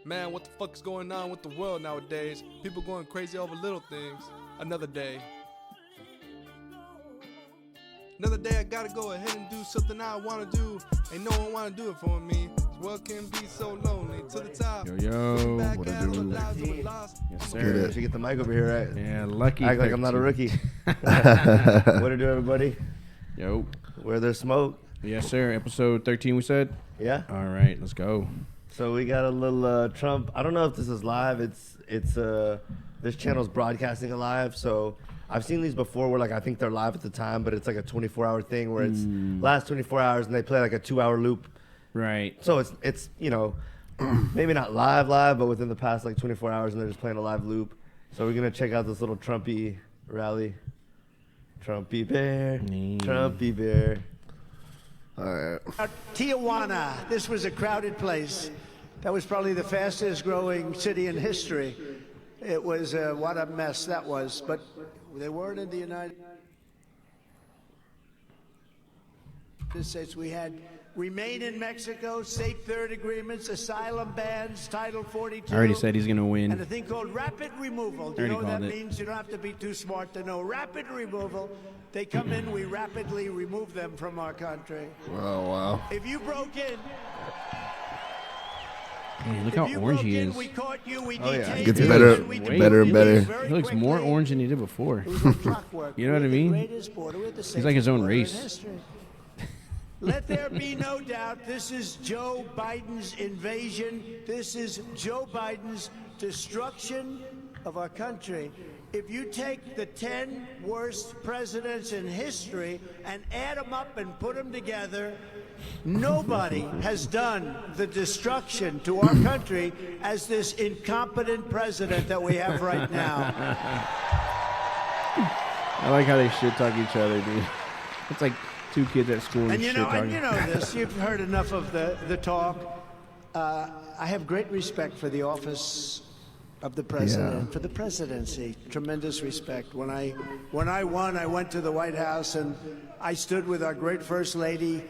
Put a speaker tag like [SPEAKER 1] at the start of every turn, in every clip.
[SPEAKER 1] Man, what the fuck is going on with the world nowadays? People going crazy over little things. Another day. Another day I gotta go ahead and do something I wanna do. Ain't no one wanna do it for me. This world can be so lonely. To the top.
[SPEAKER 2] Yo, what I do? Yes, sir.
[SPEAKER 3] Should get the mic over here, right?
[SPEAKER 2] Yeah, lucky.
[SPEAKER 3] Act like I'm not a rookie. What to do, everybody?
[SPEAKER 2] Yo.
[SPEAKER 3] Where there's smoke.
[SPEAKER 2] Yes, sir. Episode 13, we said?
[SPEAKER 3] Yeah.
[SPEAKER 2] All right, let's go.
[SPEAKER 3] So we got a little Trump. I don't know if this is live. It's this channel's broadcasting it live. So I've seen these before where, like, I think they're live at the time, but it's like a 24-hour thing where it's last 24 hours and they play like a 2-hour loop.
[SPEAKER 2] Right.
[SPEAKER 3] So it's you know, maybe not live, but within the past like 24 hours, and they're just playing a live loop. So we're gonna check out this little Trumpy rally. Trumpy bear, Trumpy bear. All right.
[SPEAKER 4] Tijuana. This was a crowded place. That was probably the fastest growing city in history. It was what a mess that was. But they weren't in the United States. We had remain in Mexico, safe third agreements, asylum bans, Title 42.
[SPEAKER 2] I already said he's going to win.
[SPEAKER 4] And a thing called rapid removal. Do you know what that means? You don't have to be too smart to know. Rapid removal. They come in, we rapidly remove them from our country.
[SPEAKER 3] Oh, wow.
[SPEAKER 4] If you broke in...
[SPEAKER 2] Man, look how orange he is.
[SPEAKER 4] We caught you, we
[SPEAKER 3] it gets better and better.
[SPEAKER 2] He looks more orange than he did before. You know what I mean? He's like his own race.
[SPEAKER 4] Let there be no doubt, this is Joe Biden's invasion. This is Joe Biden's destruction of our country. If you take the 10 worst presidents in history and add them up and put them together, nobody has done the destruction to our country as this incompetent president that we have right now.
[SPEAKER 2] I like how they shit talk each other, dude. It's like two kids at school
[SPEAKER 4] And you know this. You've heard enough of the talk. I have great respect for the office of the president, for the presidency. Tremendous respect. When I won, I went to the White House and I stood with our great First Lady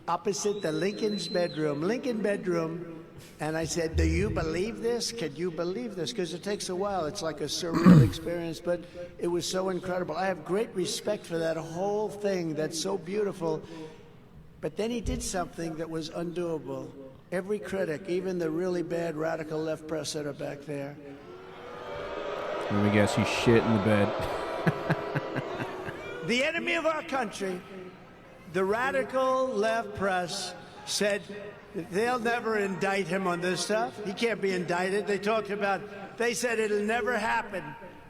[SPEAKER 4] opposite the Lincoln bedroom, and I said, "Do you believe this? Can you believe this?" Because it takes a while. It's like a surreal experience, but it was so incredible. I have great respect for that whole thing. That's so beautiful. But then he did something that was undoable. Every critic, even the really bad radical left press that are back there.
[SPEAKER 2] Let me guess, he shit in the bed.
[SPEAKER 4] The enemy of our country, the radical left press, said they'll never indict him on this stuff. He can't be indicted. They said it'll never happen.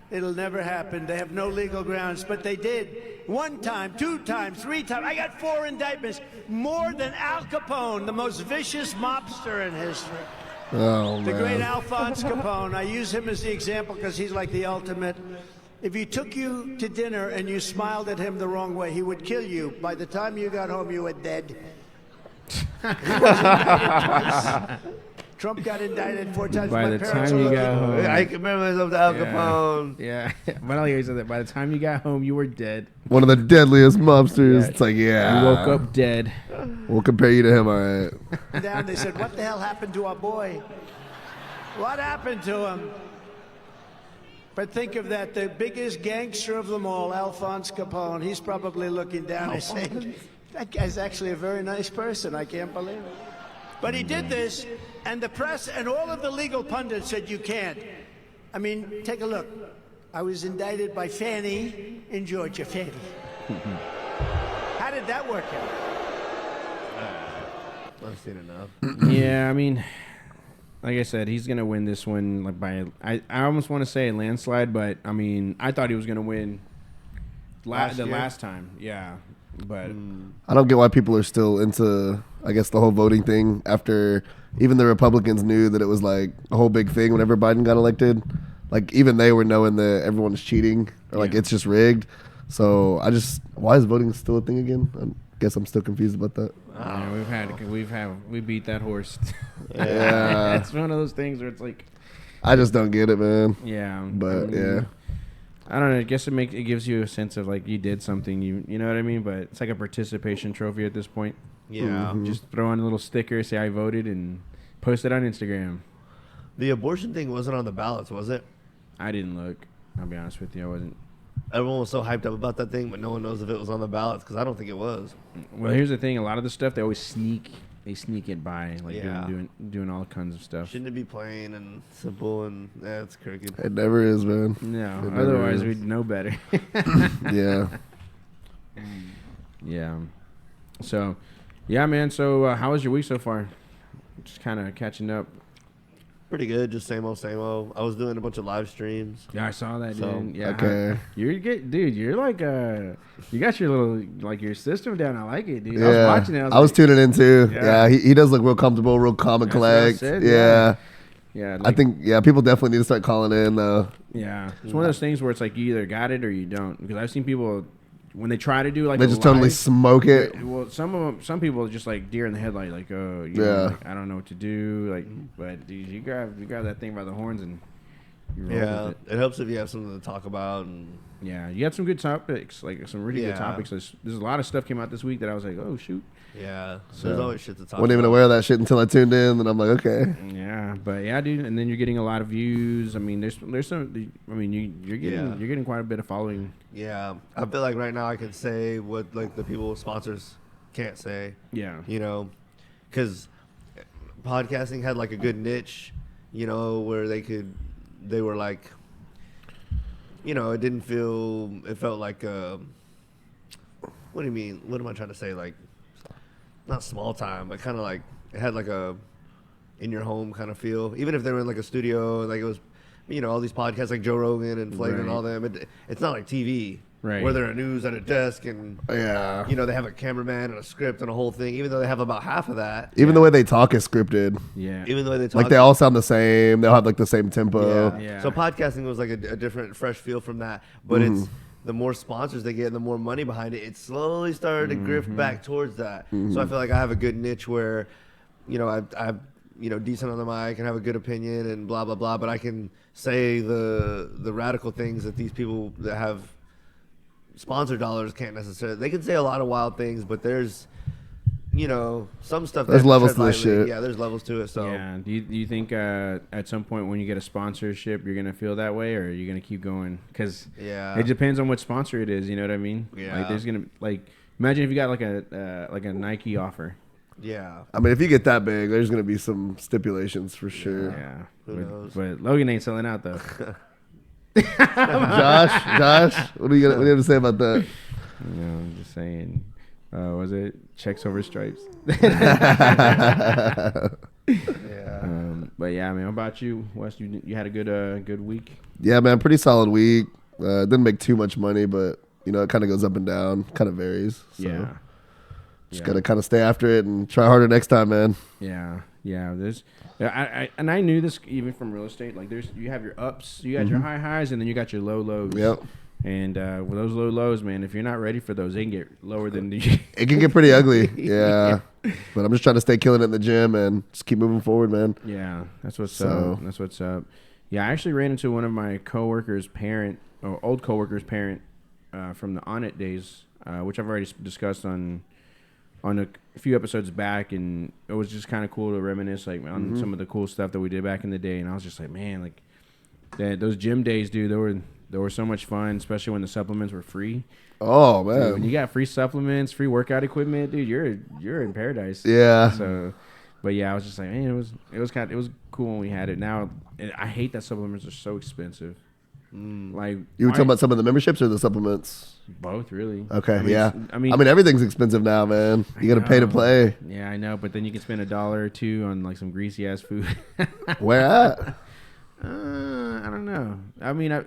[SPEAKER 4] It'll never happen. They have no legal grounds, but they did. 1 time, 2 times, 3 times. I got 4 indictments, more than Al Capone, the most vicious mobster in history.
[SPEAKER 3] Oh,
[SPEAKER 4] the
[SPEAKER 3] man.
[SPEAKER 4] great Alphonse Capone. I use him as the example because he's like the ultimate. If he took you to dinner and you smiled at him the wrong way, he would kill you. By the time you got home, you were dead. Trump got indicted 4 times.
[SPEAKER 2] By the time you got home.
[SPEAKER 3] I can remember myself to Al Capone.
[SPEAKER 2] Yeah. But I said that. By the time you got home, you were dead.
[SPEAKER 3] One of the deadliest mobsters. Yeah. It's like, yeah.
[SPEAKER 2] You woke up dead.
[SPEAKER 3] We'll compare you to him, all right.
[SPEAKER 4] Down, they said, "What the hell happened to our boy? What happened to him?" But think of that, the biggest gangster of them all, Alphonse Capone, he's probably looking down and saying, "That guy's actually a very nice person. I can't believe it." But he did this, and the press and all of the legal pundits said, "You can't." I mean, take a look. I was indicted by Fannie in Georgia. Fannie. How did that work out?
[SPEAKER 3] I've seen enough.
[SPEAKER 2] Yeah, I mean, like I said, he's gonna win this one. Like by, I almost want to say a landslide, but I mean, I thought he was gonna win last time. Yeah, but
[SPEAKER 3] I don't get why people are still into, I guess, the whole voting thing after even the Republicans knew that it was like a whole big thing whenever Biden got elected. Like even they were knowing that everyone is cheating or like it's just rigged. So why is voting still a thing again? I guess I'm still confused about that.
[SPEAKER 2] Yeah, we beat that horse.
[SPEAKER 3] Yeah.
[SPEAKER 2] It's one of those things where it's like,
[SPEAKER 3] I just don't get it, man.
[SPEAKER 2] Yeah,
[SPEAKER 3] but yeah,
[SPEAKER 2] I don't know. I guess it gives you a sense of like you did something. You know what I mean? But it's like a participation trophy at this point.
[SPEAKER 3] Yeah.
[SPEAKER 2] Just throw on a little sticker, say I voted, and post it on Instagram.
[SPEAKER 5] The abortion thing wasn't on the ballots, was it?
[SPEAKER 2] I didn't look. I'll be honest with you, I wasn't.
[SPEAKER 5] Everyone was so hyped up about that thing, but no one knows if it was on the ballots because I don't think it was.
[SPEAKER 2] Well, here's the thing: a lot of the stuff they always sneak it by, like
[SPEAKER 5] Yeah.
[SPEAKER 2] doing all kinds of stuff.
[SPEAKER 5] Shouldn't it be plain and simple and it's crooked?
[SPEAKER 3] It never is, man.
[SPEAKER 2] No,
[SPEAKER 3] It never
[SPEAKER 2] otherwise
[SPEAKER 3] is.
[SPEAKER 2] we'd know better.
[SPEAKER 3] Yeah.
[SPEAKER 2] Yeah. So, yeah, man. So, how was your week so far? Just kind of catching up.
[SPEAKER 5] Pretty good, just same old, same old. I was doing a bunch of live streams.
[SPEAKER 2] Yeah, I saw that,
[SPEAKER 5] So,
[SPEAKER 2] dude. Yeah.
[SPEAKER 3] okay.
[SPEAKER 2] You're good, dude. You're like you got your little like your system down. I like it, dude. I was
[SPEAKER 3] Yeah.
[SPEAKER 2] watching it.
[SPEAKER 3] I was
[SPEAKER 2] like,
[SPEAKER 3] tuning in too.
[SPEAKER 2] Yeah.
[SPEAKER 3] Yeah, he does look real comfortable, real calm and
[SPEAKER 2] That's what I
[SPEAKER 3] collect.
[SPEAKER 2] said,
[SPEAKER 3] Yeah.
[SPEAKER 2] Yeah,
[SPEAKER 3] I think people definitely need to start calling in though.
[SPEAKER 2] Yeah, it's one of those things where it's like you either got it or you don't. Because I've seen people when they try to do like
[SPEAKER 3] They
[SPEAKER 2] a
[SPEAKER 3] just totally
[SPEAKER 2] live-
[SPEAKER 3] smoke it.
[SPEAKER 2] Well, some people are just like deer in the headlight, like you
[SPEAKER 3] Yeah.
[SPEAKER 2] know, like, I don't know what to do, like. But dude, you grab that thing by the horns and you roll
[SPEAKER 5] Yeah,
[SPEAKER 2] with it.
[SPEAKER 5] it helps if you have something to talk about. And
[SPEAKER 2] Yeah, you had some good topics, like some really good
[SPEAKER 5] Yeah.
[SPEAKER 2] topics. There's a lot of stuff came out this week that I was like, oh shoot.
[SPEAKER 5] yeah,
[SPEAKER 3] So,
[SPEAKER 5] there's always shit to talk
[SPEAKER 3] Wasn't even
[SPEAKER 5] about.
[SPEAKER 3] aware of that shit until I tuned in, and I'm like, okay.
[SPEAKER 2] Yeah, but yeah, dude, and then you're getting a lot of views. I mean, there's some. I mean, you're getting quite a bit of following.
[SPEAKER 5] Yeah, I feel like right now I can say what like the people sponsors can't say.
[SPEAKER 2] Yeah,
[SPEAKER 5] You know, because podcasting had like a good niche, you know, where they were like, you know, it felt like, what do you mean? What am I trying to say? Like, not small time, but kind of like, it had like a in your home kind of feel. Even if they were in like a studio, like it was, you know, all these podcasts like Joe Rogan and Flagrant and
[SPEAKER 2] Right.
[SPEAKER 5] all them. It's not like TV.
[SPEAKER 2] Right.
[SPEAKER 5] Where they're at news at a desk and
[SPEAKER 3] Yeah.
[SPEAKER 5] you know, they have a cameraman and a script and a whole thing, even though they have about half of that.
[SPEAKER 3] Even the way they talk is scripted.
[SPEAKER 2] yeah,
[SPEAKER 5] Even the way they talk.
[SPEAKER 3] Like they all sound the same. They'll have like the same tempo.
[SPEAKER 5] yeah.
[SPEAKER 2] Yeah.
[SPEAKER 5] So podcasting was like a different, fresh feel from that. But it's the more sponsors they get and the more money behind it, it slowly started to drift back towards that. So I feel like I have a good niche where, you know, I've you know, decent on the mic and have a good opinion and blah, blah, blah. But I can say the radical things that these people that have sponsor dollars can't necessarily. They can say a lot of wild things, but there's, you know, some stuff.
[SPEAKER 3] There's
[SPEAKER 5] that
[SPEAKER 3] levels
[SPEAKER 5] tread
[SPEAKER 3] to this
[SPEAKER 5] lightly.
[SPEAKER 3] shit.
[SPEAKER 5] Yeah, there's levels to it. So
[SPEAKER 2] yeah. Do you think at some point when you get a sponsorship, you're gonna feel that way, or are you gonna keep going? Because
[SPEAKER 5] yeah,
[SPEAKER 2] it depends on what sponsor it is. You know what I mean?
[SPEAKER 5] Yeah.
[SPEAKER 2] Like there's gonna imagine if you got like a Nike offer.
[SPEAKER 5] yeah.
[SPEAKER 3] I mean, if you get that big, there's gonna be some stipulations for sure.
[SPEAKER 2] Yeah.
[SPEAKER 5] Who knows?
[SPEAKER 2] But Logan ain't selling out though.
[SPEAKER 3] Josh, what do you have to say about that?
[SPEAKER 2] You know, I'm just saying. Was it checks over stripes?
[SPEAKER 5] Yeah.
[SPEAKER 2] But yeah, I mean, how about you, Wes? You had a good week.
[SPEAKER 3] Yeah, man, pretty solid week. Didn't make too much money, but you know, it kind of goes up and down, kind of varies. So
[SPEAKER 2] Yeah.
[SPEAKER 3] just gotta kind of stay after it and try harder next time, man.
[SPEAKER 2] Yeah, there's, I knew this even from real estate. Like, you have your ups, you got your high highs, and then you got your low lows.
[SPEAKER 3] Yep.
[SPEAKER 2] And with those low lows, man, if you're not ready for those, they can get lower than the.
[SPEAKER 3] It can get pretty ugly. Yeah. But I'm just trying to stay killing it in the gym and just keep moving forward, man.
[SPEAKER 2] Yeah, that's what's
[SPEAKER 3] So-
[SPEAKER 2] up. That's what's up. Yeah, I actually ran into one of my coworkers' parent, or old coworkers' parent, from the On It days, which I've already discussed on a few episodes back, and it was just kind of cool to reminisce like on some of the cool stuff that we did back in the day. And I was just like, man, like those gym days, dude, they were so much fun, especially when the supplements were free.
[SPEAKER 3] Oh,
[SPEAKER 2] Dude, when
[SPEAKER 3] man.
[SPEAKER 2] you got free supplements, free workout equipment, dude, you're in paradise.
[SPEAKER 3] Yeah.
[SPEAKER 2] So, but yeah, I was just like, man, it was cool when we had it. Now, I hate that supplements are so expensive. Like
[SPEAKER 3] You were
[SPEAKER 2] why-
[SPEAKER 3] talking about some of the memberships or the supplements?
[SPEAKER 2] both, really.
[SPEAKER 3] Okay,
[SPEAKER 2] I mean,
[SPEAKER 3] yeah.
[SPEAKER 2] I mean,
[SPEAKER 3] everything's expensive now, man. You got to pay to
[SPEAKER 2] know.
[SPEAKER 3] play.
[SPEAKER 2] Yeah, I know, but then you can spend $1 or $2 on like some greasy ass food.
[SPEAKER 3] Where at?
[SPEAKER 2] I don't know. I mean, I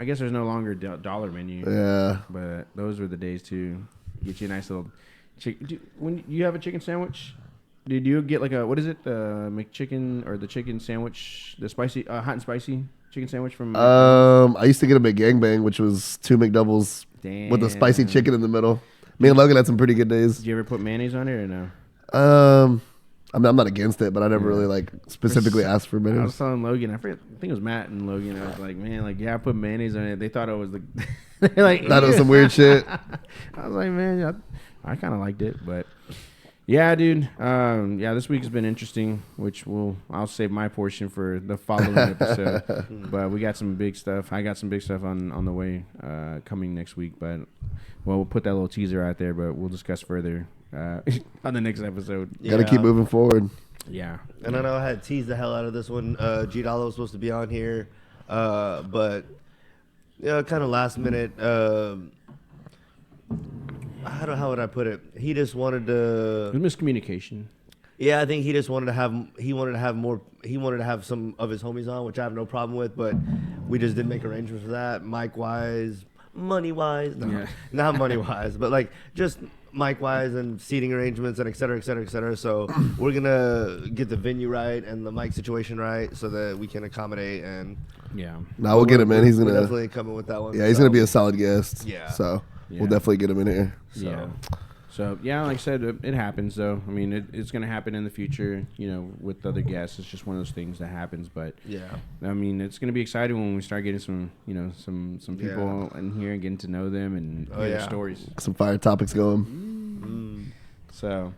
[SPEAKER 2] guess there's no longer dollar menu.
[SPEAKER 3] Yeah.
[SPEAKER 2] But those were the days too. Get you a nice little when you have a chicken sandwich. Did you get like what is it, McChicken or the chicken sandwich, the spicy, hot and spicy chicken sandwich from?
[SPEAKER 3] I used to get a McGangbang, which was 2 McDoubles with a spicy
[SPEAKER 2] Damn.
[SPEAKER 3] chicken in the middle. Me and Logan had some pretty good days.
[SPEAKER 2] Did you ever put mayonnaise on it or no?
[SPEAKER 3] I mean, I'm not against it, but I never really like specifically asked for
[SPEAKER 2] I was
[SPEAKER 3] mayonnaise.
[SPEAKER 2] telling Logan, I think it was Matt and Logan. I was like, man, like, yeah, I put mayonnaise on it. They thought it was they're like,
[SPEAKER 3] That was some weird shit.
[SPEAKER 2] I was like, man, I kind of liked it, but Yeah, dude. Yeah, this week has been interesting, which I'll save my portion for the following episode. But we got some big stuff. I got some big stuff on the way coming next week. But we'll put that little teaser out there. But we'll discuss further on the next episode.
[SPEAKER 3] Got to keep moving forward.
[SPEAKER 2] Yeah.
[SPEAKER 5] And I know I had teased the hell out of this one. G Dollar was supposed to be on here, but kind of last minute. How would I put it? He just wanted to.
[SPEAKER 2] It was miscommunication.
[SPEAKER 5] Yeah, I think he just wanted to have. He wanted to have more. He wanted to have some of his homies on, which I have no problem with. But we just didn't make arrangements for that. Mic wise, money wise, not money wise, but like just mic wise and seating arrangements and et cetera, et cetera, et cetera. So we're gonna get the venue right and the mic situation right so that we can accommodate and.
[SPEAKER 2] Yeah.
[SPEAKER 3] Now we'll get him in. He's
[SPEAKER 5] we're
[SPEAKER 3] gonna
[SPEAKER 5] definitely coming with that one.
[SPEAKER 3] Yeah, he's gonna be a solid guest.
[SPEAKER 5] Yeah.
[SPEAKER 3] So
[SPEAKER 2] Yeah.
[SPEAKER 3] we'll definitely get him in here.
[SPEAKER 2] So yeah, like I said, it happens though. I mean, it's going to happen in the future, with other guests. It's just one of those things that happens. But
[SPEAKER 5] yeah,
[SPEAKER 2] I mean, it's going to be exciting when we start getting some, some people in here and getting to know them and hear their stories.
[SPEAKER 3] Some fire topics going.
[SPEAKER 2] So,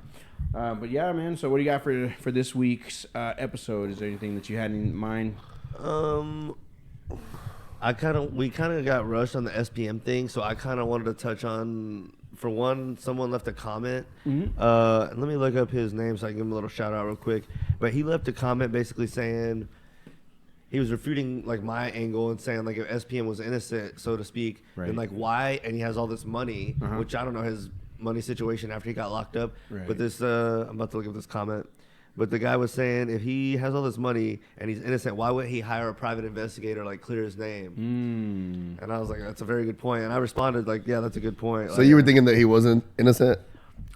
[SPEAKER 2] but yeah, man. So what do you got for this week's episode? Is there anything that you had in mind?
[SPEAKER 5] We kind of got rushed on the SPM thing, so I kind of wanted to touch on. For one, someone left a comment. Let me look up his name so I can give him a little shout out real quick. But he left a comment basically saying he was refuting like my angle and saying like if SPM was innocent, so to speak, then like why? And he has all this money, which I don't know his money situation after he got locked up.
[SPEAKER 2] Right.
[SPEAKER 5] But this, I'm about to look up this comment. But the guy was saying if he has all this money and he's innocent, why would he hire a private investigator, like clear his name? And I was like, that's a very good point. And I responded like, yeah, that's a good point.
[SPEAKER 3] So you were thinking that he wasn't innocent?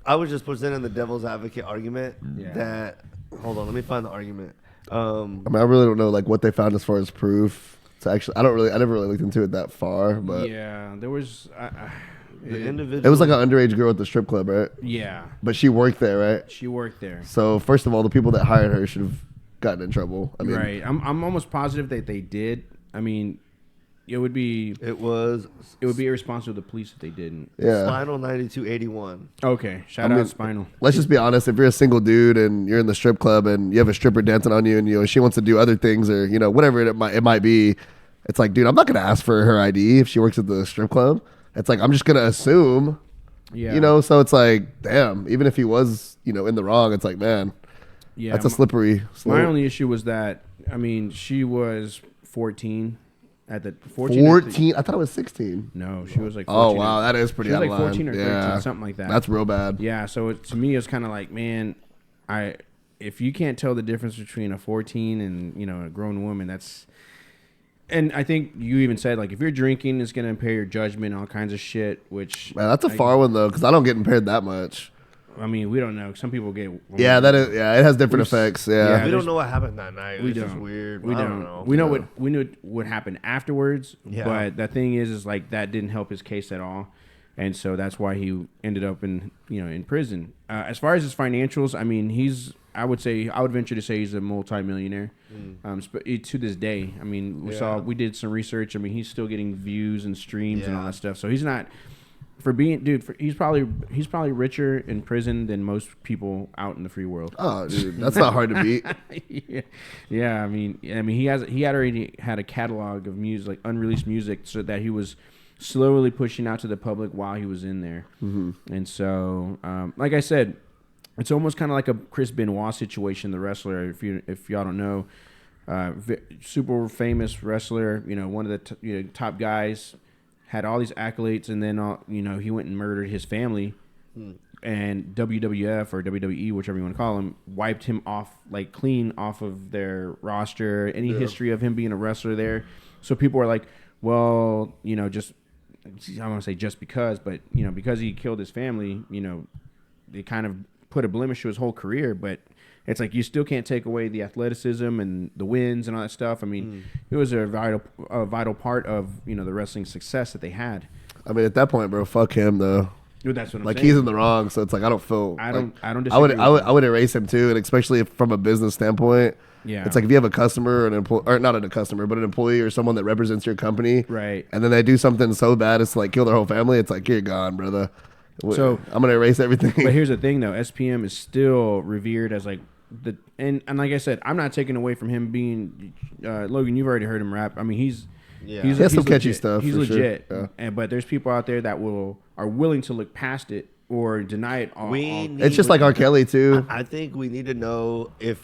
[SPEAKER 5] I was just presenting the devil's advocate argument that, hold on, let me find the argument.
[SPEAKER 3] I mean, I really don't know like what they found as far as proof. It's actually, I never really looked into it that far, but
[SPEAKER 2] yeah, there was,
[SPEAKER 5] The individual.
[SPEAKER 3] it was like an underage girl at the strip club, right?
[SPEAKER 2] yeah,
[SPEAKER 3] But she worked there, right?
[SPEAKER 2] she worked there.
[SPEAKER 3] So first of all, the people that hired her should have gotten in trouble. I mean,
[SPEAKER 2] Right. I'm almost positive that they did. I mean, it would be irresponsible of the police if they didn't.
[SPEAKER 3] yeah.
[SPEAKER 5] Spinal 9281.
[SPEAKER 2] Okay. Shout out Spinal.
[SPEAKER 3] Let's just be honest. If you're a single dude and you're in the strip club and you have a stripper dancing on you and she wants to do other things or whatever it might be, it's like, dude, I'm not gonna ask for her ID if she works at the strip club. It's like I'm just gonna assume.
[SPEAKER 2] Yeah.
[SPEAKER 3] So it's like, damn. Even if he was, in the wrong, it's like, man,
[SPEAKER 2] Yeah.
[SPEAKER 3] that's a slippery slope.
[SPEAKER 2] My only issue was that she was 14 at the
[SPEAKER 3] 14. I thought it was 16.
[SPEAKER 2] No, she was like 14.
[SPEAKER 3] Oh wow, that is pretty.
[SPEAKER 2] She was
[SPEAKER 3] out
[SPEAKER 2] like
[SPEAKER 3] of line.
[SPEAKER 2] 14 or 13,
[SPEAKER 3] Yeah.
[SPEAKER 2] something like that.
[SPEAKER 3] That's real bad.
[SPEAKER 2] Yeah, so to me, it's kind of like, man, if you can't tell the difference between a 14 and a grown woman, that's. And I think you even said like if you're drinking, it's gonna impair your judgment, all kinds of shit. Which
[SPEAKER 3] Man, that's a far one though, because I don't get impaired that much.
[SPEAKER 2] I mean, we don't know. Some people get.
[SPEAKER 3] Yeah, that is. Yeah, it has different effects. Yeah.
[SPEAKER 5] We don't know what happened that night.
[SPEAKER 2] We
[SPEAKER 5] It's just
[SPEAKER 2] don't.
[SPEAKER 5] weird.
[SPEAKER 2] We
[SPEAKER 5] I
[SPEAKER 2] don't
[SPEAKER 5] know.
[SPEAKER 2] We know we knew what happened afterwards.
[SPEAKER 5] Yeah.
[SPEAKER 2] But the thing is like that didn't help his case at all, and so that's why he ended up in prison. As far as his financials, I mean, I would venture to say he's a multimillionaire. To this day, I mean, we did some research. I mean, he's still getting views and streams and all that stuff. So he's not. He's probably richer in prison than most people out in the free world.
[SPEAKER 3] Oh, dude, that's not hard to beat.
[SPEAKER 2] Yeah. I mean, he had already had a catalog of music, like unreleased music, so that he was slowly pushing out to the public while he was in there. And so, like I said, it's almost kind of like a Chris Benoit situation, the wrestler. If y'all don't know, super famous wrestler, one of the top guys. Had all these accolades, and then he went and murdered his family, and WWF or WWE, whichever you want to call him, wiped him off like clean off of their roster. Any history of him being a wrestler there, so people are like, well, I don't want to say just because, but because he killed his family, they kind of put a blemish to his whole career, but. It's like you still can't take away the athleticism and the wins and all that stuff. I mean, it was a vital part of the wrestling success that they had.
[SPEAKER 3] I mean, at that point, bro, fuck him though.
[SPEAKER 2] Dude, that's what I'm
[SPEAKER 3] like
[SPEAKER 2] saying.
[SPEAKER 3] he's in the wrong, so it's like I don't feel.
[SPEAKER 2] I don't
[SPEAKER 3] I
[SPEAKER 2] disagree.
[SPEAKER 3] would erase him too, and especially from a business standpoint.
[SPEAKER 2] Yeah,
[SPEAKER 3] it's like if you have a customer or an employee, or not a customer, but an employee or someone that represents your company,
[SPEAKER 2] right?
[SPEAKER 3] And then they do something so bad, it's like kill their whole family. It's like you're gone, brother.
[SPEAKER 2] So
[SPEAKER 3] I'm gonna erase everything.
[SPEAKER 2] But here's the thing, though. SPM is still revered as like and like I said, I'm not taking away from him being Logan. You've already heard him rap. I mean, he has
[SPEAKER 3] some catchy
[SPEAKER 2] legit.
[SPEAKER 3] stuff.
[SPEAKER 2] He's
[SPEAKER 3] for
[SPEAKER 2] legit,
[SPEAKER 3] sure. Yeah.
[SPEAKER 2] but there's people out there that are willing to look past it or deny it.
[SPEAKER 3] It's just like R. Kelly too.
[SPEAKER 5] I think we need to know if.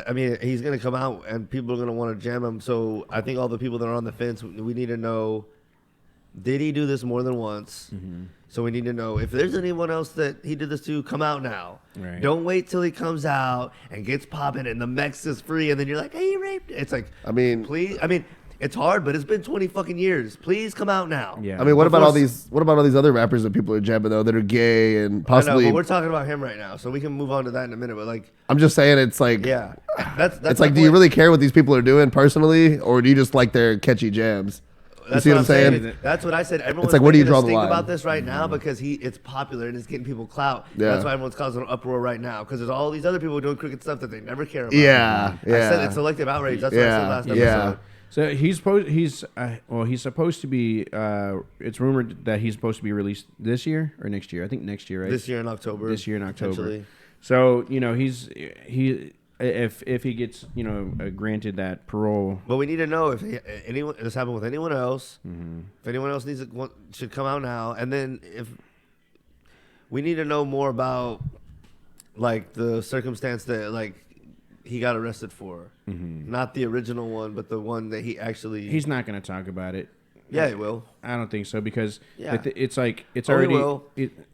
[SPEAKER 5] I mean, he's gonna come out and people are gonna want to jam him. So I think all the people that are on the fence, we need to know: did he do this more than once?
[SPEAKER 2] Mm-hmm.
[SPEAKER 5] So we need to know if there's anyone else that he did this to. Come out now.
[SPEAKER 2] Right.
[SPEAKER 5] Don't wait till he comes out and gets popping and the Mex is free, and then you're like, "Hey, he raped." It's like,
[SPEAKER 3] I mean,
[SPEAKER 5] please. I mean, it's hard, but it's been 20 fucking years. Please come out now.
[SPEAKER 2] Yeah.
[SPEAKER 3] I mean, what about all these other rappers that people are jamming though that are gay and
[SPEAKER 5] I know,
[SPEAKER 3] possibly?
[SPEAKER 5] but we're talking about him right now, so we can move on to that in a minute. But like,
[SPEAKER 3] I'm just saying, it's like,
[SPEAKER 5] yeah, that's
[SPEAKER 3] it's like, do you really care what these people are doing personally, or do you just like their catchy jams?
[SPEAKER 5] That's
[SPEAKER 3] see what I'm
[SPEAKER 5] I'm
[SPEAKER 3] saying?
[SPEAKER 5] That's what I said. Everyone's
[SPEAKER 3] like, where do you
[SPEAKER 5] making
[SPEAKER 3] draw
[SPEAKER 5] a
[SPEAKER 3] the
[SPEAKER 5] stink
[SPEAKER 3] line?
[SPEAKER 5] about this right now because it's popular and it's getting people clout.
[SPEAKER 3] Yeah.
[SPEAKER 5] That's why everyone's causing an uproar right now because there's all these other people doing crooked stuff that they never care about.
[SPEAKER 3] Yeah,
[SPEAKER 5] I said
[SPEAKER 3] yeah.
[SPEAKER 5] it's selective outrage. That's what I said last
[SPEAKER 3] Yeah.
[SPEAKER 5] episode.
[SPEAKER 2] So he's supposed to be. It's rumored that he's supposed to be released this year or next year. I think next year, right?
[SPEAKER 5] This year in October.
[SPEAKER 2] Potentially. So if he gets granted that parole.
[SPEAKER 5] But we need to know if this happened with anyone else.
[SPEAKER 2] Mm-hmm.
[SPEAKER 5] If anyone else should come out now, and then if we need to know more about like the circumstance that like he got arrested for, not the original one, but the one that he actually.
[SPEAKER 2] He's not going to talk about it.
[SPEAKER 5] Yeah, he will.
[SPEAKER 2] I don't think so because
[SPEAKER 5] Yeah.
[SPEAKER 2] it's like it's
[SPEAKER 5] Oh, he
[SPEAKER 2] already.
[SPEAKER 5] will.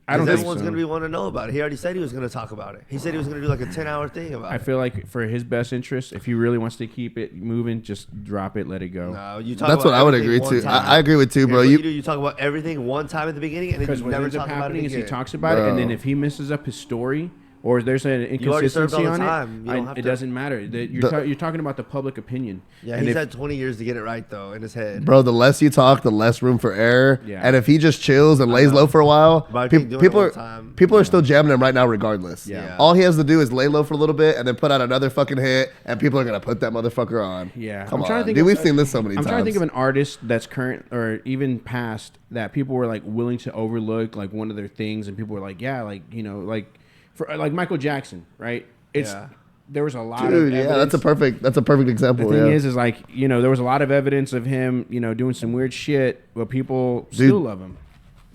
[SPEAKER 2] I don't think
[SPEAKER 5] everyone's
[SPEAKER 2] so.
[SPEAKER 5] going to be wanting to know about it. He already said he was going to talk about it. He said he was going to do like a 10-hour thing about
[SPEAKER 2] I
[SPEAKER 5] it.
[SPEAKER 2] feel like for his best interest, if he really wants to keep it moving, just drop it, let it go.
[SPEAKER 5] No, you talk
[SPEAKER 3] That's
[SPEAKER 5] about
[SPEAKER 3] what I would
[SPEAKER 5] everything
[SPEAKER 3] agree
[SPEAKER 5] one
[SPEAKER 3] to.
[SPEAKER 5] time.
[SPEAKER 3] I agree with too, bro.
[SPEAKER 5] Here's what you talk about everything one time at the beginning, and then
[SPEAKER 2] Because
[SPEAKER 5] you
[SPEAKER 2] what
[SPEAKER 5] never
[SPEAKER 2] ends up
[SPEAKER 5] talk about it
[SPEAKER 2] happening is he
[SPEAKER 5] again.
[SPEAKER 2] talks about it, and then
[SPEAKER 3] Bro.
[SPEAKER 2] if he messes up his story or there's an
[SPEAKER 5] You already served all
[SPEAKER 2] inconsistency
[SPEAKER 5] the
[SPEAKER 2] on
[SPEAKER 5] time.
[SPEAKER 2] it,
[SPEAKER 5] You don't have
[SPEAKER 2] it
[SPEAKER 5] to-
[SPEAKER 2] doesn't matter. You're talking about the public opinion.
[SPEAKER 5] Yeah,
[SPEAKER 2] And
[SPEAKER 5] he's
[SPEAKER 2] if-
[SPEAKER 5] had 20 years to get it right though in his head.
[SPEAKER 3] Bro, the less you talk, the less room for error.
[SPEAKER 2] Yeah.
[SPEAKER 3] And if he just chills and lays low for a while,
[SPEAKER 5] But I think doing it
[SPEAKER 3] people
[SPEAKER 5] all
[SPEAKER 3] are
[SPEAKER 5] the time-
[SPEAKER 3] people are still jamming him right now, regardless.
[SPEAKER 2] Yeah.
[SPEAKER 3] All he has to do is lay low for a little bit and then put out another fucking hit, and people are gonna put that motherfucker on.
[SPEAKER 2] Yeah.
[SPEAKER 3] Come
[SPEAKER 2] I'm trying
[SPEAKER 3] on,
[SPEAKER 2] to think
[SPEAKER 3] dude.
[SPEAKER 2] of-
[SPEAKER 3] We've seen this so many
[SPEAKER 2] I'm
[SPEAKER 3] times.
[SPEAKER 2] trying to think of an artist that's current or even past that people were like willing to overlook like one of their things, and people were like, yeah, like like for like Michael Jackson, right?
[SPEAKER 5] Yeah.
[SPEAKER 2] There was a lot of
[SPEAKER 3] Dude,
[SPEAKER 2] evidence.
[SPEAKER 3] yeah, that's a perfect example.
[SPEAKER 2] The thing
[SPEAKER 3] yeah.
[SPEAKER 2] is like there was a lot of evidence of him doing some weird shit, but people still love him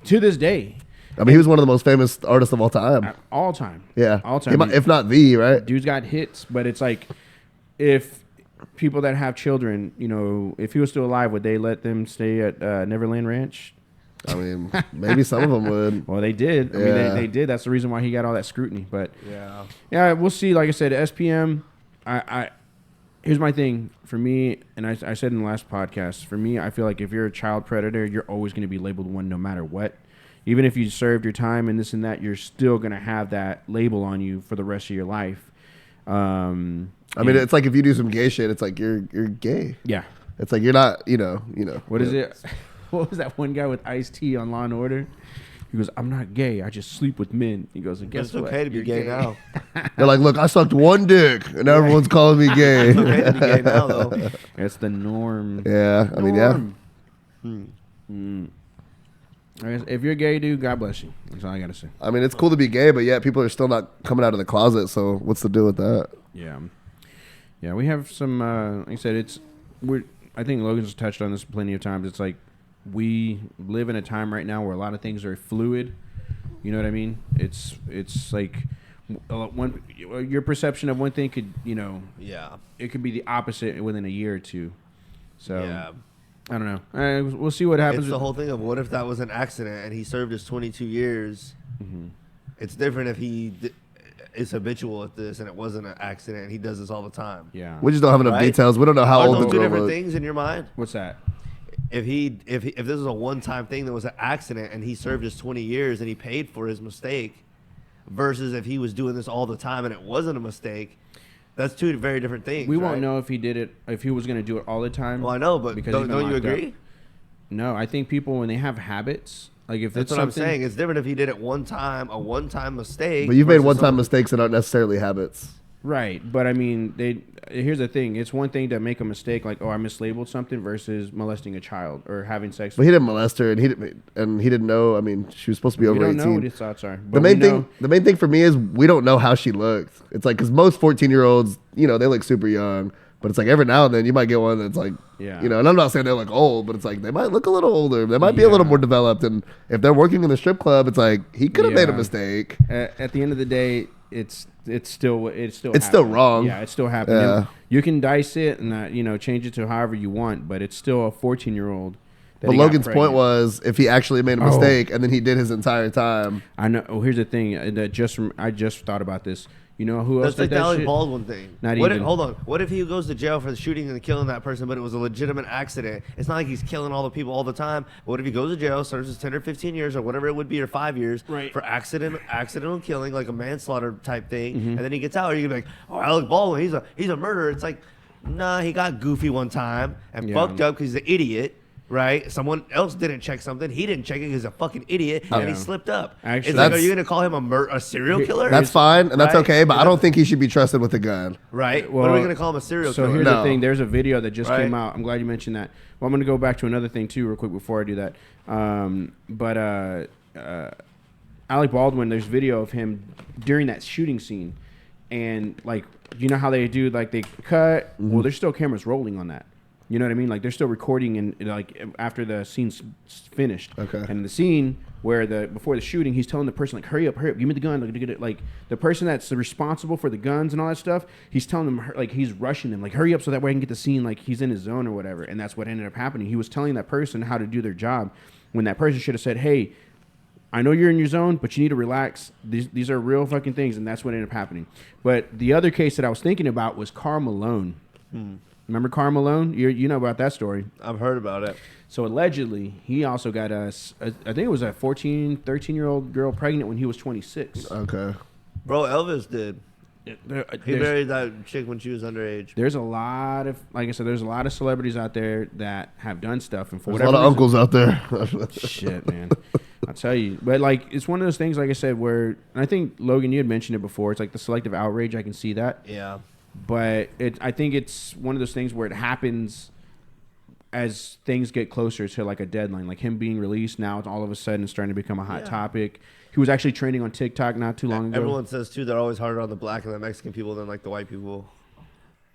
[SPEAKER 2] to this day,
[SPEAKER 3] I mean, he was one of the most famous artists of all time.
[SPEAKER 2] all time.
[SPEAKER 3] Yeah,
[SPEAKER 2] all
[SPEAKER 3] He
[SPEAKER 2] time.
[SPEAKER 3] might- if not the right.
[SPEAKER 2] Dude's got hits, but it's like if people that have children, if he was still alive, would they let them stay at Neverland Ranch?
[SPEAKER 3] I mean, maybe some of them would.
[SPEAKER 2] Well, they did. I mean,
[SPEAKER 3] Yeah.
[SPEAKER 2] they did. That's the reason why he got all that scrutiny. But
[SPEAKER 5] Yeah.
[SPEAKER 2] we'll see. Like I said, SPM. Here's my thing for me, and I said in the last podcast. For me, I feel like if you're a child predator, you're always going to be labeled one, no matter what. Even if you served your time and this and that, you're still going to have that label on you for the rest of your life.
[SPEAKER 3] I mean, it's like if you do some gay shit, it's like you're gay.
[SPEAKER 2] Yeah.
[SPEAKER 3] It's like you're not,
[SPEAKER 2] What is it? What was that one guy with Ice-T on Law and Order? He goes, "I'm not gay. I just sleep with men." He goes, "And guess
[SPEAKER 5] It's
[SPEAKER 2] what?
[SPEAKER 5] okay to be
[SPEAKER 2] You're
[SPEAKER 5] gay now.
[SPEAKER 3] They're like, look, I sucked one dick, and now everyone's calling me gay.
[SPEAKER 5] It's okay to be gay now though.
[SPEAKER 2] It's the norm.
[SPEAKER 3] Yeah, I mean, yeah.
[SPEAKER 2] I guess if you're gay, dude, God bless you. That's all I gotta say.
[SPEAKER 3] I mean, it's cool to be gay, but yet people are still not coming out of the closet. So what's the deal with that?
[SPEAKER 2] Yeah, we have some. Like I said, I think Logan's touched on this plenty of times. It's like we live in a time right now where a lot of things are fluid. You know what I mean? It's like your perception of one thing could
[SPEAKER 5] Yeah.
[SPEAKER 2] it could be the opposite within a year or two. So
[SPEAKER 5] Yeah.
[SPEAKER 2] I don't know. We'll see what happens.
[SPEAKER 5] It's the whole thing of what if that was an accident and he served his 22 years. It's different if he is habitual at this and it wasn't an accident and he does this all the time.
[SPEAKER 2] Yeah.
[SPEAKER 3] We just don't have enough
[SPEAKER 5] Right?
[SPEAKER 3] details. We don't know how
[SPEAKER 5] Are
[SPEAKER 3] old
[SPEAKER 5] those
[SPEAKER 3] the
[SPEAKER 5] two
[SPEAKER 3] girl
[SPEAKER 5] different
[SPEAKER 3] was.
[SPEAKER 5] things in your mind?
[SPEAKER 2] What's that?
[SPEAKER 5] If this was a one-time thing that was an accident and he served his 20 years and he paid for his mistake versus if he was doing this all the time and it wasn't a mistake, that's two very different things.
[SPEAKER 2] We won't
[SPEAKER 5] right?
[SPEAKER 2] know if he did it, if he was going to do it all the time.
[SPEAKER 5] Well, I know, but
[SPEAKER 2] because he's
[SPEAKER 5] don't
[SPEAKER 2] been
[SPEAKER 5] you
[SPEAKER 2] locked up.
[SPEAKER 5] agree?
[SPEAKER 2] No, I think people, when they have habits, like if
[SPEAKER 5] That's
[SPEAKER 2] it's
[SPEAKER 5] what I'm
[SPEAKER 2] something,
[SPEAKER 5] saying. It's different if he did it one time, a one-time mistake.
[SPEAKER 3] But you've made
[SPEAKER 5] versus
[SPEAKER 3] one-time
[SPEAKER 5] someone-
[SPEAKER 3] mistakes that aren't necessarily habits.
[SPEAKER 2] Right, but I mean, here's the thing. It's one thing to make a mistake, like, oh, I mislabeled something, versus molesting a child or having sex.
[SPEAKER 3] But he didn't molest her, and he didn't know. I mean, she was supposed to be over 18.
[SPEAKER 2] We don't know what his thoughts are.
[SPEAKER 3] The main thing for me is we don't know how she looked. It's like, because most 14-year-olds, they look super young. But it's like every now and then you might get one that's like, and I'm not saying they look old, but it's like they might look a little older. They might be a little more developed. And if they're working in the strip club, it's like he could have made a mistake.
[SPEAKER 2] At the end of the day, it's still
[SPEAKER 3] wrong.
[SPEAKER 2] Yeah, it's still happening.
[SPEAKER 3] Yeah.
[SPEAKER 2] You can dice it and change it to however you want, but it's still a 14-year-old.
[SPEAKER 3] But Logan's point was, if he actually made a mistake and then he did his entire time.
[SPEAKER 2] I know. Oh, here's the thing. I just thought about this. You know who else
[SPEAKER 5] That's like
[SPEAKER 2] did
[SPEAKER 5] the
[SPEAKER 2] that
[SPEAKER 5] Alec
[SPEAKER 2] shit?
[SPEAKER 5] Baldwin thing. Hold on. What if he goes to jail for the shooting and killing that person, but it was a legitimate accident? It's not like he's killing all the people all the time. What if he goes to jail, serves his 10 or 15 years or whatever it would be, or 5 years for accidental killing, like a manslaughter type thing, and then he gets out? Or you can be like, oh, Alec Baldwin, he's a murderer. It's like, nah, he got goofy one time and fucked up because he's an idiot. Right? Someone else didn't check something. He didn't check it because he's a fucking idiot, and he slipped up.
[SPEAKER 2] Actually,
[SPEAKER 5] it's like, are you going to call him a serial killer?
[SPEAKER 3] That's fine, and that's okay, but I don't think he should be trusted with a gun.
[SPEAKER 5] Right?
[SPEAKER 2] Well,
[SPEAKER 5] what are we going to call him, a serial killer?
[SPEAKER 2] So here's the thing. There's a video that just came out. I'm glad you mentioned that. Well, I'm going to go back to another thing, too, real quick before I do that. Alec Baldwin, there's video of him during that shooting scene. And, like, you know how they do, like, they cut? Mm-hmm. Well, there's still cameras rolling on that. You know what I mean? Like, they're still recording, and like after the scene's finished. Okay. And the scene where before the shooting, he's telling the person, like, hurry up, give me the gun. Like the person that's responsible for the guns and all that stuff, he's telling them, like, he's rushing them, like, hurry up so that way I can get the scene, like he's in his zone or whatever. And that's what ended up happening. He was telling that person how to do their job when that person should have said, hey, I know you're in your zone, but you need to relax. These are real fucking things, and that's what ended up happening. But the other case that I was thinking about was Karl Malone. Remember Karl Malone? You know about that story.
[SPEAKER 5] I've heard about it.
[SPEAKER 2] So allegedly, he also got I think it was a 14, 13-year-old girl pregnant when he was 26.
[SPEAKER 3] Okay.
[SPEAKER 5] Bro, Elvis did. He married that chick when she was underage.
[SPEAKER 2] There's a lot of, like I said, there's a lot of celebrities out there that have done stuff. And for
[SPEAKER 3] there's a lot of uncles out there.
[SPEAKER 2] Shit, man. I'll tell you. But, like, it's one of those things, like I said, where, and I think, Logan, you had mentioned it before, it's like the selective outrage. I can see that.
[SPEAKER 5] Yeah.
[SPEAKER 2] But I think it's one of those things where it happens as things get closer to like a deadline. Like him being released, now it's all of a sudden starting to become a hot topic. He was actually trending on TikTok not too long ago.
[SPEAKER 5] Everyone says too they're always harder on the black and the Mexican people than like the white people.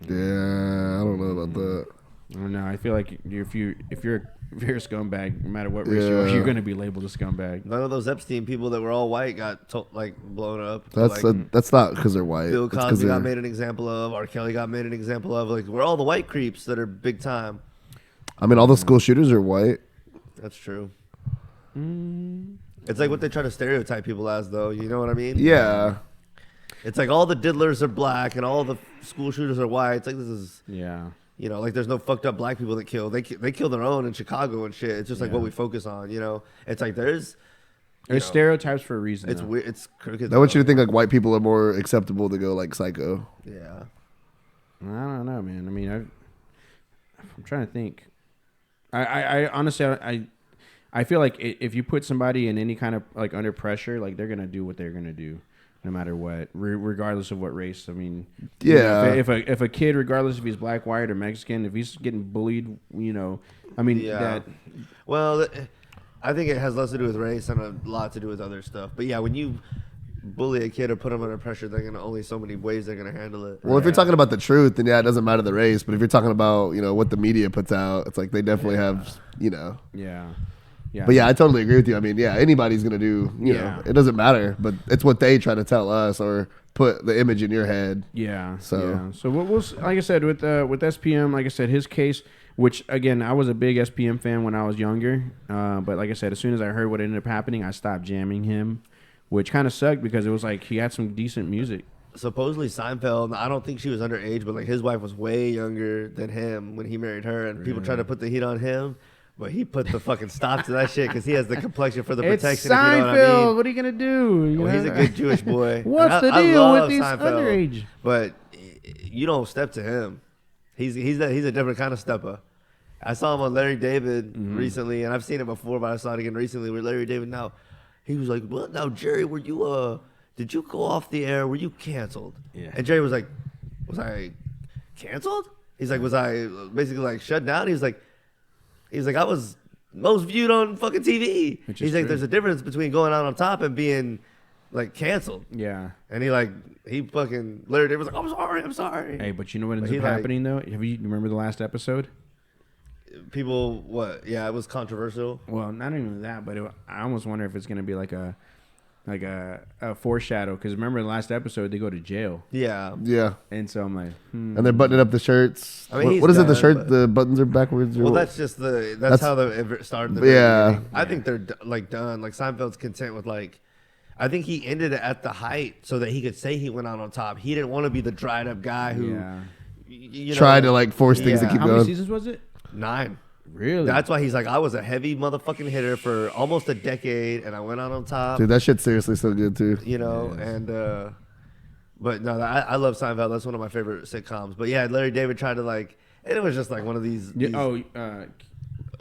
[SPEAKER 3] Yeah, I don't know about that.
[SPEAKER 2] I don't know. I feel like if you're a scumbag, no matter what race you are, you're going to be labeled a scumbag.
[SPEAKER 5] None of those Epstein people that were all white got blown up.
[SPEAKER 3] That's not because they're white.
[SPEAKER 5] Bill Cosby got made an example of. R. Kelly got made an example of. Like, we're all the white creeps that are big time.
[SPEAKER 3] I mean, all the school shooters are white.
[SPEAKER 5] That's true. It's like what they try to stereotype people as, though. You know what I mean?
[SPEAKER 3] Yeah.
[SPEAKER 5] It's like all the diddlers are black and all the school shooters are white. It's like this is...
[SPEAKER 2] Yeah.
[SPEAKER 5] You know, like there's no fucked up black people that kill. They kill their own in Chicago and shit. It's just like what we focus on, you know? It's like there's
[SPEAKER 2] stereotypes for a reason.
[SPEAKER 5] It's weird. It's crooked.
[SPEAKER 3] I want you to think like white people are more acceptable to go like psycho.
[SPEAKER 5] Yeah.
[SPEAKER 2] I don't know, man. I mean, I'm trying to think. I honestly, I feel like if you put somebody in any kind of like under pressure, like they're going to do what they're going to do. No matter what, regardless of what race. I mean,
[SPEAKER 3] yeah.
[SPEAKER 2] You know, if a kid, regardless if he's black, white, or Mexican, if he's getting bullied, you know, I mean,
[SPEAKER 5] Well, I think it has less to do with race and a lot to do with other stuff. But yeah, when you bully a kid or put them under pressure, they're gonna only so many ways they're gonna handle it.
[SPEAKER 3] Well, if you're talking about the truth, then it doesn't matter the race. But if you're talking about what the media puts out, it's like they definitely have
[SPEAKER 2] Yeah. Yeah.
[SPEAKER 3] But I totally agree with you. I mean, anybody's gonna do. You know, it doesn't matter. But it's what they try to tell us or put the image in your head.
[SPEAKER 2] Yeah.
[SPEAKER 3] So
[SPEAKER 2] we'll like I said with SPM, like I said, his case, which again I was a big SPM fan when I was younger, but like I said, as soon as I heard what ended up happening, I stopped jamming him, which kind of sucked because it was like he had some decent music.
[SPEAKER 5] Supposedly Seinfeld, I don't think she was underage, but like his wife was way younger than him when he married her, and people tried to put the heat on him. But he put the fucking stop to that shit because he has the complexion for the protection.
[SPEAKER 2] It's Seinfeld.
[SPEAKER 5] If you know what I mean.
[SPEAKER 2] What are you gonna do?
[SPEAKER 5] Well, he's a good Jewish boy.
[SPEAKER 2] What's the deal with these underage?
[SPEAKER 5] But you don't step to him. He's a different kind of stepper. I saw him on Larry David recently, and I've seen it before, but I saw it again recently with Larry David. Now he was like, "Well, now Jerry, were you did you go off the air? Were you canceled?
[SPEAKER 2] Yeah.
[SPEAKER 5] And Jerry was like, was I canceled? He's like, was I basically like shut down? He's like, I was most viewed on fucking TV. He's like, there's a difference between going out on top and being like canceled.
[SPEAKER 2] Yeah.
[SPEAKER 5] And he fucking Larry David was like, I'm sorry.
[SPEAKER 2] Hey, but you know what ends up happening though? You remember the last episode?
[SPEAKER 5] People, what? Yeah, it was controversial.
[SPEAKER 2] Well, not even that, but I almost wonder if it's gonna be like a foreshadow, because remember the last episode they go to jail.
[SPEAKER 5] Yeah.
[SPEAKER 2] And so I'm like,
[SPEAKER 3] And they're buttoning up the shirts.
[SPEAKER 5] I mean,
[SPEAKER 3] what is it? The
[SPEAKER 5] dead,
[SPEAKER 3] shirt, the buttons are backwards.
[SPEAKER 5] Well, that's just that's how it started.
[SPEAKER 3] Yeah.
[SPEAKER 5] I think they're like done. Like Seinfeld's content with like, I think he ended it at the height so that he could say he went out on top. He didn't want to be the dried up guy who
[SPEAKER 3] tried to like force things to keep
[SPEAKER 2] how
[SPEAKER 3] going.
[SPEAKER 2] many seasons was it?
[SPEAKER 5] 9.
[SPEAKER 2] Really?
[SPEAKER 5] That's why he's like, I was a heavy motherfucking hitter for almost a decade, and I went out on top.
[SPEAKER 3] Dude, that shit's seriously so good too.
[SPEAKER 5] You know, and but no, I love Seinfeld. That's one of my favorite sitcoms. But yeah, Larry David tried to like, and it was just like one of these.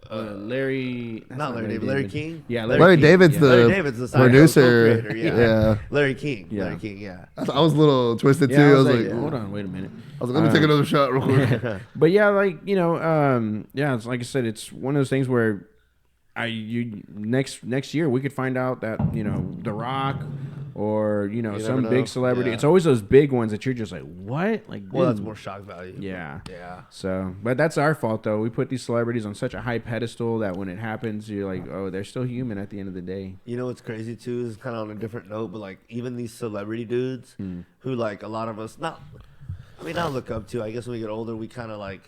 [SPEAKER 2] Larry.
[SPEAKER 5] Not Larry David. Larry King.
[SPEAKER 2] Yeah,
[SPEAKER 3] Larry
[SPEAKER 2] King.
[SPEAKER 3] David's
[SPEAKER 2] Yeah.
[SPEAKER 3] the
[SPEAKER 5] Larry David's the
[SPEAKER 3] producer.
[SPEAKER 5] co-creator,
[SPEAKER 3] Yeah.
[SPEAKER 5] Larry King.
[SPEAKER 2] Yeah.
[SPEAKER 5] Larry King. Yeah.
[SPEAKER 3] I was a little twisted too.
[SPEAKER 2] Yeah,
[SPEAKER 3] I was like,
[SPEAKER 2] hold on, wait a minute.
[SPEAKER 3] I was like, let me take another shot real quick.
[SPEAKER 2] But yeah, like it's like I said, it's one of those things where next year we could find out that The Rock or some
[SPEAKER 5] know.
[SPEAKER 2] big celebrity.
[SPEAKER 5] Yeah.
[SPEAKER 2] It's always those big ones that you're just like, what? Like,
[SPEAKER 5] Well, that's
[SPEAKER 2] dude.
[SPEAKER 5] more shock value.
[SPEAKER 2] Yeah.
[SPEAKER 5] Yeah.
[SPEAKER 2] So, but that's our fault though. We put these celebrities on such a high pedestal that when it happens, you're like, oh, they're still human at the end of the day.
[SPEAKER 5] You know what's crazy too is kind of on a different note, but like even these celebrity dudes who like a lot of us not look up to. I guess when we get older, we kind of like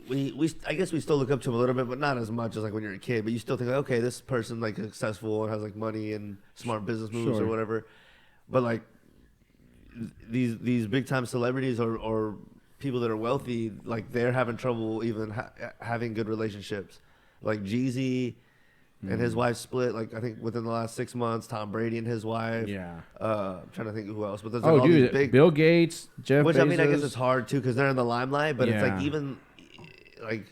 [SPEAKER 5] I guess we still look up to them a little bit, but not as much as like when you're a kid. But you still think, like, okay, this person like successful and has like money and smart business moves or whatever. But like these big time celebrities or people that are wealthy, like they're having trouble even having good relationships. Like Jeezy and his wife split. Like I think within the last 6 months, Tom Brady and his wife.
[SPEAKER 2] Yeah.
[SPEAKER 5] I'm trying to think of who else, but there's like all
[SPEAKER 2] dude,
[SPEAKER 5] these big.
[SPEAKER 2] Bill Gates, Jeff
[SPEAKER 5] Which
[SPEAKER 2] Bezos.
[SPEAKER 5] I mean, I guess it's hard too because they're in the limelight. But it's like
[SPEAKER 2] Yeah.
[SPEAKER 5] even like.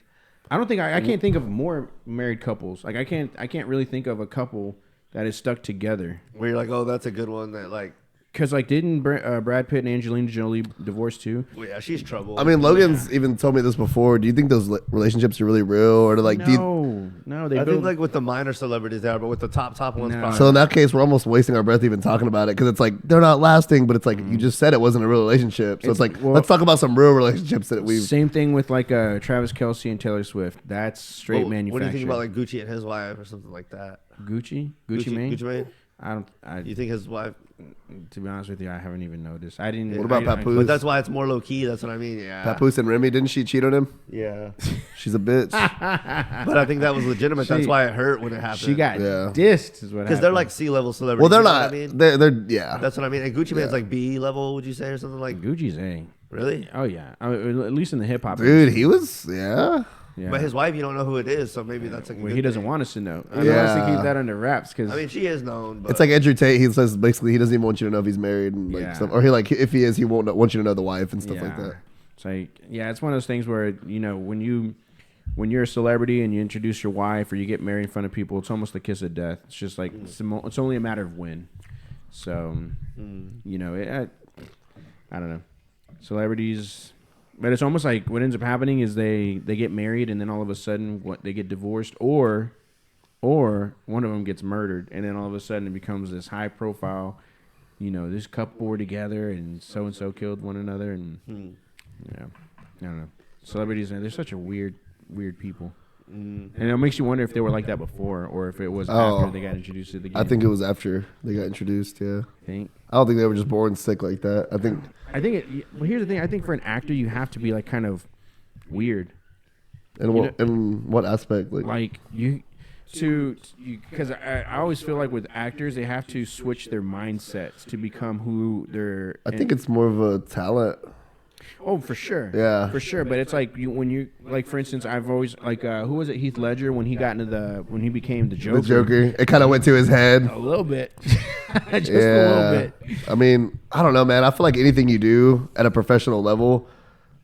[SPEAKER 2] I don't think I can't think of more married couples. Like I can't really think of a couple that is stuck together.
[SPEAKER 5] Where you're like, oh, that's a good one. That like,
[SPEAKER 2] Because like didn't Brad Pitt and Angelina Jolie divorce too?
[SPEAKER 5] well, yeah, she's trouble.
[SPEAKER 3] I mean, Logan's even told me this before. Do you think those relationships are really real, or like?
[SPEAKER 2] No, they
[SPEAKER 5] I
[SPEAKER 2] build
[SPEAKER 5] think like with the minor celebrities they are, but with the top ones,
[SPEAKER 2] No.
[SPEAKER 5] probably.
[SPEAKER 3] So in that case, we're almost wasting our breath even talking about it because it's like they're not lasting. But it's like you just said it wasn't a real relationship. So it's like let's talk about some real relationships that we've.
[SPEAKER 2] Same thing with like Travis Kelce and Taylor Swift. That's straight manufactured.
[SPEAKER 5] What do you think about like Gucci and his wife or something like that?
[SPEAKER 2] Gucci Mane?
[SPEAKER 5] Gucci Mane?
[SPEAKER 2] I
[SPEAKER 5] You think his wife?
[SPEAKER 2] to be honest with you, I haven't even noticed. I didn't.
[SPEAKER 3] What about Papoose?
[SPEAKER 5] But that's why it's more low key. That's what I mean. Yeah.
[SPEAKER 3] Papoose and Remy, didn't she cheat on him?
[SPEAKER 5] Yeah.
[SPEAKER 3] She's a bitch.
[SPEAKER 5] But I think that was legitimate. That's why it hurt when it happened.
[SPEAKER 2] She got
[SPEAKER 3] Yeah.
[SPEAKER 2] dissed, is what happened.
[SPEAKER 5] because they're like C-level celebrities.
[SPEAKER 3] Well, they're
[SPEAKER 5] you know
[SPEAKER 3] not.
[SPEAKER 5] what I mean?
[SPEAKER 3] They're yeah.
[SPEAKER 5] That's what I mean. And Gucci Mane's like B level, would you say, or something like?
[SPEAKER 2] Gucci's A.
[SPEAKER 5] Really?
[SPEAKER 2] Oh yeah, at least in the hip hop.
[SPEAKER 3] Dude, he was yeah.
[SPEAKER 2] Yeah.
[SPEAKER 5] But his wife, you don't know who it is, so maybe that's like. A
[SPEAKER 2] Well,
[SPEAKER 5] good
[SPEAKER 2] he doesn't
[SPEAKER 5] thing.
[SPEAKER 2] want us to know. He wants to keep that under wraps because
[SPEAKER 5] I mean, she is known. But
[SPEAKER 3] It's like Andrew Tate. He says basically he doesn't even want you to know if he's married and like
[SPEAKER 2] Yeah.
[SPEAKER 3] stuff. Or he like if he is, he won't want you to know the wife and stuff like that.
[SPEAKER 2] It's like it's one of those things where when you're a celebrity and you introduce your wife or you get married in front of people, it's almost the kiss of death. It's just like it's only a matter of when. So I don't know, celebrities. But it's almost like what ends up happening is they get married and then all of a sudden they get divorced or one of them gets murdered and then all of a sudden it becomes this high profile, this couple were together and so killed one another and I don't know. Celebrities, they're such a weird people. And it makes you wonder if they were like that before or if it was after they got introduced to the game.
[SPEAKER 3] I think it was after they got introduced. Yeah.
[SPEAKER 2] Think?
[SPEAKER 3] I don't think they were just born sick like that. I think.
[SPEAKER 2] Well, here's the thing. I think for an actor, you have to be like kind of weird.
[SPEAKER 3] In what aspect?
[SPEAKER 2] Like because I always feel like with actors, they have to switch their mindsets to become who they're.
[SPEAKER 3] I think it's more of a talent.
[SPEAKER 2] Oh, for sure.
[SPEAKER 3] Yeah.
[SPEAKER 2] For sure. But it's like when you like, for instance, I've always like who was it? Heath Ledger when he got into when he became the Joker.
[SPEAKER 3] The Joker. It kind of went to his head.
[SPEAKER 2] A little bit. Just a little bit.
[SPEAKER 3] I mean, I don't know, man. I feel like anything you do at a professional level,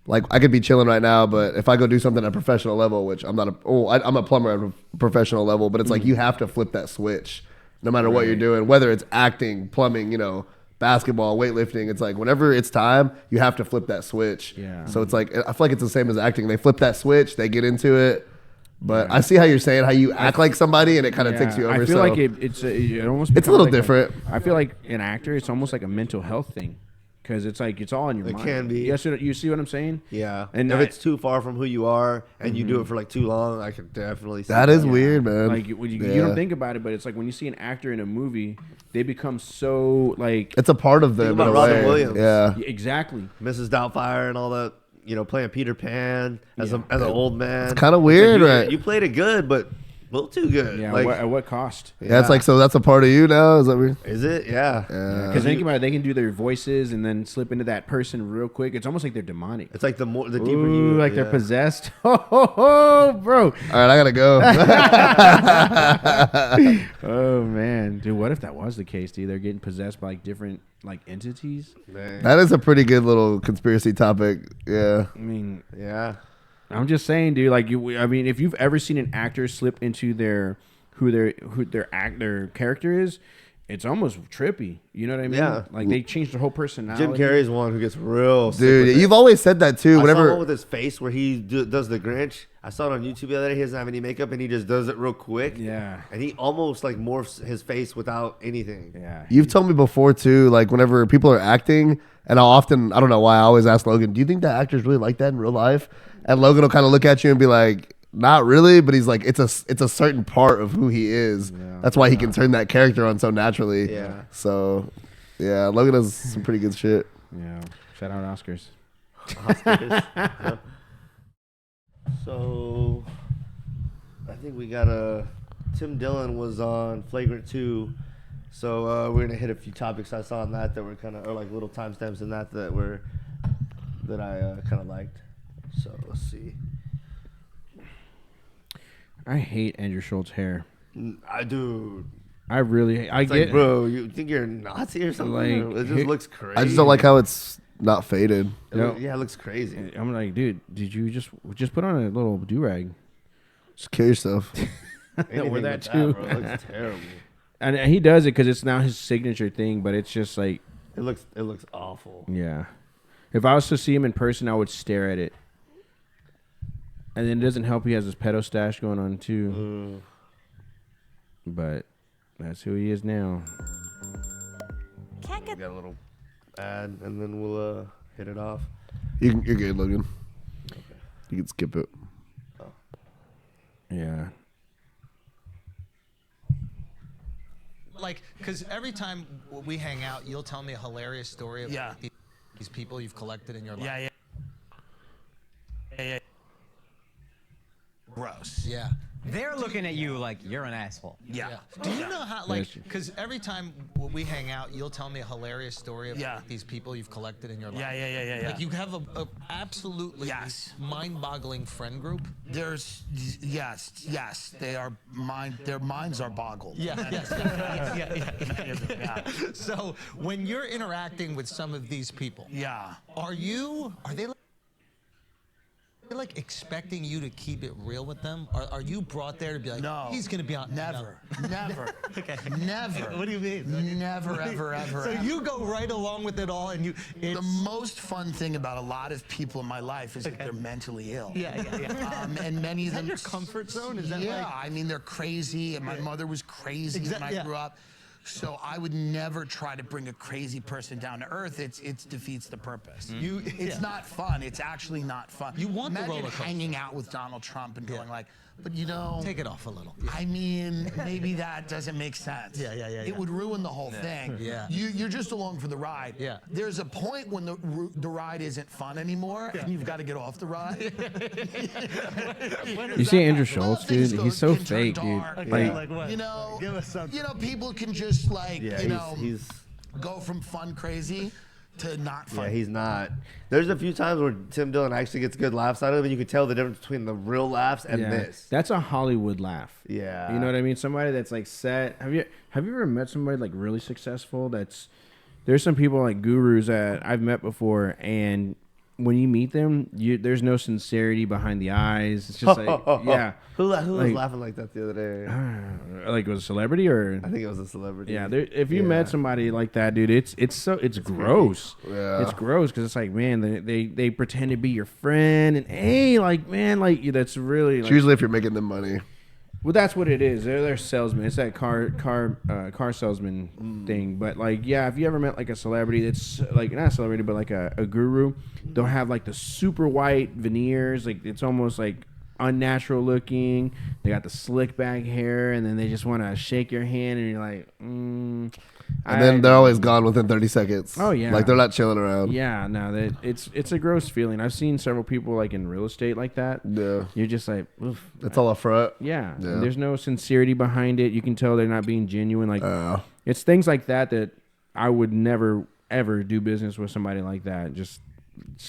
[SPEAKER 3] like I could be chilling right now, but if I go do something at a professional level, which I'm not I'm a plumber at a professional level, but it's like you have to flip that switch no matter what you're doing, whether it's acting, plumbing, basketball, weightlifting. It's like whenever it's time, you have to flip that switch.
[SPEAKER 2] Yeah.
[SPEAKER 3] So it's like, I feel like it's the same as acting. They flip that switch, they get into it. But I see how you're saying how you act like somebody, and it kind of takes you over.
[SPEAKER 2] I feel like it's almost
[SPEAKER 3] it's a little
[SPEAKER 2] like
[SPEAKER 3] different.
[SPEAKER 2] I feel like an actor, it's almost like a mental health thing. Because it's like it's all in your mind.
[SPEAKER 5] It can be.
[SPEAKER 2] Yes, you see what I'm saying?
[SPEAKER 5] Yeah.
[SPEAKER 2] And
[SPEAKER 5] if it's too far from who you are and you do it for like too long, I could definitely see that.
[SPEAKER 3] That is weird, man.
[SPEAKER 2] Like you don't think about it, but it's like when you see an actor in a movie, they become so like
[SPEAKER 3] it's a part of them.
[SPEAKER 5] Think about Robin Williams.
[SPEAKER 3] Yeah.
[SPEAKER 2] Exactly.
[SPEAKER 5] Mrs. Doubtfire and all that. Playing Peter Pan as an old man.
[SPEAKER 3] It's kind of weird, right?
[SPEAKER 5] You played it good, but a little too good.
[SPEAKER 2] Yeah.
[SPEAKER 5] Like,
[SPEAKER 2] at what cost?
[SPEAKER 3] Yeah, it's like, so that's a part of you now? Is that weird?
[SPEAKER 5] Is it? Yeah.
[SPEAKER 2] Because think about it, they can do their voices and then slip into that person real quick. It's almost like they're demonic.
[SPEAKER 5] It's like the deeper you,
[SPEAKER 2] like they're possessed. Oh, bro.
[SPEAKER 3] All right, I gotta go.
[SPEAKER 2] Oh man, dude, what if that was the case, dude? They're getting possessed by like different like entities.
[SPEAKER 5] Man.
[SPEAKER 3] That is a pretty good little conspiracy topic. Yeah.
[SPEAKER 2] I mean,
[SPEAKER 5] Yeah.
[SPEAKER 2] I'm just saying, dude. Like if you've ever seen an actor slip into who their character is, it's almost trippy. You know what I mean?
[SPEAKER 5] Yeah.
[SPEAKER 2] Like they changed their whole personality.
[SPEAKER 5] Jim Carrey's one who gets real sick
[SPEAKER 3] Dude,
[SPEAKER 5] with it.
[SPEAKER 3] you've always said that too.
[SPEAKER 5] I saw
[SPEAKER 3] Whenever
[SPEAKER 5] one with his face where he does the Grinch. I saw it on YouTube the other day. He doesn't have any makeup and he just does it real quick.
[SPEAKER 2] Yeah.
[SPEAKER 5] And he almost like morphs his face without anything.
[SPEAKER 2] Yeah.
[SPEAKER 3] you've told me before too, like whenever people are acting, and I don't know why I always ask Logan, do you think that actors really like that in real life? And Logan will kind of look at you and be like, not really, but he's like, it's a certain part of who he is.
[SPEAKER 2] Yeah.
[SPEAKER 3] That's why he can turn that character on so naturally.
[SPEAKER 5] Yeah.
[SPEAKER 3] So, yeah, Logan has some pretty good shit.
[SPEAKER 2] Yeah. Shout out Oscars.
[SPEAKER 5] Yeah. So, I think we got Tim Dillon was on Flagrant 2. So, we're going to hit a few topics I saw on that were kind of, or like little timestamps in that I kind of liked. So, let's see.
[SPEAKER 2] I hate Andrew Shultz hair.
[SPEAKER 5] I do.
[SPEAKER 2] I really. I
[SPEAKER 5] It's
[SPEAKER 2] get.
[SPEAKER 5] like, bro, you think you're a Nazi or something?
[SPEAKER 2] Like,
[SPEAKER 5] It just looks crazy.
[SPEAKER 3] I just don't like how it's not faded.
[SPEAKER 5] Yeah, it looks crazy.
[SPEAKER 2] I'm like, dude, did you just put on a little do rag?
[SPEAKER 3] Just kill yourself.
[SPEAKER 5] Anything
[SPEAKER 2] Or that
[SPEAKER 5] with
[SPEAKER 2] too.
[SPEAKER 5] bro. It looks terrible.
[SPEAKER 2] And he does it because it's now his signature thing. But it's just like,
[SPEAKER 5] It looks awful.
[SPEAKER 2] yeah. If I was to see him in person, I would stare at it. And then it doesn't help he has his pedo stash going on too. But that's who he is now.
[SPEAKER 5] We got a little ad, and then we'll hit it off.
[SPEAKER 3] You're good, Logan. Okay. You can skip it.
[SPEAKER 2] Yeah.
[SPEAKER 6] Like, because every time we hang out, you'll tell me a hilarious story about these people you've collected in your life.
[SPEAKER 7] Yeah. Gross.
[SPEAKER 6] Yeah.
[SPEAKER 8] They're looking at you like you're an asshole.
[SPEAKER 7] Yeah.
[SPEAKER 6] Do you know how, like, because every time we hang out, you'll tell me a hilarious story about these people you've collected in your life.
[SPEAKER 7] Yeah.
[SPEAKER 6] Like, you have a absolutely mind-boggling friend group.
[SPEAKER 7] There's yes. Their minds are boggled.
[SPEAKER 6] Yeah. So when you're interacting with some of these people, are they like expecting you to keep it real with them? Are you brought there to be like,
[SPEAKER 7] No.
[SPEAKER 6] he's going to be on?
[SPEAKER 7] Never.
[SPEAKER 6] Okay.
[SPEAKER 7] Never.
[SPEAKER 6] What do you mean?
[SPEAKER 7] Never, ever.
[SPEAKER 6] So you go right along with it all, and
[SPEAKER 7] The most fun thing about a lot of people in my life is that they're mentally ill.
[SPEAKER 6] Yeah.
[SPEAKER 7] And many of
[SPEAKER 6] Is that
[SPEAKER 7] them.
[SPEAKER 6] your comfort zone? Is that
[SPEAKER 7] I mean, they're crazy, and my mother was crazy when I grew up. So I would never try to bring a crazy person down to earth. It defeats the purpose. It's not fun. It's actually not fun.
[SPEAKER 6] You want the
[SPEAKER 7] Imagine
[SPEAKER 6] roller coaster.
[SPEAKER 7] hanging out with Donald Trump and going like, but
[SPEAKER 6] take it off a little.
[SPEAKER 7] I mean, maybe that doesn't make sense.
[SPEAKER 6] Yeah.
[SPEAKER 7] It would ruin the whole thing.
[SPEAKER 6] Yeah.
[SPEAKER 7] You're just along for the ride.
[SPEAKER 6] Yeah.
[SPEAKER 7] There's a point when the ride isn't fun anymore, and you've got to get off the ride.
[SPEAKER 2] You see Andrew Schultz,
[SPEAKER 7] Things
[SPEAKER 2] dude? He's so
[SPEAKER 7] can turn
[SPEAKER 2] fake, dude.
[SPEAKER 7] dark.
[SPEAKER 2] Like,
[SPEAKER 6] what? Give us something.
[SPEAKER 7] People can just like,
[SPEAKER 5] he's
[SPEAKER 7] go from fun crazy to not fun.
[SPEAKER 5] Yeah, he's not. There's a few times where Tim Dillon actually gets good laughs out of it, and you can tell the difference between the real laughs and this.
[SPEAKER 2] That's a Hollywood laugh.
[SPEAKER 5] Yeah.
[SPEAKER 2] You know what I mean? Somebody that's like set. Have you ever met somebody like really successful? There's some people like gurus that I've met before, and when you meet them, there's no sincerity behind the eyes. It's just like, yeah.
[SPEAKER 5] Who was
[SPEAKER 2] Like-
[SPEAKER 5] laughing like that the other day?
[SPEAKER 2] Like, it was a celebrity or?
[SPEAKER 5] I think it was a celebrity.
[SPEAKER 2] Yeah, if you met somebody like that, dude, it's gross.
[SPEAKER 3] Yeah.
[SPEAKER 2] It's gross because it's like, man, they pretend to be your friend, and hey, like, man, like, that's really.
[SPEAKER 3] It's
[SPEAKER 2] Like,
[SPEAKER 3] usually if you're making them money.
[SPEAKER 2] well, that's what it is. They're salesmen. It's that car salesman thing. But like, yeah, if you ever met like a celebrity that's like not a celebrity, but like a guru, they'll have like the super white veneers. Like it's almost like unnatural looking. They got the slick back hair, and then they just want to shake your hand, and you're like,
[SPEAKER 3] And then they're always gone within 30 seconds.
[SPEAKER 2] Oh, yeah.
[SPEAKER 3] Like they're not chilling around.
[SPEAKER 2] Yeah, no, it's a gross feeling. I've seen several people like in real estate like that.
[SPEAKER 3] Yeah.
[SPEAKER 2] You're just like, oof.
[SPEAKER 3] It's all a front.
[SPEAKER 2] Yeah.
[SPEAKER 3] Yeah.
[SPEAKER 2] And there's no sincerity behind it. You can tell they're not being genuine. Like it's things like that I would never ever do business with somebody like that. It's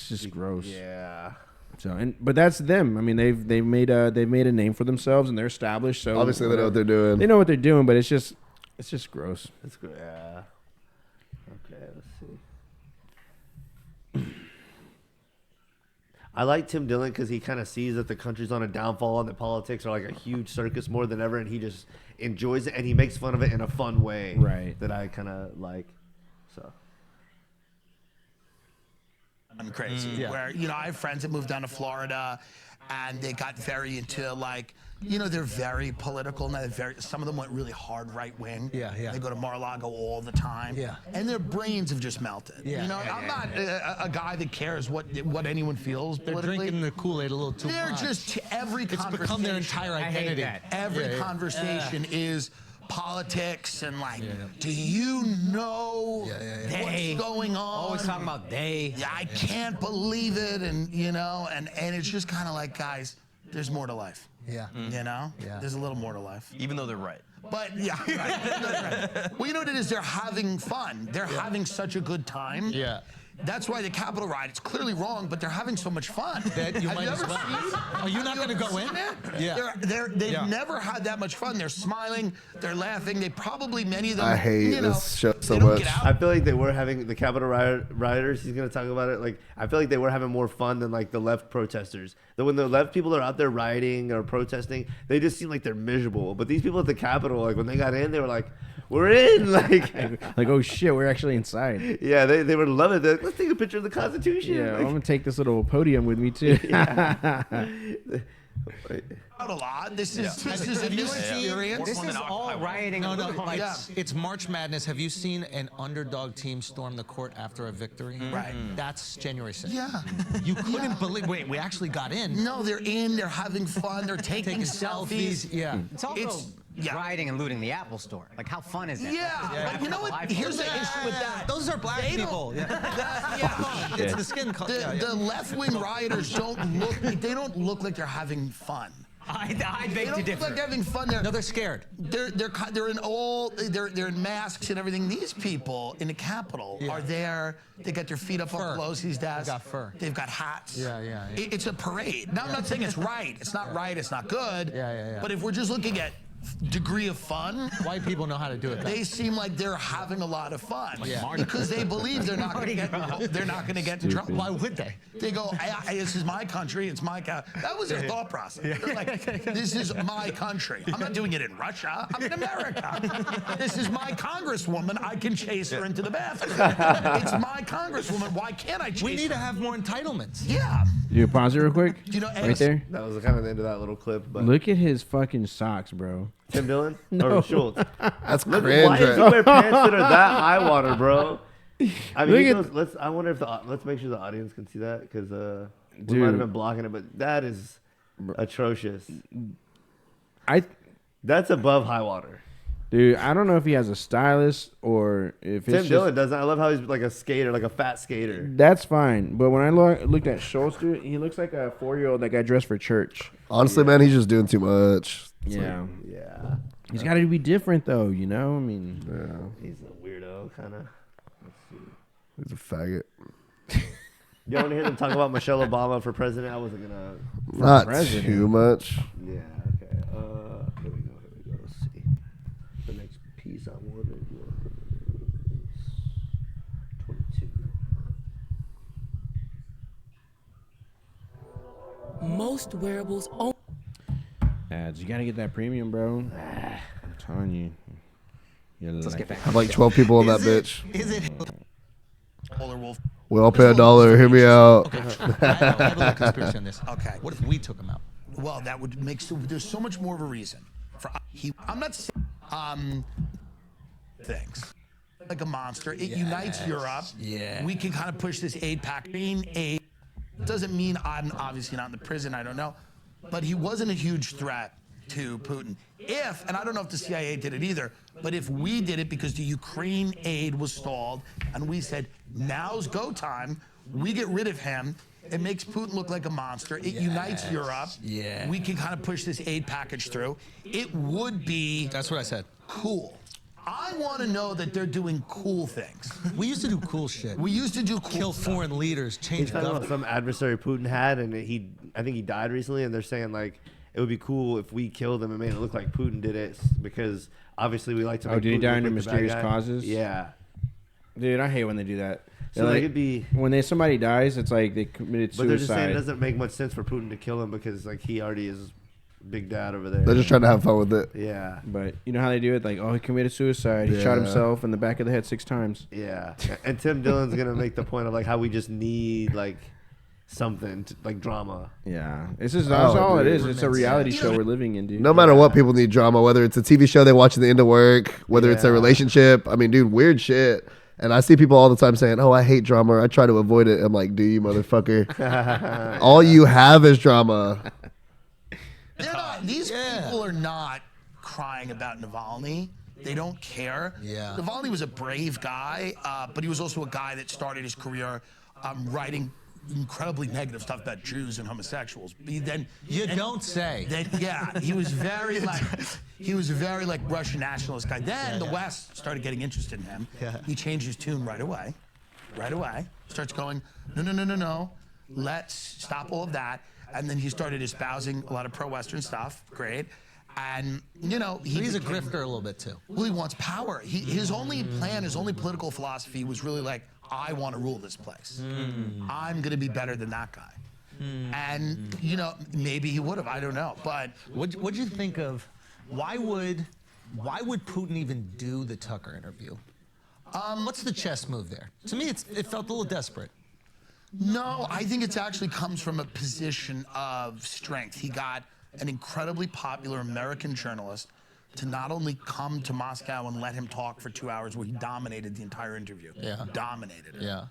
[SPEAKER 2] just gross.
[SPEAKER 5] Yeah.
[SPEAKER 2] So but that's them. I mean, they've made a name for themselves and they're established. So
[SPEAKER 3] Obviously they know what they're doing.
[SPEAKER 2] They know what they're doing, but it's just gross.
[SPEAKER 5] That's good. Yeah. Okay, let's see. I like Tim Dillon because he kind of sees that the country's on a downfall and that politics are like a huge circus more than ever, and he just enjoys it and he makes fun of it in a fun way.
[SPEAKER 2] Right.
[SPEAKER 5] That I kind of like. So.
[SPEAKER 7] I'm crazy. Where, I have friends that moved down to Florida and they got very into like, they're very political and some of them went really hard right wing.
[SPEAKER 6] Yeah, yeah.
[SPEAKER 7] They go to Mar-a-Lago all the time.
[SPEAKER 6] Yeah.
[SPEAKER 7] And their brains have just melted.
[SPEAKER 6] Yeah.
[SPEAKER 7] I'm not a guy that cares what anyone feels
[SPEAKER 6] They're
[SPEAKER 7] politically.
[SPEAKER 6] drinking the Kool-Aid a little too
[SPEAKER 7] They're
[SPEAKER 6] much.
[SPEAKER 7] just every
[SPEAKER 6] It's
[SPEAKER 7] conversation.
[SPEAKER 6] become their entire identity.
[SPEAKER 7] Every conversation is politics and like, do you know what's going on?
[SPEAKER 8] Always talking about they.
[SPEAKER 7] Yeah, I can't believe it, and and it's just kind of like, guys, there's more to life.
[SPEAKER 6] Yeah. Yeah.
[SPEAKER 7] There's a little more to life.
[SPEAKER 9] Even though they're right.
[SPEAKER 7] But yeah, right. Well, you know what it is? They're having fun. They're having such a good time.
[SPEAKER 6] Yeah.
[SPEAKER 7] That's why the Capitol riot, it's clearly wrong, but they're having so much fun.
[SPEAKER 6] That you
[SPEAKER 7] Have
[SPEAKER 6] might
[SPEAKER 7] you
[SPEAKER 6] as
[SPEAKER 7] ever
[SPEAKER 6] well.
[SPEAKER 7] seen?
[SPEAKER 6] Are you not
[SPEAKER 7] Have
[SPEAKER 6] going to
[SPEAKER 7] ever
[SPEAKER 6] go in?
[SPEAKER 7] seen it?
[SPEAKER 6] Yeah.
[SPEAKER 7] They've never had that much fun. They're smiling, they're laughing. They probably, many of them,
[SPEAKER 3] I hate this show so
[SPEAKER 7] they don't
[SPEAKER 3] much.
[SPEAKER 7] get out.
[SPEAKER 5] I feel like they were having the Capitol rioters. He's gonna talk about it. Like I feel like they were having more fun than like the left protesters. That when the left people are out there rioting or protesting, they just seem like they're miserable. But these people at the Capitol, like when they got in, they were like, "We're in!"
[SPEAKER 2] Like, oh shit, we're actually inside.
[SPEAKER 5] Yeah, they were loving it. They're like, let's take a picture of the Constitution.
[SPEAKER 2] Yeah,
[SPEAKER 5] Like,
[SPEAKER 2] I'm gonna take this little podium with me too.
[SPEAKER 7] Out a lot. This is a new experience.
[SPEAKER 8] This is all rioting.
[SPEAKER 6] No,
[SPEAKER 8] like,
[SPEAKER 6] it's March Madness. Have you seen an underdog team storm the court after a victory?
[SPEAKER 7] Right.
[SPEAKER 6] That's January 6th.
[SPEAKER 7] Yeah.
[SPEAKER 6] You couldn't believe. Wait, we actually got in.
[SPEAKER 7] No, they're in. They're having fun. They're taking selfies.
[SPEAKER 6] Yeah.
[SPEAKER 8] It's also rioting and looting the Apple store. Like, how fun is that?
[SPEAKER 7] Yeah, but you know what? Here's the issue with that.
[SPEAKER 6] Those are black
[SPEAKER 7] They don't-
[SPEAKER 6] people.
[SPEAKER 7] Yeah.
[SPEAKER 6] It's the skin color.
[SPEAKER 7] The left-wing rioters they don't look like they're having fun.
[SPEAKER 8] I
[SPEAKER 7] They
[SPEAKER 8] beg
[SPEAKER 7] don't
[SPEAKER 8] to
[SPEAKER 7] look
[SPEAKER 8] differ.
[SPEAKER 7] like they're having fun.
[SPEAKER 6] No, they're scared.
[SPEAKER 7] They're in masks and everything. These people in the Capitol are there. They got their feet up on Pelosi's desk.
[SPEAKER 6] They got fur.
[SPEAKER 7] They've got hats.
[SPEAKER 6] Yeah.
[SPEAKER 7] It's a parade. Now I'm not saying it's right. It's not right. It's not good.
[SPEAKER 6] Yeah.
[SPEAKER 7] But if we're just looking at degree of fun,
[SPEAKER 6] White people know how to do it.
[SPEAKER 7] they seem like they're having a lot of fun
[SPEAKER 6] Yeah.
[SPEAKER 7] because they believe they're not going to get in trouble.
[SPEAKER 6] Why would they?
[SPEAKER 7] They go, this is my country. It's my That was their thought process. They're like, this is my country. I'm not doing it in Russia. I'm in America. This is my congresswoman. I can chase her into the bathroom. It's my congresswoman. Why can't I chase her?
[SPEAKER 6] We need to have more entitlements.
[SPEAKER 7] Yeah.
[SPEAKER 2] You pause it real quick. Right there.
[SPEAKER 5] that was kind of the end of that little clip. But
[SPEAKER 2] Look at his fucking socks, bro.
[SPEAKER 5] Tim Dillon or Schultz.
[SPEAKER 3] That's
[SPEAKER 5] Look,
[SPEAKER 3] cringe.
[SPEAKER 5] why does he wear pants that are that high water, bro? I mean,
[SPEAKER 2] Look at-
[SPEAKER 5] let's. I wonder if let's make sure the audience can see that because we
[SPEAKER 2] Dude.
[SPEAKER 5] might have been blocking it, but that is atrocious. That's above high water.
[SPEAKER 2] Dude, I don't know if he has a stylist or if it's
[SPEAKER 5] Tim Dillon doesn't. I love how he's like a skater, like a fat skater.
[SPEAKER 2] That's fine, but when I looked at Schultz, dude, he looks like a 4-year-old that got dressed for church.
[SPEAKER 3] Honestly, man, he's just doing too much. It's
[SPEAKER 2] Yeah,
[SPEAKER 5] Yeah,
[SPEAKER 2] he's got to be different though, you know. I mean,
[SPEAKER 5] he's a weirdo, kind of.
[SPEAKER 3] He's a faggot.
[SPEAKER 5] You want to hear them talk about Michelle Obama for president? I wasn't gonna.
[SPEAKER 3] Not
[SPEAKER 2] president.
[SPEAKER 3] too much.
[SPEAKER 5] Yeah. Okay. Here we go. Let's see. The next piece I wanted was 22.
[SPEAKER 9] most wearables only.
[SPEAKER 2] Ads. You gotta get that premium, bro. I'm telling you.
[SPEAKER 8] Let's get back.
[SPEAKER 3] I have like 12 people on that bitch.
[SPEAKER 6] Is it?
[SPEAKER 3] We all pay $1. Hear me out.
[SPEAKER 6] Okay. I have a little conspiracy on this.
[SPEAKER 7] Okay.
[SPEAKER 6] What if we took him out?
[SPEAKER 7] Well, that would make there's so much more of a reason for I'm not saying things like a monster. It unites Europe.
[SPEAKER 6] Yeah.
[SPEAKER 7] We can kind of push this aid pack. Aid doesn't mean I'm obviously not in the prison. I don't know, but he wasn't a huge threat to Putin. If, and I don't know if the CIA did it either, but if we did it because the Ukraine aid was stalled and we said, now's go time, we get rid of him, it makes Putin look like a monster, it unites Europe, we can kind of push this aid package through, it would be
[SPEAKER 6] That's what I said.
[SPEAKER 7] cool. I want to know that they're doing cool things.
[SPEAKER 6] We used to do cool shit.
[SPEAKER 7] We used to do cool
[SPEAKER 6] Kill foreign leaders,
[SPEAKER 5] He's
[SPEAKER 6] change
[SPEAKER 5] talking about
[SPEAKER 6] government.
[SPEAKER 5] some adversary Putin had, and I think he died recently, and they're saying like it would be cool if we killed him and made it look like Putin did it, because obviously we like to.
[SPEAKER 2] Oh,
[SPEAKER 5] make
[SPEAKER 2] did he
[SPEAKER 5] Putin
[SPEAKER 2] die
[SPEAKER 5] look
[SPEAKER 2] under
[SPEAKER 5] like the bad
[SPEAKER 2] mysterious
[SPEAKER 5] guy.
[SPEAKER 2] causes?
[SPEAKER 5] Yeah.
[SPEAKER 2] Dude, I hate when they do that.
[SPEAKER 5] So like, it'd be,
[SPEAKER 2] when somebody dies, it's like they committed
[SPEAKER 5] but they're just saying
[SPEAKER 2] suicide.
[SPEAKER 5] it doesn't make much sense for Putin to kill him because like he already is big dad over there.
[SPEAKER 3] They're just trying to have fun with it.
[SPEAKER 5] Yeah.
[SPEAKER 2] But you know how they do it? Like, oh, he committed suicide. He shot himself in the back of the head 6 times.
[SPEAKER 5] Yeah. And Tim Dillon's gonna make the point of like how we just need like something like drama.
[SPEAKER 2] Yeah, it's just that's all it
[SPEAKER 3] dude.
[SPEAKER 2] is. It's a reality show we're living in, dude.
[SPEAKER 3] No matter what, people need drama, whether it's a TV show they watch at the end of work, whether it's a relationship. I mean, dude, weird shit. And I see people all the time saying, oh, I hate drama. I try to avoid it. I'm like, do you, motherfucker? All you have is drama.
[SPEAKER 7] They're not, these people are not crying about Navalny. They don't care.
[SPEAKER 6] Yeah.
[SPEAKER 7] Navalny was a brave guy, but he was also a guy that started his career writing incredibly negative stuff about Jews and homosexuals.
[SPEAKER 6] Don't say.
[SPEAKER 7] He was very like Russian nationalist guy. Then the West started getting interested in him.
[SPEAKER 6] Yeah.
[SPEAKER 7] He changed his tune right away. Starts going, no. Let's stop all of that. And then he started espousing a lot of pro-Western stuff. Great. And, you know,
[SPEAKER 6] He's a grifter a little bit too.
[SPEAKER 7] Well, he wants power. His only plan, his only political philosophy was really like, I want to rule this place. I'm going to be better than that guy. And, you know, maybe he would have. I don't know. But
[SPEAKER 6] What'd you think of, why would Putin even do the Tucker interview? What's the chess move there? To me, it felt a little desperate.
[SPEAKER 7] no, I think it actually comes from a position of strength. He got an incredibly popular American journalist to not only come to Moscow and let him talk for 2 hours where he dominated the entire interview.
[SPEAKER 6] Yeah.
[SPEAKER 7] Dominated it.
[SPEAKER 6] Yeah.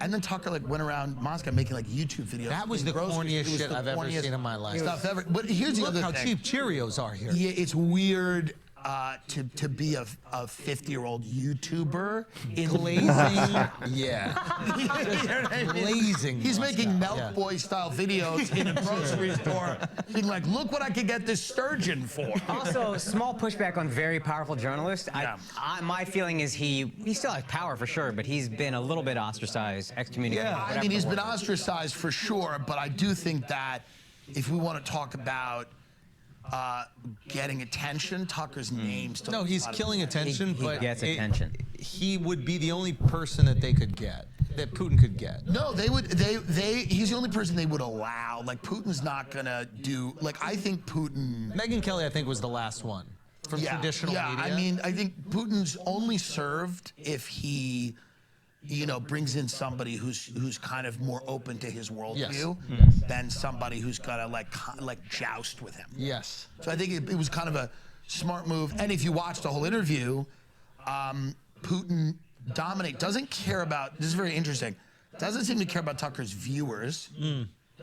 [SPEAKER 7] And then Tucker like went around Moscow making like YouTube videos.
[SPEAKER 6] That was the
[SPEAKER 7] eating groceries.
[SPEAKER 6] corniest
[SPEAKER 7] It was
[SPEAKER 6] shit
[SPEAKER 7] the
[SPEAKER 6] I've ever
[SPEAKER 7] corniest
[SPEAKER 6] seen in my life.
[SPEAKER 7] Stuff ever. But here's the
[SPEAKER 6] Look
[SPEAKER 7] other
[SPEAKER 6] how
[SPEAKER 7] thing.
[SPEAKER 6] cheap Cheerios are here.
[SPEAKER 7] Yeah, it's weird to be a 50-year-old YouTuber in
[SPEAKER 6] Glazing. Yeah.
[SPEAKER 7] You know what I mean?
[SPEAKER 6] Glazing.
[SPEAKER 7] He's making
[SPEAKER 6] Moscow.
[SPEAKER 7] Milk Boy style videos in a grocery store, being like, "Look what I could get this sturgeon for."
[SPEAKER 8] Also, small pushback on very powerful journalists.
[SPEAKER 7] Yeah.
[SPEAKER 8] My feeling is he still has power for sure, but he's been a little bit ostracized, excommunicated.
[SPEAKER 6] Yeah.
[SPEAKER 7] I mean, he's been ostracized for sure, but I do think that if we want to talk about getting attention, Tucker's name still.
[SPEAKER 6] No, he's killing attention,
[SPEAKER 8] He
[SPEAKER 6] but
[SPEAKER 8] gets attention.
[SPEAKER 6] He would be the only person that they could get, that Putin could get.
[SPEAKER 7] No, they would. He's the only person they would allow. Like Putin's not gonna do. Like I think Putin.
[SPEAKER 6] Megyn Kelly, I think, was the last one from traditional media.
[SPEAKER 7] I mean, I think Putin's only served if he, you know, brings in somebody who's kind of more open to his worldview than somebody who's gonna like joust with him.
[SPEAKER 6] Yes.
[SPEAKER 7] So I think it was kind of a smart move. And if you watch the whole interview, Putin doesn't care about. This is very interesting. Doesn't seem to care about Tucker's viewers.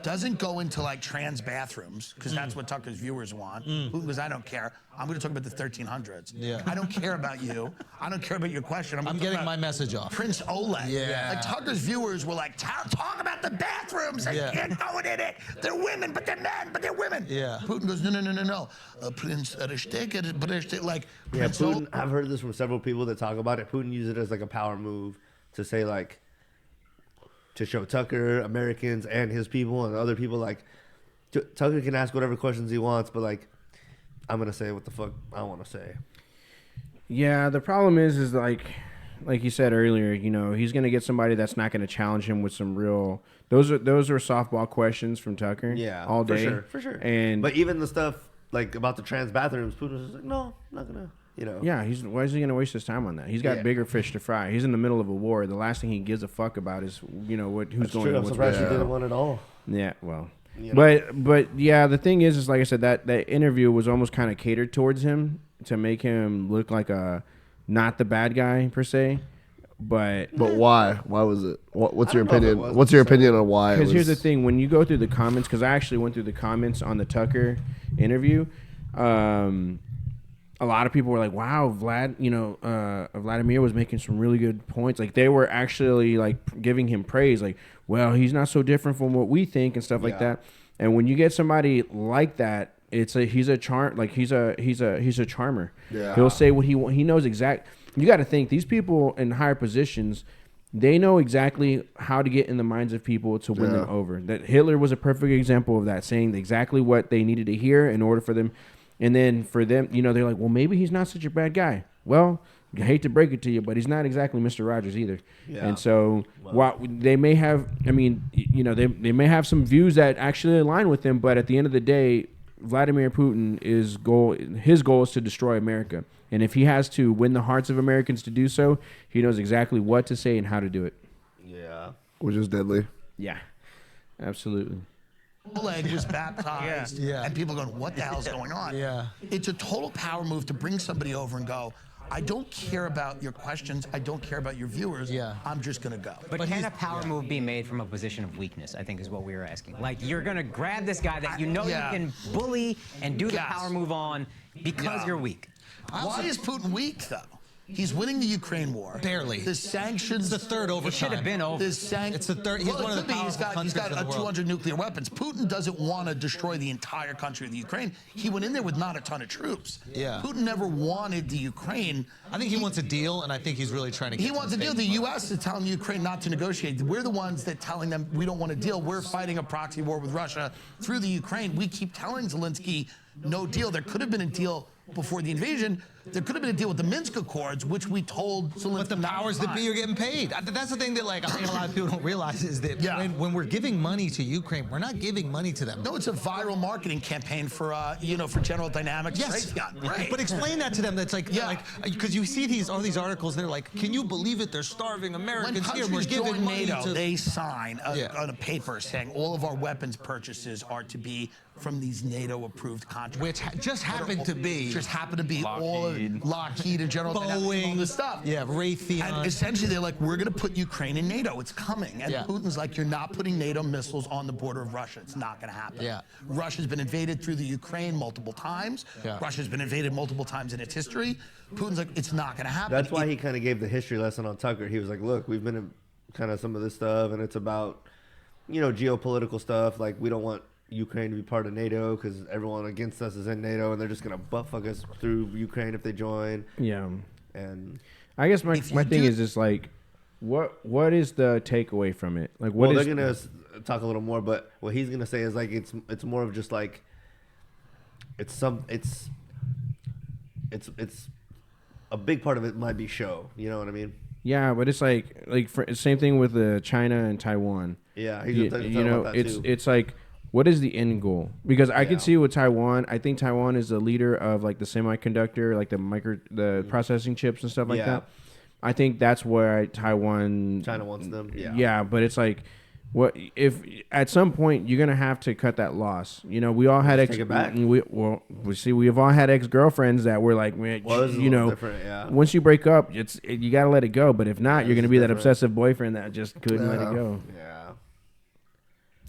[SPEAKER 7] Doesn't go into like trans bathrooms because that's what Tucker's viewers want. Putin goes, I don't care. I'm going to talk about the 1300s.
[SPEAKER 6] Yeah.
[SPEAKER 7] I don't care about you. I don't care about your question.
[SPEAKER 6] I'm getting my message off.
[SPEAKER 7] Prince Oleg.
[SPEAKER 6] Yeah.
[SPEAKER 7] Like Tucker's viewers were like, talk about the bathrooms. They can't go in it. They're women, but they're men, but they're women.
[SPEAKER 6] Yeah.
[SPEAKER 7] Putin goes, no. Prince Arishtek, like.
[SPEAKER 5] Yeah,
[SPEAKER 7] Prince
[SPEAKER 5] Putin. I've heard this from several people that talk about it. Putin uses it as like a power move to say like, to show Tucker, Americans, and his people and other people like, Tucker can ask whatever questions he wants, but like, I'm gonna say what the fuck I want to say.
[SPEAKER 2] Yeah, the problem is like like you said earlier, you know, he's going to get somebody that's not going to challenge him with some real. Those are softball questions from Tucker.
[SPEAKER 5] Yeah,
[SPEAKER 2] all day
[SPEAKER 5] for sure.
[SPEAKER 2] And
[SPEAKER 5] but even the stuff like about the trans bathrooms, Putin was just like, no, I'm not gonna. You know.
[SPEAKER 2] Yeah, why is he going to waste his time on that? He's got bigger fish to fry. He's in the middle of a war. The last thing he gives a fuck about is, you know, who's
[SPEAKER 5] That's
[SPEAKER 2] going
[SPEAKER 5] true.
[SPEAKER 2] to
[SPEAKER 5] I'm
[SPEAKER 2] what's
[SPEAKER 5] surprised he
[SPEAKER 2] bad.
[SPEAKER 5] didn't want it all.
[SPEAKER 2] Yeah, well.
[SPEAKER 5] You know?
[SPEAKER 2] But yeah, the thing is like I said, that interview was almost kind of catered towards him to make him look like not the bad guy per se. But
[SPEAKER 3] why? Why was it? What's your
[SPEAKER 5] I don't know if it
[SPEAKER 3] opinion?
[SPEAKER 5] was
[SPEAKER 3] What's your opinion on why?
[SPEAKER 2] Because here's the thing: when you go through the comments, because I actually went through the comments on the Tucker interview, a lot of people were like, "Wow, Vladimir was making some really good points." Like they were actually like giving him praise, like, "Well, he's not so different from what we think" and stuff like that. And when you get somebody like that, he's a charmer.
[SPEAKER 3] Yeah.
[SPEAKER 2] He'll say what he knows exact. You got to think these people in higher positions. They know exactly how to get in the minds of people to win them over. That Hitler was a perfect example of that, saying exactly what they needed to hear in order for them. And then for them, you know, they're like, well, maybe he's not such a bad guy. Well, I hate to break it to you, but he's not exactly Mr. Rogers either. Yeah. And so while they may have, I mean, you know, they may have some views that actually align with him, but at the end of the day, Vladimir Putin, his goal is to destroy America. And if he has to win the hearts of Americans to do so, he knows exactly what to say and how to do it.
[SPEAKER 5] Yeah.
[SPEAKER 3] Which is deadly.
[SPEAKER 2] Yeah, absolutely.
[SPEAKER 7] Leg was baptized, and people going, what the hell's going on?
[SPEAKER 6] Yeah.
[SPEAKER 7] It's a total power move to bring somebody over and go, I don't care about your questions. I don't care about your viewers.
[SPEAKER 6] Yeah.
[SPEAKER 7] I'm just going to go.
[SPEAKER 8] But can a power move be made from a position of weakness, I think is what we were asking. Like, you're going to grab this guy that you know you can bully and do the power move on because you're weak.
[SPEAKER 7] Why is Putin weak, though? He's winning the Ukraine war.
[SPEAKER 6] Barely.
[SPEAKER 7] The sanctions.
[SPEAKER 6] It's the third overtime.
[SPEAKER 8] It should have been over.
[SPEAKER 6] It's the third. He's one of the
[SPEAKER 7] He's got
[SPEAKER 6] countries in the world.
[SPEAKER 7] 200 nuclear weapons. Putin doesn't want to destroy the entire country of the Ukraine. He went in there with not a ton of troops.
[SPEAKER 6] Yeah.
[SPEAKER 7] Putin never wanted the Ukraine.
[SPEAKER 6] I think he wants a deal, and I think he's really trying to get
[SPEAKER 7] He wants a deal. The U.S. is telling Ukraine not to negotiate. We're the ones that telling them we don't want a deal. We're fighting a proxy war with Russia through the Ukraine. We keep telling Zelensky no deal. There could have been a deal before the invasion. There could have been a deal with the Minsk Accords, which we told Zelensky.
[SPEAKER 6] But the powers that be are getting paid. That's the thing that, like, I think a lot of people don't realize is that when we're giving money to Ukraine, we're not giving money to them.
[SPEAKER 7] No, it's a viral marketing campaign for for General Dynamics.
[SPEAKER 6] Yes,
[SPEAKER 7] right.
[SPEAKER 6] But explain that to them. That's like, because you see all these articles, they're like, can you believe it? They're starving Americans here. We're giving money
[SPEAKER 7] NATO,
[SPEAKER 6] to.
[SPEAKER 7] They sign on a paper saying all of our weapons purchases are to be from these NATO-approved contracts,
[SPEAKER 6] which just happened to be
[SPEAKER 7] all of Lockheed and General Dynamics, all this stuff.
[SPEAKER 6] Yeah, Raytheon.
[SPEAKER 7] And essentially, they're like, we're going to put Ukraine in NATO. It's coming. And
[SPEAKER 6] Yeah.
[SPEAKER 7] Putin's like, you're not putting NATO missiles on the border of Russia. It's not going to happen.
[SPEAKER 6] Yeah.
[SPEAKER 7] Russia's been invaded through the Ukraine multiple times.
[SPEAKER 6] Yeah.
[SPEAKER 7] Russia's been invaded multiple times in its history. Putin's like, it's not going to happen.
[SPEAKER 5] That's why he kind of gave the history lesson on Tucker. He was like, look, we've been in kind of some of this stuff, and it's about, geopolitical stuff. Like, we don't want Ukraine to be part of NATO because everyone against us is in NATO, and they're just gonna butt fuck us through Ukraine if they join.
[SPEAKER 2] Yeah,
[SPEAKER 5] and
[SPEAKER 2] I guess my thing is just like, what is the takeaway from it? Like,
[SPEAKER 5] they're gonna talk a little more, but what he's gonna say is like it's more of just like it's a big part of it might be show. You know what I mean?
[SPEAKER 2] Yeah, but it's like same thing with China and Taiwan.
[SPEAKER 5] Yeah,
[SPEAKER 2] it's like, what is the end goal? Because I can see with Taiwan, I think Taiwan is the leader of like the semiconductor, like the processing chips and stuff like that. I think that's where China
[SPEAKER 5] wants them.
[SPEAKER 2] Yeah, but it's like, what if at some point you're gonna have to cut that loss? We all had we've all had ex-girlfriends that were like, man, once you break up, you gotta let it go. But if not, you're gonna be that obsessive boyfriend that just couldn't let it go.
[SPEAKER 5] Yeah.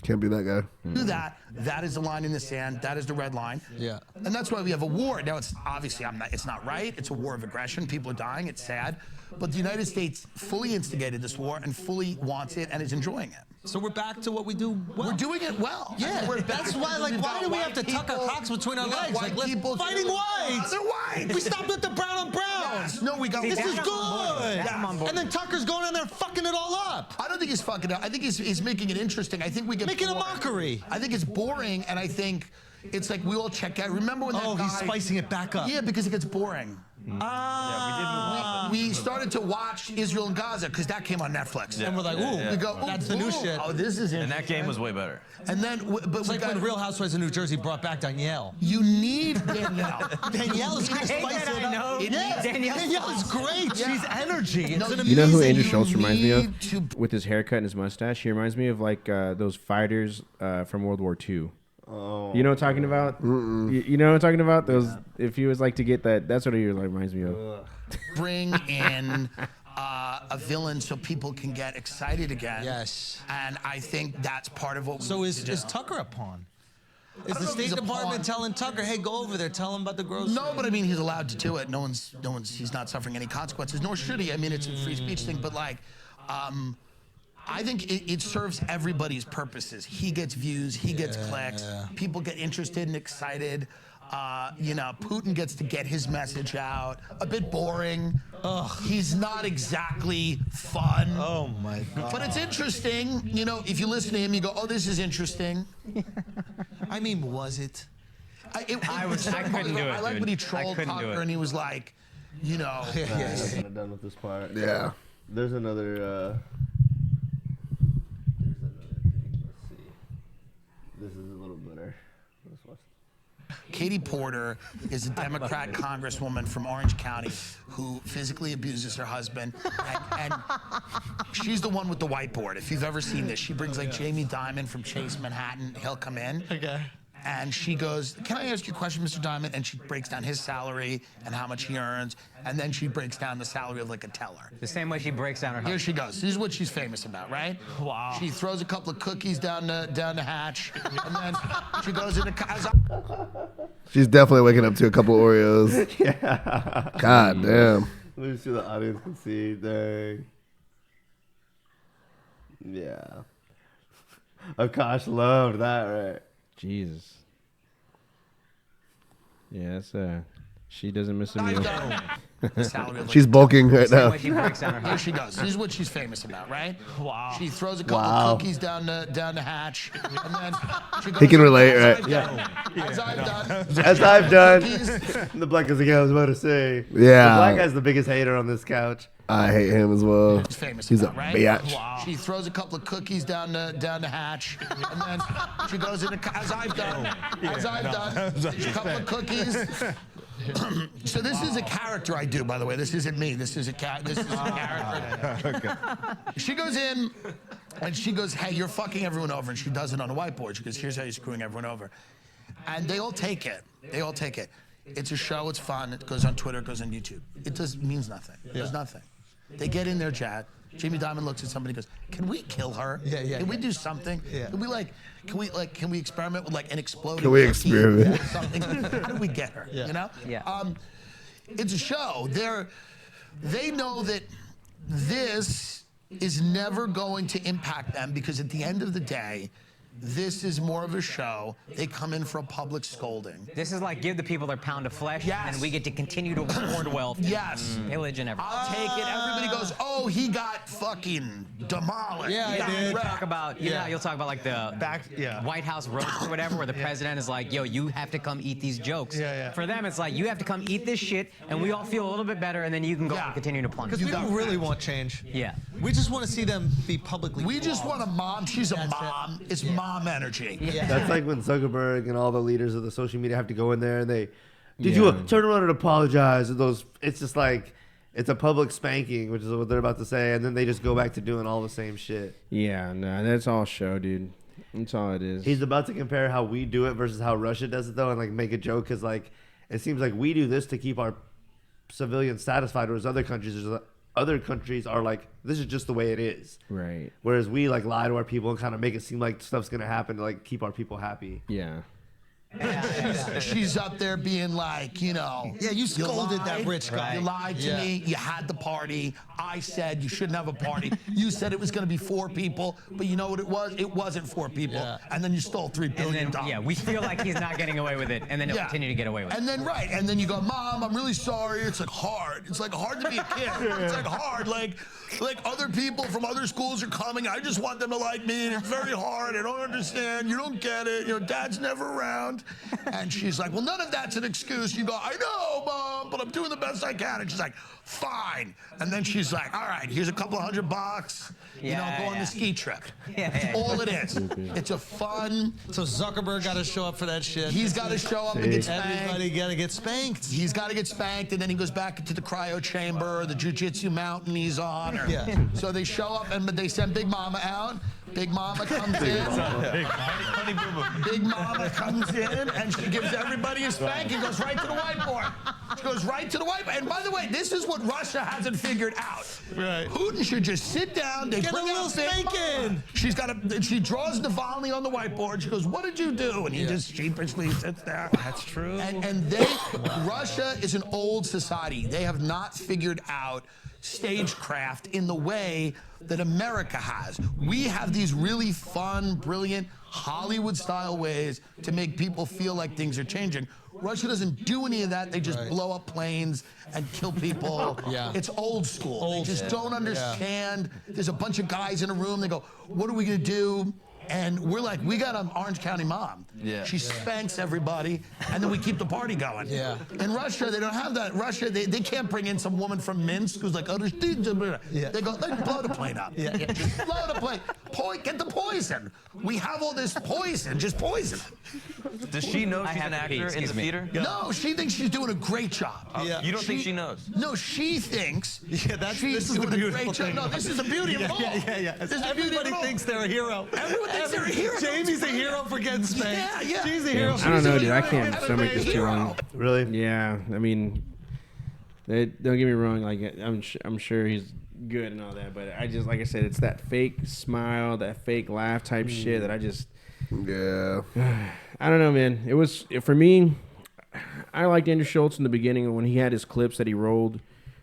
[SPEAKER 3] Can't be that guy.
[SPEAKER 7] Do that. That is the line in the sand. That is the red line.
[SPEAKER 6] Yeah.
[SPEAKER 7] And that's why we have a war. Now, it's obviously it's not right. It's a war of aggression. People are dying. It's sad. But the United States fully instigated this war and fully wants it and is enjoying it.
[SPEAKER 6] So we're back to what we do well.
[SPEAKER 7] We're doing it well.
[SPEAKER 6] Yeah, that's why. Like, why do we have to tuck our cocks between our legs? Like, fighting whites.
[SPEAKER 7] They're whites.
[SPEAKER 6] We stopped with the brown on brown.
[SPEAKER 7] Yes. No, we got.
[SPEAKER 6] This is good.
[SPEAKER 7] Yes.
[SPEAKER 6] And then Tucker's going in there fucking it all up.
[SPEAKER 7] I don't think he's fucking up. I think he's making it interesting. I think we get
[SPEAKER 6] making
[SPEAKER 7] bored.
[SPEAKER 6] a mockery.
[SPEAKER 7] I think it's boring, and I think it's like we all check out. Remember when that guy...
[SPEAKER 6] he's spicing it back up.
[SPEAKER 7] Yeah, because it gets boring. We started to watch Israel and Gaza because that came on Netflix.
[SPEAKER 9] Yeah.
[SPEAKER 7] And we're like, ooh, we go,
[SPEAKER 9] That's the new shit.
[SPEAKER 7] Oh, this is interesting.
[SPEAKER 9] And that game was way better.
[SPEAKER 7] And then, but
[SPEAKER 9] It's like when Real Housewives of New Jersey brought back Danielle.
[SPEAKER 7] you need Danielle.
[SPEAKER 9] Danielle is
[SPEAKER 8] I hate
[SPEAKER 9] spicy
[SPEAKER 8] that I know.
[SPEAKER 9] Yeah. Danielle is great. She's energy. It's an
[SPEAKER 2] You know who
[SPEAKER 7] amazing-
[SPEAKER 2] Andrew Shultz reminds me of?
[SPEAKER 7] need to-
[SPEAKER 2] With his haircut and his mustache, he reminds me of like those fighters from World War II.
[SPEAKER 5] Oh.
[SPEAKER 2] You know what I'm talking about? You know what I'm talking about? Those. If he was like to get that, that's what he like, reminds me of.
[SPEAKER 7] Bring in a villain so people can get excited again.
[SPEAKER 9] Yes.
[SPEAKER 7] And I think that's part of what we
[SPEAKER 9] So
[SPEAKER 7] need
[SPEAKER 9] is
[SPEAKER 7] to do.
[SPEAKER 9] Tucker a pawn? Is
[SPEAKER 7] don't
[SPEAKER 9] the
[SPEAKER 7] know if
[SPEAKER 9] State
[SPEAKER 7] he's a
[SPEAKER 9] Department
[SPEAKER 7] pawn.
[SPEAKER 9] telling Tucker, hey, go over there, tell him about the grocery?
[SPEAKER 7] No, but I mean, he's allowed to do it. He's not suffering any consequences, nor should he. I mean, it's a free speech thing, but like, I think it serves everybody's purposes. He gets views, he gets clicks, people get interested and excited. Putin gets to get his message out. A bit boring. He's not exactly fun.
[SPEAKER 9] Oh my God.
[SPEAKER 7] But it's interesting. You know, if you listen to him, you go, oh, this is interesting.
[SPEAKER 9] I mean, was it?
[SPEAKER 8] I couldn't do it,
[SPEAKER 7] I like
[SPEAKER 8] dude.
[SPEAKER 7] when he
[SPEAKER 8] I
[SPEAKER 7] trolled
[SPEAKER 8] couldn't do
[SPEAKER 7] Tucker
[SPEAKER 8] it.
[SPEAKER 7] and he was like, you know.
[SPEAKER 5] I'm kind of done with this part.
[SPEAKER 3] Yeah.
[SPEAKER 5] There's another. Let's see. This is a little better. Let's watch.
[SPEAKER 7] Katie Porter is a Democrat congresswoman from Orange County who physically abuses her husband. And she's the one with the whiteboard. If you've ever seen this, she brings like Jamie Dimon from Chase Manhattan. He'll come in.
[SPEAKER 9] Okay.
[SPEAKER 7] And she goes, can I ask you a question, Mr. Diamond? And she breaks down his salary and how much he earns. And then she breaks down the salary of like a teller.
[SPEAKER 8] The same way she breaks down her
[SPEAKER 7] Here
[SPEAKER 8] husband.
[SPEAKER 7] she goes. This is what she's famous about, right?
[SPEAKER 9] Wow.
[SPEAKER 7] She throws a couple of cookies down the hatch. And then she goes in
[SPEAKER 3] She's definitely waking up to a couple Oreos.
[SPEAKER 5] Yeah.
[SPEAKER 3] God damn.
[SPEAKER 5] Let me see the audience can see. Dang. Yeah. Akash loved that, right?
[SPEAKER 2] Jesus. Yeah, that's she doesn't miss a
[SPEAKER 7] I've
[SPEAKER 2] meal.
[SPEAKER 7] done the salary of like
[SPEAKER 3] She's bulking right
[SPEAKER 8] Same
[SPEAKER 3] now.
[SPEAKER 8] way she breaks down her
[SPEAKER 7] Here
[SPEAKER 8] husband.
[SPEAKER 7] she goes. This is what she's famous about, right?
[SPEAKER 9] Wow.
[SPEAKER 7] She throws a couple
[SPEAKER 5] Wow.
[SPEAKER 7] of cookies down the hatch, and then she goes.
[SPEAKER 3] He can relate,
[SPEAKER 7] as
[SPEAKER 3] right?
[SPEAKER 7] I've done, As I've done.
[SPEAKER 5] As I've done.
[SPEAKER 7] Cookies.
[SPEAKER 5] The black guy's like, I was about to say.
[SPEAKER 3] Yeah.
[SPEAKER 5] The black guy's the biggest hater on this couch.
[SPEAKER 3] I hate him as well.
[SPEAKER 7] She's famous
[SPEAKER 3] He's a
[SPEAKER 7] about, right?
[SPEAKER 3] bitch.
[SPEAKER 9] Wow.
[SPEAKER 7] She throws a couple of cookies down the hatch, and then she goes in as I've done. As I've done. A couple of cookies. So this is a character I do, by the way. This isn't me. This is a character. She goes in, and she goes, "Hey, you're fucking everyone over," and she does it on a whiteboard. She goes, "Here's how you're screwing everyone over," and they all take it. They all take it. It's a show. It's fun. It goes on Twitter. It goes on YouTube. It means nothing. It does nothing. They get in their chat. Jamie Dimon looks at somebody and goes, "Can we kill her? Can we do something? Can we experiment with like an exploding
[SPEAKER 3] Can we
[SPEAKER 7] cookie
[SPEAKER 3] experiment?
[SPEAKER 7] or something? How do we get her? You know?
[SPEAKER 8] Yeah.
[SPEAKER 7] It's a show. They know that this is never going to impact them because at the end of the day, this is more of a show. They come in for a public scolding.
[SPEAKER 8] This is like give the people their pound of flesh,
[SPEAKER 7] Yes.
[SPEAKER 8] and we get to continue to hoard wealth,
[SPEAKER 7] Yes.
[SPEAKER 8] pillage, and everything.
[SPEAKER 7] I'll take it. Everybody goes, "Oh, he got fucking demolished."
[SPEAKER 9] Yeah,
[SPEAKER 7] He
[SPEAKER 9] I
[SPEAKER 7] got
[SPEAKER 9] did.
[SPEAKER 7] wrecked."
[SPEAKER 8] Talk about, you know, you'll talk about like the White House roast or whatever, where the president is like, yo, you have to come eat these jokes.
[SPEAKER 9] Yeah.
[SPEAKER 8] For them, it's like, you have to come eat this shit, and we all feel a little bit better, and then you can go and continue to plunder.
[SPEAKER 9] Because we don't really want change.
[SPEAKER 8] Yeah.
[SPEAKER 9] We just want to see them be publicly.
[SPEAKER 7] We just want a mom. She's a
[SPEAKER 9] That's it.
[SPEAKER 7] mom. It's mom energy.
[SPEAKER 5] That's like when Zuckerberg and all the leaders of the social media have to go in there and they, did you turn around and apologize? And those, it's just like, it's a public spanking, which is what they're about to say, and then they just go back to doing all the same shit.
[SPEAKER 2] Yeah, no, that's all show, dude. That's all it is.
[SPEAKER 5] He's about to compare how we do it versus how Russia does it, though, and like make a joke because like it seems like we do this to keep our civilians satisfied, whereas other countries are like, this is just the way it is.
[SPEAKER 2] Right.
[SPEAKER 5] Whereas we like lie to our people and kind of make it seem like stuff's gonna happen to like keep our people happy.
[SPEAKER 2] Yeah.
[SPEAKER 7] She's up there being like, you know.
[SPEAKER 9] Yeah, you scolded that
[SPEAKER 7] lied.
[SPEAKER 9] rich guy.
[SPEAKER 7] You lied to me. You had the party. I said you shouldn't have a party. You said it was going to be 4 people, but you know what it was? It wasn't 4 people.
[SPEAKER 9] Yeah.
[SPEAKER 7] And then you stole $3
[SPEAKER 8] And
[SPEAKER 7] billion.
[SPEAKER 8] then, yeah, we feel like he's not getting away with it, and then he'll continue to get away with it.
[SPEAKER 7] And then, right, and then you go, Mom, I'm really sorry. It's like hard. It's like hard to be a kid. It's like hard. Like other people from other schools are coming. I just want them to like me, and it's very hard. I don't understand. You don't get it. You know, Dad's never around. around. And she's like, well, none of that's an excuse. You go, I know, Mom, but I'm doing the best I can. And she's like, fine. And then she's like, all right, here's a couple $100. Go on the ski trip. That's all it is. It's a fun.
[SPEAKER 9] So Zuckerberg got to show up for that shit.
[SPEAKER 7] He's got to show up and get spanked.
[SPEAKER 9] Everybody got to get spanked.
[SPEAKER 7] He's got to get spanked, and then he goes back into the cryo chamber, the jiu-jitsu mountain he's on. So they show up, and they send Big Mama out. Big Mama comes in. Big Mama comes in, and she gives everybody a spank and goes right to the whiteboard. She goes right to the whiteboard. And by the way, this is what Russia hasn't figured out.
[SPEAKER 9] Right.
[SPEAKER 7] Putin should just sit down. They
[SPEAKER 9] Get
[SPEAKER 7] bring
[SPEAKER 9] a little
[SPEAKER 7] out Big
[SPEAKER 9] spanking.
[SPEAKER 7] Mama. She draws Navalny on the whiteboard. She goes, what did you do? And he just sheepishly sits there.
[SPEAKER 9] That's true.
[SPEAKER 7] And Russia is an old society. They have not figured out stagecraft in the way that America has. We have these really fun, brilliant, Hollywood-style ways to make people feel like things are changing. Russia doesn't do any of that. They just blow up planes and kill people. It's old school. They just don't understand. There's a bunch of guys in a room. They go, what are we going to do? And we're like, we got an Orange County mom. She spanks everybody, and then we keep the party going. In Russia, they don't have that. Russia, they can't bring in some woman from Minsk who's like, oh, they go, let's blow the plane up. Just blow the plane. Get the poison. We have all this poison, just poison.
[SPEAKER 10] Does she know she's an actor in the theater?
[SPEAKER 7] No, she thinks she's doing a great job.
[SPEAKER 10] You don't think she knows?
[SPEAKER 7] No, she thinks she's
[SPEAKER 9] this
[SPEAKER 7] doing
[SPEAKER 9] is the
[SPEAKER 7] a
[SPEAKER 9] beautiful
[SPEAKER 7] great job.
[SPEAKER 9] thing.
[SPEAKER 7] No, this is the beauty of it all. This is the beauty of
[SPEAKER 9] Everybody
[SPEAKER 7] it all.
[SPEAKER 9] thinks they're a hero.
[SPEAKER 7] Everyone thinks they're a hero.
[SPEAKER 9] Jamie's a hero for getting spanked. She's a hero.
[SPEAKER 2] I don't know, dude. I can't stomach this too long.
[SPEAKER 5] Really?
[SPEAKER 2] Yeah. I mean, don't get me wrong. Like, I'm sure he's good and all that, but I just, like I said, it's that fake smile, that fake laugh type shit that I just.
[SPEAKER 3] Yeah.
[SPEAKER 2] I don't know, man. It was, for me, I liked Andrew Shultz in the beginning when he had his clips that he rolled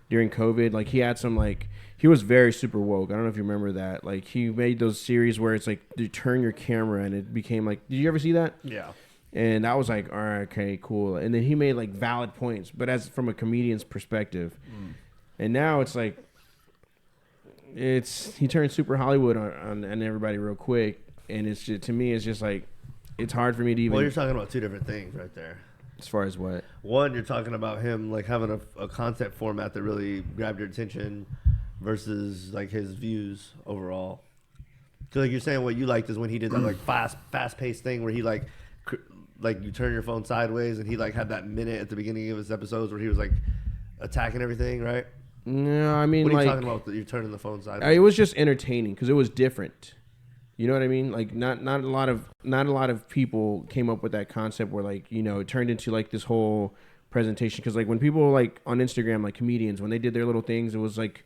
[SPEAKER 2] during COVID. Like, he had some, like, he was very super woke. I don't know if you remember that. Like, he made those series where it's like, you turn your camera and it became like, did you ever see that?
[SPEAKER 5] Yeah.
[SPEAKER 2] And I was like, all right, okay, cool. And then he made like valid points, but as from a comedian's perspective. And now it's like, he turned super Hollywood on everybody real quick. And it's just, to me, it's just like, it's hard for me to even.
[SPEAKER 5] Well, you're talking about two different things right there.
[SPEAKER 2] As far as what?
[SPEAKER 5] One, you're talking about him like having a content format that really grabbed your attention versus like his views overall. Because like you're saying, what you liked is when he did that like fast-paced thing where he like you turn your phone sideways, and he like had that minute at the beginning of his episodes where he was like attacking everything, right?
[SPEAKER 2] No, I mean,
[SPEAKER 5] what are you
[SPEAKER 2] like,
[SPEAKER 5] talking about? You turning the phone sideways?
[SPEAKER 2] It was just entertaining because it was different. You know what I mean? Like, not a lot of people came up with that concept where, like, you know, it turned into like this whole presentation. Because like when people like on Instagram, like comedians, when they did their little things, it was like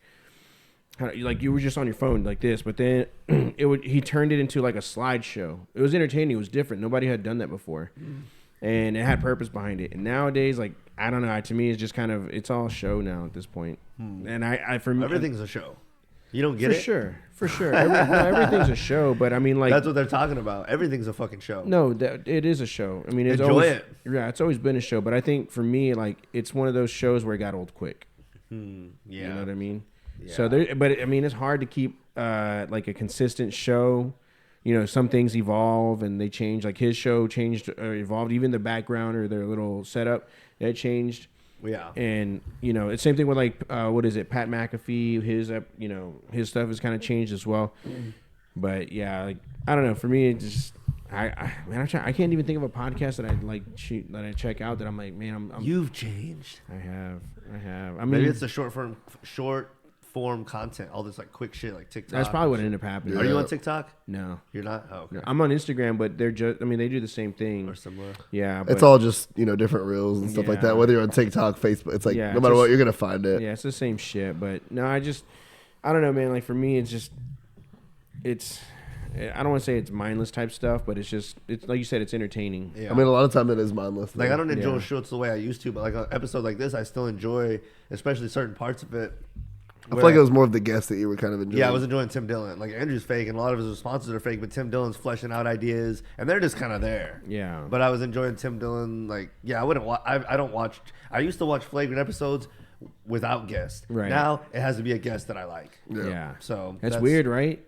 [SPEAKER 2] you were just on your phone like this. But then he turned it into like a slideshow. It was entertaining. It was different. Nobody had done that before, and it had purpose behind it. And nowadays, like, I don't know. To me, it's just kind of, it's all show now at this point. And for me,
[SPEAKER 5] everything's a show. You don't get it?
[SPEAKER 2] For sure. Everything's a show, but I mean, like,
[SPEAKER 5] that's what they're talking about. Everything's a fucking show.
[SPEAKER 2] No, it is a show. I mean, it's
[SPEAKER 5] Enjoy
[SPEAKER 2] always,
[SPEAKER 5] it.
[SPEAKER 2] Yeah, it's always been a show. But I think for me, like, it's one of those shows where it got old quick.
[SPEAKER 5] Yeah.
[SPEAKER 2] You know what I mean?
[SPEAKER 5] Yeah.
[SPEAKER 2] So but I mean, it's hard to keep like a consistent show. You know, some things evolve and they change. Like his show changed or evolved. Even the background or their little setup, that changed.
[SPEAKER 5] Yeah.
[SPEAKER 2] And, you know, it's same thing with like, what is it? Pat McAfee, his stuff has kind of changed as well. But yeah, like, I don't know. For me, it just, I can't even think of a podcast that I check out that I'm like, man,
[SPEAKER 5] You've changed.
[SPEAKER 2] I have. I mean,
[SPEAKER 5] maybe it's the short form content, all this like quick shit like TikTok.
[SPEAKER 2] That's probably what ended up happening.
[SPEAKER 5] Are you on TikTok?
[SPEAKER 2] No.
[SPEAKER 5] You're not? Oh, okay.
[SPEAKER 2] No, I'm on Instagram, but they're just, I mean, they do the same thing.
[SPEAKER 5] Or similar.
[SPEAKER 2] Yeah.
[SPEAKER 3] It's all just, you know, different reels and stuff like that. Whether you're on TikTok, Facebook, it's like, no matter what, you're going to find it.
[SPEAKER 2] Yeah, it's the same shit. But no, I don't know, man. Like for me, it's just, I don't want to say it's mindless type stuff, but it's like you said, it's entertaining.
[SPEAKER 3] Yeah. I mean, a lot of time it is mindless.
[SPEAKER 5] Like, I don't enjoy Schultz the way I used to, but like an episode like this, I still enjoy, especially certain parts of it.
[SPEAKER 3] I feel like it was more of the guests that you were kind of enjoying.
[SPEAKER 5] Yeah, I was enjoying Tim Dillon. Like, Andrew's fake, and a lot of his responses are fake, but Tim Dillon's fleshing out ideas, and they're just kind of there.
[SPEAKER 2] Yeah.
[SPEAKER 5] But I was enjoying Tim Dillon. Like, yeah, I don't watch. I used to watch Flagrant episodes without guests.
[SPEAKER 2] Right.
[SPEAKER 5] Now it has to be a guest that I like.
[SPEAKER 2] Yeah.
[SPEAKER 5] So
[SPEAKER 2] that's weird, right?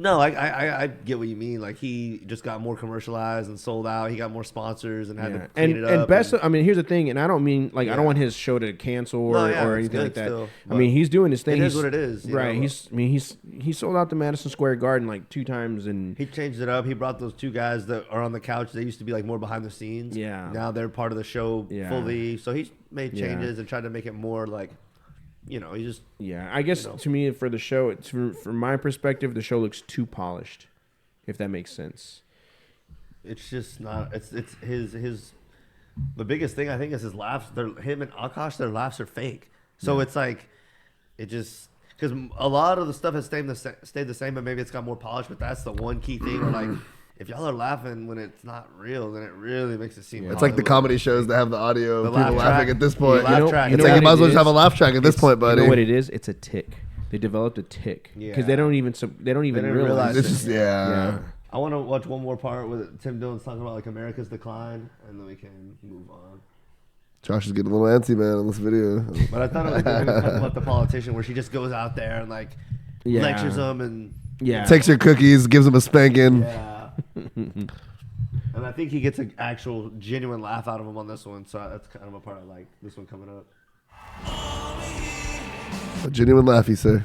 [SPEAKER 5] No, I get what you mean. Like he just got more commercialized and sold out. He got more sponsors and had to clean it up.
[SPEAKER 2] And best, I mean, here's the thing, and I don't mean like I don't want his show to cancel or anything like that.
[SPEAKER 5] Still,
[SPEAKER 2] I mean, he's doing his thing.
[SPEAKER 5] It is what it is,
[SPEAKER 2] right?
[SPEAKER 5] Know?
[SPEAKER 2] He sold out the Madison Square Garden like 2 times, and
[SPEAKER 5] he changed it up. He brought those 2 guys that are on the couch. They used to be like more behind the scenes.
[SPEAKER 2] Yeah.
[SPEAKER 5] Now they're part of the show fully. So he's made changes and tried to make it more like. You know, he just
[SPEAKER 2] I guess to me for the show, from my perspective, the show looks too polished, if that makes sense.
[SPEAKER 5] It's just not. It's his. The biggest thing I think is his laughs. Him and Akash, their laughs are fake. So it's like, it just because a lot of the stuff has stayed the same, but maybe it's got more polish. But that's the one key thing. Where like, if y'all are laughing when it's not real, then it really makes it seem.
[SPEAKER 3] It's like the comedy shows that have the audio of people laughing at this point.
[SPEAKER 5] It's like
[SPEAKER 3] you might as well just have a laugh track at this point, buddy.
[SPEAKER 2] You know what it is? It's a tick. They developed a tick because they don't even realize
[SPEAKER 3] it. Yeah.
[SPEAKER 5] I want to watch one more part with Tim Dillon's talking about like America's decline, and then we can move on.
[SPEAKER 3] Josh is getting a little antsy, man, on this video.
[SPEAKER 5] But I thought it was good talking about the politician, where she just goes out there and like lectures them and
[SPEAKER 3] takes her cookies, gives him a spanking.
[SPEAKER 5] Yeah. And I think he gets an actual genuine laugh out of him on this one, so that's kind of a part I like. This one coming up.
[SPEAKER 3] A genuine laugh, you say?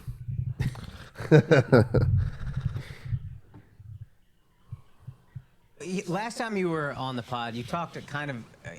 [SPEAKER 8] Last time you were on the pod, you talked kind of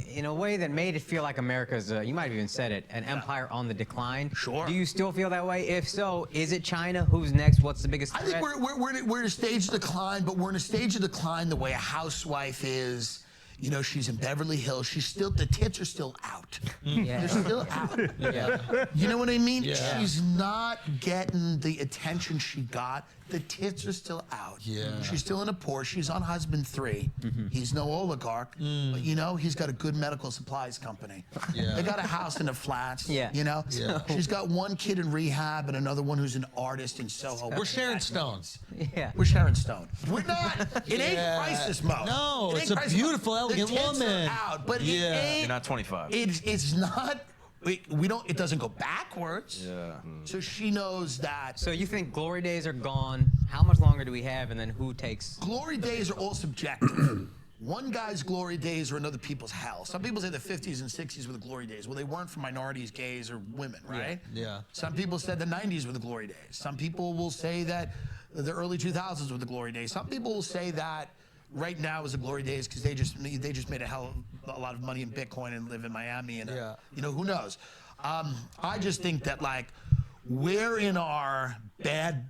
[SPEAKER 8] in a way that made it feel like America's, you might have even said it, an empire on the decline.
[SPEAKER 7] Sure.
[SPEAKER 8] Do you still feel that way? If so, is it China? Who's next? What's the biggest threat?
[SPEAKER 7] I think we're in a stage of decline, but we're in a stage of decline the way a housewife is. You know, she's in Beverly Hills. She's still, the tits are still out.
[SPEAKER 8] Yeah.
[SPEAKER 7] They're still out.
[SPEAKER 8] Yeah.
[SPEAKER 7] You know what I mean?
[SPEAKER 6] Yeah.
[SPEAKER 7] She's not getting the attention she got. The tits are still out.
[SPEAKER 6] Yeah.
[SPEAKER 7] She's still in a Porsche. She's on husband 3. He's no oligarch, but you know, he's got a good medical supplies company.
[SPEAKER 6] Yeah.
[SPEAKER 7] They got a house in the flats.
[SPEAKER 8] Yeah.
[SPEAKER 7] You know?
[SPEAKER 6] Yeah.
[SPEAKER 7] She's got one kid in rehab and another one who's an artist in Soho.
[SPEAKER 6] We're Sharon Stones.
[SPEAKER 8] Yeah.
[SPEAKER 7] We're Sharon Stone. We're not. It ain't crisis mode.
[SPEAKER 6] No,
[SPEAKER 7] It
[SPEAKER 6] it's
[SPEAKER 7] ain't
[SPEAKER 6] a
[SPEAKER 7] crisis
[SPEAKER 6] beautiful,
[SPEAKER 7] mode.
[SPEAKER 6] elegant
[SPEAKER 7] The tits
[SPEAKER 6] woman.
[SPEAKER 7] Are out, but
[SPEAKER 6] Yeah.
[SPEAKER 7] it ain't.
[SPEAKER 10] You're not 25.
[SPEAKER 7] It's not. We don't. It doesn't go backwards.
[SPEAKER 10] Yeah.
[SPEAKER 7] So she knows that.
[SPEAKER 8] So you think glory days are gone? How much longer do we have, and then who takes?
[SPEAKER 7] Glory days are all subjective. One guy's glory days are another people's hell. Some people say the 50s and 60s were the glory days. Well, they weren't for minorities, gays, or women, right?
[SPEAKER 6] Yeah.
[SPEAKER 7] Some people said the 90s were the glory days. Some people will say that the early 2000s were the glory days. Some people will say that right now is the glory days because they just made a lot of money in Bitcoin and live in Miami, and you know, who knows. I just think that like we're in our bad,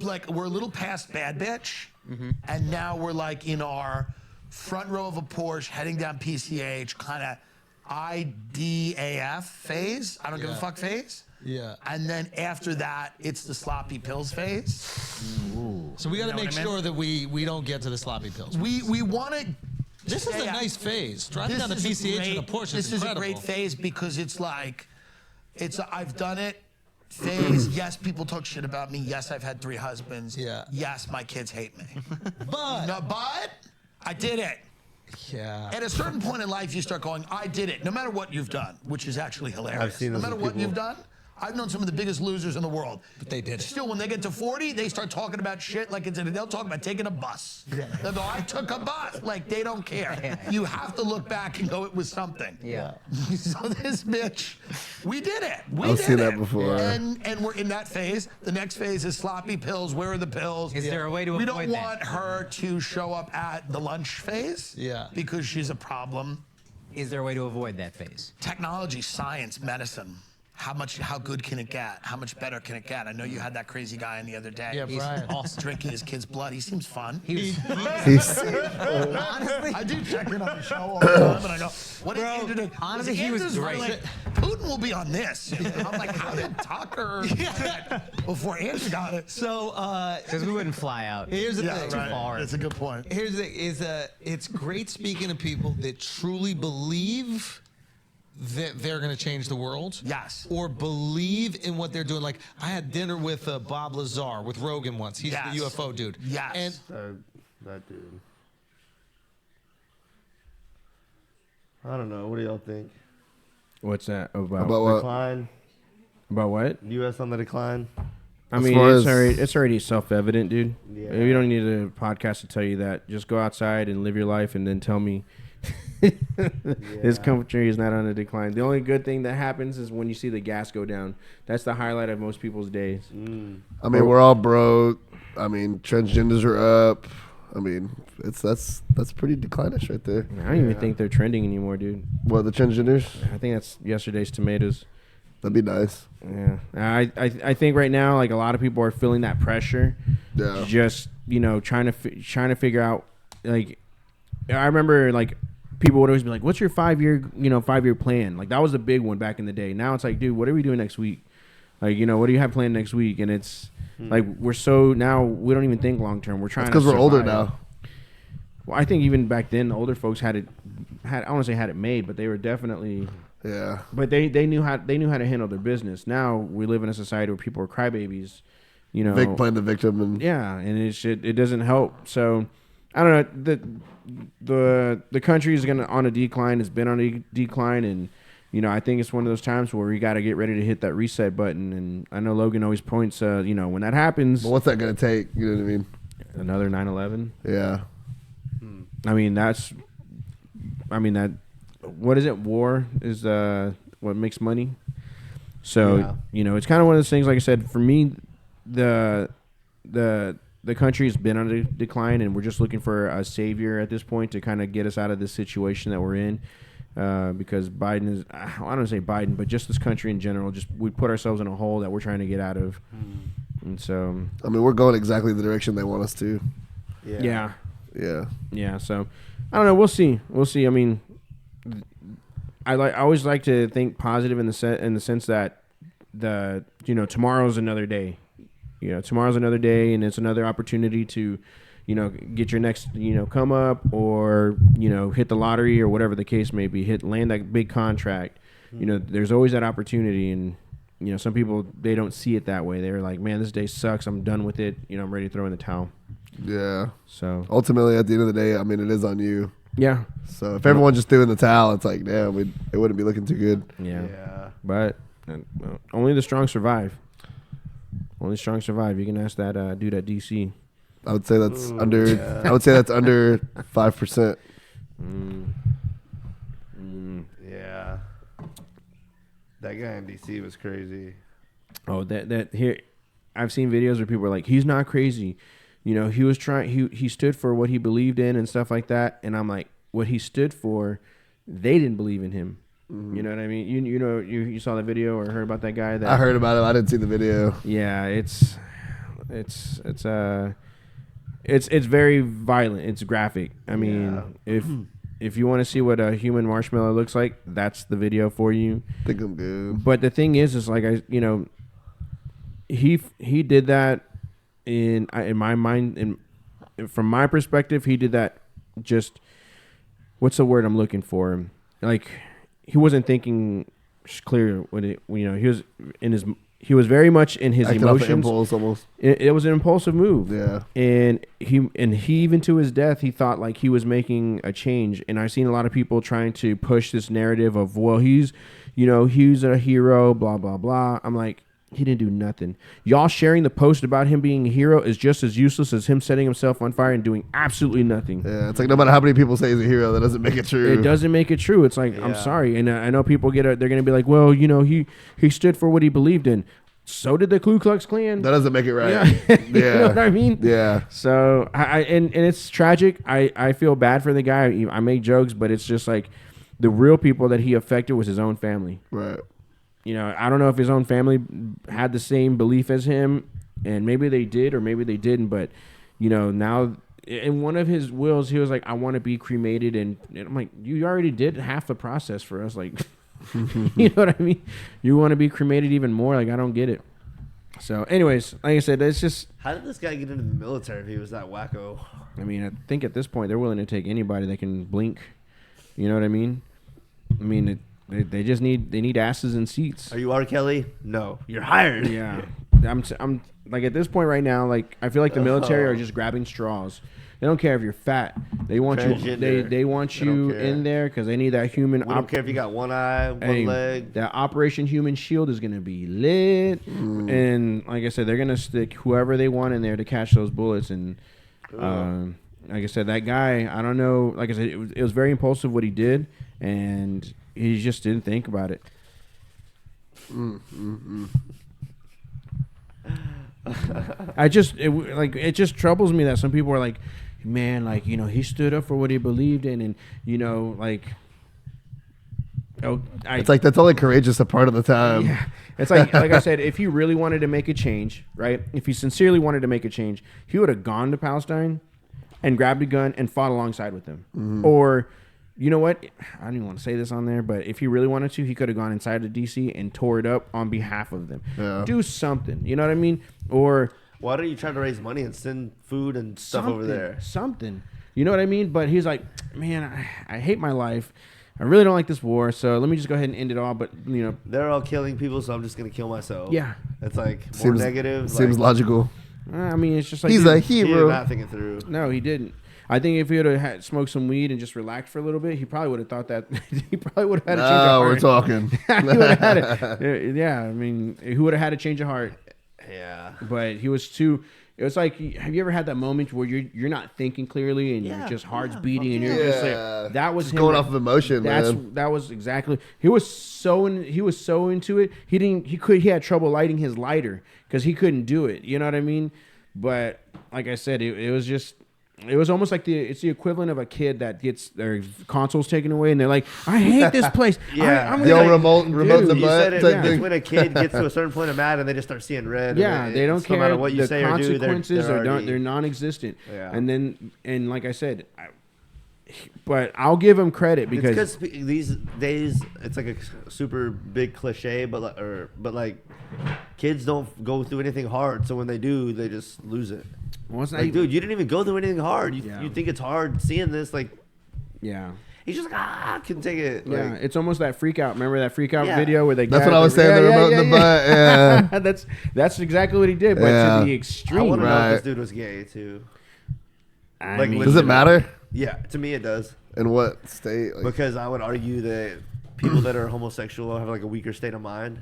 [SPEAKER 7] like we're a little past bad bitch, and now we're like in our front row of a Porsche heading down PCH kind of IDAF phase. I don't give a fuck phase.
[SPEAKER 6] Yeah.
[SPEAKER 7] And then after that, it's the sloppy pills phase.
[SPEAKER 6] So we got to make
[SPEAKER 7] what I mean?
[SPEAKER 6] sure that we don't get to the sloppy pills.
[SPEAKER 7] We want to.
[SPEAKER 6] This is a nice phase. Driving down the PCH in a Porsche
[SPEAKER 7] This
[SPEAKER 6] is incredible.
[SPEAKER 7] a great phase because it's like, I've done it phase. Yes, people talk shit about me. Yes, I've had 3 husbands.
[SPEAKER 6] Yeah.
[SPEAKER 7] Yes, my kids hate me.
[SPEAKER 6] But
[SPEAKER 7] But I did it.
[SPEAKER 6] yeah.
[SPEAKER 7] At a certain point in life, you start going, I did it, no matter what you've done, which is actually hilarious.
[SPEAKER 5] I've seen
[SPEAKER 7] no
[SPEAKER 5] this
[SPEAKER 7] matter
[SPEAKER 5] with
[SPEAKER 7] what
[SPEAKER 5] people.
[SPEAKER 7] you've done, I've known some of the biggest losers in the world.
[SPEAKER 6] But they did it.
[SPEAKER 7] Still, when they get to 40, they start talking about shit like they'll talk about taking a bus. They'll go, I took a bus. Like, they don't care. You have to look back and go, it was something.
[SPEAKER 8] Yeah.
[SPEAKER 7] So this bitch, we did it.
[SPEAKER 3] I've seen that before.
[SPEAKER 7] And we're in that phase. The next phase is sloppy pills. Where are the pills?
[SPEAKER 8] Is there a way to
[SPEAKER 7] We
[SPEAKER 8] avoid
[SPEAKER 7] don't
[SPEAKER 8] that?
[SPEAKER 7] want her to show up at the lunch phase.
[SPEAKER 6] Yeah.
[SPEAKER 7] Because she's a problem.
[SPEAKER 8] Is there a way to avoid that phase?
[SPEAKER 7] Technology, science, medicine. How good can it get? How much better can it get? I know you had that crazy guy in the other day.
[SPEAKER 6] Yeah,
[SPEAKER 7] He's
[SPEAKER 6] Brian.
[SPEAKER 7] awesome. Drinking his kid's blood. He seems fun.
[SPEAKER 8] He's
[SPEAKER 7] Honestly, I do check in on the show all the time, and I go, "What did Andrew do?"
[SPEAKER 8] honestly, he was
[SPEAKER 7] Andrew's
[SPEAKER 8] great.
[SPEAKER 7] like, Putin will be on this. I'm like, how did Tucker get it before Andrew got it?
[SPEAKER 6] So
[SPEAKER 8] Because we wouldn't fly out.
[SPEAKER 6] here's the
[SPEAKER 7] Yeah,
[SPEAKER 6] thing.
[SPEAKER 7] right.
[SPEAKER 8] far.
[SPEAKER 7] That's a good point.
[SPEAKER 6] Here's the thing, it's great speaking to people that truly believe that they're going to change the world.
[SPEAKER 7] Yes.
[SPEAKER 6] Or believe in what they're doing. Like, I had dinner with Bob Lazar, with Rogan once. He's
[SPEAKER 7] Yes.
[SPEAKER 6] the UFO dude.
[SPEAKER 7] Yes.
[SPEAKER 6] And
[SPEAKER 5] That dude. I don't know. What do y'all think?
[SPEAKER 2] What's that about?
[SPEAKER 3] About what?
[SPEAKER 5] Decline.
[SPEAKER 2] About what?
[SPEAKER 5] U.S. on the decline.
[SPEAKER 2] I mean, it's already self-evident, dude. Yeah. You don't need a podcast to tell you that. Just go outside and live your life, and then tell me this country is not on a decline. The only good thing that happens is when you see the gas go down. That's the highlight of most people's days.
[SPEAKER 3] I mean, we're all broke. I mean, transgenders are up. I mean, that's pretty declinish right there.
[SPEAKER 2] I don't even think they're trending anymore, dude.
[SPEAKER 3] What, the transgenders?
[SPEAKER 2] I think that's yesterday's tomatoes.
[SPEAKER 3] That'd be nice.
[SPEAKER 2] Yeah, I think right now, like, a lot of people are feeling that pressure.
[SPEAKER 3] Yeah.
[SPEAKER 2] Just, you know, trying to figure out, like, I remember, like, people would always be like, "What's your 5-year plan?" Like, that was a big one back in the day. Now it's like, dude, what are we doing next week? Like, you know, what do you have planned next week? And it's like, we don't even think long term. We're trying to.
[SPEAKER 3] Because we're older now.
[SPEAKER 2] Well, I think even back then, the older folks had I don't want to say had it made, but they were definitely.
[SPEAKER 3] Yeah.
[SPEAKER 2] But they knew how to handle their business. Now we live in a society where people are crybabies, you know.
[SPEAKER 3] Playing the victim and
[SPEAKER 2] and it doesn't help. So I don't know. The country is on a decline. It's been on a decline, and you know, I think it's one of those times where we got to get ready to hit that reset button. And I know Logan always points, you know, when that happens.
[SPEAKER 3] But what's that gonna take? You know what I mean?
[SPEAKER 2] Another 9/11.
[SPEAKER 3] Yeah.
[SPEAKER 2] I mean that. What is it? War is what makes money. So you know, it's kind of one of those things. Like I said, for me, the country has been on a decline, and we're just looking for a savior at this point to kind of get us out of this situation that we're in. Because Biden is, I don't want to say Biden, but just this country in general, we put ourselves in a hole that we're trying to get out of. And so,
[SPEAKER 3] I mean, we're going exactly the direction they want us to.
[SPEAKER 2] Yeah. So, I don't know. We'll see. I mean, I always like to think positive in the sense that tomorrow's another day. You know, tomorrow's another day, and it's another opportunity to, you know, get your next, you know, come up, or, you know, hit the lottery or whatever the case may be, land that big contract. You know, there's always that opportunity, and, you know, some people, they don't see it that way. They're like, man, this day sucks. I'm done with it. You know, I'm ready to throw in the towel.
[SPEAKER 3] Yeah.
[SPEAKER 2] So
[SPEAKER 3] ultimately, at the end of the day, I mean, it is on you.
[SPEAKER 2] Yeah.
[SPEAKER 3] So if everyone just threw in the towel, it's like, damn, it wouldn't be looking too good.
[SPEAKER 2] Yeah. But only the strong survive. Only strong survive. You can ask that dude at DC.
[SPEAKER 3] I would say that's under. I would say that's under 5%.
[SPEAKER 5] Yeah. That guy in DC was crazy.
[SPEAKER 2] Oh, that here, I've seen videos where people are like, he's not crazy. You know, he was trying. He stood for what he believed in and stuff like that. And I'm like, what he stood for, they didn't believe in him. You know what I mean? You know, you saw the video or heard about that guy?
[SPEAKER 3] I heard about it. I didn't see the video.
[SPEAKER 2] Yeah, it's very violent. It's graphic. I mean, if you want to see what a human marshmallow looks like, that's the video for you.
[SPEAKER 3] I think I'm good.
[SPEAKER 2] But the thing is like, he did that in my mind, and from my perspective, he did that just, what's the word I'm looking for? Like, he wasn't thinking clear when it, you know, he was very much in his emotions.
[SPEAKER 3] Impulse almost.
[SPEAKER 2] It was an impulsive move.
[SPEAKER 3] Yeah.
[SPEAKER 2] And he even to his death, he thought like he was making a change. And I've seen a lot of people trying to push this narrative of, well, he's a hero, blah, blah, blah. I'm like, he didn't do nothing. Y'all sharing the post about him being a hero is just as useless as him setting himself on fire and doing absolutely nothing.
[SPEAKER 3] Yeah, it's like no matter how many people say he's a hero, that doesn't make it true.
[SPEAKER 2] It doesn't make it true. It's like, I'm sorry. And I know people they're going to be like, well, you know, he stood for what he believed in. So did the Ku Klux Klan.
[SPEAKER 3] That doesn't make it right.
[SPEAKER 2] Yeah. You know what I mean?
[SPEAKER 3] Yeah.
[SPEAKER 2] So, and it's tragic. I feel bad for the guy. I make jokes, but it's just like the real people that he affected was his own family.
[SPEAKER 3] Right.
[SPEAKER 2] You know, I don't know if his own family had the same belief as him, and maybe they did or maybe they didn't, but, you know, now in one of his wills, he was like, I want to be cremated, and I'm like, you already did half the process for us, like, you know what I mean? You want to be cremated even more? Like, I don't get it. So, anyways, like I said, it's just...
[SPEAKER 5] How did this guy get into the military if he was that wacko?
[SPEAKER 2] I mean, I think at this point, they're willing to take anybody that can blink. You know what I mean? I mean, they just need asses and seats.
[SPEAKER 5] Are you R. Kelly? No. You're hired.
[SPEAKER 2] Yeah. I'm like, at this point right now, like, I feel like the military are just grabbing straws. They don't care if you're fat. They want you.
[SPEAKER 5] Transgender.
[SPEAKER 2] They want
[SPEAKER 5] They don't
[SPEAKER 2] you
[SPEAKER 5] care.
[SPEAKER 2] in there because they need that human.
[SPEAKER 5] We don't care if you got one eye, one leg.
[SPEAKER 2] That Operation Human Shield is gonna be lit, and like I said, they're gonna stick whoever they want in there to catch those bullets. And like I said, that guy, I don't know. Like I said, it was very impulsive what he did, and he just didn't think about it. It just troubles me that some people are like, man, like, you know, he stood up for what he believed in, and you know, like,
[SPEAKER 3] it's like that's only courageous a part of the time.
[SPEAKER 2] Yeah, it's like I said, if he really wanted to make a change, right? If he sincerely wanted to make a change, he would have gone to Palestine and grabbed a gun and fought alongside with them, or. You know what? I don't even want to say this on there, but if he really wanted to, he could have gone inside of DC and tore it up on behalf of them.
[SPEAKER 3] Yeah.
[SPEAKER 2] Do something. You know what I mean? Or
[SPEAKER 5] why don't you try to raise money and send food and stuff over there?
[SPEAKER 2] Something. You know what I mean? But he's like, man, I hate my life. I really don't like this war, so let me just go ahead and end it all. But, you know.
[SPEAKER 5] They're all killing people, so I'm just going to kill myself.
[SPEAKER 2] Yeah.
[SPEAKER 5] It's like more negative.
[SPEAKER 3] Seems logical.
[SPEAKER 2] I mean, it's just like.
[SPEAKER 3] He's a
[SPEAKER 5] He
[SPEAKER 3] hero.
[SPEAKER 5] did not think it through.
[SPEAKER 2] No, he didn't. I think if he would have smoked some weed and just relaxed for a little bit, he probably would have thought that he probably would have had a change of heart.
[SPEAKER 3] We're talking.
[SPEAKER 2] He would have had it. Yeah, I mean, he would have had a change of heart.
[SPEAKER 5] Yeah.
[SPEAKER 2] But he was too. It was like, have you ever had that moment where you're not thinking clearly and you're just heart's beating and you're just like, that was
[SPEAKER 3] just
[SPEAKER 2] him
[SPEAKER 3] going off of emotion, man.
[SPEAKER 2] That was exactly. He was so into it. He had trouble lighting his lighter because he couldn't do it. You know what I mean? But like I said, it was just. It was almost like it's the equivalent of a kid that gets their consoles taken away and they're like, I hate this place.
[SPEAKER 5] Yeah.
[SPEAKER 2] I'm
[SPEAKER 3] the old
[SPEAKER 2] gonna
[SPEAKER 3] remote the
[SPEAKER 5] You
[SPEAKER 3] butt.
[SPEAKER 5] said it,
[SPEAKER 3] type
[SPEAKER 5] it's
[SPEAKER 3] thing.
[SPEAKER 5] when a kid gets to a certain point of mad and they just start seeing red.
[SPEAKER 2] Yeah, they don't care.
[SPEAKER 5] No matter what you
[SPEAKER 2] the
[SPEAKER 5] say or do,
[SPEAKER 2] consequences
[SPEAKER 5] they're
[SPEAKER 2] they're non-existent.
[SPEAKER 5] Yeah.
[SPEAKER 2] And like I said, but I'll give him credit because
[SPEAKER 5] it's because these days it's like a super big cliche, but kids don't go through anything hard, so when they do, they just lose it.
[SPEAKER 2] Well, it's not
[SPEAKER 5] Like,
[SPEAKER 2] even-
[SPEAKER 5] dude, you didn't even go through anything hard. You think it's hard seeing this? Like,
[SPEAKER 2] yeah.
[SPEAKER 5] he's just like, I can take it.
[SPEAKER 2] Yeah,
[SPEAKER 5] Like,
[SPEAKER 2] it's almost that freak out. Remember that freak out
[SPEAKER 5] Yeah.
[SPEAKER 2] video where they
[SPEAKER 3] That's
[SPEAKER 2] grabbed
[SPEAKER 3] what I was saying. The remote in the butt. Yeah.
[SPEAKER 2] That's exactly what he did, but
[SPEAKER 3] Yeah.
[SPEAKER 2] to the
[SPEAKER 5] I
[SPEAKER 2] extreme.
[SPEAKER 5] want to know if
[SPEAKER 3] Right.
[SPEAKER 5] this dude was gay too.
[SPEAKER 2] I
[SPEAKER 5] Like,
[SPEAKER 2] mean,
[SPEAKER 3] Does it matter
[SPEAKER 5] Yeah, to me it does.
[SPEAKER 3] in what state? Like,
[SPEAKER 5] Because I would argue that people that are homosexual have like a weaker state of mind.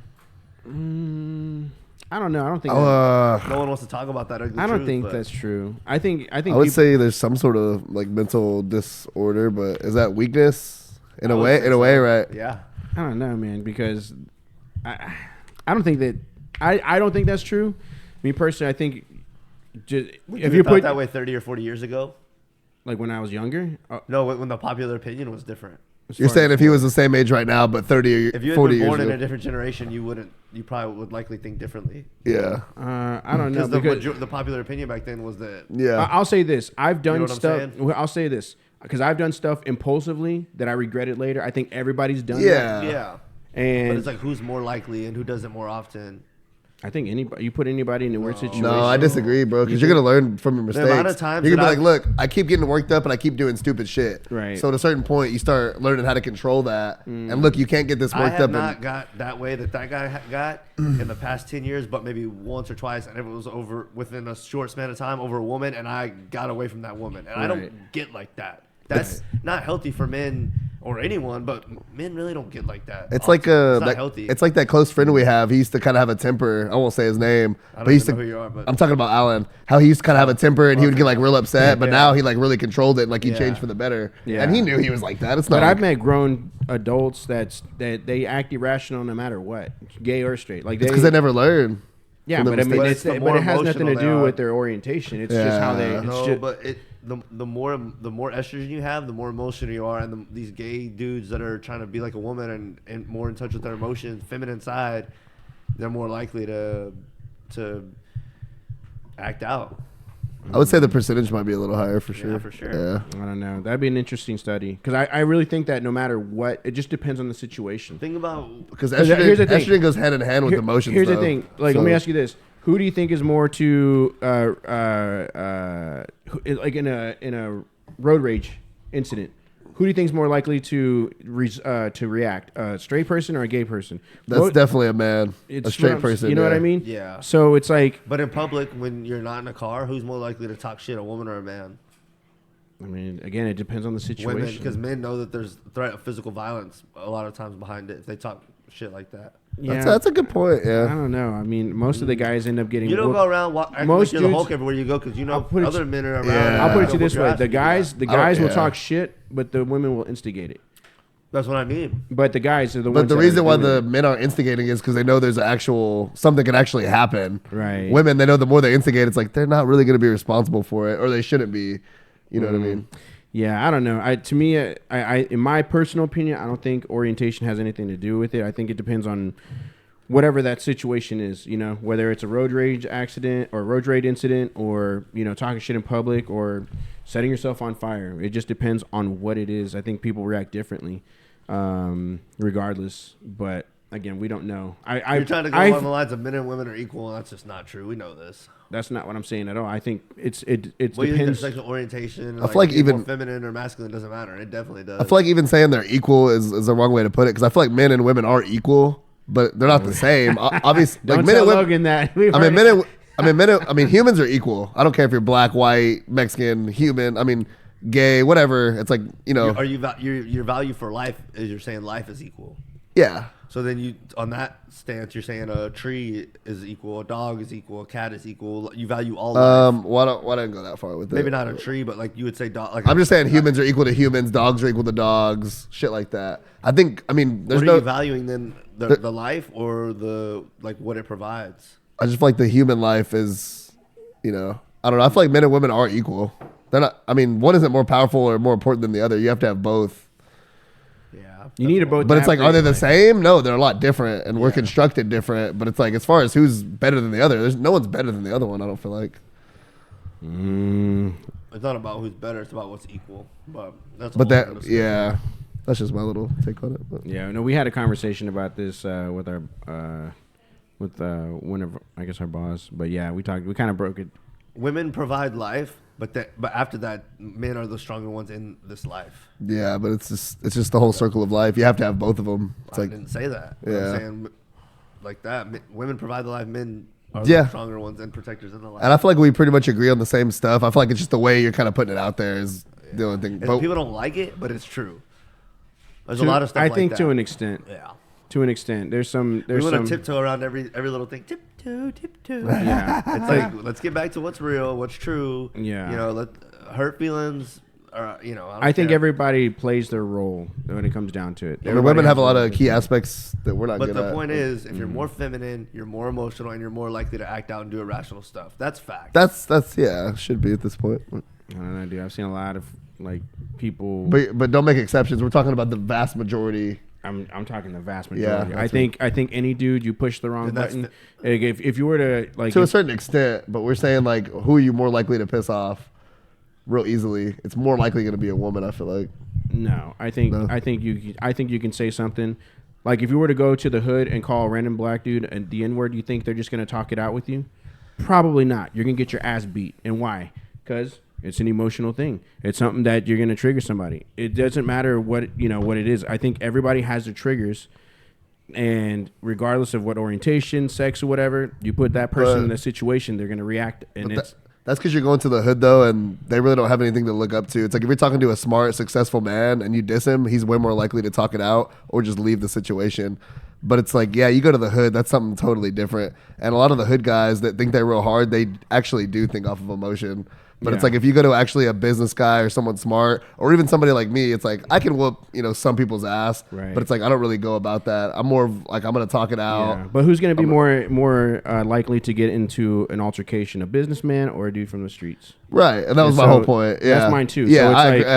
[SPEAKER 2] I don't know. I don't think.
[SPEAKER 5] No one wants to talk about that ugly
[SPEAKER 2] I don't
[SPEAKER 5] truth,
[SPEAKER 2] think
[SPEAKER 5] but
[SPEAKER 2] that's true. I think.
[SPEAKER 3] I would say there's some sort of like mental disorder, but is that weakness in a way? In a way, right?
[SPEAKER 5] Yeah.
[SPEAKER 2] I don't know, man, because I don't think that I don't think that's true. Me personally, I think just if you
[SPEAKER 5] thought
[SPEAKER 2] put
[SPEAKER 5] that way 30 or 40 years ago.
[SPEAKER 2] like when I was younger,
[SPEAKER 5] No, when the popular opinion was different.
[SPEAKER 3] You're saying if he was the same age right now, but 30
[SPEAKER 5] If you had
[SPEAKER 3] 40
[SPEAKER 5] been
[SPEAKER 3] years
[SPEAKER 5] born in
[SPEAKER 3] ago.
[SPEAKER 5] a different generation, you probably would likely think differently.
[SPEAKER 3] Yeah.
[SPEAKER 2] I don't know
[SPEAKER 5] Because the popular opinion back then was that.
[SPEAKER 3] Yeah.
[SPEAKER 2] I'll say this: I've done
[SPEAKER 5] know what I'm
[SPEAKER 2] stuff.
[SPEAKER 5] saying?
[SPEAKER 2] Well, I'll say this because I've done stuff impulsively that I regretted later. I think everybody's done
[SPEAKER 3] Yeah.
[SPEAKER 2] that.
[SPEAKER 5] Yeah.
[SPEAKER 2] And
[SPEAKER 5] But it's like who's more likely and who does it more often.
[SPEAKER 2] I think anybody you put anybody in a weird situation.
[SPEAKER 3] No, I disagree, bro. Because you're gonna learn from your mistakes.
[SPEAKER 5] amount of times
[SPEAKER 3] you're gonna
[SPEAKER 5] that
[SPEAKER 3] be like, look, I keep getting worked up and I keep doing stupid shit.
[SPEAKER 2] Right.
[SPEAKER 3] So at a certain point, you start learning how to control that. And look, you can't get this
[SPEAKER 5] I
[SPEAKER 3] worked
[SPEAKER 5] have
[SPEAKER 3] up.
[SPEAKER 5] not got that way that guy got in the past 10 years, but maybe once or twice, and it was over within a short span of time over a woman, and I got away from that woman. And I don't get like that. That's not healthy for men or anyone, but men really don't get like that.
[SPEAKER 3] It's like
[SPEAKER 5] it's not healthy.
[SPEAKER 3] It's like that close friend we have. He used to kind of have a temper. I won't say his name,
[SPEAKER 5] I don't
[SPEAKER 3] but he used to.
[SPEAKER 5] even know who you are, but
[SPEAKER 3] I'm talking about Alan. How he used to kind of have a temper, and he would get like real upset. But
[SPEAKER 5] Yeah.
[SPEAKER 3] now he like really controlled it. And, like he
[SPEAKER 5] Yeah.
[SPEAKER 3] changed for the better.
[SPEAKER 2] Yeah.
[SPEAKER 3] And he knew he was like that. It's not.
[SPEAKER 2] But
[SPEAKER 3] like,
[SPEAKER 2] I've met grown adults that they act irrational no matter what, gay or straight. Like
[SPEAKER 3] it's because they never learn.
[SPEAKER 2] Yeah,
[SPEAKER 3] from
[SPEAKER 2] but
[SPEAKER 3] their
[SPEAKER 2] I mean,
[SPEAKER 3] mistakes.
[SPEAKER 5] But it's the
[SPEAKER 2] but
[SPEAKER 5] more
[SPEAKER 2] it has nothing to
[SPEAKER 5] emotional
[SPEAKER 2] do
[SPEAKER 5] they
[SPEAKER 2] with
[SPEAKER 5] are.
[SPEAKER 2] their orientation. It's just how they.
[SPEAKER 3] Yeah.
[SPEAKER 2] It's
[SPEAKER 5] No,
[SPEAKER 2] just,
[SPEAKER 5] but the more estrogen you have, the more emotional you are, and these gay dudes that are trying to be like a woman and more in touch with their emotions, feminine side, they're more likely to act out.
[SPEAKER 3] I would say the percentage might be a little higher for sure.
[SPEAKER 5] Yeah, for sure.
[SPEAKER 3] Yeah.
[SPEAKER 2] I don't know. That'd be an interesting study because I really think that no matter what, it just depends on the situation.
[SPEAKER 5] Think about
[SPEAKER 3] Because
[SPEAKER 2] Here's the thing.
[SPEAKER 3] estrogen goes hand in hand with emotions.
[SPEAKER 2] Here's the
[SPEAKER 3] though.
[SPEAKER 2] thing. Like,
[SPEAKER 3] So-
[SPEAKER 2] let me ask you this: who do you think is more to like in a road rage incident? Who do you think is more likely to react? A straight person or a gay person?
[SPEAKER 3] That's definitely a man,
[SPEAKER 2] It's
[SPEAKER 3] a straight
[SPEAKER 2] what
[SPEAKER 3] person.
[SPEAKER 2] You know what
[SPEAKER 3] yeah.
[SPEAKER 2] I mean?
[SPEAKER 5] Yeah.
[SPEAKER 2] So it's like,
[SPEAKER 5] But in public, when you're not in a car, who's more likely to talk shit, a woman or a man?
[SPEAKER 2] I mean, again, it depends on the situation.
[SPEAKER 5] Because men know that there's threat of physical violence a lot of times behind it if they talk shit like that.
[SPEAKER 2] Yeah,
[SPEAKER 3] that's a good point.
[SPEAKER 2] I
[SPEAKER 3] Yeah,
[SPEAKER 2] don't know. I mean, most of the guys end up getting.
[SPEAKER 5] You don't go around acting
[SPEAKER 2] most
[SPEAKER 5] like you're the
[SPEAKER 2] dudes-
[SPEAKER 5] Hulk everywhere you go because you know
[SPEAKER 2] put it-
[SPEAKER 5] other men are around.
[SPEAKER 3] Yeah.
[SPEAKER 5] and
[SPEAKER 2] I'll put it to
[SPEAKER 5] they'll
[SPEAKER 2] you this
[SPEAKER 5] whoop your
[SPEAKER 2] way:
[SPEAKER 5] ass
[SPEAKER 2] the
[SPEAKER 5] if you do
[SPEAKER 2] guys,
[SPEAKER 5] that.
[SPEAKER 2] the guys will
[SPEAKER 3] yeah.
[SPEAKER 2] talk shit, but the women will instigate it.
[SPEAKER 5] That's what I mean.
[SPEAKER 2] But the guys are the
[SPEAKER 3] but
[SPEAKER 2] ones.
[SPEAKER 3] the
[SPEAKER 2] that
[SPEAKER 3] reason
[SPEAKER 2] are
[SPEAKER 3] why
[SPEAKER 2] doing
[SPEAKER 3] the
[SPEAKER 2] it.
[SPEAKER 3] men are instigating is because they know there's actual something can actually happen.
[SPEAKER 2] Right.
[SPEAKER 3] Women, they know the more they instigate, it's like they're not really going to be responsible for it, or they shouldn't be. You know what I mean?
[SPEAKER 2] Yeah, I don't know. To me, in my personal opinion, I don't think orientation has anything to do with it. I think it depends on whatever that situation is, you know, whether it's a road rage accident or road rage incident or, you know, talking shit in public or setting yourself on fire. It just depends on what it is. I think people react differently, regardless. But again, we don't know.
[SPEAKER 5] You're trying to go on the lines of men and women are equal, and that's just not true. We know this.
[SPEAKER 2] That's not what I'm saying at all. I think it
[SPEAKER 5] Well, you think their
[SPEAKER 2] depends.
[SPEAKER 5] sexual orientation,
[SPEAKER 3] I feel like
[SPEAKER 5] being
[SPEAKER 3] even-
[SPEAKER 5] more feminine or masculine doesn't matter. It definitely does.
[SPEAKER 3] I feel like even saying they're equal is the wrong way to put it because I feel like men and women are equal, but they're not the same. Obviously,
[SPEAKER 2] Don't
[SPEAKER 3] like men
[SPEAKER 2] tell
[SPEAKER 3] and women.
[SPEAKER 2] Logan that.
[SPEAKER 3] I mean, humans are equal. I don't care if you're black, white, Mexican, human. I mean, gay, whatever. It's like, you know.
[SPEAKER 5] Are you your value for life is you're saying life is equal.
[SPEAKER 3] Yeah.
[SPEAKER 5] So then you on that stance you're saying a tree is equal, a dog is equal, a cat is equal. You value all life.
[SPEAKER 3] Why don't go that far with it?
[SPEAKER 5] Maybe not a tree, but like you would say dog. Like
[SPEAKER 3] I'm just saying humans are equal to humans, dogs are equal to dogs, shit like that. I mean, there's
[SPEAKER 5] what are
[SPEAKER 3] no.
[SPEAKER 5] you valuing then the life or the like what it provides?
[SPEAKER 3] I just feel like the human life is, you know, I don't know. I feel like men and women are equal. They're not. I mean, one isn't more powerful or more important than the other. You have to have both.
[SPEAKER 5] Yeah,
[SPEAKER 2] You need it both.
[SPEAKER 3] But
[SPEAKER 2] to
[SPEAKER 3] it's like,
[SPEAKER 2] have
[SPEAKER 3] are they the
[SPEAKER 2] life.
[SPEAKER 3] same? No, they're a lot different, and we're constructed different. But it's like, as far as who's better than the other, there's no one's better than the other one. I don't feel like.
[SPEAKER 5] It's not about who's better; it's about what's equal. But that's. a
[SPEAKER 3] But
[SPEAKER 5] whole
[SPEAKER 3] that,
[SPEAKER 5] other discussion.
[SPEAKER 3] yeah, that's just my little take on it. But.
[SPEAKER 2] Yeah, no, we had a conversation about this with our one of I guess our boss. But yeah, we kind of broke it.
[SPEAKER 5] Women provide life, but after that, men are the stronger ones in this life.
[SPEAKER 3] Yeah, but it's just the whole circle of life. You have to have both of them. It's
[SPEAKER 5] I
[SPEAKER 3] like,
[SPEAKER 5] didn't say that.
[SPEAKER 3] Yeah.
[SPEAKER 5] I'm saying like that. Women provide the life. Men are
[SPEAKER 3] Yeah.
[SPEAKER 5] the stronger ones and protectors in the life.
[SPEAKER 3] and I feel like we pretty much agree on the same stuff. I feel like it's just the way you're kind of putting it out there is the only thing.
[SPEAKER 5] And
[SPEAKER 3] But
[SPEAKER 5] people don't like it, but it's true. There's a lot of stuff.
[SPEAKER 2] I
[SPEAKER 5] like
[SPEAKER 2] think
[SPEAKER 5] that.
[SPEAKER 2] to an extent.
[SPEAKER 5] Yeah.
[SPEAKER 2] To an extent, there's some.
[SPEAKER 5] We want to tiptoe around every little thing. Tiptoe.
[SPEAKER 2] Yeah.
[SPEAKER 5] It's like let's get back to what's real, what's true.
[SPEAKER 2] Yeah.
[SPEAKER 5] You know, let hurt feelings. Or you know,
[SPEAKER 2] I think
[SPEAKER 5] care.
[SPEAKER 2] everybody plays their role when it comes down to it.
[SPEAKER 3] the women have a lot of key aspects that we're not
[SPEAKER 5] But
[SPEAKER 3] good
[SPEAKER 5] the
[SPEAKER 3] at.
[SPEAKER 5] point is, if you're more feminine, you're more emotional, and you're more likely to act out and do irrational stuff. That's fact.
[SPEAKER 3] That's yeah, should be at this point.
[SPEAKER 2] I don't know, dude. I've seen a lot of like people.
[SPEAKER 3] But don't make exceptions. We're talking about the vast majority.
[SPEAKER 2] I'm talking the vast
[SPEAKER 3] Yeah,
[SPEAKER 2] majority.
[SPEAKER 3] that's
[SPEAKER 2] I think any dude you push the wrong
[SPEAKER 5] And that's
[SPEAKER 2] button. Like, if you were to like
[SPEAKER 3] To a certain extent, but we're saying like who are you more likely to piss off real easily? It's more likely going to be a woman, I feel like.
[SPEAKER 2] No, I think you can say something. Like if you were to go to the hood and call a random black dude and the N-word, you think they're just gonna talk it out with you? Probably not. You're gonna get your ass beat. And why? Because it's an emotional thing. It's something that you're gonna trigger somebody. It doesn't matter what it is. I think everybody has their triggers, and regardless of what orientation, sex, or whatever, you put that person in a situation, they're gonna react, and
[SPEAKER 3] That's because you're going to the hood, though, and they really don't have anything to look up to. It's like if you're talking to a smart, successful man and you diss him, he's way more likely to talk it out or just leave the situation. But it's like, yeah, you go to the hood, that's something totally different. And a lot of the hood guys that think they're real hard, they actually do think off of emotion. But it's
[SPEAKER 2] Yeah.
[SPEAKER 3] like if you go to actually a business guy or someone smart or even somebody like me, it's like I can whoop, some people's ass.
[SPEAKER 2] Right.
[SPEAKER 3] But it's like I don't really go about that. I'm more of like I'm going to talk it out.
[SPEAKER 2] yeah. But who's gonna be more likely to get into an altercation, a businessman or a dude from the streets?
[SPEAKER 3] Right. And that was
[SPEAKER 2] And
[SPEAKER 3] my
[SPEAKER 2] so
[SPEAKER 3] whole point. Yeah.
[SPEAKER 2] That's mine too.
[SPEAKER 3] Yeah,
[SPEAKER 2] So it's
[SPEAKER 3] I
[SPEAKER 2] like
[SPEAKER 3] agree.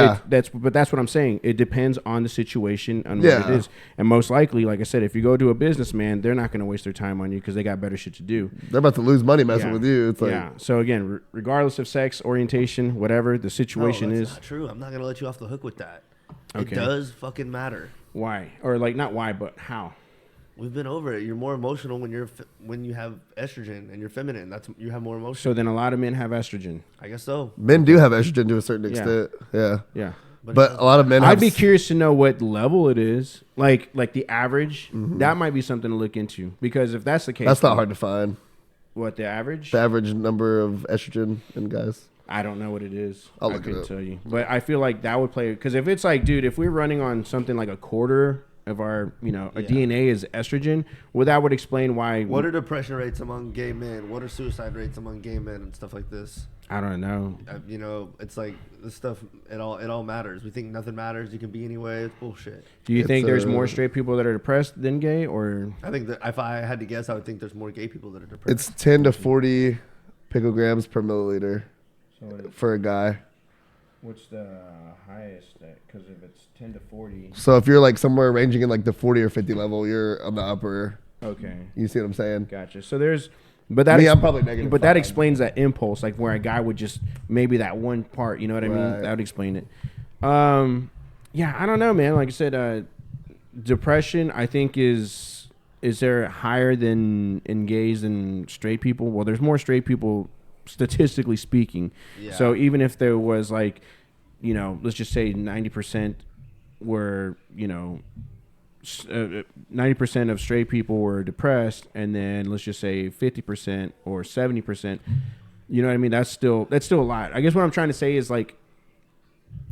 [SPEAKER 3] Yeah.
[SPEAKER 2] that's what I'm saying. It depends on the situation and what
[SPEAKER 3] Yeah.
[SPEAKER 2] it is. And most likely, like I said, if you go to a businessman, they're not going to waste their time on you because they got better shit to do.
[SPEAKER 3] They're about to lose money messing
[SPEAKER 2] Yeah.
[SPEAKER 3] with you. It's like
[SPEAKER 2] Yeah. So again, regardless of sex, orientation, whatever the situation
[SPEAKER 5] that's
[SPEAKER 2] is,
[SPEAKER 5] not true. I'm not gonna let you off the hook with that.
[SPEAKER 2] Okay.
[SPEAKER 5] It does fucking matter.
[SPEAKER 2] why or like not why, but how?
[SPEAKER 5] We've been over it. You're more emotional when you have estrogen and you're feminine. You have more emotion.
[SPEAKER 2] So then a lot of men have estrogen.
[SPEAKER 5] I guess so.
[SPEAKER 3] men do have estrogen to a certain
[SPEAKER 2] Yeah.
[SPEAKER 3] extent. Yeah.
[SPEAKER 2] Yeah.
[SPEAKER 3] But a lot of men have
[SPEAKER 2] I'd be curious to know what level it is. Like the average. That might be something to look into because if that's the case,
[SPEAKER 3] That's not hard to find.
[SPEAKER 2] What the average?
[SPEAKER 3] The average number of estrogen in guys.
[SPEAKER 2] I don't know what it is.
[SPEAKER 3] I'll
[SPEAKER 2] I
[SPEAKER 3] look it
[SPEAKER 2] couldn't
[SPEAKER 3] up.
[SPEAKER 2] tell you. But I feel like that would play, because if it's like, dude, if we're running on something like a quarter of our, our DNA is estrogen, well, that would explain why.
[SPEAKER 5] What are depression rates among gay men? What are suicide rates among gay men and stuff like this?
[SPEAKER 2] I don't know.
[SPEAKER 5] It's like this stuff. It all matters. We think nothing matters. You can be anyway. It's bullshit.
[SPEAKER 2] Do you think there's more straight people that are depressed than gay, or?
[SPEAKER 5] I think that if I had to guess, I would think there's more gay people that are depressed.
[SPEAKER 3] It's 10 to 40 picograms per milliliter for a guy.
[SPEAKER 2] What's the highest? Because if it's 10 to 40.
[SPEAKER 3] So if you're like somewhere ranging in like the 40 or 50 level, you're on the upper.
[SPEAKER 2] Okay.
[SPEAKER 3] You see what I'm saying?
[SPEAKER 2] Gotcha. So there's, but that
[SPEAKER 3] I'm probably negative.
[SPEAKER 2] But that explains that impulse, like where a guy would just maybe that one part. You know what I mean? That would explain it. Yeah, I don't know, man. Like I said, depression, I think is there higher than in gays than straight people? Well, there's more straight people statistically speaking. Yeah. So even if there was like, let's just say 90% were, 90% of straight people were depressed, and then let's just say 50% or 70%. You know what I mean? That's still a lot. I guess what I'm trying to say is like,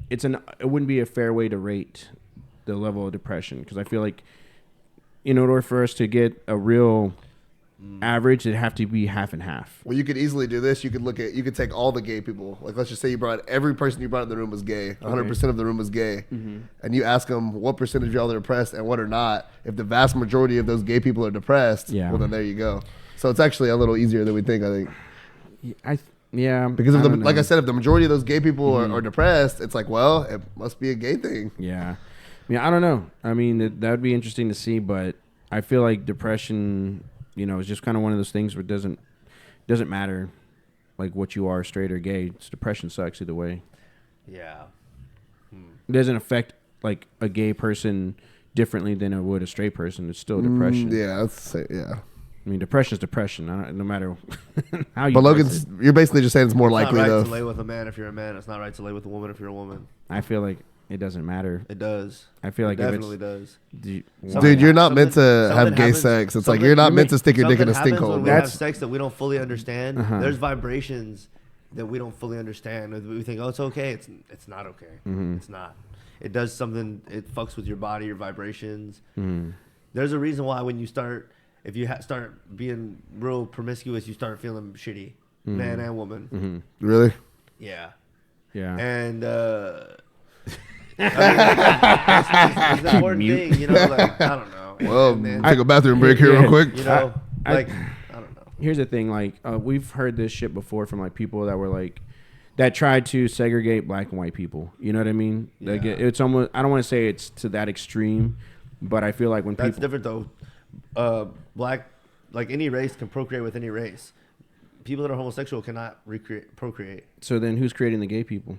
[SPEAKER 2] it wouldn't be a fair way to rate the level of depression, because I feel like in order for us to get a real average, it'd have to be half and half.
[SPEAKER 3] Well, you could easily do this. You could take all the gay people. Like, let's just say every person you brought in the room was gay. 100% of the room was gay. Mm-hmm. And you ask them what percentage of y'all are depressed and what are not. If the vast majority of those gay people are depressed, well, then there you go. So it's actually a little easier than we think, I think. Because like I said, if the majority of those gay people are depressed, it's like, well, it must be a gay thing.
[SPEAKER 2] Yeah. I don't know. I mean, that would be interesting to see, but I feel like depression, it's just kind of one of those things where it doesn't matter like what you are, straight or gay. Depression sucks either way.
[SPEAKER 5] Yeah.
[SPEAKER 2] It doesn't affect like a gay person differently than it would a straight person. It's still depression.
[SPEAKER 3] Yeah.
[SPEAKER 2] I mean, depression is depression, no matter how you.
[SPEAKER 3] But Logan's, you're basically just saying it's more likely,
[SPEAKER 5] though.
[SPEAKER 3] though.
[SPEAKER 5] It's not right to lay with a man if you're a man. It's not right to lay with a woman if you're a woman.
[SPEAKER 2] I feel like it doesn't matter.
[SPEAKER 5] It does.
[SPEAKER 2] I feel like
[SPEAKER 5] it definitely does.
[SPEAKER 3] Dude, you're not meant to have gay sex. It's like you're not meant to stick your dick in a stink hole.
[SPEAKER 5] When we have sex that we don't fully understand, there's vibrations that we don't fully understand. We think, oh, it's okay. It's not okay. Mm-hmm. It's not. It does something. It fucks with your body, your vibrations. Mm-hmm. There's a reason why when you start, if you start being real promiscuous, you start feeling shitty, man and woman.
[SPEAKER 3] Mm-hmm. Really?
[SPEAKER 5] Yeah.
[SPEAKER 2] Yeah.
[SPEAKER 5] And it's an important thing, like, I don't know.
[SPEAKER 3] Well, take a bathroom break here real quick.
[SPEAKER 5] I don't know.
[SPEAKER 2] Here's the thing, like, we've heard this shit before from like people that were like, that tried to segregate black and white people. You know what I mean? Yeah. Like, it's almost, I don't want to say it's to that extreme, but I feel like when
[SPEAKER 5] that's different though. Black, like any race can procreate with any race. People that are homosexual cannot procreate.
[SPEAKER 2] So then who's creating the gay people?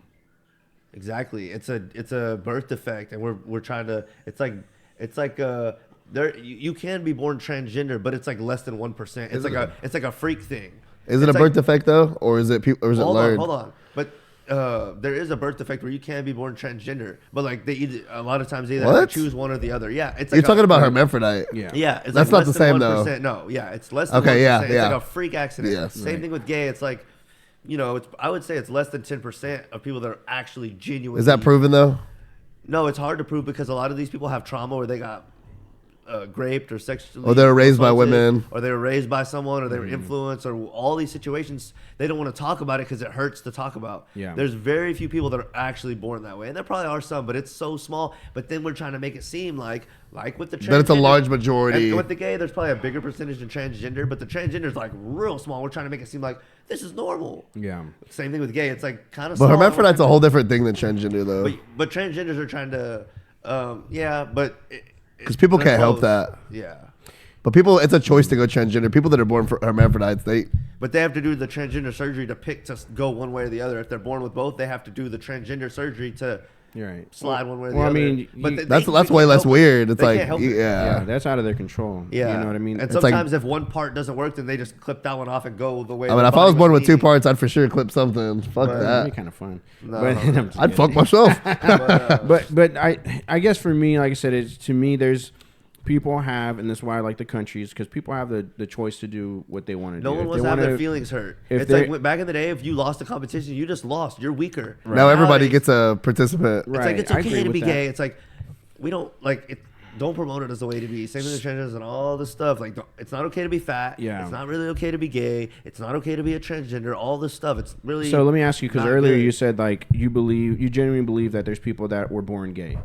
[SPEAKER 5] Exactly. It's a birth defect, and we're trying to. It's like there you can be born transgender, but it's like less than 1%. It's like a freak thing.
[SPEAKER 3] Is it a birth defect though, or is it learned?
[SPEAKER 5] Hold on. But there is a birth defect where you can be born transgender, but like a lot of times they either choose one or the other. Yeah, it's like
[SPEAKER 3] you're talking about hermaphite.
[SPEAKER 5] Yeah, it's
[SPEAKER 3] that's
[SPEAKER 5] like
[SPEAKER 3] not the same 1%.
[SPEAKER 5] Though. No, yeah, it's less than 1%. It's like a freak accident. Yeah, same thing with gay. It's like, I would say it's less than 10% of people that are actually genuine.
[SPEAKER 3] Is that proven though?
[SPEAKER 5] No, it's hard to prove because a lot of these people have trauma where they got raped or sexually,
[SPEAKER 3] or they were raised by women,
[SPEAKER 5] or they were raised by someone, or they were influenced, or all these situations. They don't want to talk about it because it hurts to talk about.
[SPEAKER 2] Yeah.
[SPEAKER 5] There's very few people that are actually born that way, and there probably are some, but it's so small. But then we're trying to make it seem like with the transgender,
[SPEAKER 3] that it's a large majority.
[SPEAKER 5] And with the gay, there's probably a bigger percentage than transgender, but the transgender is like real small. We're trying to make it seem like this is normal.
[SPEAKER 2] Yeah.
[SPEAKER 5] Same thing with gay. It's like kind of.
[SPEAKER 3] But hermaphrodite's a whole different thing than transgender, though.
[SPEAKER 5] But transgenders are trying to, but.
[SPEAKER 3] Because people can't help that.
[SPEAKER 5] Yeah.
[SPEAKER 3] But it's a choice to go transgender. People that are born for hermaphrodites,
[SPEAKER 5] But they have to do the transgender surgery to pick to go one way or the other. If they're born with both, they have to do the transgender surgery to slide one way or the other.
[SPEAKER 2] I mean,
[SPEAKER 5] but
[SPEAKER 3] that's way less weird. It's like,
[SPEAKER 2] yeah, that's out of their control.
[SPEAKER 5] Yeah.
[SPEAKER 2] You know what I mean?
[SPEAKER 5] And sometimes if one part doesn't work, then they just clip that one off and go the way.
[SPEAKER 3] I mean, if I was born with two parts, I'd for sure clip something. Fuck that.
[SPEAKER 2] That'd be kind of fun.
[SPEAKER 5] No,
[SPEAKER 3] I'd fuck myself.
[SPEAKER 2] But I guess for me, like I said, to me, there's people have, and that's why I like the countries, because people have the choice to do what they want to do.
[SPEAKER 5] No one wants to have their feelings hurt. It's like back in the day, if you lost a competition, you just lost. You're weaker.
[SPEAKER 3] Right. Now everybody gets a participant.
[SPEAKER 5] It's like it's okay to be gay. It's like we don't like it. Don't promote it as the way to be. Same with the transgenders and all this stuff. Like, it's not okay to be fat.
[SPEAKER 2] Yeah.
[SPEAKER 5] It's not really okay to be gay. It's not okay to be a transgender. All this stuff. It's really.
[SPEAKER 2] So let me ask you, because earlier
[SPEAKER 5] good.
[SPEAKER 2] you said like you genuinely believe that there's people that were born gay,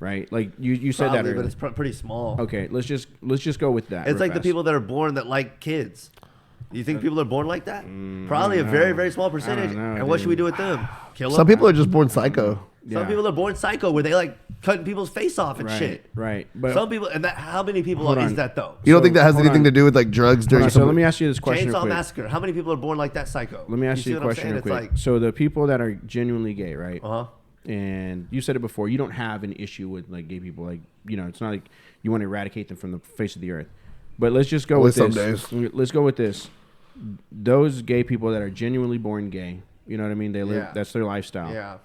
[SPEAKER 2] right? Like you said that earlier.
[SPEAKER 5] But it's pretty small.
[SPEAKER 2] Okay, let's just go with that.
[SPEAKER 5] It's like the people that are born that like kids. You think people are born like that? Probably a very, very small percentage. And what should we do with them? Kill them?
[SPEAKER 3] Some people are just born psycho.
[SPEAKER 5] Some people are born psycho, where they like cutting people's face off and shit.
[SPEAKER 2] Right. But
[SPEAKER 5] some people, and how many people is that though?
[SPEAKER 3] You don't think that has anything to do with like drugs during?
[SPEAKER 2] So let me ask you this question.
[SPEAKER 5] Chainsaw Massacre. How many people are born like that psycho?
[SPEAKER 2] Let me ask you a question real quick. Like, so the people that are genuinely gay, right? And you said it before, you don't have an issue with like gay people. Like, it's not like you want to eradicate them from the face of the earth. But let's just go with this. Let's go with this. Those gay people that are genuinely born gay, you know what I mean? They live. That's their lifestyle.
[SPEAKER 5] Yeah.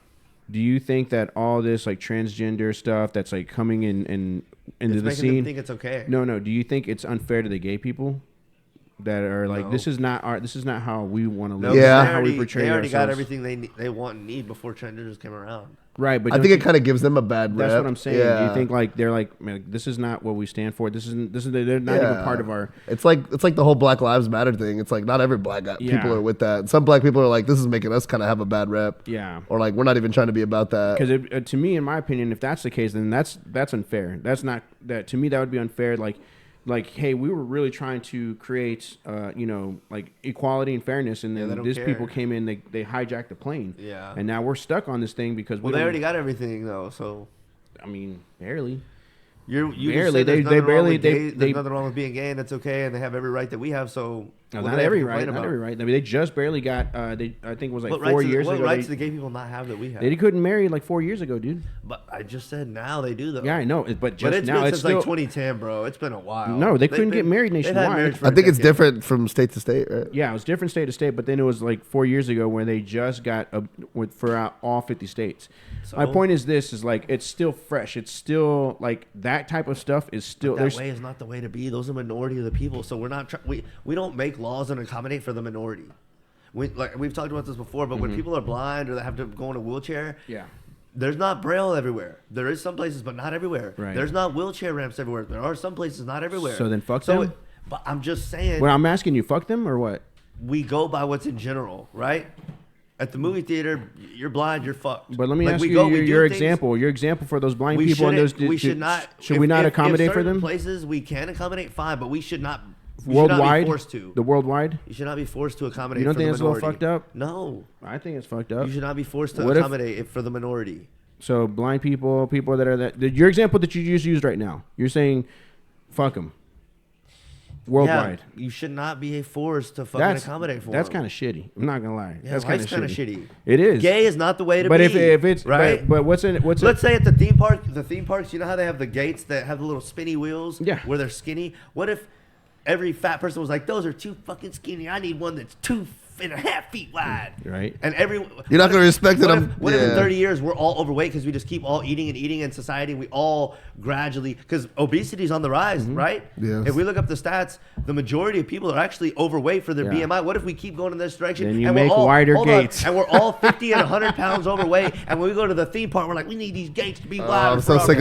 [SPEAKER 2] Do you think that all this like transgender stuff that's like coming into the scene?
[SPEAKER 5] Them think it's okay.
[SPEAKER 2] No. Do you think it's unfair to the gay people that are like, this is not how we want to live?
[SPEAKER 5] Yeah,
[SPEAKER 2] how we portray
[SPEAKER 5] they already got
[SPEAKER 2] ourselves.
[SPEAKER 5] everything they want and need before transgenders came around.
[SPEAKER 2] Right, but
[SPEAKER 3] I think it kind of gives them a bad rep.
[SPEAKER 2] That's what I'm saying.
[SPEAKER 3] Yeah.
[SPEAKER 2] Do you think like they're like, man, this is not what we stand for? They're not even part of our.
[SPEAKER 3] It's like the whole Black Lives Matter thing. It's like not every black guy, people are with that. Some black people are like, this is making us kind of have a bad rep.
[SPEAKER 2] Yeah.
[SPEAKER 3] Or like we're not even trying to be about that.
[SPEAKER 2] Because to me, in my opinion, if that's the case, then that's unfair. That's not that to me. That would be unfair. Like, hey, we were really trying to create, like equality and fairness, and then these people came in, they hijacked the plane.
[SPEAKER 5] Yeah.
[SPEAKER 2] And now we're stuck on this thing because
[SPEAKER 5] they already got everything though. So,
[SPEAKER 2] I mean, barely.
[SPEAKER 5] You
[SPEAKER 2] barely. They barely.
[SPEAKER 5] There's nothing wrong with being gay, and it's okay, and they have every right that we have. So
[SPEAKER 2] not every right. Not every right. I mean, they just barely got. I think it was like 4 years ago.
[SPEAKER 5] What rights do the gay people not have that we have?
[SPEAKER 2] They couldn't marry like 4 years ago, dude.
[SPEAKER 5] But I just said now they do though.
[SPEAKER 2] Yeah, I know. But
[SPEAKER 5] it's
[SPEAKER 2] now
[SPEAKER 5] been
[SPEAKER 2] it's
[SPEAKER 5] since
[SPEAKER 2] still,
[SPEAKER 5] like 2010, bro. It's been a while.
[SPEAKER 2] No, they couldn't get married nationwide.
[SPEAKER 3] I think it's different from state to state, right?
[SPEAKER 2] Yeah, it was different state to state, but then it was like 4 years ago when they just got for all 50 states. So, my point is this: is like it's still fresh. It's still like that type of stuff is still.
[SPEAKER 5] That way is not the way to be. Those are minority of the people. So we're not. We don't make laws and accommodate for the minority. We've talked about this before, but when people are blind or they have to go in a wheelchair, there's not Braille everywhere. There is some places, but not everywhere.
[SPEAKER 2] Right.
[SPEAKER 5] There's not wheelchair ramps everywhere. There are some places, not everywhere.
[SPEAKER 2] So then fuck them?
[SPEAKER 5] But I'm just saying.
[SPEAKER 2] Well, I'm asking you, fuck them or what?
[SPEAKER 5] We go by what's in general, right? At the movie theater, you're blind, you're fucked.
[SPEAKER 2] But let me ask you your example. Your example for those blind people and those. Should we not accommodate for them?
[SPEAKER 5] Places we can accommodate, fine, but we should not.
[SPEAKER 2] Worldwide,
[SPEAKER 5] be forced to.
[SPEAKER 2] The worldwide.
[SPEAKER 5] You should not be forced to accommodate.
[SPEAKER 2] You don't
[SPEAKER 5] for
[SPEAKER 2] think
[SPEAKER 5] the
[SPEAKER 2] it's a little
[SPEAKER 5] minority.
[SPEAKER 2] fucked up?
[SPEAKER 5] No,
[SPEAKER 2] I think it's fucked up.
[SPEAKER 5] You should not be forced to accommodate it for the minority.
[SPEAKER 2] So blind people that are your example that you just used right now. You're saying, fuck them. Worldwide.
[SPEAKER 5] Yeah, you should not be forced to fucking accommodate for.
[SPEAKER 2] That's kind of shitty. I'm not gonna lie.
[SPEAKER 5] Yeah,
[SPEAKER 2] that's kind of shitty. It is.
[SPEAKER 5] Gay is not the way to be.
[SPEAKER 2] But if it's
[SPEAKER 5] right.
[SPEAKER 2] But what's
[SPEAKER 5] Let's say at the theme parks, you know how they have the gates that have the little spinny wheels.
[SPEAKER 2] Yeah.
[SPEAKER 5] Where they're skinny. What if every fat person was like, those are too fucking skinny. I need one that's 2.5 feet wide.
[SPEAKER 2] Right.
[SPEAKER 5] And
[SPEAKER 3] you're not gonna respect it.
[SPEAKER 5] What if in 30 years we're all overweight because we just keep all eating in society? We all gradually, because obesity is on the rise, right?
[SPEAKER 3] Yes.
[SPEAKER 5] If we look up the stats, the majority of people are actually overweight for their BMI. What if we keep going in this direction?
[SPEAKER 2] Then you make wider gates.
[SPEAKER 5] And we're all 50 and 100 pounds overweight. And when we go to the theme park, we're like, we need these gates to be wide.
[SPEAKER 3] I'm so sick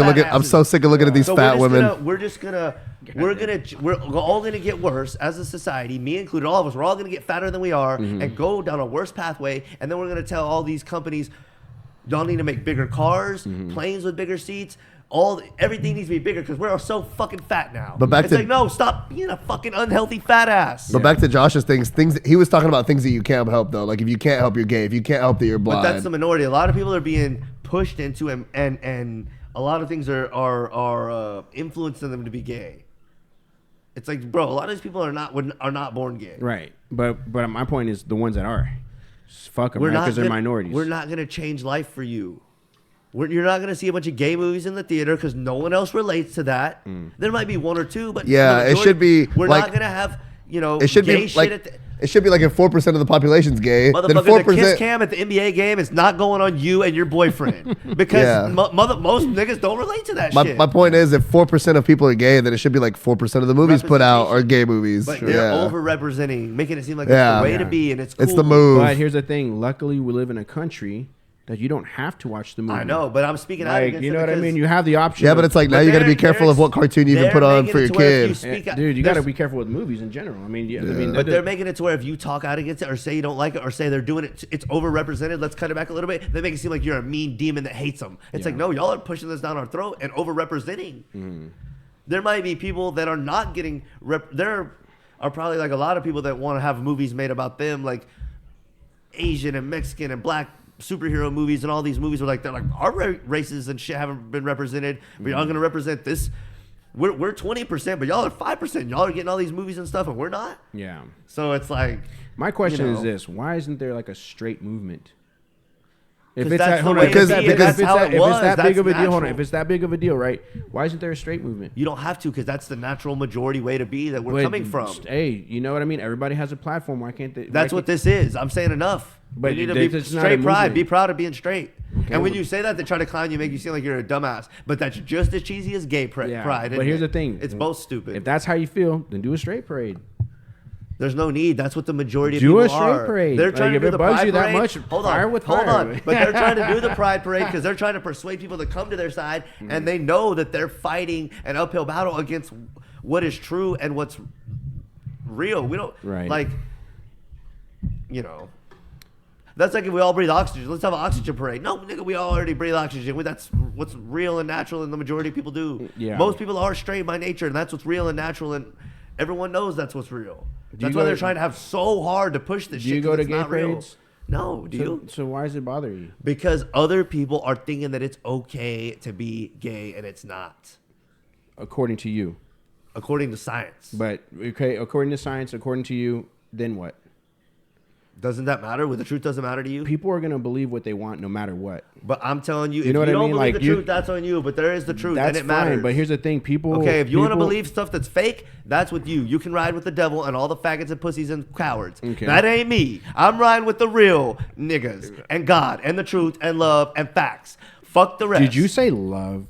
[SPEAKER 3] of looking at these fat women.
[SPEAKER 5] We're all gonna get worse as a society, me included, all of us. We're all gonna get fatter than we are and go down a worse pathway. And then we're gonna tell all these companies, y'all need to make bigger cars, planes with bigger seats. Everything needs to be bigger because we're so fucking fat now.
[SPEAKER 3] But
[SPEAKER 5] it's like, no, stop being a fucking unhealthy fat ass.
[SPEAKER 3] But back to Josh's things he was talking about things that you can't help though. Like if you can't help, you're gay. If you can't help, that you're blind.
[SPEAKER 5] But that's the minority. A lot of people are being pushed into and a lot of things are influencing them to be gay. It's like, bro, a lot of these people are not born gay.
[SPEAKER 2] Right. But my point is the ones that are, just fuck them, right? Because they're minorities.
[SPEAKER 5] We're not gonna change life for you. You're not gonna see a bunch of gay movies in the theater because no one else relates to that. There might be one or two, but
[SPEAKER 3] it should be.
[SPEAKER 5] We're not gonna have it
[SPEAKER 3] It should be like if 4% of the population's gay, then
[SPEAKER 5] Motherfucker,
[SPEAKER 3] 4%.
[SPEAKER 5] the kiss cam at the NBA game is not going on you and your boyfriend because most niggas don't relate to that shit.
[SPEAKER 3] My point is, if 4% of people are gay, then it should be like 4% of the movies put out are gay movies.
[SPEAKER 5] But they're overrepresenting, making it seem like it's the way to be, and it's cool.
[SPEAKER 3] It's the move.
[SPEAKER 2] But here's the thing. Luckily, we live in a country that you don't have to watch the movie.
[SPEAKER 5] I know, but I'm speaking out against
[SPEAKER 2] you know what I mean? You have the option.
[SPEAKER 3] Yeah, but it's like now you got to be careful of what cartoon you even put on for your kid.
[SPEAKER 2] Dude, you got to be careful with movies in general. I mean,
[SPEAKER 5] but they're making it to where if you talk out against it or say you don't like it or say they're doing it, it's overrepresented. Let's cut it back a little bit. They make it seem like you're a mean demon that hates them. It's like, no, y'all are pushing this down our throat and overrepresenting. There might be people that are not getting. There are probably like a lot of people that want to have movies made about them, like Asian and Mexican and black superhero movies and all these movies are like they're like our races and shit haven't been represented, but y'all gonna represent this. We're 20%, but y'all are 5%. Y'all are getting all these movies and stuff, and we're not.
[SPEAKER 2] Yeah.
[SPEAKER 5] So it's like
[SPEAKER 2] my question is this: why isn't there like a straight movement? If it's
[SPEAKER 5] that's
[SPEAKER 2] that big of a deal, hold on. If it's that big of a deal, right? Why isn't there a straight movement?
[SPEAKER 5] You don't have to, because that's the natural majority way to be that we're coming from.
[SPEAKER 2] Hey, you know what I mean? Everybody has a platform. Why can't they?
[SPEAKER 5] That's what this is. I'm saying enough. But you need to be straight pride. Be proud of being straight. Okay, and when you say that, they try to clown you, make you seem like you're a dumbass. But that's just as cheesy as gay pride.
[SPEAKER 2] But here's the thing:
[SPEAKER 5] it's both stupid.
[SPEAKER 2] If that's how you feel, then do a straight parade.
[SPEAKER 5] There's no need. That's what the majority of people are.
[SPEAKER 2] Do a straight parade.
[SPEAKER 5] They're trying to do the pride parade.
[SPEAKER 2] That much,
[SPEAKER 5] hold on. But they're trying to do the pride parade because they're trying to persuade people to come to their side, and they know that they're fighting an uphill battle against what is true and what's real. We don't like, you know. That's like if we all breathe oxygen. Let's have an oxygen parade. No, nigga, we all already breathe oxygen. That's what's real and natural, and the majority of people do. Yeah. Most people are straight by nature, and that's what's real and natural, and everyone knows that's what's real. That's why they're trying to have so hard to push this shit.
[SPEAKER 2] Do you go to gay parades?
[SPEAKER 5] No, do you?
[SPEAKER 2] So why does it bother you?
[SPEAKER 5] Because other people are thinking that it's okay to be gay, and it's not.
[SPEAKER 2] According to you.
[SPEAKER 5] According to science.
[SPEAKER 2] But, okay, according to science, according to you, then what?
[SPEAKER 5] Doesn't that matter? When the truth doesn't matter to you?
[SPEAKER 2] People are going to believe what they want no matter what.
[SPEAKER 5] But I'm telling you, if you
[SPEAKER 2] don't
[SPEAKER 5] believe the truth, that's on you. But there is the truth, and it matters.
[SPEAKER 2] But here's the thing, people...
[SPEAKER 5] Okay, if you want to believe stuff that's fake, that's with you. You can ride with the devil and all the faggots and pussies and cowards. Okay. That ain't me. I'm riding with the real niggas and God and the truth and love and facts. Fuck the rest.
[SPEAKER 2] Did you say love?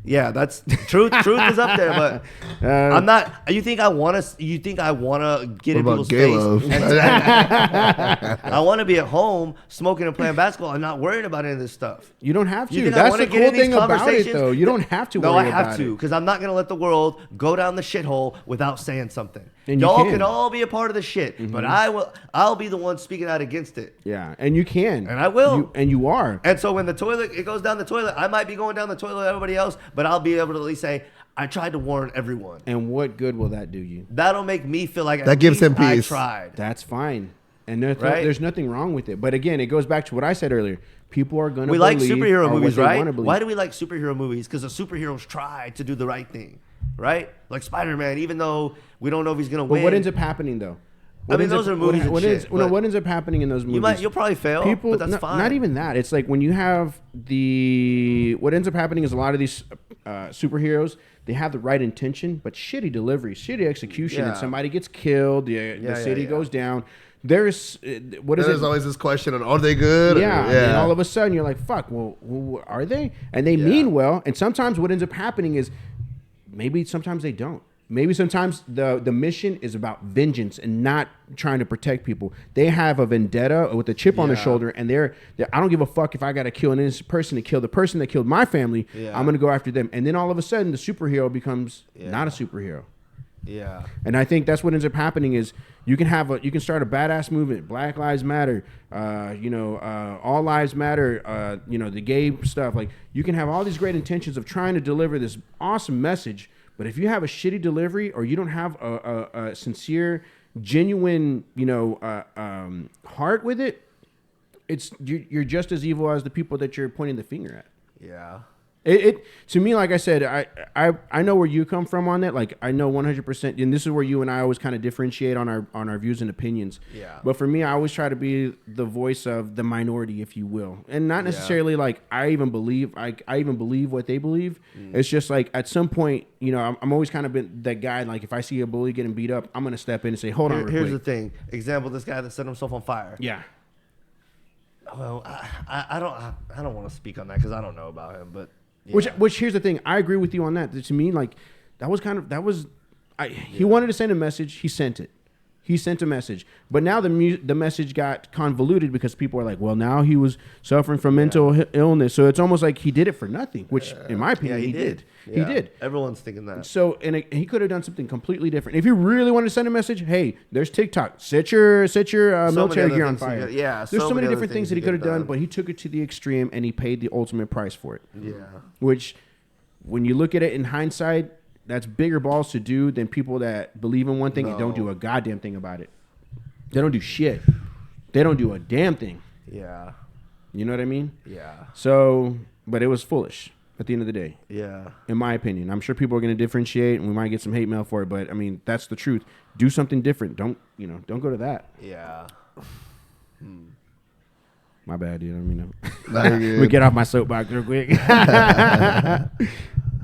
[SPEAKER 5] Yeah, that's truth. Truth is up there, but I'm not. You think I want to get in people's face? I want to be at home smoking and playing basketball and not worrying about any of this stuff.
[SPEAKER 2] You don't have to. That's the cool thing about it, though. You don't have to.
[SPEAKER 5] No,
[SPEAKER 2] I
[SPEAKER 5] have to, because I'm not gonna let the world go down the shithole without saying something. And y'all can all be a part of the shit, but I'll be the one speaking out against it.
[SPEAKER 2] Yeah, and you can,
[SPEAKER 5] and I will,
[SPEAKER 2] and you are.
[SPEAKER 5] And so when it goes down the toilet, I might be going down the toilet with everybody else, but I'll be able to at least say, I tried to warn everyone.
[SPEAKER 2] And what good will that do you?
[SPEAKER 5] That'll make me feel like
[SPEAKER 3] that gives him peace.
[SPEAKER 5] I tried.
[SPEAKER 2] That's fine. And there's nothing wrong with it. But again, it goes back to what I said earlier. People are going to believe
[SPEAKER 5] like superhero movies, right?
[SPEAKER 2] Why
[SPEAKER 5] do we like superhero movies? Because the superheroes try to do the right thing, right? Like Spider-Man, even though we don't know if he's going to win.
[SPEAKER 2] But what ends up happening, though?
[SPEAKER 5] Those are movies what
[SPEAKER 2] ends up happening in those movies?
[SPEAKER 5] You'll probably fail, but that's fine.
[SPEAKER 2] Not even that. It's like when you have what ends up happening is a lot of these superheroes, they have the right intention, but shitty delivery, shitty execution, and somebody gets killed, the city goes down. There's
[SPEAKER 3] always this question on, are they good?
[SPEAKER 2] Yeah. And all of a sudden you're like, fuck, well, are they? And they mean well. And sometimes what ends up happening is sometimes they don't. Maybe sometimes the mission is about vengeance and not trying to protect people. They have a vendetta with a chip on their shoulder, and they're I don't give a fuck if I got to kill an innocent person to kill the person that killed my family. Yeah. I'm going to go after them. And then all of a sudden, the superhero becomes not a superhero.
[SPEAKER 5] Yeah.
[SPEAKER 2] And I think that's what ends up happening is you can start a badass movement, Black Lives Matter, All Lives Matter, the gay stuff. Like, you can have all these great intentions of trying to deliver this awesome message. But if you have a shitty delivery or you don't have a sincere, genuine, heart with it, you're just as evil as the people that you're pointing the finger at.
[SPEAKER 5] Yeah.
[SPEAKER 2] It to me, like I said, I know where you come from on that. Like I know 100%, and this is where you and I always kind of differentiate on our views and opinions.
[SPEAKER 5] Yeah.
[SPEAKER 2] But for me, I always try to be the voice of the minority, if you will, and not necessarily like I even believe what they believe. It's just like at some point, you know, I'm always kind of been that guy. Like if I see a bully getting beat up, I'm gonna step in and say, hold on.
[SPEAKER 5] Here's the thing. Example: this guy that set himself on fire.
[SPEAKER 2] Yeah.
[SPEAKER 5] Well, I don't want to speak on that because I don't know about him, but.
[SPEAKER 2] Yeah. Which here's the thing, I agree with you on that. To me, like he wanted to send a message, he sent it. He sent a message, but now the message got convoluted because people are like, well, now he was suffering from mental illness, so it's almost like he did it for nothing. Which, in my opinion, he did.
[SPEAKER 5] Yeah.
[SPEAKER 2] He did.
[SPEAKER 5] Everyone's thinking that.
[SPEAKER 2] So, and he could have done something completely different. If you really want to send a message, hey, there's TikTok. Set your military gear on fire.
[SPEAKER 5] Yeah,
[SPEAKER 2] there's so many different things that he could have done, but he took it to the extreme and he paid the ultimate price for it.
[SPEAKER 5] Yeah.
[SPEAKER 2] Which, when you look at it in hindsight, that's bigger balls to do than people that believe in one thing and don't do a goddamn thing about it. They don't do shit. They don't do a damn thing.
[SPEAKER 5] Yeah.
[SPEAKER 2] You know what I mean?
[SPEAKER 5] Yeah.
[SPEAKER 2] So, but it was foolish at the end of the day.
[SPEAKER 5] Yeah.
[SPEAKER 2] In my opinion. I'm sure people are going to differentiate and we might get some hate mail for it, but I mean, that's the truth. Do something different. Don't go to that.
[SPEAKER 5] Yeah.
[SPEAKER 2] My bad, dude. I mean, let me get off my soapbox real quick.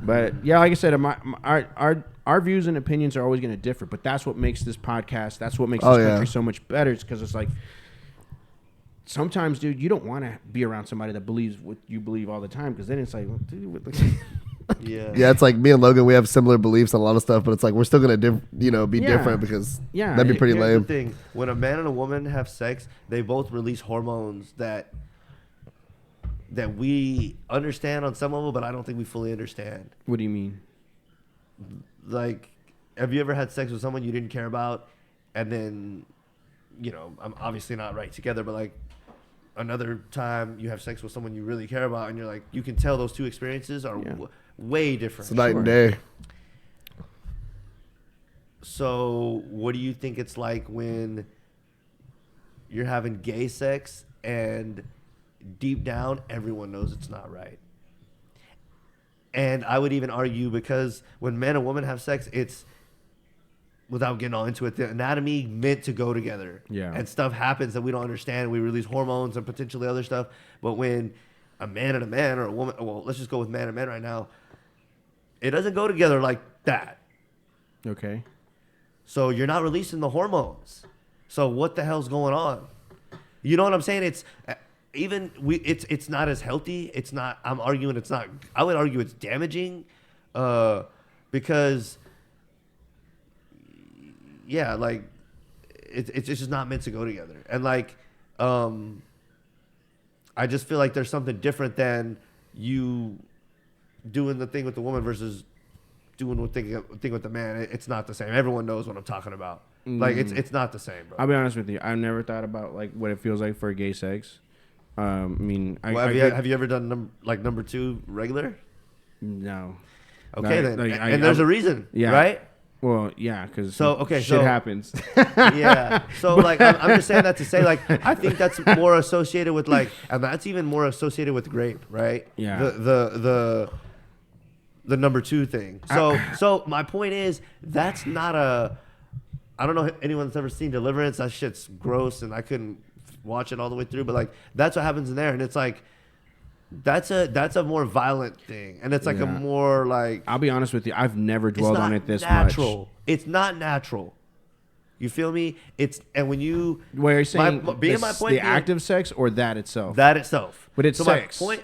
[SPEAKER 2] But yeah, like I said, our views and opinions are always going to differ. But that's what makes this podcast. That's what makes this country so much better. It's because it's like sometimes, dude, you don't want to be around somebody that believes what you believe all the time. Because then it's like, well, dude,
[SPEAKER 3] yeah, it's like me and Logan. We have similar beliefs on a lot of stuff, but it's like we're still gonna be different because that'd be pretty lame.
[SPEAKER 5] The thing, when a man and a woman have sex, they both release hormones that we understand on some level, but I don't think we fully understand.
[SPEAKER 2] What do you mean?
[SPEAKER 5] Like, have you ever had sex with someone you didn't care about, and then, I'm obviously not right together, but like another time you have sex with someone you really care about, and you're like, you can tell those two experiences are way different.
[SPEAKER 3] It's night and day.
[SPEAKER 5] So, what do you think it's like when you're having gay sex and deep down everyone knows it's not right? And I would even argue, because when man and woman have sex, it's, without getting all into it, the anatomy meant to go together.
[SPEAKER 2] Yeah.
[SPEAKER 5] And stuff happens that we don't understand. We release hormones and potentially other stuff. But when a man and a man, or a woman, well, let's just go with man and man right now, it doesn't go together like that.
[SPEAKER 2] Okay.
[SPEAKER 5] So you're not releasing the hormones. So what the hell's going on? You know what I'm saying? It's it's not as healthy. It's not. I'm arguing it's not. I would argue it's damaging, because like it's just not meant to go together. And like, I just feel like there's something different than you doing the thing with the woman versus doing the thing with the man. It's not the same. Everyone knows what I'm talking about. Like it's not the same, bro.
[SPEAKER 2] I'll be honest with you. I've never thought about like what it feels like for gay sex. I mean,
[SPEAKER 5] have you ever done number two regular?
[SPEAKER 2] No.
[SPEAKER 5] Okay, then. And there's a reason, right?
[SPEAKER 2] Well, yeah, because
[SPEAKER 5] shit
[SPEAKER 2] happens.
[SPEAKER 5] Yeah. So, like, I'm just saying that to say, like, I think that's more associated with, like, and that's even more associated with grape, right?
[SPEAKER 2] Yeah.
[SPEAKER 5] The number two thing. So my point is, that's not I don't know if anyone that's ever seen Deliverance. That shit's gross, and I couldn't watch it all the way through. But, like, that's what happens in there, and it's like, that's a more violent thing, and it's like a more like.
[SPEAKER 2] I'll be honest with you, I've never dwelled on it this
[SPEAKER 5] natural.
[SPEAKER 2] much.
[SPEAKER 5] It's not natural. You feel me? And when you.
[SPEAKER 2] Where you're saying
[SPEAKER 5] my point,
[SPEAKER 2] active sex or that itself?
[SPEAKER 5] That itself.
[SPEAKER 2] But it's sex.
[SPEAKER 5] My point.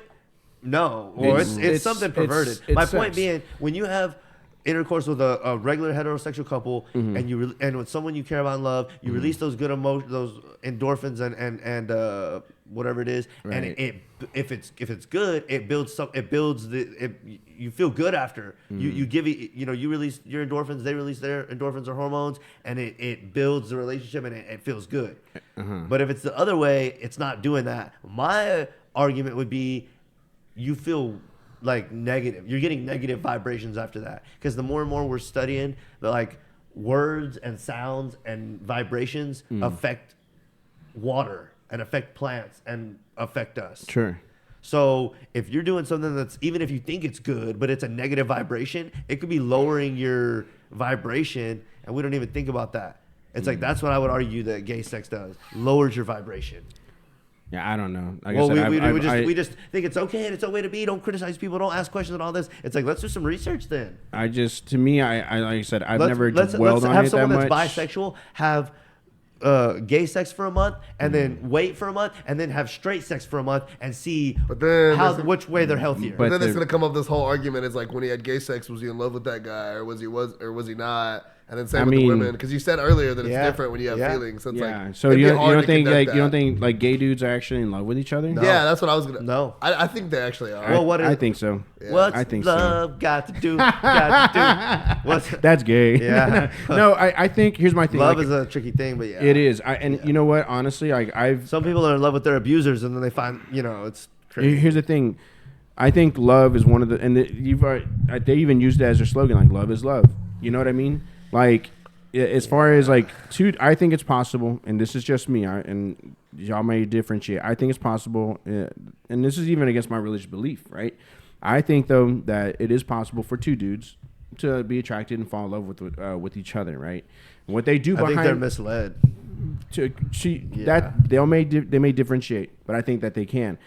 [SPEAKER 5] No, or it's something perverted. My point being, when you have intercourse with a regular heterosexual couple, and and with someone you care about and love, you release those good emotions, those endorphins and whatever it is, right. And if it's good, it builds you feel good after. You release your endorphins, they release their endorphins or hormones, and it builds the relationship, and it feels good. But if it's the other way, it's not doing that. My argument would be, you feel like negative. You're getting negative vibrations after that, because the more and more we're studying, the like words and sounds and vibrations affect water and affect plants and affect us.
[SPEAKER 2] Sure.
[SPEAKER 5] So if you're doing something that's, even if you think it's good, but it's a negative vibration, it could be lowering your vibration, and we don't even think about that. It's like, that's what I would argue that gay sex does. Lowers your vibration.
[SPEAKER 2] Yeah, I don't know. Like
[SPEAKER 5] Well,
[SPEAKER 2] I said,
[SPEAKER 5] we just think it's okay and it's a way to be. Don't criticize people. Don't ask questions and all this. It's like, let's do some research then.
[SPEAKER 2] to me, I like I said, I've never
[SPEAKER 5] let's
[SPEAKER 2] dwelled on
[SPEAKER 5] have
[SPEAKER 2] it that
[SPEAKER 5] someone
[SPEAKER 2] much.
[SPEAKER 5] that's bisexual have gay sex for a month and then wait for a month and then have straight sex for a month and see which way they're healthier.
[SPEAKER 3] But then it's gonna come up this whole argument. It's like, when he had gay sex, was he in love with that guy, or was he not? And then same with the women, because you said earlier that it's different when you have feelings. So it's like,
[SPEAKER 2] so you don't think like gay dudes are actually in love with each other?
[SPEAKER 3] No. Yeah, that's what I was gonna.
[SPEAKER 5] No,
[SPEAKER 3] I think they actually are.
[SPEAKER 5] Well,
[SPEAKER 2] I think so.
[SPEAKER 3] Yeah.
[SPEAKER 5] What's
[SPEAKER 2] I think
[SPEAKER 5] love got to do? What's
[SPEAKER 2] That's gay.
[SPEAKER 5] Yeah.
[SPEAKER 2] No, I think here's my thing.
[SPEAKER 5] Love
[SPEAKER 2] like,
[SPEAKER 5] is a tricky thing, but yeah,
[SPEAKER 2] it is. You know what? Honestly, I've
[SPEAKER 5] some people are in love with their abusers, and then they find it's crazy.
[SPEAKER 2] Here's the thing. I think love is one of the, and they even used it as their slogan, like love is love. You know what I mean? Like, as far as like, I think it's possible, and this is just me, and y'all may differentiate. I think it's possible, and this is even against my religious belief, right? I think though that it is possible for two dudes to be attracted and fall in love with each other, right? What they do behind,
[SPEAKER 5] I think they're misled.
[SPEAKER 2] That they may differentiate, but I think that they can.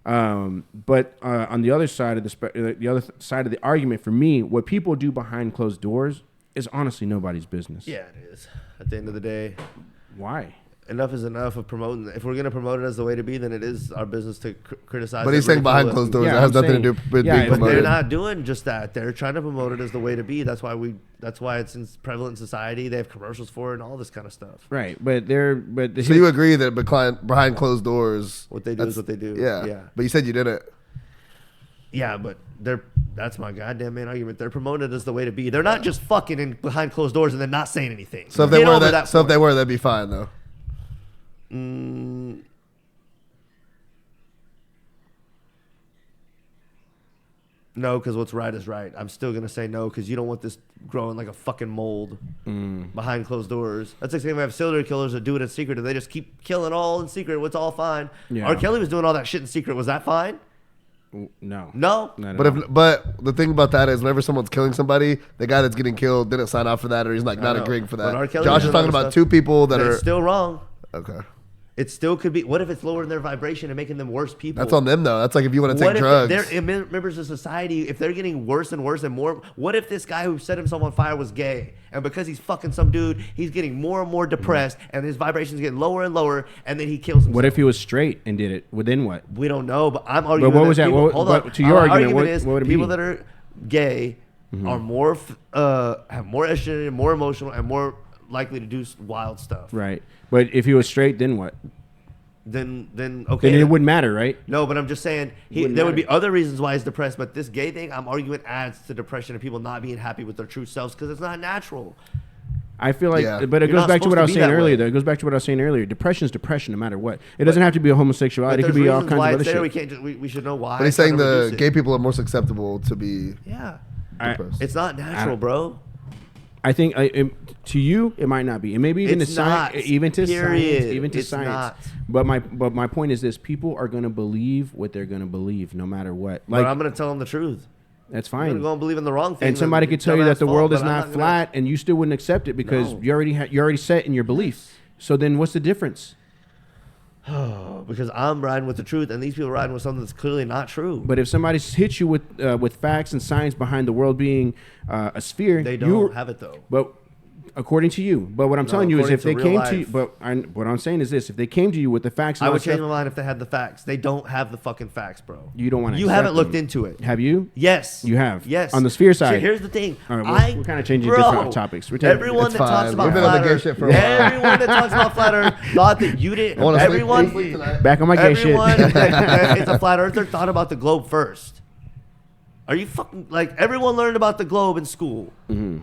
[SPEAKER 2] But on the other side of the other side of the argument, for me, what people do behind closed doors is honestly nobody's business.
[SPEAKER 5] Yeah, it is. At the end of the day,
[SPEAKER 2] why?
[SPEAKER 5] Enough is enough of promoting. If we're gonna promote it as the way to be, then it is our business to criticize.
[SPEAKER 3] But he's saying behind closed doors.
[SPEAKER 2] Yeah,
[SPEAKER 3] that has nothing to do with being
[SPEAKER 5] but
[SPEAKER 3] promoted.
[SPEAKER 5] they're not doing just that. They're trying to promote it as the way to be. That's why it's prevalent in society. They have commercials for it and all this kind of stuff.
[SPEAKER 2] Right, so
[SPEAKER 3] you agree that behind closed doors,
[SPEAKER 5] what they do is what they do.
[SPEAKER 3] Yeah. But you said you didn't.
[SPEAKER 5] Yeah, but that's my goddamn main argument. They're promoted as the way to be. They're not just fucking in behind closed doors and then not saying anything.
[SPEAKER 3] So if they were that'd be fine though.
[SPEAKER 5] No, because what's right is right. I'm still gonna say no, because you don't want this growing like a fucking mold behind closed doors. That's like saying we have serial killers that do it in secret and they just keep killing all in secret. It's all fine.
[SPEAKER 2] Yeah.
[SPEAKER 5] R. Kelly was doing all that shit in secret. Was that fine?
[SPEAKER 2] No.
[SPEAKER 3] But the thing about that is, whenever someone's killing somebody, the guy that's getting killed didn't sign off for that, or he's like not agreeing for that. Josh is talking about two people that are
[SPEAKER 5] still wrong.
[SPEAKER 3] Okay.
[SPEAKER 5] It still could be. What if it's lowering their vibration and making them worse people?
[SPEAKER 3] That's on them though. That's like if you want to take drugs.
[SPEAKER 5] They're members of society. If they're getting worse and worse and more, what if this guy who set himself on fire was gay, and because he's fucking some dude, he's getting more and more depressed, and his vibration's getting lower and lower, and then he kills himself?
[SPEAKER 2] What if he was straight and did it? Well, then what?
[SPEAKER 5] We don't know, but I'm arguing.
[SPEAKER 2] But what was that?
[SPEAKER 5] Hold on.
[SPEAKER 2] To your argument,
[SPEAKER 5] what would it be? People that are gay are more have more estrogen, more emotional, and more likely to do wild stuff.
[SPEAKER 2] Right. But if he was straight, then what?
[SPEAKER 5] Then okay.
[SPEAKER 2] Then it wouldn't matter, right?
[SPEAKER 5] No, but I'm just saying there would be other reasons why he's depressed, but this gay thing, I'm arguing, adds to depression and people not being happy with their true selves because it's not natural.
[SPEAKER 2] I feel like, but it goes back to what I was saying earlier. Though it goes back to what I was saying earlier. Depression is depression, no matter what. It doesn't have to be a homosexuality. It could be all kinds of other shit.
[SPEAKER 5] We can't. We should know why.
[SPEAKER 3] But he's saying the gay people are more susceptible to be.
[SPEAKER 5] Yeah.
[SPEAKER 3] Depressed.
[SPEAKER 5] It's not natural, bro.
[SPEAKER 2] I think to you it might not be, and maybe even to science, even to
[SPEAKER 5] It's
[SPEAKER 2] science.
[SPEAKER 5] Not.
[SPEAKER 2] But my point is this: people are going to believe what they're going to believe, no matter what.
[SPEAKER 5] Like, but I'm going to tell them the truth.
[SPEAKER 2] That's fine.
[SPEAKER 5] I'm going to go and believe in the wrong thing.
[SPEAKER 2] And somebody could tell you that the world is not flat, and you still wouldn't accept it because you're already set in your beliefs. So then, what's the difference?
[SPEAKER 5] Because I'm riding with the truth, and these people are riding with something that's clearly not true.
[SPEAKER 2] But if somebody hits you with facts and science behind the world being a sphere,
[SPEAKER 5] they don't have it though.
[SPEAKER 2] But according to you, but what I'm telling you is, if they came to you, what I'm saying is this: if they came to you with the facts,
[SPEAKER 5] I would change my mind if they had the facts. They don't have the fucking facts, bro.
[SPEAKER 2] You don't want to.
[SPEAKER 5] You haven't looked into it.
[SPEAKER 2] Have you?
[SPEAKER 5] Yes.
[SPEAKER 2] You have.
[SPEAKER 5] Yes.
[SPEAKER 2] On the sphere side.
[SPEAKER 5] So here's the thing.
[SPEAKER 2] All right, we're kind of changing different topics.
[SPEAKER 5] Everyone that talks about flat Earth, everyone that talks about flat Earth thought that you didn't. Everyone
[SPEAKER 2] back on my gay shit.
[SPEAKER 5] It's a flat earther thought about the globe first. Are you fucking like everyone learned about the globe in school?
[SPEAKER 2] Mm-hmm.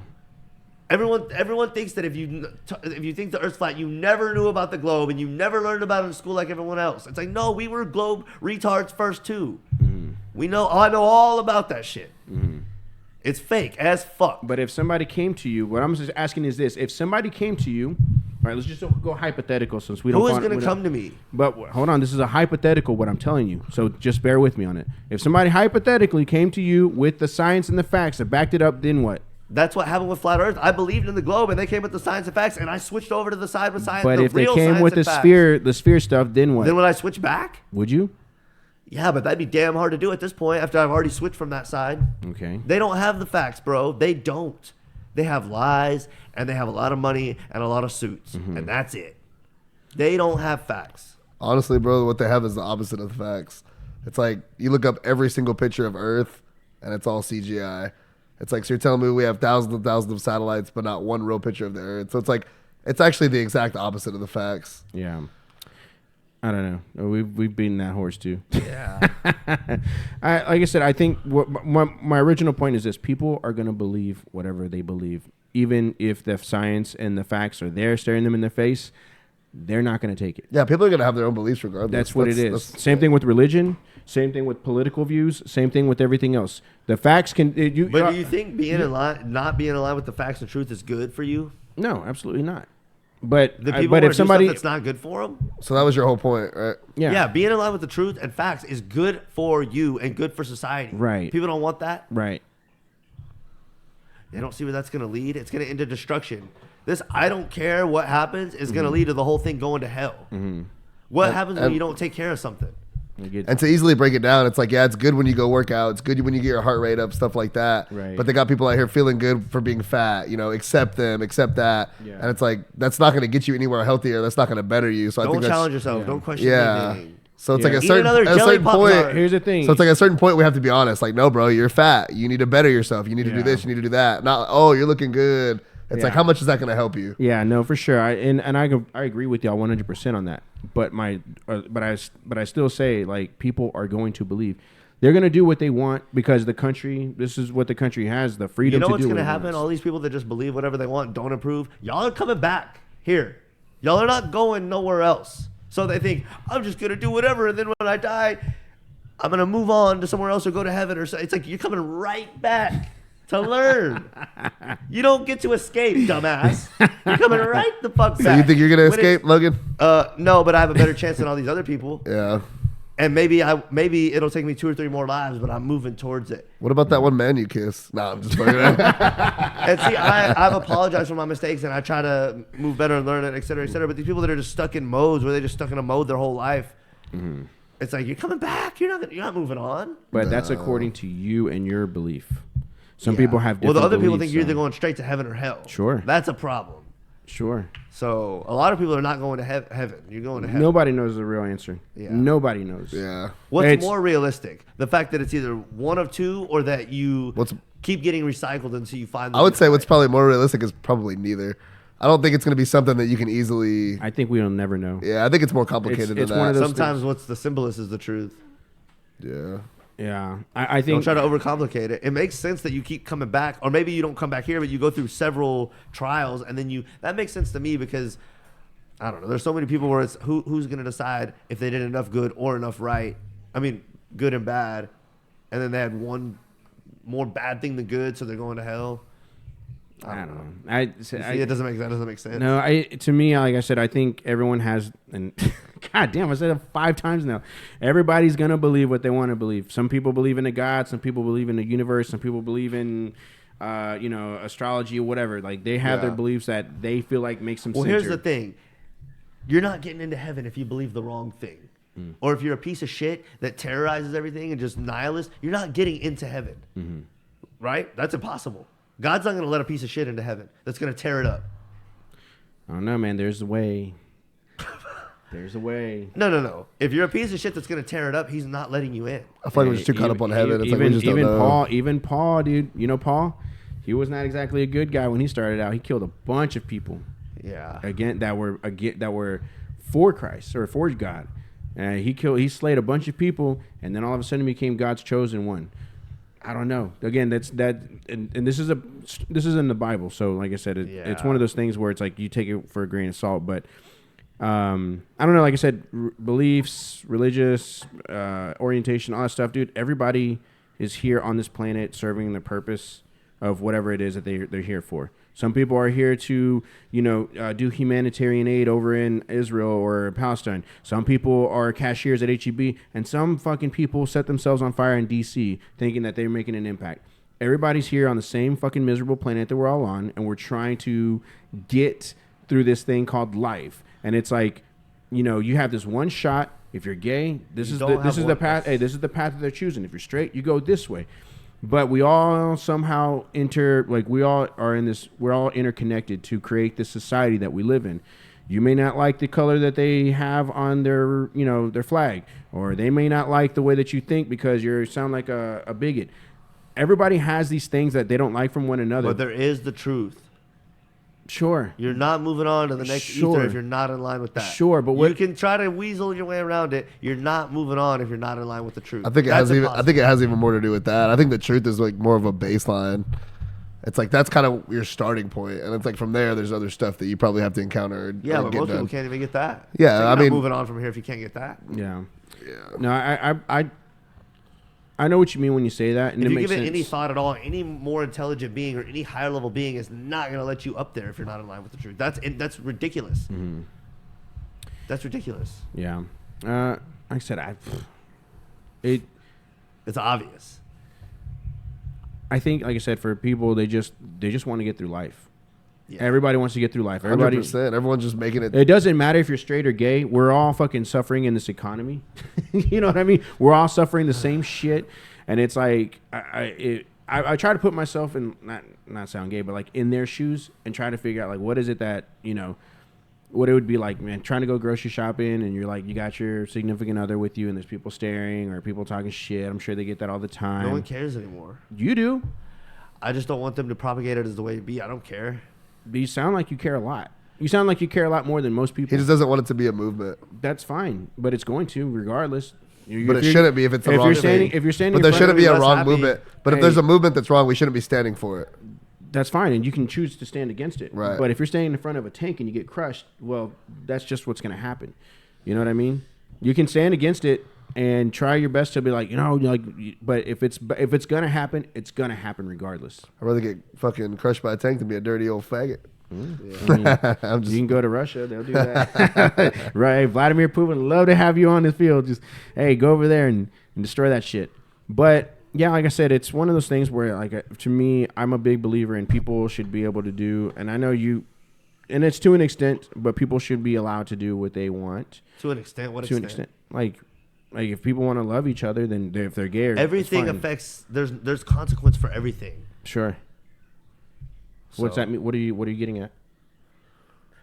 [SPEAKER 5] Everyone thinks that if you think the Earth's flat, you never knew about the globe and you never learned about it in school like everyone else. It's like, no, we were globe retards first too. Mm-hmm. I know all about that shit. Mm-hmm. It's fake as fuck.
[SPEAKER 2] But if somebody came to you, what I'm just asking is this: if somebody came to you, right, let's just go hypothetical since we don't.
[SPEAKER 5] Who is going to come to me?
[SPEAKER 2] But hold on, this is a hypothetical. What I'm telling you, so just bear with me on it. If somebody hypothetically came to you with the science and the facts that backed it up, then what?
[SPEAKER 5] That's what happened with flat Earth. I believed in the globe, and they came with the science and facts, and I switched over to the side with science.
[SPEAKER 2] But
[SPEAKER 5] the
[SPEAKER 2] if they
[SPEAKER 5] real
[SPEAKER 2] came
[SPEAKER 5] science
[SPEAKER 2] with
[SPEAKER 5] and
[SPEAKER 2] the sphere stuff, then what?
[SPEAKER 5] then would I switch back?
[SPEAKER 2] Would you?
[SPEAKER 5] Yeah, but that'd be damn hard to do at this point after I've already switched from that side.
[SPEAKER 2] Okay.
[SPEAKER 5] They don't have the facts, bro. They don't. They have lies, and they have a lot of money and a lot of suits, and that's it. They don't have facts.
[SPEAKER 3] Honestly, bro, what they have is the opposite of the facts. It's like you look up every single picture of Earth, and it's all CGI. It's like, so you're telling me we have thousands and thousands of satellites, but not one real picture of the Earth. So it's like, it's actually the exact opposite of the facts.
[SPEAKER 2] Yeah. I don't know. We've beaten that horse too.
[SPEAKER 6] Yeah.
[SPEAKER 2] Like I said, I think my original point is this: people are going to believe whatever they believe, even if the science and the facts are there staring them in the face. They're not going to take it.
[SPEAKER 3] Yeah, people are going to have their own beliefs regardless.
[SPEAKER 2] That's what it is. Same thing with religion. Same thing with political views. Same thing with everything else. The facts can.
[SPEAKER 5] But do you think being in line, not being in line with the facts and truth, is good for you?
[SPEAKER 2] No, absolutely not. But
[SPEAKER 5] but if somebody that's not good for them.
[SPEAKER 3] So that was your whole point, right?
[SPEAKER 2] Yeah.
[SPEAKER 5] Yeah, being in line with the truth and facts is good for you and good for society.
[SPEAKER 2] Right.
[SPEAKER 5] People don't want that.
[SPEAKER 2] Right.
[SPEAKER 5] They don't see where that's going to lead. It's going to end in destruction. This I don't care what happens is going to lead to the whole thing going to hell. What happens when you don't take care of something?
[SPEAKER 3] And to easily break it down, it's like, yeah, it's good when you go work out. It's good when you get your heart rate up, stuff like that.
[SPEAKER 2] Right.
[SPEAKER 3] But they got people out here feeling good for being fat, accept them, accept that.
[SPEAKER 2] Yeah.
[SPEAKER 3] And it's like, that's not going to get you anywhere healthier. That's not going to better you. So I
[SPEAKER 5] Don't
[SPEAKER 3] think
[SPEAKER 5] challenge yourself. Don't question anything.
[SPEAKER 3] So it's like
[SPEAKER 5] Eat another
[SPEAKER 3] at a
[SPEAKER 5] jelly
[SPEAKER 3] certain
[SPEAKER 5] pop
[SPEAKER 3] point.
[SPEAKER 5] tart.
[SPEAKER 2] Here's the thing.
[SPEAKER 3] So it's like at a certain point we have to be honest. Like, no, bro, you're fat. You need to better yourself. You need to do this. You need to do that. Not, oh, you're looking good. It's like, how much is that going to help you?
[SPEAKER 2] Yeah, no, for sure. I agree with y'all 100% on that. But I still say, like, people are going to believe. They're going to do what they want because this is what the country has, the freedom to do.
[SPEAKER 5] You know what's going to happen? All these people that just believe whatever they want, don't approve, y'all are coming back here. Y'all are not going nowhere else. So they think, I'm just going to do whatever, and then when I die, I'm going to move on to somewhere else or go to heaven. Or so. It's like you're coming right back to learn. You don't get to escape, dumbass. You're coming right the fuck back.
[SPEAKER 3] So you think you're going to escape, Logan?
[SPEAKER 5] No, but I have a better chance than all these other people.
[SPEAKER 3] Yeah.
[SPEAKER 5] And maybe it'll take me 2 or 3 more lives, but I'm moving towards it.
[SPEAKER 3] What about that one man you kissed? Nah, I'm just fucking around.
[SPEAKER 5] And see, I've apologized for my mistakes, and I try to move better and learn it, et cetera, et cetera. But these people that are just stuck in modes where they're just stuck in a mode their whole life, it's like, you're coming back. You're not moving on.
[SPEAKER 2] But that's according to you and your belief. Some people have different
[SPEAKER 5] the other people
[SPEAKER 2] beliefs,
[SPEAKER 5] think you're either going straight to heaven or hell.
[SPEAKER 2] Sure.
[SPEAKER 5] That's a problem.
[SPEAKER 2] Sure.
[SPEAKER 5] So a lot of people are not going to heaven. You're going to hell.
[SPEAKER 2] Nobody knows the real answer.
[SPEAKER 5] Yeah.
[SPEAKER 2] Nobody knows.
[SPEAKER 3] Yeah.
[SPEAKER 5] What's more realistic? The fact that it's either one of two, or that you keep getting recycled until you find the
[SPEAKER 3] I would say what's probably more realistic is probably neither. I don't think it's going to be something that you can easily.
[SPEAKER 2] I think we'll never know.
[SPEAKER 3] Yeah, I think it's more complicated than that.
[SPEAKER 5] One of those Sometimes what's the simplest is the truth.
[SPEAKER 3] Yeah.
[SPEAKER 2] Yeah. I think.
[SPEAKER 5] Don't try to overcomplicate it. It makes sense that you keep coming back, or maybe you don't come back here, but you go through several trials, and then that makes sense to me because, I don't know, there's so many people where it's who's going to decide if they did enough good or enough right. I mean, good and bad, and then they had one more bad thing than good, so they're going to hell. I don't know.
[SPEAKER 2] That
[SPEAKER 5] doesn't make sense.
[SPEAKER 2] No, to me, like I said, I think everyone has, and God damn, I said it 5 times now. Everybody's gonna believe what they want to believe. Some people believe in a God. Some people believe in the universe. Some people believe in, astrology or whatever. Like they have their beliefs that they feel like makes them.
[SPEAKER 5] Well, here's the thing: you're not getting into heaven if you believe the wrong thing. Or if you're a piece of shit that terrorizes everything and just nihilist, you're not getting into heaven. Right? That's impossible. God's not going to let a piece of shit into heaven that's going to tear it up.
[SPEAKER 2] I don't know, man. There's a way. There's a way.
[SPEAKER 5] No. If you're a piece of shit that's going to tear it up, he's not letting you in.
[SPEAKER 3] I feel like we're just too caught up on heaven. It's like we just don't know.
[SPEAKER 2] Even Paul, dude. You know Paul? He was not exactly a good guy when he started out. He killed a bunch of people.
[SPEAKER 5] Yeah.
[SPEAKER 2] That were for Christ or for God. He slayed a bunch of people, and then all of a sudden became God's chosen one. I don't know. Again, and this is in the Bible. So, like I said, it's one of those things where it's like you take it for a grain of salt. But I don't know. Like I said, beliefs, religious orientation, all that stuff, dude. Everybody is here on this planet serving the purpose of whatever it is that they're here for. Some people are here to, do humanitarian aid over in Israel or Palestine. Some people are cashiers at HEB, and some fucking people set themselves on fire in D.C. thinking that they're making an impact. Everybody's here on the same fucking miserable planet that we're all on, and we're trying to get through this thing called life. And it's like, you have this one shot. If you're gay, this is the path. Hey, this is the path that they're choosing. If you're straight, you go this way. But we all somehow we're all interconnected to create this society that we live in. You may not like the color that they have on their flag, or they may not like the way that you think because you sound like a bigot. Everybody has these things that they don't like from one another.
[SPEAKER 5] But there is the truth.
[SPEAKER 2] Sure.
[SPEAKER 5] You're not moving on to the next ether if you're not in line with that.
[SPEAKER 2] Sure, but
[SPEAKER 5] you can try to weasel your way around it. You're not moving on if you're not in line with the truth.
[SPEAKER 3] I think it has even more to do with that. I think the truth is like more of a baseline. It's like that's kind of your starting point, and it's like from there, there's other stuff that you probably have to encounter.
[SPEAKER 5] Yeah, but most people can't even get that.
[SPEAKER 3] Yeah,
[SPEAKER 5] so
[SPEAKER 3] I mean,
[SPEAKER 5] moving on from here if you can't get that.
[SPEAKER 2] Yeah. No, I know what you mean when you say that, and
[SPEAKER 5] if
[SPEAKER 2] it
[SPEAKER 5] you
[SPEAKER 2] makes
[SPEAKER 5] give it
[SPEAKER 2] sense.
[SPEAKER 5] any thought at all, any more intelligent being or any higher level being is not going to let you up there if you're not in line with the truth. That's ridiculous.
[SPEAKER 2] Mm-hmm.
[SPEAKER 5] That's ridiculous.
[SPEAKER 2] Yeah. Like I said,
[SPEAKER 5] it's obvious.
[SPEAKER 2] I think, like I said, for people, they just want to get through life.
[SPEAKER 5] Yeah.
[SPEAKER 2] Everybody wants to get through life.
[SPEAKER 3] 100%. Everyone's just making it.
[SPEAKER 2] It doesn't matter if you're straight or gay. We're all fucking suffering in this economy. You know what I mean? We're all suffering the same shit. And it's like, I try to put myself in, not sound gay, but like in their shoes and try to figure out like, what is it that, what it would be like, man, trying to go grocery shopping and you're like, you got your significant other with you and there's people staring or people talking shit. I'm sure they get that all the time.
[SPEAKER 5] No one cares anymore.
[SPEAKER 2] You do.
[SPEAKER 5] I just don't want them to propagate it as the way it be. I don't care.
[SPEAKER 2] But you sound like you care a lot. You sound like you care a lot more than most people.
[SPEAKER 3] He just doesn't want it to be a movement.
[SPEAKER 2] That's fine, but it's going to regardless.
[SPEAKER 3] But it shouldn't be if it's the wrong thing.
[SPEAKER 2] If you're standing,
[SPEAKER 3] but there shouldn't be a wrong movement. But if there's a movement that's wrong, we shouldn't be standing for it.
[SPEAKER 2] That's fine, and you can choose to stand against it.
[SPEAKER 3] Right.
[SPEAKER 2] But if you're standing in front of a tank and you get crushed, well, that's just what's going to happen. You know what I mean? You can stand against it and try your best to be like, but if it's gonna happen, it's gonna happen regardless.
[SPEAKER 3] I'd rather get fucking crushed by a tank than be a dirty old faggot.
[SPEAKER 2] Yeah. I mean, you can go to Russia; they'll do that. Right? Vladimir Putin would love to have you on this field. Just go over there and destroy that shit. But yeah, like I said, it's one of those things where, to me, I'm a big believer in people should be able to do, and I know you, and it's to an extent, but people should be allowed to do what they want.
[SPEAKER 5] To an extent, what
[SPEAKER 2] extent? To an extent, like if people want to love each other, then if they're gay,
[SPEAKER 5] everything affects. There's consequence for everything.
[SPEAKER 2] Sure. So, what's that mean? What are you getting at?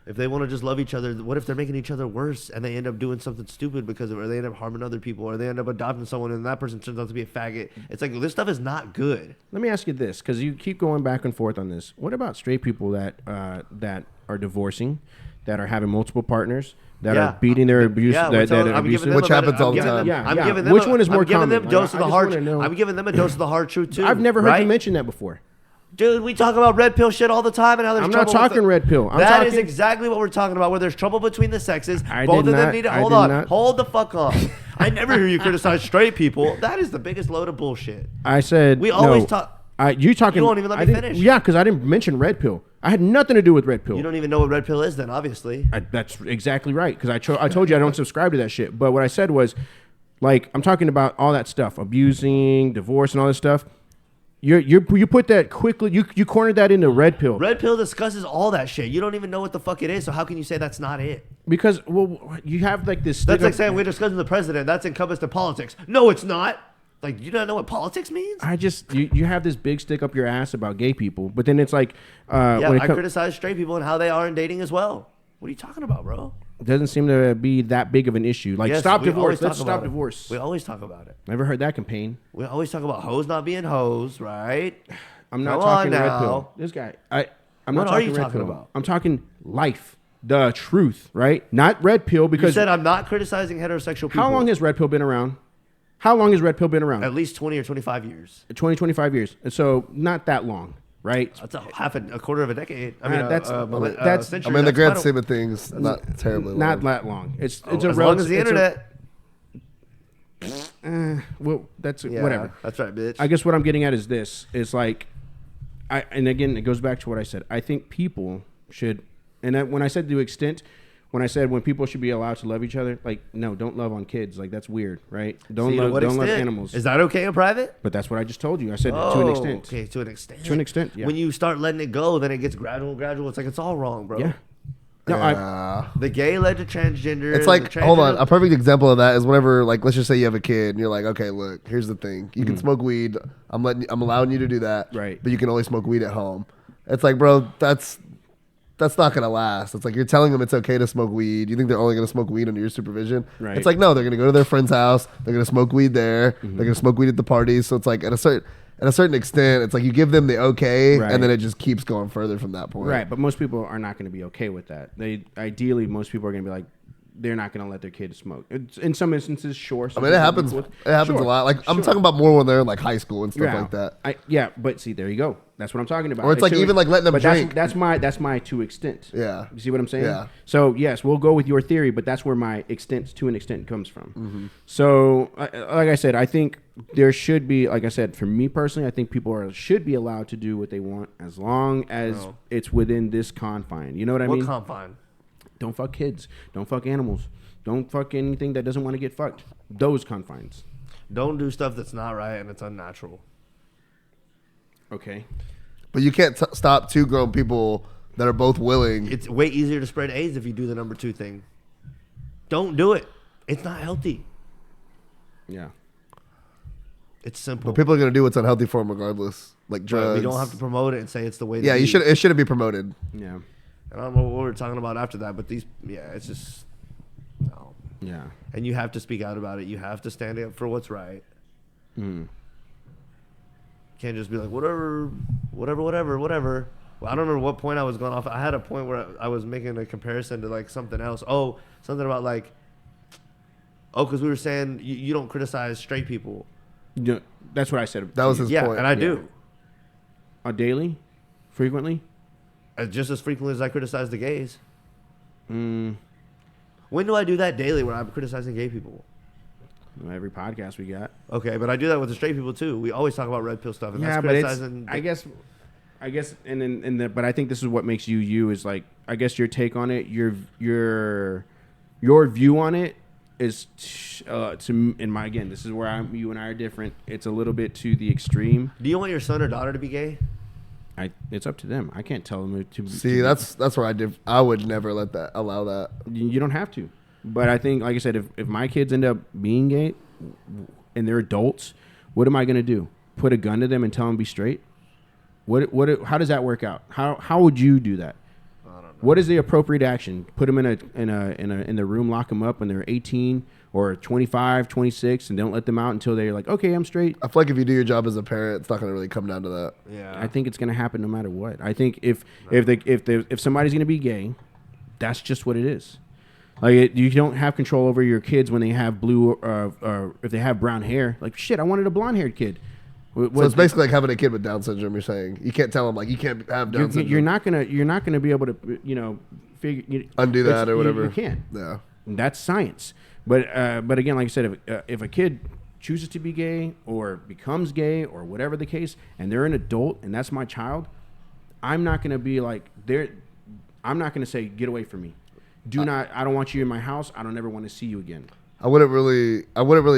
[SPEAKER 5] If they want to just love each other, what if they're making each other worse and they end up doing something stupid because of it, or they end up harming other people, or they end up adopting someone and that person turns out to be a faggot? It's like, this stuff is not good.
[SPEAKER 2] Let me ask you this, because you keep going back and forth on this. What about straight people that are divorcing, that are having multiple partners, that are beating their abuse,
[SPEAKER 3] which happens all the time.
[SPEAKER 2] Which one is more common?
[SPEAKER 5] I'm giving them a dose of the hard. I'm giving them a dose of the hard truth too.
[SPEAKER 2] I've never heard you mention that before.
[SPEAKER 5] Dude, we talk about red pill shit all the time and how there's trouble.
[SPEAKER 2] I'm not talking red pill.
[SPEAKER 5] That is exactly what we're talking about, where there's trouble between the sexes. Both of them need to hold on. Hold the fuck on. I never hear you criticize straight people. That is the biggest load of bullshit.
[SPEAKER 2] I said
[SPEAKER 5] we always talk.
[SPEAKER 2] You
[SPEAKER 5] won't even let me finish.
[SPEAKER 2] Yeah, because I didn't mention red pill. I had nothing to do with red pill.
[SPEAKER 5] You don't even know what red pill is, then, obviously.
[SPEAKER 2] That's exactly right, because I told you I don't subscribe to that shit. But what I said was, I'm talking about all that stuff, abusing, divorce, and all this stuff. You put that quickly. You cornered that into red pill.
[SPEAKER 5] Red pill discusses all that shit. You don't even know what the fuck it is. So how can you say that's not it?
[SPEAKER 2] Because you have this.
[SPEAKER 5] That's like saying we're discussing the president. That's encompassed in politics. No, it's not. Like, you don't know what politics means?
[SPEAKER 2] You have this big stick up your ass about gay people, but then it's like
[SPEAKER 5] I criticize straight people and how they are in dating as well. What are you talking about, bro?
[SPEAKER 2] It doesn't seem to be that big of an issue. Like, stop divorce. Let's stop divorce.
[SPEAKER 5] We always talk about it.
[SPEAKER 2] Never heard that campaign.
[SPEAKER 5] We always talk about hoes not being hoes, right?
[SPEAKER 2] I'm not talking red pill. This guy, I'm not talking red pill. About? I'm talking life, the truth, right? Not red pill, because
[SPEAKER 5] you said I'm not criticizing heterosexual people.
[SPEAKER 2] How long has red pill been around? How long has red pill been around?
[SPEAKER 5] At least 20 or 25 years.
[SPEAKER 2] 20, 25 years. And so not that long. Right,
[SPEAKER 5] that's a quarter of a decade. I mean,
[SPEAKER 2] that's
[SPEAKER 5] century.
[SPEAKER 3] I mean, the grand scheme of things, not terribly long.
[SPEAKER 2] Not that long. It's
[SPEAKER 5] as long as the internet.
[SPEAKER 2] Well, that's whatever.
[SPEAKER 5] That's right, bitch.
[SPEAKER 2] I guess what I'm getting at is this: is like, and again, it goes back to what I said. I think people should, and when I said to extent, when people should be allowed to love each other, like, no, don't love on kids. Like, that's weird, right? Don't love animals.
[SPEAKER 5] Is that okay in private?
[SPEAKER 2] But that's what I just told you. I said to an extent.
[SPEAKER 5] Okay, to an extent.
[SPEAKER 2] To an extent, yeah.
[SPEAKER 5] When you start letting it go, then it gets gradual. It's like it's all wrong, bro.
[SPEAKER 2] Yeah. No,
[SPEAKER 5] the gay led to transgender.
[SPEAKER 3] It's like, hold on. A perfect example of that is whenever, like, let's just say you have a kid and you're like, okay, look, here's the thing. You can smoke weed. I'm allowing you to do that.
[SPEAKER 2] Right.
[SPEAKER 3] But you can only smoke weed at home. It's like, bro, that's not going to last. It's like you're telling them it's okay to smoke weed. You think they're only going to smoke weed under your supervision?
[SPEAKER 2] Right.
[SPEAKER 3] It's like, no, they're going to go to their friend's house. They're going to smoke weed there. They're going to smoke weed at the parties. So it's like at a certain extent, it's like you give them the okay, and then it just keeps going further from that point.
[SPEAKER 2] Right, but most people are not going to be okay with that. Ideally, most people are going to be like, they're not going to let their kids smoke. It's, in some instances, sure.
[SPEAKER 3] I mean, it happens. It happens a lot. Like I'm talking about more when they're in like high school and stuff like that.
[SPEAKER 2] But see, there you go. That's what I'm talking about.
[SPEAKER 3] Or it's like even like letting them drink.
[SPEAKER 2] That's my to extent.
[SPEAKER 3] Yeah.
[SPEAKER 2] You see what I'm saying?
[SPEAKER 3] Yeah.
[SPEAKER 2] So yes, we'll go with your theory, but that's where my extent to an extent comes from. So like I said, I think there should be, like I said, for me personally, I think people should be allowed to do what they want as long as it's within this confine. You know what I mean?
[SPEAKER 5] What confine?
[SPEAKER 2] Don't fuck kids. Don't fuck animals. Don't fuck anything that doesn't want to get fucked. Those confines.
[SPEAKER 5] Don't do stuff that's not right and it's unnatural.
[SPEAKER 2] Okay.
[SPEAKER 3] But you can't stop two grown people that are both willing.
[SPEAKER 5] It's way easier to spread AIDS if you do the number 2 thing. Don't do it. It's not healthy.
[SPEAKER 2] Yeah.
[SPEAKER 5] It's simple.
[SPEAKER 3] But people are going to do what's unhealthy for them regardless. Like drugs.
[SPEAKER 5] But we don't have to promote it and say it's the way to
[SPEAKER 3] Yeah,
[SPEAKER 5] be.
[SPEAKER 3] it shouldn't be promoted.
[SPEAKER 2] Yeah.
[SPEAKER 5] I don't know what we're talking about after that, but it's just, no.
[SPEAKER 2] Yeah.
[SPEAKER 5] And you have to speak out about it. You have to stand up for what's right.
[SPEAKER 2] Mm.
[SPEAKER 5] Can't just be like, whatever. Well, I don't remember what point I was going off. I had a point where I was making a comparison to like something else. Oh, something about like, because we were saying you don't criticize straight people.
[SPEAKER 2] Yeah, that's what I said.
[SPEAKER 3] That was his point.
[SPEAKER 5] Yeah, and I do.
[SPEAKER 2] Daily? Frequently?
[SPEAKER 5] Just as frequently as I criticize the gays. When do I do that daily when I'm criticizing gay people?
[SPEAKER 2] Every podcast we got.
[SPEAKER 5] Okay, but I do that with the straight people too. We always talk about red pill stuff. And
[SPEAKER 2] Yeah,
[SPEAKER 5] that's
[SPEAKER 2] but
[SPEAKER 5] criticizing
[SPEAKER 2] I guess, but I think this is what makes you is like, I guess your take on it, your view on it is this is where you and I are different. It's a little bit to the extreme.
[SPEAKER 5] Do you want your son or daughter to be gay?
[SPEAKER 2] It's up to them. I can't tell them to.
[SPEAKER 3] See, that's where I would never allow that.
[SPEAKER 2] You don't have to. But I think, like I said, if my kids end up being gay and they're adults, what am I going to do? Put a gun to them and tell them to be straight? How does that work out? How would you do that?
[SPEAKER 5] I don't know.
[SPEAKER 2] What is the appropriate action? Put them in the room, lock them up when they're 18 or 25, 26, and don't let them out until they're like, okay, I'm straight.
[SPEAKER 3] I feel like if you do your job as a parent, it's not going to really come down to that.
[SPEAKER 5] Yeah.
[SPEAKER 2] I think it's going to happen no matter what. I think if somebody's going to be gay, that's just what it is. Like you don't have control over your kids when they have blue or if they have brown hair. Like shit, I wanted a blonde-haired kid.
[SPEAKER 3] So it's basically like having a kid with Down syndrome. You're saying you can't tell them like you can't have Down syndrome.
[SPEAKER 2] You're not gonna be able to
[SPEAKER 3] undo that or whatever.
[SPEAKER 2] You can't.
[SPEAKER 3] Yeah,
[SPEAKER 2] that's science. But again, like I said, if a kid chooses to be gay or becomes gay or whatever the case, and they're an adult and that's my child, I'm not gonna be like I'm not gonna say get away from me. I don't want you in my house. I don't ever want to see you again.
[SPEAKER 3] I wouldn't really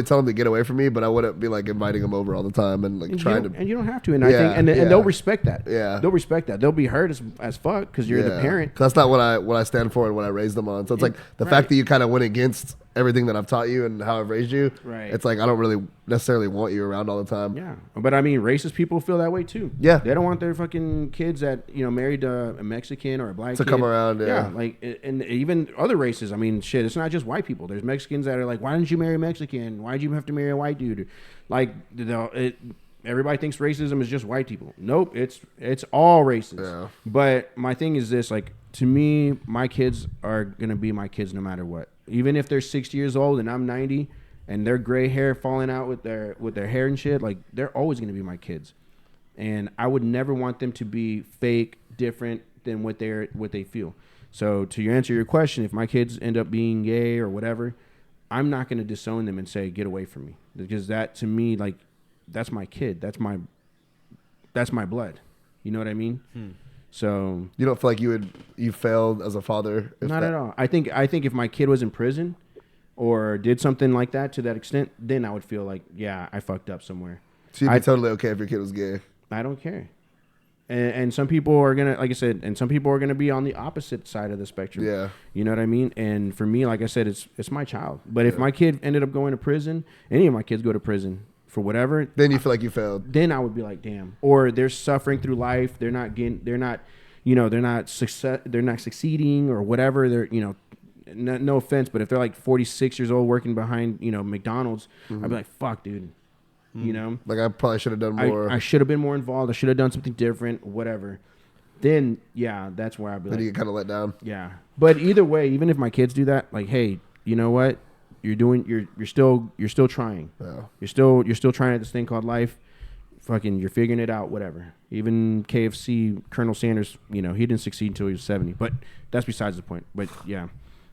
[SPEAKER 3] tell them to get away from me, but I wouldn't be like inviting them over all the time and like trying to.
[SPEAKER 2] And you don't have to. And I think, and they'll respect that.
[SPEAKER 3] Yeah,
[SPEAKER 2] they'll respect that. They'll be hurt as fuck because you're the parent.
[SPEAKER 3] That's not what I stand for and what I raised them on. So it's like the fact that you kind of went against everything that I've taught you and how I've raised you.
[SPEAKER 2] Right.
[SPEAKER 3] It's like I don't really necessarily want you around all the time.
[SPEAKER 2] Yeah, but I mean, racist people feel that way too.
[SPEAKER 3] Yeah,
[SPEAKER 2] they don't want their fucking kids that married a Mexican or a black
[SPEAKER 3] to
[SPEAKER 2] kid
[SPEAKER 3] come around. Yeah,
[SPEAKER 2] like and even other races. I mean, shit, it's not just white people. There's Mexicans that are like, why didn't you marry a Mexican? Why did you have to marry a white dude? Like, everybody thinks racism is just white people. Nope, it's all races.
[SPEAKER 3] Yeah.
[SPEAKER 2] But my thing is this: like, to me, my kids are gonna be my kids no matter what. Even if they're 60 years old and I'm 90 and their gray hair falling out with their hair and shit, like they're always going to be my kids. And I would never want them to be fake, different than what they feel. So to answer your question, if my kids end up being gay or whatever, I'm not going to disown them and say, get away from me. Because that to me, like, that's my kid. That's my blood. You know what I mean? So
[SPEAKER 3] you don't feel like you failed as a father?
[SPEAKER 2] Not at all. I think if my kid was in prison or did something like that to that extent, then I would feel like, yeah, I fucked up somewhere.
[SPEAKER 3] So you'd be totally okay if your kid was gay?
[SPEAKER 2] I don't care. And some people are gonna, like I said, and some people are gonna be on the opposite side of the spectrum.
[SPEAKER 3] Yeah,
[SPEAKER 2] you know what I mean. And for me, like I said, it's my child. But if my kid ended up going to prison, any of my kids go to prison for whatever,
[SPEAKER 3] then you feel like you failed.
[SPEAKER 2] Then I would be like, damn. Or they're suffering through life. They're not succeeding or whatever. They're, no offense, but if they're like 46 years old working behind, McDonald's, I'd be like, fuck, dude.
[SPEAKER 3] Like I probably should have done more.
[SPEAKER 2] I should have been more involved. I should have done something different, whatever. Then, yeah, that's where I'd be
[SPEAKER 3] then
[SPEAKER 2] like.
[SPEAKER 3] you get kind of let down.
[SPEAKER 2] Yeah. But either way, even if my kids do that, like, hey, you know what? You're still trying.
[SPEAKER 3] Yeah.
[SPEAKER 2] You're still trying at this thing called life. Fucking, you're figuring it out, whatever. Even KFC, Colonel Sanders, he didn't succeed until he was 70. But that's besides the point. But, yeah.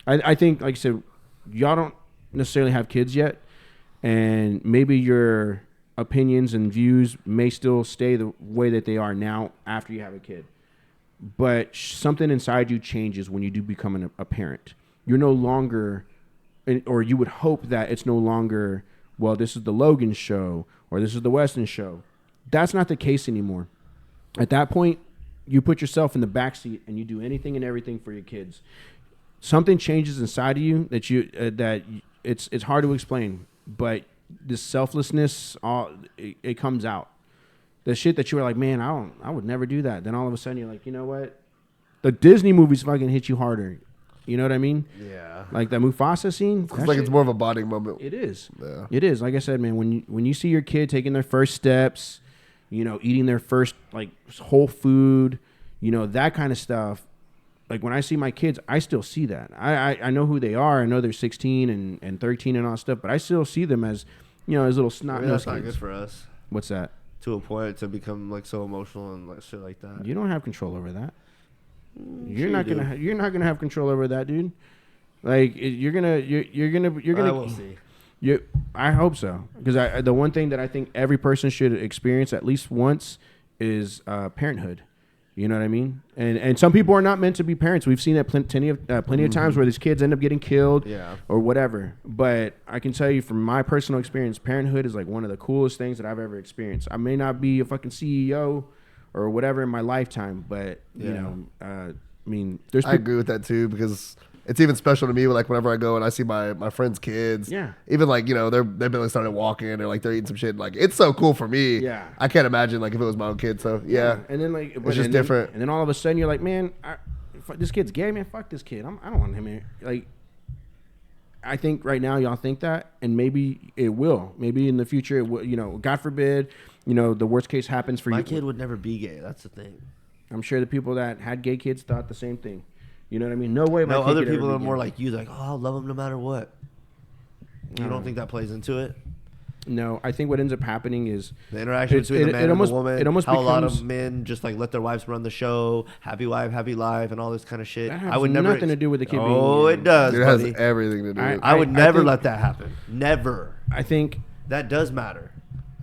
[SPEAKER 2] I think, like I said, y'all don't necessarily have kids yet. And maybe your opinions and views may still stay the way that they are now after you have a kid. But something inside you changes when you do become a parent. You're no longer, or you would hope that it's no longer, well, this is the Logan show or this is the Weston show. That's not the case anymore. At that point, you put yourself in the backseat and you do anything and everything for your kids. Something changes inside of you that it's hard to explain, but this selflessness, it comes out. The shit that you were like, man, I would never do that. Then all of a sudden you're like, you know what? The Disney movies fucking hit you harder. You know what I mean?
[SPEAKER 5] Yeah.
[SPEAKER 2] Like that Mufasa scene.
[SPEAKER 3] It's like it's more of a bonding moment.
[SPEAKER 2] It is.
[SPEAKER 3] Yeah.
[SPEAKER 2] It is. Like I said, man, when you see your kid taking their first steps, eating their first like whole food, that kind of stuff. Like when I see my kids, I still see that. I know who they are. I know they're 16 and 13 and all that stuff, but I still see them as, as little snot.
[SPEAKER 5] That's not good for us.
[SPEAKER 2] What's that?
[SPEAKER 5] To a point to become like so emotional and like shit like that.
[SPEAKER 2] You don't have control over that. You're not gonna have control over that, dude. Like you're gonna.
[SPEAKER 5] I will see.
[SPEAKER 2] I hope so, because the one thing that I think every person should experience at least once is parenthood. You know what I mean? And some people are not meant to be parents. We've seen that plenty of times where these kids end up getting killed or whatever. But I can tell you from my personal experience, parenthood is like one of the coolest things that I've ever experienced. I may not be a fucking CEO or whatever in my lifetime, but I
[SPEAKER 3] agree with that too, because it's even special to me, like whenever I go and I see my friends' kids. Yeah. Even like, they've barely started walking or like they're eating some shit. Like it's so cool for me. Yeah. I can't imagine like if it was my own kid. So yeah.
[SPEAKER 2] And then like
[SPEAKER 3] it's just different.
[SPEAKER 2] And then all of a sudden you're like, man, this kid's gay, man. Fuck this kid. I don't want him here. Like, I think right now y'all think that, and maybe it will. Maybe in the future it will. God forbid, the worst case happens for you.
[SPEAKER 5] My kid would never be gay. That's the thing.
[SPEAKER 2] I'm sure the people that had gay kids thought the same thing. You know what I mean? No way.
[SPEAKER 5] No, other people are more like you. Like, oh, I'll love him no matter what. You don't think that plays into it?
[SPEAKER 2] No, I think what ends up happening is
[SPEAKER 5] the interaction between the man and the woman. It almost how a lot of men just like let their wives run the show, happy wife, happy life, and all this kind of shit.
[SPEAKER 2] That has nothing to do with the kid.
[SPEAKER 5] Oh, it does.
[SPEAKER 3] It has everything to do. with it.
[SPEAKER 5] I would never let that happen. Never.
[SPEAKER 2] I think
[SPEAKER 5] that does matter.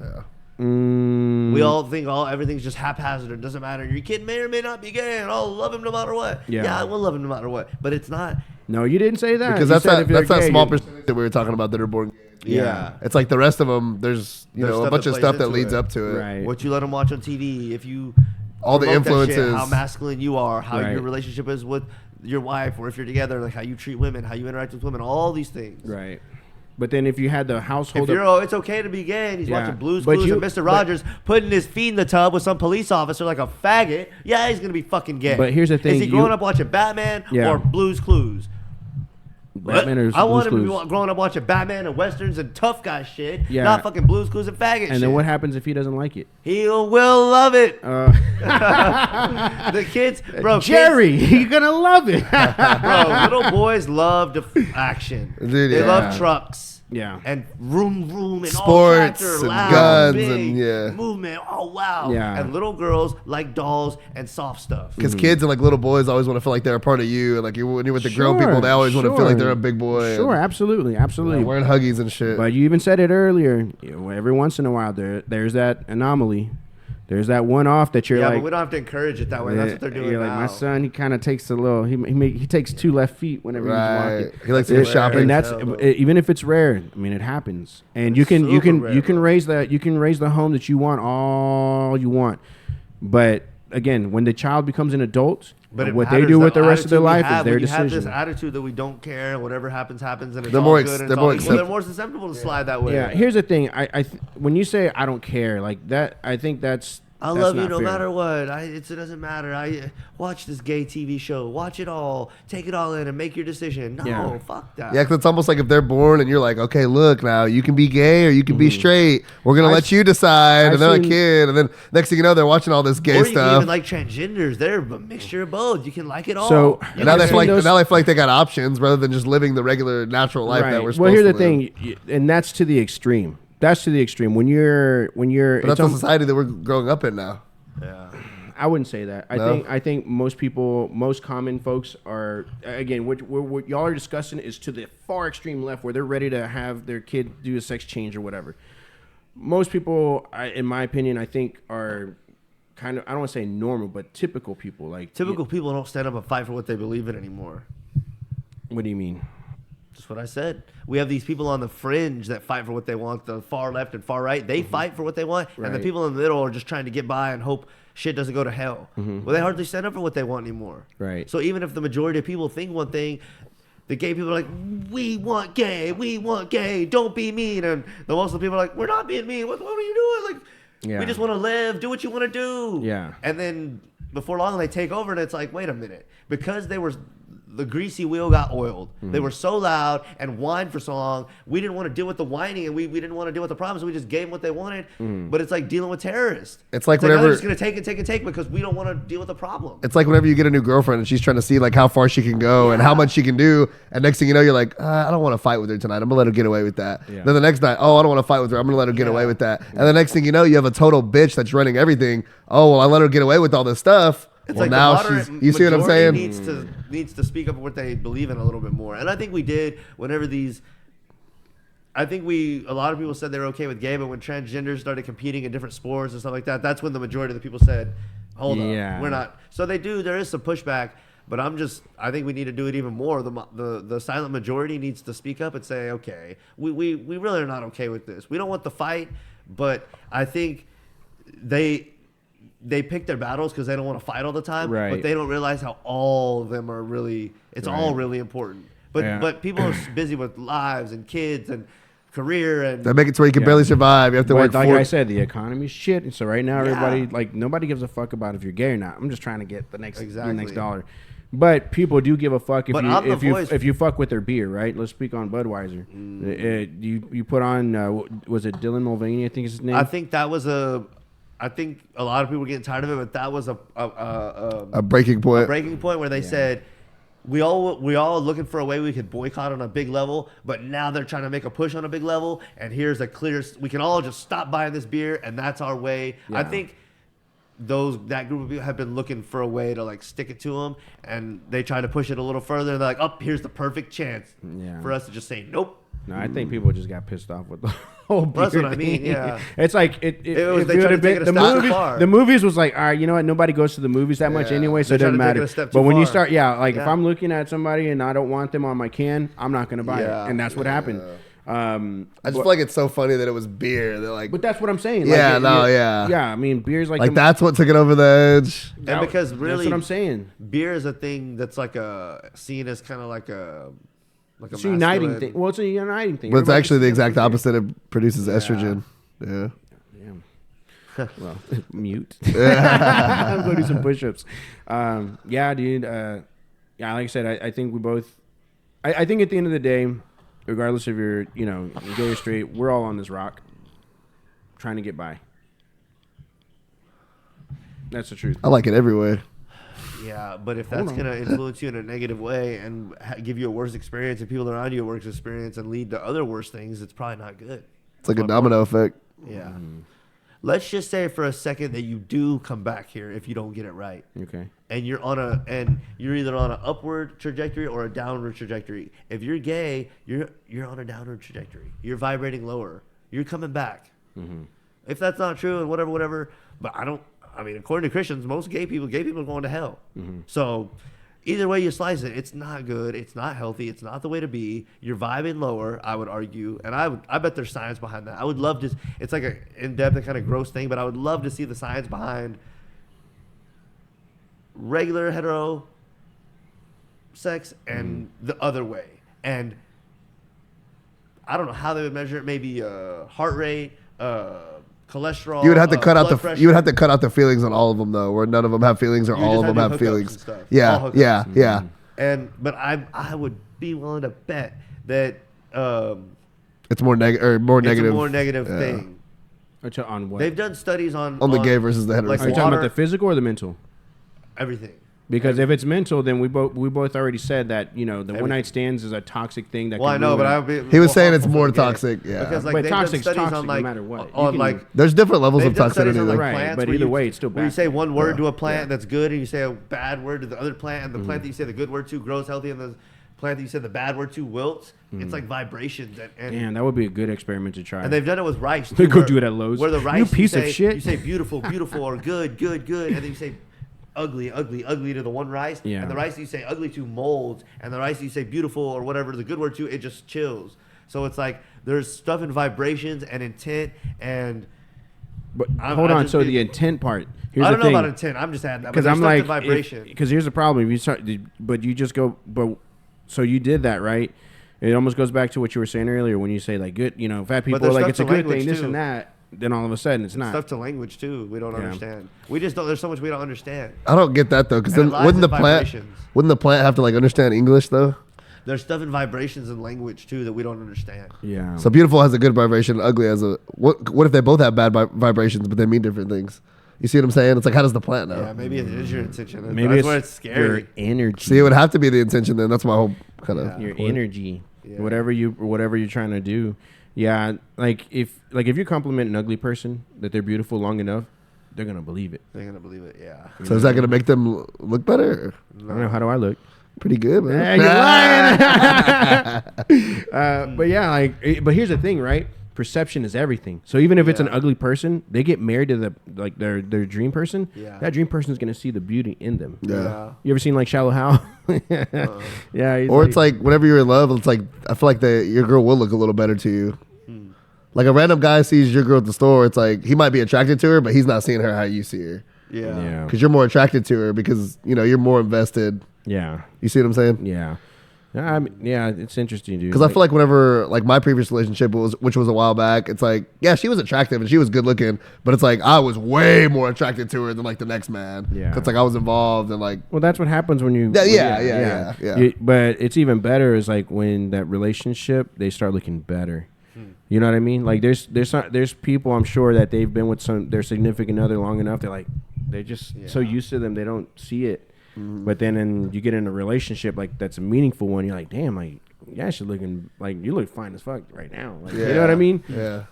[SPEAKER 3] Yeah.
[SPEAKER 5] We all think everything's just haphazard. It doesn't matter. Your kid may or may not be gay, and I'll love him no matter what. Yeah, I will love him no matter what. But it's not.
[SPEAKER 2] No, you didn't say that.
[SPEAKER 3] Because that's that small percentage that we were talking about that are born gay.
[SPEAKER 5] Yeah.
[SPEAKER 3] It's like the rest of them, there's a bunch of stuff that leads up to it.
[SPEAKER 2] Right.
[SPEAKER 5] What you let them watch on TV, if you
[SPEAKER 3] all the influences,
[SPEAKER 5] shit, how masculine you are, how your relationship is with your wife, or if you're together, like how you treat women, how you interact with women, all these things.
[SPEAKER 2] Right. But then if you had the household...
[SPEAKER 5] it's okay to be gay, and he's watching Blues Clues and Mr. Rogers putting his feet in the tub with some police officer like a faggot, he's going to be fucking gay.
[SPEAKER 2] But here's the thing...
[SPEAKER 5] Is he growing up watching Batman or Blues Clues?
[SPEAKER 2] Batman or
[SPEAKER 5] I want
[SPEAKER 2] him
[SPEAKER 5] to be growing up watching Batman and Westerns and tough guy shit, not fucking Blues Clues and faggot shit.
[SPEAKER 2] And then what happens if he doesn't like it?
[SPEAKER 5] He will love it. The kids... Bro,
[SPEAKER 2] Jerry, you're going to love it.
[SPEAKER 5] Bro, little boys love action.
[SPEAKER 3] Dude,
[SPEAKER 5] they love trucks.
[SPEAKER 2] Yeah.
[SPEAKER 5] And vroom, and
[SPEAKER 3] sports
[SPEAKER 5] all tractor,
[SPEAKER 3] and
[SPEAKER 5] loud,
[SPEAKER 3] guns
[SPEAKER 5] big,
[SPEAKER 3] and
[SPEAKER 5] movement. Oh, wow.
[SPEAKER 2] Yeah.
[SPEAKER 5] And little girls like dolls and soft stuff.
[SPEAKER 3] Because kids and like little boys always want to feel like they're a part of you. And like when you're with the grown people, they always want to feel like they're a big boy.
[SPEAKER 2] Sure, absolutely.
[SPEAKER 3] Wearing Huggies and shit.
[SPEAKER 2] But you even said it earlier. Every once in a while, there's that anomaly. There's that one off that you're
[SPEAKER 5] yeah,
[SPEAKER 2] like.
[SPEAKER 5] but we don't have to encourage it that way. That's what they're doing
[SPEAKER 2] You're like,
[SPEAKER 5] now.
[SPEAKER 2] my son, he kind of takes a little. He takes 2 left feet whenever he's walking.
[SPEAKER 3] He likes to go shopping.
[SPEAKER 2] And that's even if it's rare. I mean, it happens. And you can raise the home that you want all you want, but again, when the child becomes an adult,
[SPEAKER 5] but
[SPEAKER 2] what they do with the rest of their life is their
[SPEAKER 5] when
[SPEAKER 2] decision.
[SPEAKER 5] You have this attitude that we don't care, whatever happens, and it's
[SPEAKER 3] they're
[SPEAKER 5] all
[SPEAKER 3] more
[SPEAKER 5] good.
[SPEAKER 3] they're
[SPEAKER 5] more susceptible to slide that way.
[SPEAKER 2] Yeah, here's the thing. When you say I don't care, like that, I think that's.
[SPEAKER 5] I
[SPEAKER 2] that's
[SPEAKER 5] love you
[SPEAKER 2] not
[SPEAKER 5] no
[SPEAKER 2] fair.
[SPEAKER 5] matter what. It doesn't matter. I watch this gay TV show. Watch it all. Take it all in and make your decision. No, fuck that.
[SPEAKER 3] Yeah, 'cause it's almost like if they're born and you're like, okay, look now, you can be gay or you can be straight. We're gonna let you decide. And they're a kid, and then next thing you know, they're watching all this gay
[SPEAKER 5] or you
[SPEAKER 3] stuff.
[SPEAKER 5] can even like transgenders. They're a mixture of both. You can like it all.
[SPEAKER 2] So
[SPEAKER 3] and now they feel like they got options rather than just living the regular natural life that we're supposed to live.
[SPEAKER 2] Well, here's the thing, and that's to the extreme. That's to the extreme. When you're.
[SPEAKER 3] But that's the society that we're growing up in now.
[SPEAKER 5] Yeah.
[SPEAKER 2] I wouldn't say that.
[SPEAKER 3] No?
[SPEAKER 2] I think most people, most common folks are, again, what y'all are discussing is to the far extreme left where they're ready to have their kid do a sex change or whatever. Most people, in my opinion, I think are kind of, I don't want to say normal, but typical people. Like
[SPEAKER 5] Typical people don't stand up and fight for what they believe in anymore.
[SPEAKER 2] What do you mean?
[SPEAKER 5] Just what I said. We have these people on the fringe that fight for what they want. The far left and far right, they fight for what they want. And the
[SPEAKER 2] Right.
[SPEAKER 5] people in the middle are just trying to get by and hope shit doesn't go to hell. Well, they hardly stand up for what they want anymore.
[SPEAKER 2] Right.
[SPEAKER 5] So even if the majority of people think one thing, the gay people are like, we want gay, don't be mean. And the Muslim people are like, we're not being mean. What are you doing? Like,
[SPEAKER 2] Yeah.
[SPEAKER 5] we just want to live. Do what you want to do.
[SPEAKER 2] Yeah.
[SPEAKER 5] And then before long, they take over, and it's like, wait a minute. Because the greasy wheel got oiled. They were so loud and whined for so long. We didn't want to deal with the whining, and we didn't want to deal with the problems. So we just gave them what they wanted. But it's like dealing with terrorists.
[SPEAKER 3] It's like
[SPEAKER 5] now
[SPEAKER 3] whenever
[SPEAKER 5] they're just going to take and take and take because we don't want to deal with the problem.
[SPEAKER 3] it's like whenever you get a new girlfriend and she's trying to see like how far she can go and how much she can do, and next thing you know, you're like, I don't want to fight with her tonight. I'm gonna let her get away with that.
[SPEAKER 2] Yeah.
[SPEAKER 3] Then the next night, I don't want to fight with her. I'm gonna let her get away with that. And the next thing you know, you have a total bitch that's running everything. Oh well, I let her get away with all this stuff.
[SPEAKER 5] It's
[SPEAKER 3] well,
[SPEAKER 5] like
[SPEAKER 3] now
[SPEAKER 5] the moderate
[SPEAKER 3] you see what I'm
[SPEAKER 5] majority
[SPEAKER 3] saying?
[SPEAKER 5] needs to speak up what they believe in a little bit more. And I think we did whenever these. I think a lot of people said they were okay with gay, but when transgenders started competing in different sports and stuff like that, that's when the majority of the people said, hold up, we're not. So there is some pushback, but I think we need to do it even more. The silent majority needs to speak up and say, okay, we really are not okay with this. We don't want the fight, but I think they pick their battles because they don't want to fight all the time, but they don't realize how all of them are really, it's all really important. But people are busy with lives and kids and career and
[SPEAKER 3] They make it to where you can barely survive. You have to work.
[SPEAKER 2] Like I said, the economy's shit, and so right now everybody nobody gives a fuck about if you're gay or not. I'm just trying to get the next dollar. But people do give a fuck if you fuck with their beer, right? Let's speak on Budweiser. You put on was it Dillon Mulvaney? I think is his name.
[SPEAKER 5] I think a lot of people were getting tired of it, but that was
[SPEAKER 3] a breaking point.
[SPEAKER 5] A breaking point where they said we all looking for a way we could boycott on a big level, but now they're trying to make a push on a big level, and here's a clear. We can all just stop buying this beer, and that's our way. Yeah. I think that group of people have been looking for a way to like stick it to them, and they try to push it a little further. They're like, here's the perfect chance for us to just say nope.
[SPEAKER 2] No, I think people just got pissed off with the whole beer.
[SPEAKER 5] That's what I mean. Yeah,
[SPEAKER 2] it's like the movies was like, all right, you know what? Nobody goes to the movies that much anyway, so it doesn't matter. But when you start, if I'm looking at somebody and I don't want them on my can, I'm not gonna buy it, and that's what happened.
[SPEAKER 3] I just feel like it's so funny that it was beer. They're like,
[SPEAKER 2] but that's what I'm saying.
[SPEAKER 3] Yeah,
[SPEAKER 2] yeah. I mean, beer's like
[SPEAKER 3] that's what took it over the edge.
[SPEAKER 5] And because really,
[SPEAKER 2] that's what I'm saying.
[SPEAKER 5] Beer is a thing that's like seen as kind of like a
[SPEAKER 2] uniting thing. Well, it's a uniting thing.
[SPEAKER 3] But it's actually the exact opposite. It produces estrogen. Yeah.
[SPEAKER 2] Well, mute. I'm going to do some push-ups. Yeah, dude. Like I said, I think we both. I think at the end of the day, regardless if you're, gay or straight, we're all on this rock, trying to get by. That's the truth.
[SPEAKER 3] I like it every way.
[SPEAKER 5] Yeah, but if that's going to influence you in a negative way and give you a worse experience and people around you a worse experience and lead to other worse things, it's probably not good.
[SPEAKER 3] It's like a domino effect.
[SPEAKER 5] Yeah. Let's just say for a second that you do come back here if you don't get it right.
[SPEAKER 2] Okay.
[SPEAKER 5] And you're either on an upward trajectory or a downward trajectory. If you're gay, you're on a downward trajectory. You're vibrating lower. You're coming back. If that's not true and whatever. But I mean, according to Christians, most gay people are going to hell. So either way you slice it, it's not good. It's not healthy. It's not the way to be. You're vibing lower, I would argue. And I bet there's science behind that. I would love to, it's like an in-depth and kind of gross thing, but I would love to see the science behind regular hetero sex and the other way. And I don't know how they would measure it. Maybe heart rate, cholesterol.
[SPEAKER 3] You would have to cut out the
[SPEAKER 5] pressure.
[SPEAKER 3] you would have to cut out the feelings on all of them though, where none of them have feelings or
[SPEAKER 5] You
[SPEAKER 3] all
[SPEAKER 5] just
[SPEAKER 3] of them
[SPEAKER 5] have
[SPEAKER 3] have
[SPEAKER 5] to do hookups
[SPEAKER 3] feelings.
[SPEAKER 5] and stuff. All
[SPEAKER 3] Yeah,
[SPEAKER 5] hookups.
[SPEAKER 3] yeah.
[SPEAKER 5] But I would be willing to bet that
[SPEAKER 3] It's more negative or more
[SPEAKER 5] it's
[SPEAKER 3] negative.
[SPEAKER 5] a more negative thing.
[SPEAKER 2] On what?
[SPEAKER 5] They've done studies on
[SPEAKER 3] the gay versus the heterosexual.
[SPEAKER 5] like
[SPEAKER 2] Are you talking about
[SPEAKER 5] water-
[SPEAKER 2] the physical or the mental?
[SPEAKER 5] everything.
[SPEAKER 2] Because if it's mental, then we both already said that the one night stands is a toxic thing that.
[SPEAKER 5] Well, I
[SPEAKER 2] can
[SPEAKER 5] know, but
[SPEAKER 2] ruin-
[SPEAKER 5] I
[SPEAKER 3] He was saying it's
[SPEAKER 5] harmful
[SPEAKER 3] more
[SPEAKER 5] for the gay.
[SPEAKER 3] toxic, yeah.
[SPEAKER 5] Because like
[SPEAKER 2] But
[SPEAKER 5] they've done
[SPEAKER 2] toxic's
[SPEAKER 5] studies
[SPEAKER 2] toxic
[SPEAKER 5] on
[SPEAKER 2] no
[SPEAKER 5] like
[SPEAKER 2] matter what. You
[SPEAKER 5] on
[SPEAKER 2] can-
[SPEAKER 5] like
[SPEAKER 3] There's different levels
[SPEAKER 5] they've
[SPEAKER 3] of
[SPEAKER 5] done studies
[SPEAKER 3] toxicity.
[SPEAKER 5] on like
[SPEAKER 3] though.
[SPEAKER 2] Right,
[SPEAKER 5] plants
[SPEAKER 2] but
[SPEAKER 5] where
[SPEAKER 2] either
[SPEAKER 5] you-
[SPEAKER 2] way, it's still
[SPEAKER 5] where you
[SPEAKER 2] bad.
[SPEAKER 5] say one word to a plant that's good, and you say a bad word to the other plant, and the plant that you say the good word to grows healthy, and the plant that you say the bad word to wilts. It's like vibrations, and
[SPEAKER 2] Damn, that would be a good experiment to try.
[SPEAKER 5] and they've done it with rice.
[SPEAKER 2] They
[SPEAKER 5] Too,
[SPEAKER 2] go
[SPEAKER 5] where-
[SPEAKER 2] do it at Lowe's.
[SPEAKER 5] Where the
[SPEAKER 2] You
[SPEAKER 5] rice,
[SPEAKER 2] piece of
[SPEAKER 5] say,
[SPEAKER 2] shit.
[SPEAKER 5] You say beautiful, or good, and then you say ugly to the one rice.
[SPEAKER 2] Yeah.
[SPEAKER 5] And the rice you say ugly to molds, and the rice you say beautiful or whatever the good word to, it just chills. So it's like there's stuff in vibrations and intent and.
[SPEAKER 2] But
[SPEAKER 5] I'm-
[SPEAKER 2] hold
[SPEAKER 5] I
[SPEAKER 2] on.
[SPEAKER 5] just
[SPEAKER 2] So
[SPEAKER 5] think-
[SPEAKER 2] the intent part. Here's
[SPEAKER 5] I
[SPEAKER 2] the
[SPEAKER 5] don't know
[SPEAKER 2] thing.
[SPEAKER 5] about intent. I'm just adding that.
[SPEAKER 2] Because
[SPEAKER 5] Because
[SPEAKER 2] I'm like,
[SPEAKER 5] vibration.
[SPEAKER 2] because here's the problem. If you start, but you just go, so you did that, right? It almost goes back to what you were saying earlier when you say like good, fat people are
[SPEAKER 5] there's
[SPEAKER 2] like
[SPEAKER 5] stuff
[SPEAKER 2] it's a
[SPEAKER 5] to
[SPEAKER 2] good
[SPEAKER 5] language,
[SPEAKER 2] thing, this
[SPEAKER 5] too.
[SPEAKER 2] and that. Then all of a sudden it's not.
[SPEAKER 5] Stuff to language too. We don't
[SPEAKER 2] Yeah.
[SPEAKER 5] understand. We just don't. There's so much we don't understand.
[SPEAKER 3] I don't get that though, because
[SPEAKER 5] And
[SPEAKER 3] then
[SPEAKER 5] it lies
[SPEAKER 3] wouldn't
[SPEAKER 5] in
[SPEAKER 3] the plant
[SPEAKER 5] vibrations.
[SPEAKER 3] have to like understand English though?
[SPEAKER 5] There's stuff in vibrations and language too that we don't understand.
[SPEAKER 2] Yeah.
[SPEAKER 3] So beautiful has a good vibration, ugly has a what if they both have bad vibrations but they mean different things? You see what I'm saying? It's like how does the plant know?
[SPEAKER 5] Yeah, maybe it is your intention.
[SPEAKER 2] Maybe
[SPEAKER 5] That's
[SPEAKER 2] it's
[SPEAKER 5] where it's
[SPEAKER 2] your
[SPEAKER 5] scary.
[SPEAKER 2] energy.
[SPEAKER 3] See, it would have to be the intention then. That's my whole kind of
[SPEAKER 2] Your energy,
[SPEAKER 5] Yeah.
[SPEAKER 2] whatever you're trying to do. Yeah, like if you compliment an ugly person that they're beautiful long enough, they're gonna believe it.
[SPEAKER 5] They're gonna believe it. Yeah.
[SPEAKER 3] So is that gonna make them look better?
[SPEAKER 2] I don't know. How do I look?
[SPEAKER 3] Pretty good, man.
[SPEAKER 2] You're lying. But yeah, but here's the thing, right? Perception is everything. So even if it's an ugly person, they get married to their dream person.
[SPEAKER 5] Yeah.
[SPEAKER 2] That dream person is gonna see the beauty in them.
[SPEAKER 3] Yeah.
[SPEAKER 2] You ever seen like Shallow Hal? Yeah. he's
[SPEAKER 3] Or it's like whenever you're in love, it's like I feel like your girl will look a little better to you. Like a random guy sees your girl at the store, it's like he might be attracted to her, but he's not seeing her how you see her.
[SPEAKER 5] Yeah.
[SPEAKER 3] Because you're more attracted to her because you're more invested.
[SPEAKER 2] Yeah.
[SPEAKER 3] You see what I'm saying?
[SPEAKER 2] Yeah. Yeah, it's interesting, dude.
[SPEAKER 3] Because I feel like whenever like my previous relationship which was a while back, it's like she was attractive and she was good looking, but it's like I was way more attracted to her than like the next man.
[SPEAKER 2] Yeah.
[SPEAKER 3] It's like I was involved and like.
[SPEAKER 2] Well, that's what happens when you.
[SPEAKER 3] Yeah.
[SPEAKER 2] But it's even better is like when that relationship they start looking better. You know what I mean? Like there's people I'm sure that they've been with their significant other long enough. They're just so used to them they don't see it. But then you get in a relationship like that's a meaningful one. You're like, damn, like you're looking like you look fine as fuck right now. Like, you know what I mean?
[SPEAKER 3] Yeah.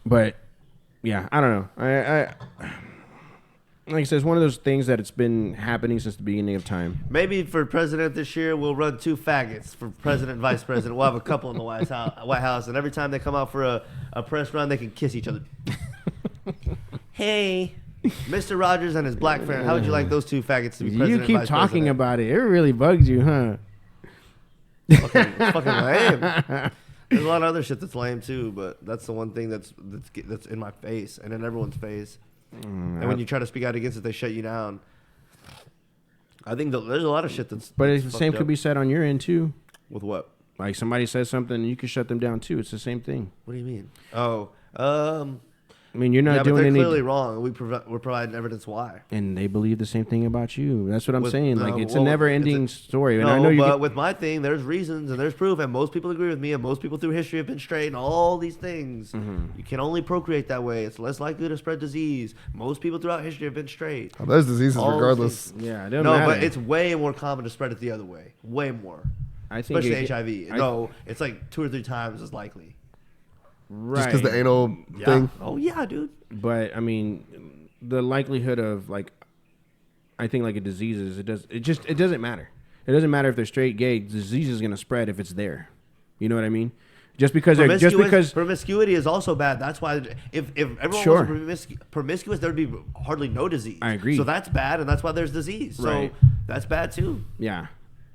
[SPEAKER 2] But yeah, I don't know. I like I said, it's one of those things that it's been happening since the beginning of time.
[SPEAKER 5] Maybe for president this year, we'll run 2 faggots for president and vice president. We'll have a couple in the White House, and every time they come out for a press run, they can kiss each other. Hey, Mr. Rogers and his black friend, how would you like those 2 faggots to be president
[SPEAKER 2] You
[SPEAKER 5] and
[SPEAKER 2] keep
[SPEAKER 5] vice
[SPEAKER 2] talking
[SPEAKER 5] president?
[SPEAKER 2] about it. It really bugs you, huh?
[SPEAKER 5] Fucking lame. There's a lot of other shit that's lame too, but that's the one thing that's in my face and in everyone's face. And when you try to speak out against it, they shut you down. I think there's a lot of shit that's.
[SPEAKER 2] But
[SPEAKER 5] that's
[SPEAKER 2] the same
[SPEAKER 5] fucked
[SPEAKER 2] could
[SPEAKER 5] up.
[SPEAKER 2] be said on your end too.
[SPEAKER 5] With what?
[SPEAKER 2] Like somebody says something, and you can shut them down too. It's the same thing.
[SPEAKER 5] What do you mean? Oh,
[SPEAKER 2] I mean, you're not
[SPEAKER 5] yeah, but
[SPEAKER 2] doing
[SPEAKER 5] they're
[SPEAKER 2] any.
[SPEAKER 5] clearly wrong. We're providing evidence why.
[SPEAKER 2] And they believe the same thing about you. That's what I'm
[SPEAKER 5] With-
[SPEAKER 2] saying.
[SPEAKER 5] no,
[SPEAKER 2] Like it's
[SPEAKER 5] well,
[SPEAKER 2] a never-ending story. And
[SPEAKER 5] No,
[SPEAKER 2] I know you.
[SPEAKER 5] but with my thing, there's reasons and there's proof, and most people agree with me, and most people through history have been straight, and all these things. You can only procreate that way. It's less likely to spread disease. Most people throughout history have been straight.
[SPEAKER 3] Oh, there's diseases
[SPEAKER 5] All these
[SPEAKER 3] regardless.
[SPEAKER 5] things.
[SPEAKER 2] Yeah, it doesn't
[SPEAKER 5] No,
[SPEAKER 2] matter.
[SPEAKER 5] but it's way more common to spread it the other way. Way more.
[SPEAKER 2] I think
[SPEAKER 5] Especially
[SPEAKER 2] it-
[SPEAKER 5] HIV. No, it's like 2 or 3 times as likely.
[SPEAKER 2] right.
[SPEAKER 3] Just because the anal
[SPEAKER 5] Yeah.
[SPEAKER 3] thing.
[SPEAKER 5] Oh yeah, dude.
[SPEAKER 2] But I mean, the likelihood of like, I think like a disease is it doesn't matter. It doesn't matter if they're straight, gay. Disease is gonna spread if it's there. You know what I mean? Just because
[SPEAKER 5] promiscuity is also bad. That's why if everyone was promiscuous, there'd be hardly no disease.
[SPEAKER 2] I agree.
[SPEAKER 5] So that's bad, and that's why there's disease.
[SPEAKER 2] Right.
[SPEAKER 5] So that's bad too.
[SPEAKER 2] Yeah.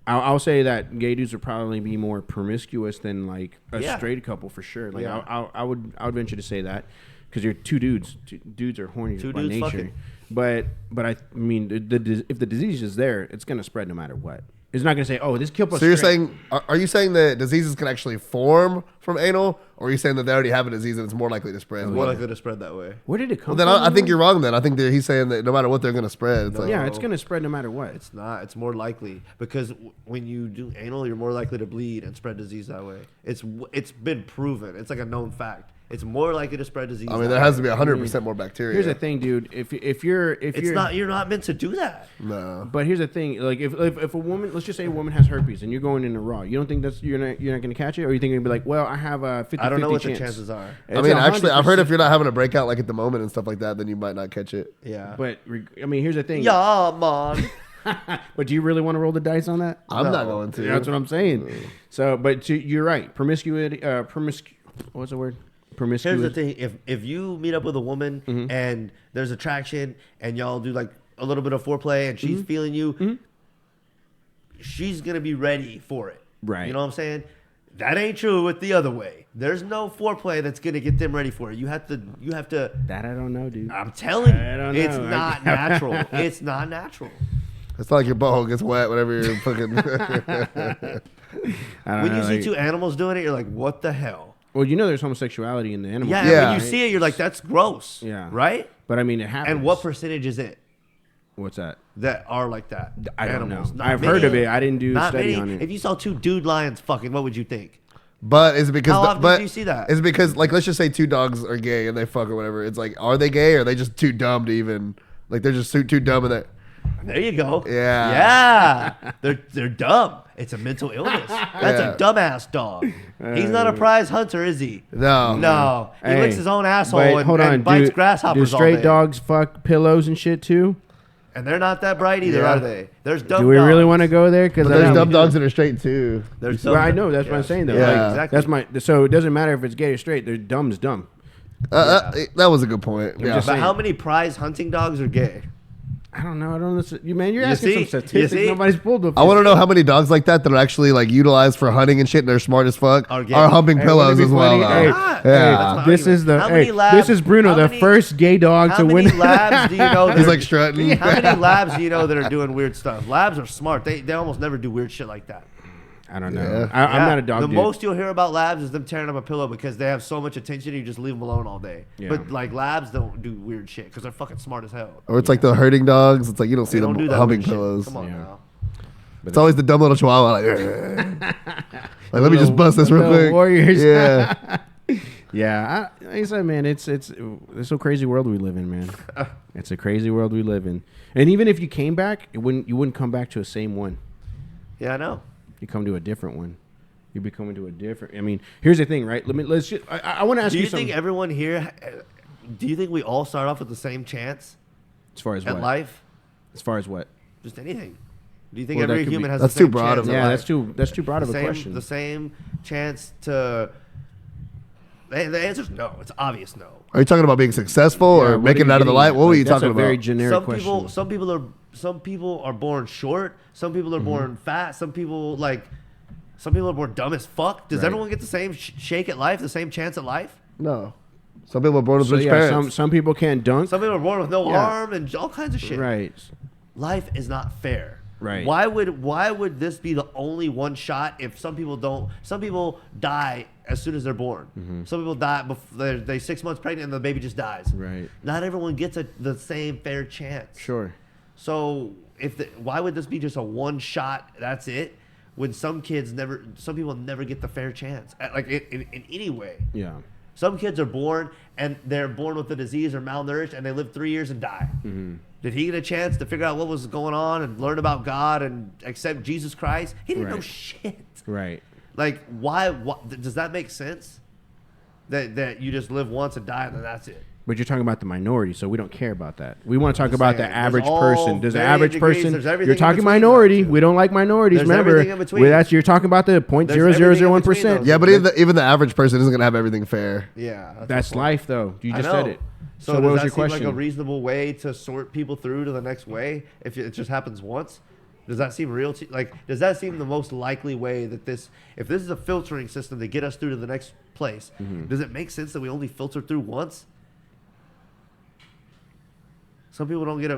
[SPEAKER 2] I'll say that gay dudes would probably be more promiscuous than like a straight couple for sure. Like I would venture to say that because you're two dudes. Dudes are horny by nature.
[SPEAKER 5] Fucking.
[SPEAKER 2] But I mean, if the disease is there, it's gonna spread no matter what. It's not going to say, oh, this kill plus.
[SPEAKER 3] So you're saying, are you saying that diseases can actually form from anal, or are you saying that they already have a disease and it's more likely to spread?
[SPEAKER 5] More likely to spread that way.
[SPEAKER 2] Where did it come
[SPEAKER 3] from?
[SPEAKER 2] Then
[SPEAKER 3] I think you're wrong. Then I think that he's saying that no matter what, they're going to spread. It's
[SPEAKER 2] it's going to spread no matter what.
[SPEAKER 5] It's not. It's more likely because when you do anal, you're more likely to bleed and spread disease that way. It's been proven. It's like a known fact. It's more likely to spread disease.
[SPEAKER 3] I mean, there has to be 100% more bacteria.
[SPEAKER 2] Here's the thing, dude.
[SPEAKER 5] You're not meant to do that.
[SPEAKER 3] No.
[SPEAKER 2] But here's the thing. Like, if a woman, let's just say a woman has herpes and you're going in a raw, you don't think you're not going to catch it, or you think you're going to be like, well, I have a 50-50 chance.
[SPEAKER 5] I don't know what the chances are.
[SPEAKER 3] I mean, actually, I've heard if you're not having a breakout like at the moment and stuff like that, then you might not catch it.
[SPEAKER 5] Yeah.
[SPEAKER 2] But I mean, here's the thing.
[SPEAKER 5] Yeah, man.
[SPEAKER 2] But do you really want to roll the dice on that?
[SPEAKER 3] I'm not going to.
[SPEAKER 2] That's what I'm saying. So, but you're right. Promiscuity. What's the word? Promiscuous.
[SPEAKER 5] Here's the thing: if you meet up with a woman and there's attraction and y'all do like a little bit of foreplay and she's feeling you, she's gonna be ready for it.
[SPEAKER 2] Right.
[SPEAKER 5] You know what I'm saying? That ain't true with the other way. There's no foreplay that's gonna get them ready for it. You have to.
[SPEAKER 2] That I don't know, dude.
[SPEAKER 5] I'm telling you,
[SPEAKER 2] I don't know.
[SPEAKER 5] it's not natural. It's not natural.
[SPEAKER 3] It's not like your butthole gets wet whenever you're fucking.
[SPEAKER 5] When you see two animals doing it, you're like, what the hell?
[SPEAKER 2] Well, you know there's homosexuality in the animal.
[SPEAKER 5] Yeah. When you see it, you're like, that's gross.
[SPEAKER 2] Yeah.
[SPEAKER 5] Right?
[SPEAKER 2] But I mean, it happens.
[SPEAKER 5] And what percentage is it?
[SPEAKER 2] What's that?
[SPEAKER 5] That are like that.
[SPEAKER 2] I don't know.
[SPEAKER 5] Not
[SPEAKER 2] I've
[SPEAKER 5] many.
[SPEAKER 2] heard of it. I didn't do a study on it.
[SPEAKER 5] If you saw two dude lions fucking, what would you think?
[SPEAKER 3] But is it because
[SPEAKER 5] how often do you see that?
[SPEAKER 3] Is it because, like, let's just say two dogs are gay and they fuck or whatever? It's like, are they gay or are they just too dumb to even, like, they're just too dumb and they.
[SPEAKER 5] There you go.
[SPEAKER 3] Yeah.
[SPEAKER 5] They're dumb. It's a mental illness. That's a dumbass dog. He's not a prize hunter, is he?
[SPEAKER 3] No.
[SPEAKER 5] He licks his own asshole and bites grasshoppers
[SPEAKER 2] do straight
[SPEAKER 5] all day.
[SPEAKER 2] dogs fuck pillows and shit too?
[SPEAKER 5] And they're not that bright either, are they? There's dumb dogs.
[SPEAKER 2] Do we really want to go there? Because
[SPEAKER 3] there's dumb dogs that are straight too.
[SPEAKER 2] Well, I know. That's what I'm saying though.
[SPEAKER 3] Yeah.
[SPEAKER 2] Like, exactly. So it doesn't matter if it's gay or straight. They're dumb's dumb.
[SPEAKER 3] That was a good point. Yeah.
[SPEAKER 5] But how many prize hunting dogs are gay?
[SPEAKER 2] I don't know. I don't listen. You're asking some statistics. Nobody's pulled them.
[SPEAKER 3] I want to know how many dogs like that are actually like utilized for hunting and shit and they're smart as fuck are humping pillows as well.
[SPEAKER 2] This is Bruno, the first gay dog to win.
[SPEAKER 5] How many labs do you know?
[SPEAKER 3] He's like strutting.
[SPEAKER 5] How many labs do you know that are doing weird stuff? Labs are smart. They almost never do weird shit like that.
[SPEAKER 2] I don't know. I'm not a dog.
[SPEAKER 5] The most you'll hear about labs is them tearing up a pillow because they have so much attention. You just leave them alone all day. Yeah. But like labs don't do weird shit because they're fucking smart as hell.
[SPEAKER 3] Or it's like the herding dogs. It's like you don't see them humping pillows.
[SPEAKER 5] Come on now.
[SPEAKER 3] It's always the dumb little chihuahua. Like let me just bust this real quick.
[SPEAKER 2] Warriors.
[SPEAKER 3] Yeah.
[SPEAKER 2] Yeah. Like I said, man, it's a crazy world we live in, man. It's a crazy world we live in. And even if you came back, you wouldn't come back to the same one.
[SPEAKER 5] Yeah, I know.
[SPEAKER 2] You come to a different one. You be coming to a different. I mean, here's the thing, right? I want to ask you something.
[SPEAKER 5] Do you think everyone here? Do you think we all start off with the same chance?
[SPEAKER 2] As far as
[SPEAKER 5] at
[SPEAKER 2] what?
[SPEAKER 5] Life?
[SPEAKER 2] As far as what?
[SPEAKER 5] Just anything. Do you think every human has
[SPEAKER 3] that's
[SPEAKER 5] the same
[SPEAKER 3] too broad
[SPEAKER 5] chance?
[SPEAKER 3] Of
[SPEAKER 2] yeah, that's too broad of a question.
[SPEAKER 5] The same chance to. The answer's no. It's obvious no.
[SPEAKER 3] Are you talking about being successful or making it out of the light? What were you talking about?
[SPEAKER 2] That's a very generic question.
[SPEAKER 5] Some people are born short. Some people are born fat. Some people are born dumb as fuck. Does everyone get the same shake at life, the same chance at life?
[SPEAKER 3] No. Some people are born with rich parents.
[SPEAKER 2] Some people can't dunk.
[SPEAKER 5] Some people are born with no arm and all kinds of shit.
[SPEAKER 2] Right.
[SPEAKER 5] Life is not fair.
[SPEAKER 2] Right.
[SPEAKER 5] Why would this be the only one shot if some people don't? Some people die as soon as they're born. Some people die before they're 6 months pregnant and the baby just dies.
[SPEAKER 2] Right.
[SPEAKER 5] Not everyone gets the same fair chance.
[SPEAKER 2] Sure.
[SPEAKER 5] So why would this be just a one shot? That's it. When some people never get the fair chance, like in any way.
[SPEAKER 2] Yeah.
[SPEAKER 5] Some kids are born and they're born with a disease or malnourished and they live 3 years and die. Did he get a chance to figure out what was going on and learn about God and accept Jesus Christ? He didn't know shit.
[SPEAKER 2] Right.
[SPEAKER 5] Like, why does that make sense? That you just live once and die and then that's it?
[SPEAKER 2] But you're talking about the minority, so we don't care about that. We want to talk about the
[SPEAKER 5] saying,
[SPEAKER 2] average
[SPEAKER 5] there's
[SPEAKER 2] person.
[SPEAKER 5] all
[SPEAKER 2] Does the
[SPEAKER 5] varying
[SPEAKER 2] average
[SPEAKER 5] degrees,
[SPEAKER 2] person?
[SPEAKER 5] there's everything
[SPEAKER 2] You're
[SPEAKER 5] in
[SPEAKER 2] talking
[SPEAKER 5] between
[SPEAKER 2] minority.
[SPEAKER 5] that, too.
[SPEAKER 2] We don't like minorities.
[SPEAKER 5] There's
[SPEAKER 2] Remember,
[SPEAKER 5] everything in between.
[SPEAKER 2] that's you're talking about the point
[SPEAKER 5] There's
[SPEAKER 2] zero zero
[SPEAKER 5] everything
[SPEAKER 2] zero
[SPEAKER 5] in
[SPEAKER 2] one
[SPEAKER 5] between
[SPEAKER 2] percent.
[SPEAKER 5] those.
[SPEAKER 3] Yeah, but even the average person isn't gonna have everything fair.
[SPEAKER 5] Yeah,
[SPEAKER 2] That's
[SPEAKER 5] the point.
[SPEAKER 2] life, though. You
[SPEAKER 5] I
[SPEAKER 2] just
[SPEAKER 5] know.
[SPEAKER 2] said it.
[SPEAKER 5] So,
[SPEAKER 2] what
[SPEAKER 5] does
[SPEAKER 2] was
[SPEAKER 5] that
[SPEAKER 2] your
[SPEAKER 5] seem
[SPEAKER 2] question?
[SPEAKER 5] like a reasonable way to sort people through to the next way if it just happens once? Does that seem real to like? Does that seem the most likely way that if this is a filtering system to get us through to the next place, does it make sense that we only filter through once? Some people don't get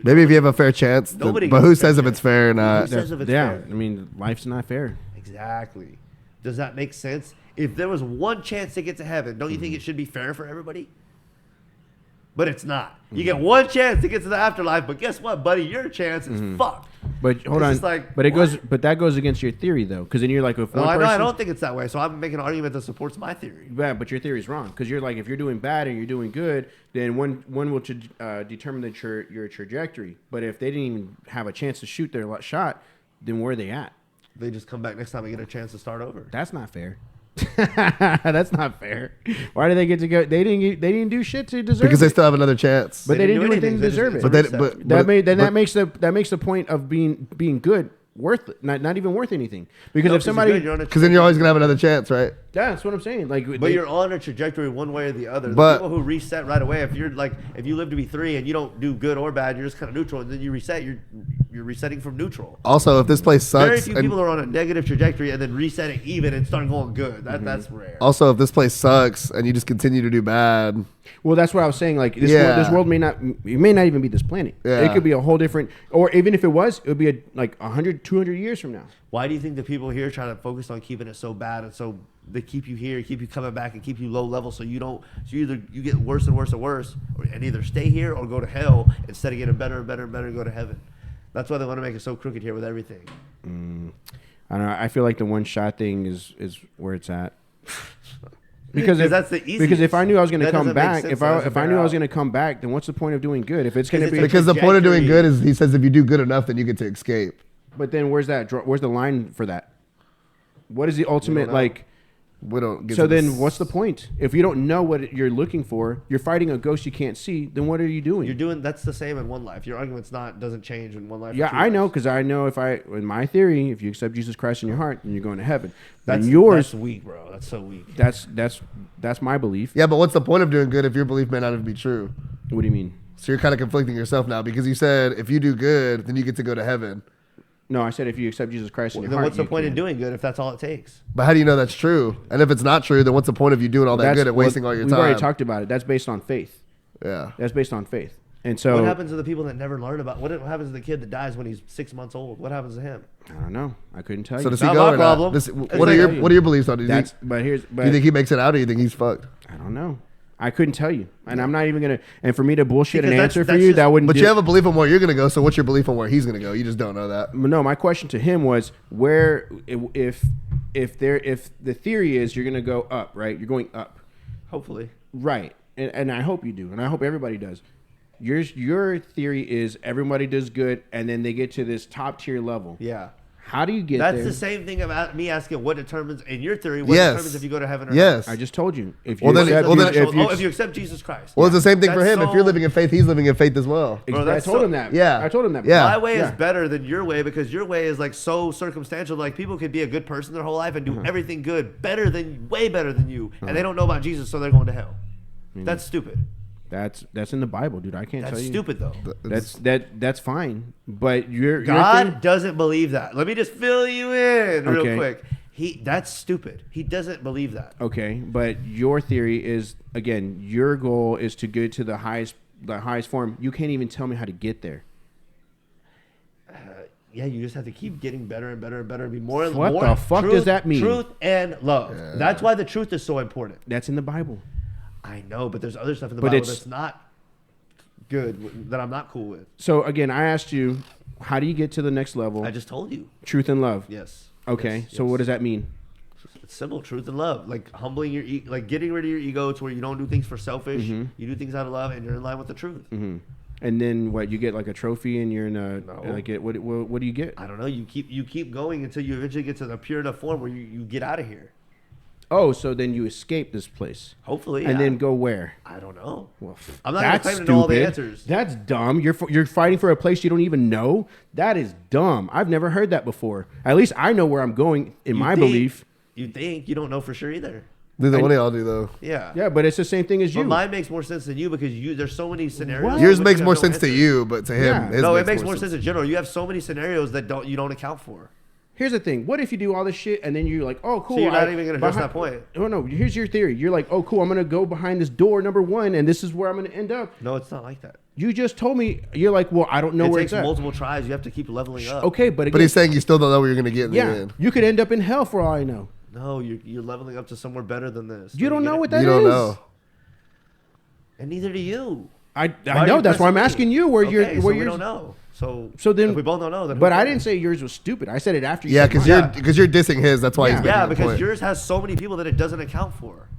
[SPEAKER 3] Maybe if you have a fair chance,
[SPEAKER 5] Nobody
[SPEAKER 3] but
[SPEAKER 5] gets
[SPEAKER 3] who
[SPEAKER 5] a fair
[SPEAKER 3] says if
[SPEAKER 5] chance.
[SPEAKER 3] it's fair or not?
[SPEAKER 5] Who says if it's
[SPEAKER 2] Yeah,
[SPEAKER 5] fair?
[SPEAKER 2] I mean, life's not fair.
[SPEAKER 5] Exactly. Does that make sense? If there was one chance to get to heaven, don't you think it should be fair for everybody? But it's not. You get one chance to get to the afterlife, but guess what, buddy? Your chance is fucked.
[SPEAKER 2] But hold
[SPEAKER 5] It's
[SPEAKER 2] on.
[SPEAKER 5] just like,
[SPEAKER 2] but it
[SPEAKER 5] what?
[SPEAKER 2] goes. But that goes against your theory, though, because then you're like, if
[SPEAKER 5] No,
[SPEAKER 2] one
[SPEAKER 5] I
[SPEAKER 2] person.
[SPEAKER 5] don't think it's that way. So I'm making an argument that supports my theory.
[SPEAKER 2] Yeah, but your theory is wrong because you're like, if you're doing bad and you're doing good, then one will determine your trajectory. But if they didn't even have a chance to shoot their shot, then where are they at?
[SPEAKER 5] They just come back next time and get a chance to start over.
[SPEAKER 2] That's not fair. That's not fair. Why do they get to go? They didn't do shit to deserve
[SPEAKER 3] Because
[SPEAKER 2] it.
[SPEAKER 3] they still have another chance.
[SPEAKER 2] But they didn't do anything to deserve it.
[SPEAKER 3] But
[SPEAKER 2] that makes the point of being good worth not even worth anything. Because if somebody,
[SPEAKER 3] because then you're always gonna have another chance, right?
[SPEAKER 2] yeah, that's what I'm saying. Like,
[SPEAKER 5] But you're on a trajectory one way or the other.
[SPEAKER 3] But-
[SPEAKER 5] The people who reset right away, if you live to be 3 and you don't do good or bad, you're just kind of neutral, and then you reset. You're resetting from neutral.
[SPEAKER 3] Also, if this place sucks,
[SPEAKER 5] Very few
[SPEAKER 3] and
[SPEAKER 5] people are on a negative trajectory and then resetting even and start going good. That's rare.
[SPEAKER 3] also if this place sucks and you just continue to do bad,
[SPEAKER 2] well, that's what I was saying. Like
[SPEAKER 3] Yeah.
[SPEAKER 2] this world may not even be this planet.
[SPEAKER 3] Yeah.
[SPEAKER 2] It could be a whole different, or even if it was, it would be like 100, 200 years from now.
[SPEAKER 5] Why do you think the people here try to focus on keeping it so bad and so they keep you here, keep you coming back, and keep you low level so you get worse and worse and worse, and either stay here or go to hell instead of getting better and better and better and go to heaven? That's why they want to make it so crooked here with everything.
[SPEAKER 2] I don't know. I feel like the one shot thing is where it's at. Because
[SPEAKER 5] that's the easiest.
[SPEAKER 2] Because if I knew I was going to
[SPEAKER 5] That
[SPEAKER 2] come
[SPEAKER 5] doesn't make
[SPEAKER 2] back,
[SPEAKER 5] sense.
[SPEAKER 2] if
[SPEAKER 5] That
[SPEAKER 2] I
[SPEAKER 5] doesn't
[SPEAKER 2] knew
[SPEAKER 5] bear
[SPEAKER 2] I was
[SPEAKER 5] out.
[SPEAKER 2] going to come back, then what's the point of doing good? If it's going to be
[SPEAKER 3] because the point of doing
[SPEAKER 5] trajectory.
[SPEAKER 3] good is he says if you do good enough, then you get to escape.
[SPEAKER 2] But then where's the line for that? What is the ultimate
[SPEAKER 5] know.
[SPEAKER 2] like?
[SPEAKER 3] We don't. Get
[SPEAKER 2] So
[SPEAKER 3] to
[SPEAKER 2] then,
[SPEAKER 3] this.
[SPEAKER 2] what's the point? If you don't know what you're looking for, you're fighting a ghost you can't see. Then what are you doing?
[SPEAKER 5] That's the same in one life. Your argument's doesn't change in one life. or
[SPEAKER 2] Yeah,
[SPEAKER 5] two
[SPEAKER 2] I know,
[SPEAKER 5] lives.
[SPEAKER 2] because I know in my theory, if you accept Jesus Christ in your heart, then you're going to heaven.
[SPEAKER 5] That's
[SPEAKER 2] And yours,
[SPEAKER 5] That's weak, bro. That's so weak.
[SPEAKER 2] that's my belief.
[SPEAKER 3] Yeah, but what's the point of doing good if your belief may not even be true?
[SPEAKER 2] What do you mean?
[SPEAKER 3] So you're kind of conflicting yourself now because you said if you do good, then you get to go to heaven.
[SPEAKER 2] No, I said if you accept Jesus Christ in your
[SPEAKER 5] Then
[SPEAKER 2] heart,
[SPEAKER 5] what's the
[SPEAKER 2] you
[SPEAKER 5] point in
[SPEAKER 2] can.
[SPEAKER 5] doing good if that's all it takes?
[SPEAKER 3] But how do you know that's true? And if it's not true, then what's the point of you doing all that good and wasting all your
[SPEAKER 2] We've
[SPEAKER 3] time?
[SPEAKER 2] already talked about it. That's based on faith.
[SPEAKER 3] Yeah.
[SPEAKER 2] That's based on faith. And so
[SPEAKER 5] What happens to the people that never learn about? What happens to the kid that dies when he's 6 months old? What happens to him?
[SPEAKER 2] I don't know. I couldn't tell
[SPEAKER 3] So
[SPEAKER 2] you.
[SPEAKER 3] does he
[SPEAKER 5] Not
[SPEAKER 3] go
[SPEAKER 5] my
[SPEAKER 3] or not?
[SPEAKER 5] problem.
[SPEAKER 3] This-
[SPEAKER 5] It's
[SPEAKER 3] what
[SPEAKER 5] like-
[SPEAKER 3] are your beliefs on it? Do you think,
[SPEAKER 2] But here's.
[SPEAKER 3] do you think he makes it out, or do you think he's fucked?
[SPEAKER 2] I don't know. I couldn't tell you, and I'm not even gonna. And for me to bullshit
[SPEAKER 5] Because
[SPEAKER 2] an
[SPEAKER 5] that's-
[SPEAKER 2] answer for
[SPEAKER 5] that's
[SPEAKER 2] you,
[SPEAKER 5] just-
[SPEAKER 2] that wouldn't.
[SPEAKER 3] But you have a belief on where you're gonna go. So what's your belief on where he's gonna go? You just don't know that.
[SPEAKER 2] No, my question to him was where if the theory is you're gonna go up, right? You're going up,
[SPEAKER 5] Hopefully.
[SPEAKER 2] right? And I hope you do, and I hope everybody does. Your theory is everybody does good, and then they get to this top tier level.
[SPEAKER 5] Yeah.
[SPEAKER 2] How do you get
[SPEAKER 5] That's
[SPEAKER 2] there?
[SPEAKER 5] the same thing about me asking what determines, in your theory, what
[SPEAKER 3] Yes.
[SPEAKER 5] determines if you go to heaven or
[SPEAKER 3] Yes.
[SPEAKER 2] I just told you. If you
[SPEAKER 3] Well, then-
[SPEAKER 2] accept,
[SPEAKER 3] well, then-
[SPEAKER 5] if you accept Jesus Christ.
[SPEAKER 3] Well, it's the same thing for
[SPEAKER 5] That's
[SPEAKER 3] him. If
[SPEAKER 5] so-
[SPEAKER 3] you're living in faith, he's living in faith as well.
[SPEAKER 5] Bro,
[SPEAKER 2] I
[SPEAKER 5] that's
[SPEAKER 2] told
[SPEAKER 5] so-
[SPEAKER 2] him that.
[SPEAKER 3] Yeah.
[SPEAKER 2] I told him that.
[SPEAKER 3] Yeah.
[SPEAKER 5] My way is
[SPEAKER 2] Yeah.
[SPEAKER 5] better than your way because your way is like so circumstantial. Like people could be a good person their whole life and do everything good, way better than you, and they don't know about Jesus, so they're going to hell. That's stupid.
[SPEAKER 2] That's in the Bible, dude. I can't
[SPEAKER 5] That's
[SPEAKER 2] tell you.
[SPEAKER 5] stupid though.
[SPEAKER 2] That's fine. But your
[SPEAKER 5] God
[SPEAKER 2] thing-
[SPEAKER 5] doesn't believe that. Let me just fill you in real
[SPEAKER 2] Okay.
[SPEAKER 5] quick. That's stupid. He doesn't believe that.
[SPEAKER 2] Okay, but your theory is again, your goal is to get to the highest form. You can't even tell me how to get there.
[SPEAKER 5] Yeah, you just have to keep getting better and better and better and be more.
[SPEAKER 2] What
[SPEAKER 5] more
[SPEAKER 2] the fuck
[SPEAKER 5] truth,
[SPEAKER 2] does that mean?
[SPEAKER 5] Truth and love. That's why the truth is so important.
[SPEAKER 2] That's in the Bible.
[SPEAKER 5] I know, but there's other stuff in the
[SPEAKER 2] But
[SPEAKER 5] Bible
[SPEAKER 2] it's-
[SPEAKER 5] that's not good that I'm not cool with.
[SPEAKER 2] So again, I asked you, how do you get to the next level?
[SPEAKER 5] I just told you.
[SPEAKER 2] Truth and love.
[SPEAKER 5] Yes.
[SPEAKER 2] Okay.
[SPEAKER 5] Yes,
[SPEAKER 2] So
[SPEAKER 5] yes.
[SPEAKER 2] what does that mean?
[SPEAKER 5] It's simple, truth and love. Like humbling your, like getting rid of your ego to where you don't do things for selfish.
[SPEAKER 2] Mm-hmm.
[SPEAKER 5] You do things out of love, and you're in line with the truth.
[SPEAKER 2] And then what? You get like a trophy, and you're in a
[SPEAKER 5] No.
[SPEAKER 2] like it. What do you get?
[SPEAKER 5] I don't know. You keep going until you eventually get to the pure enough form where you get out of here.
[SPEAKER 2] Oh, so then you escape this place.
[SPEAKER 5] Hopefully,
[SPEAKER 2] and then go where?
[SPEAKER 5] I don't know.
[SPEAKER 2] Well,
[SPEAKER 5] I'm not going to claim to know all the answers.
[SPEAKER 2] That's dumb. You're fighting for a place you don't even know. That is dumb. I've never heard that before. At least I know where I'm going in my belief.
[SPEAKER 5] You think you don't know for sure either.
[SPEAKER 3] Neither one of y'all do though.
[SPEAKER 5] Yeah.
[SPEAKER 2] Yeah, but it's the same thing as you.
[SPEAKER 5] But mine makes more sense than you because there's so many scenarios.
[SPEAKER 3] Yours makes more sense to you, but to him, his
[SPEAKER 5] no, it makes more sense in general. You have so many scenarios that you don't account for.
[SPEAKER 2] Here's the thing. What if you do all this shit and then you're like, oh, cool.
[SPEAKER 5] So you're not even going to address that point.
[SPEAKER 2] Oh, no. Here's your theory. You're like, oh, cool. I'm going to go behind this door, number 1, and this is where I'm going to end up.
[SPEAKER 5] No, it's not like that.
[SPEAKER 2] You just told me. You're like, well, I don't know where it's at.
[SPEAKER 5] It takes multiple tries. You have to keep leveling up.
[SPEAKER 2] Okay, but again,
[SPEAKER 3] he's saying you still don't know where you're going to get in the end.
[SPEAKER 2] You could end up in hell for all I know.
[SPEAKER 5] No, you're leveling up to somewhere better than this.
[SPEAKER 2] You don't know what that is.
[SPEAKER 3] You don't know.
[SPEAKER 5] And neither do you.
[SPEAKER 2] I know. That's why I'm asking you where you're. Where
[SPEAKER 5] we don't know. So
[SPEAKER 2] then
[SPEAKER 5] if we both don't know, then
[SPEAKER 2] but I didn't say yours was stupid. I said it after you.
[SPEAKER 3] Yeah, because you're dissing his. That's why he's making
[SPEAKER 5] because
[SPEAKER 3] point.
[SPEAKER 5] yours has so many people that it doesn't account for.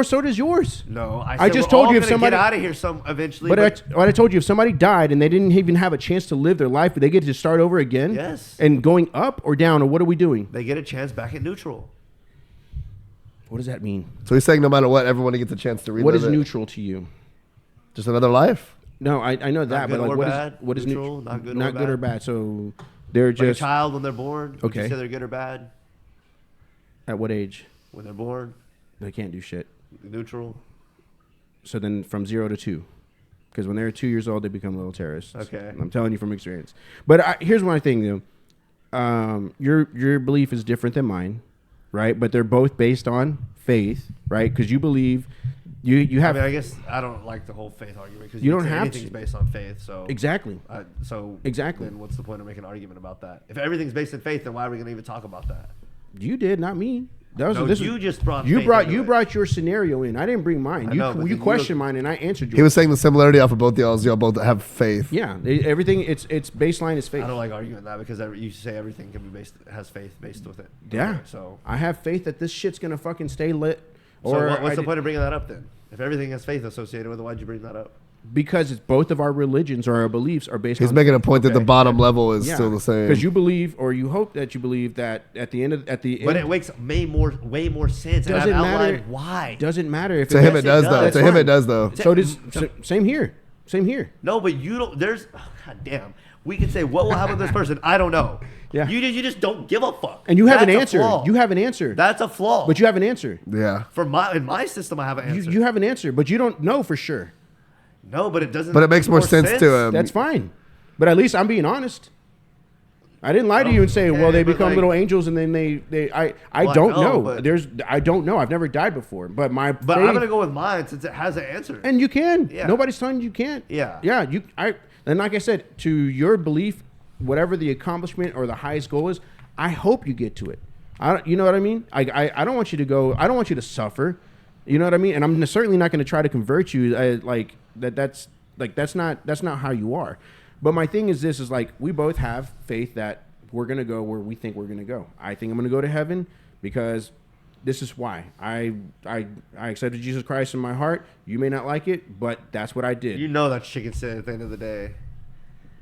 [SPEAKER 2] So does yours.
[SPEAKER 5] No,
[SPEAKER 2] I just told you if somebody
[SPEAKER 5] get out of here eventually.
[SPEAKER 2] But I told you if somebody died and they didn't even have a chance to live their life, but they get to start over again.
[SPEAKER 5] Yes.
[SPEAKER 2] And going up or down, or what are we doing?
[SPEAKER 5] They get a chance back at neutral.
[SPEAKER 2] What does that mean?
[SPEAKER 3] So he's saying no matter what, everyone gets a chance to relive
[SPEAKER 2] What is
[SPEAKER 3] it.
[SPEAKER 2] neutral to you?
[SPEAKER 3] Just another life.
[SPEAKER 2] No, I know that, but like what is
[SPEAKER 5] neutral?
[SPEAKER 2] Not good or bad. So they're just
[SPEAKER 5] a child when they're born.
[SPEAKER 2] Okay.
[SPEAKER 5] Would you say they're good or bad?
[SPEAKER 2] At what age?
[SPEAKER 5] When they're born.
[SPEAKER 2] They can't do shit.
[SPEAKER 5] Neutral. So
[SPEAKER 2] then from 0 to 2. Because when they're 2 years old, they become little terrorists.
[SPEAKER 5] Okay.
[SPEAKER 2] I'm telling you from experience. But here's my thing, though. Your belief is different than mine, right? But they're both based on faith, right? Because you believe you have.
[SPEAKER 5] I mean, I guess I don't like the whole faith argument because
[SPEAKER 2] you don't have
[SPEAKER 5] anything's based on faith. So
[SPEAKER 2] exactly.
[SPEAKER 5] Exactly. Then what's the point of making an argument about that? If everything's based in faith, then why are we going to even talk about that?
[SPEAKER 2] You did, not me.
[SPEAKER 5] Just brought.
[SPEAKER 2] You brought your scenario in. I didn't bring mine. You questioned mine, and I answered yours.
[SPEAKER 3] He was saying the similarity off of both y'all is y'all both have faith.
[SPEAKER 2] Yeah, everything. It's baseline is faith.
[SPEAKER 5] I don't like arguing that because you say everything can be has faith based with it.
[SPEAKER 2] Yeah.
[SPEAKER 5] Okay, so
[SPEAKER 2] I have faith that this shit's gonna fucking stay lit.
[SPEAKER 5] Or what's the point of bringing that up then? If everything has faith associated with it, why'd you bring that up?
[SPEAKER 2] Because it's both of our religions or our beliefs are based on...
[SPEAKER 3] He's making a point that the bottom level is still the same.
[SPEAKER 2] Because you believe, or you hope that you believe that at the end...
[SPEAKER 5] But it makes way more sense.
[SPEAKER 2] Doesn't matter
[SPEAKER 5] why.
[SPEAKER 2] Doesn't matter if...
[SPEAKER 3] To him it does, though. To him it does, though.
[SPEAKER 2] So does... Same here. Same here.
[SPEAKER 5] No, but you don't... There's... Oh, God damn. We can say, what will happen to this person? I don't know.
[SPEAKER 2] Yeah.
[SPEAKER 5] You just don't give a fuck.
[SPEAKER 2] And you have an answer. You have an answer.
[SPEAKER 5] That's a flaw.
[SPEAKER 2] But you have an answer.
[SPEAKER 3] Yeah.
[SPEAKER 5] In my system, I have an answer.
[SPEAKER 2] You have an answer, but you don't know for sure.
[SPEAKER 5] No, but it doesn't.
[SPEAKER 3] But it makes more sense to him.
[SPEAKER 2] That's fine. But at least I'm being honest. I didn't lie to you and say, well, they become little angels and then I don't know. I don't know. I've never died before. But I'm
[SPEAKER 5] gonna go with mine since it has an answer.
[SPEAKER 2] And you can.
[SPEAKER 5] Yeah.
[SPEAKER 2] Nobody's telling you can't.
[SPEAKER 5] Yeah.
[SPEAKER 2] Yeah. And like I said, to your belief, whatever the accomplishment or the highest goal is, I hope you get to it. You know what I mean? I don't want you to go. I don't want you to suffer. You know what I mean? And I'm certainly not going to try to convert you. That's not how you are. But my thing is this: is like we both have faith that we're going to go where we think we're going to go. I think I'm going to go to heaven because this is why I accepted Jesus Christ in my heart. You may not like it, but that's what I did.
[SPEAKER 5] You know that's chicken shit at the end of the day.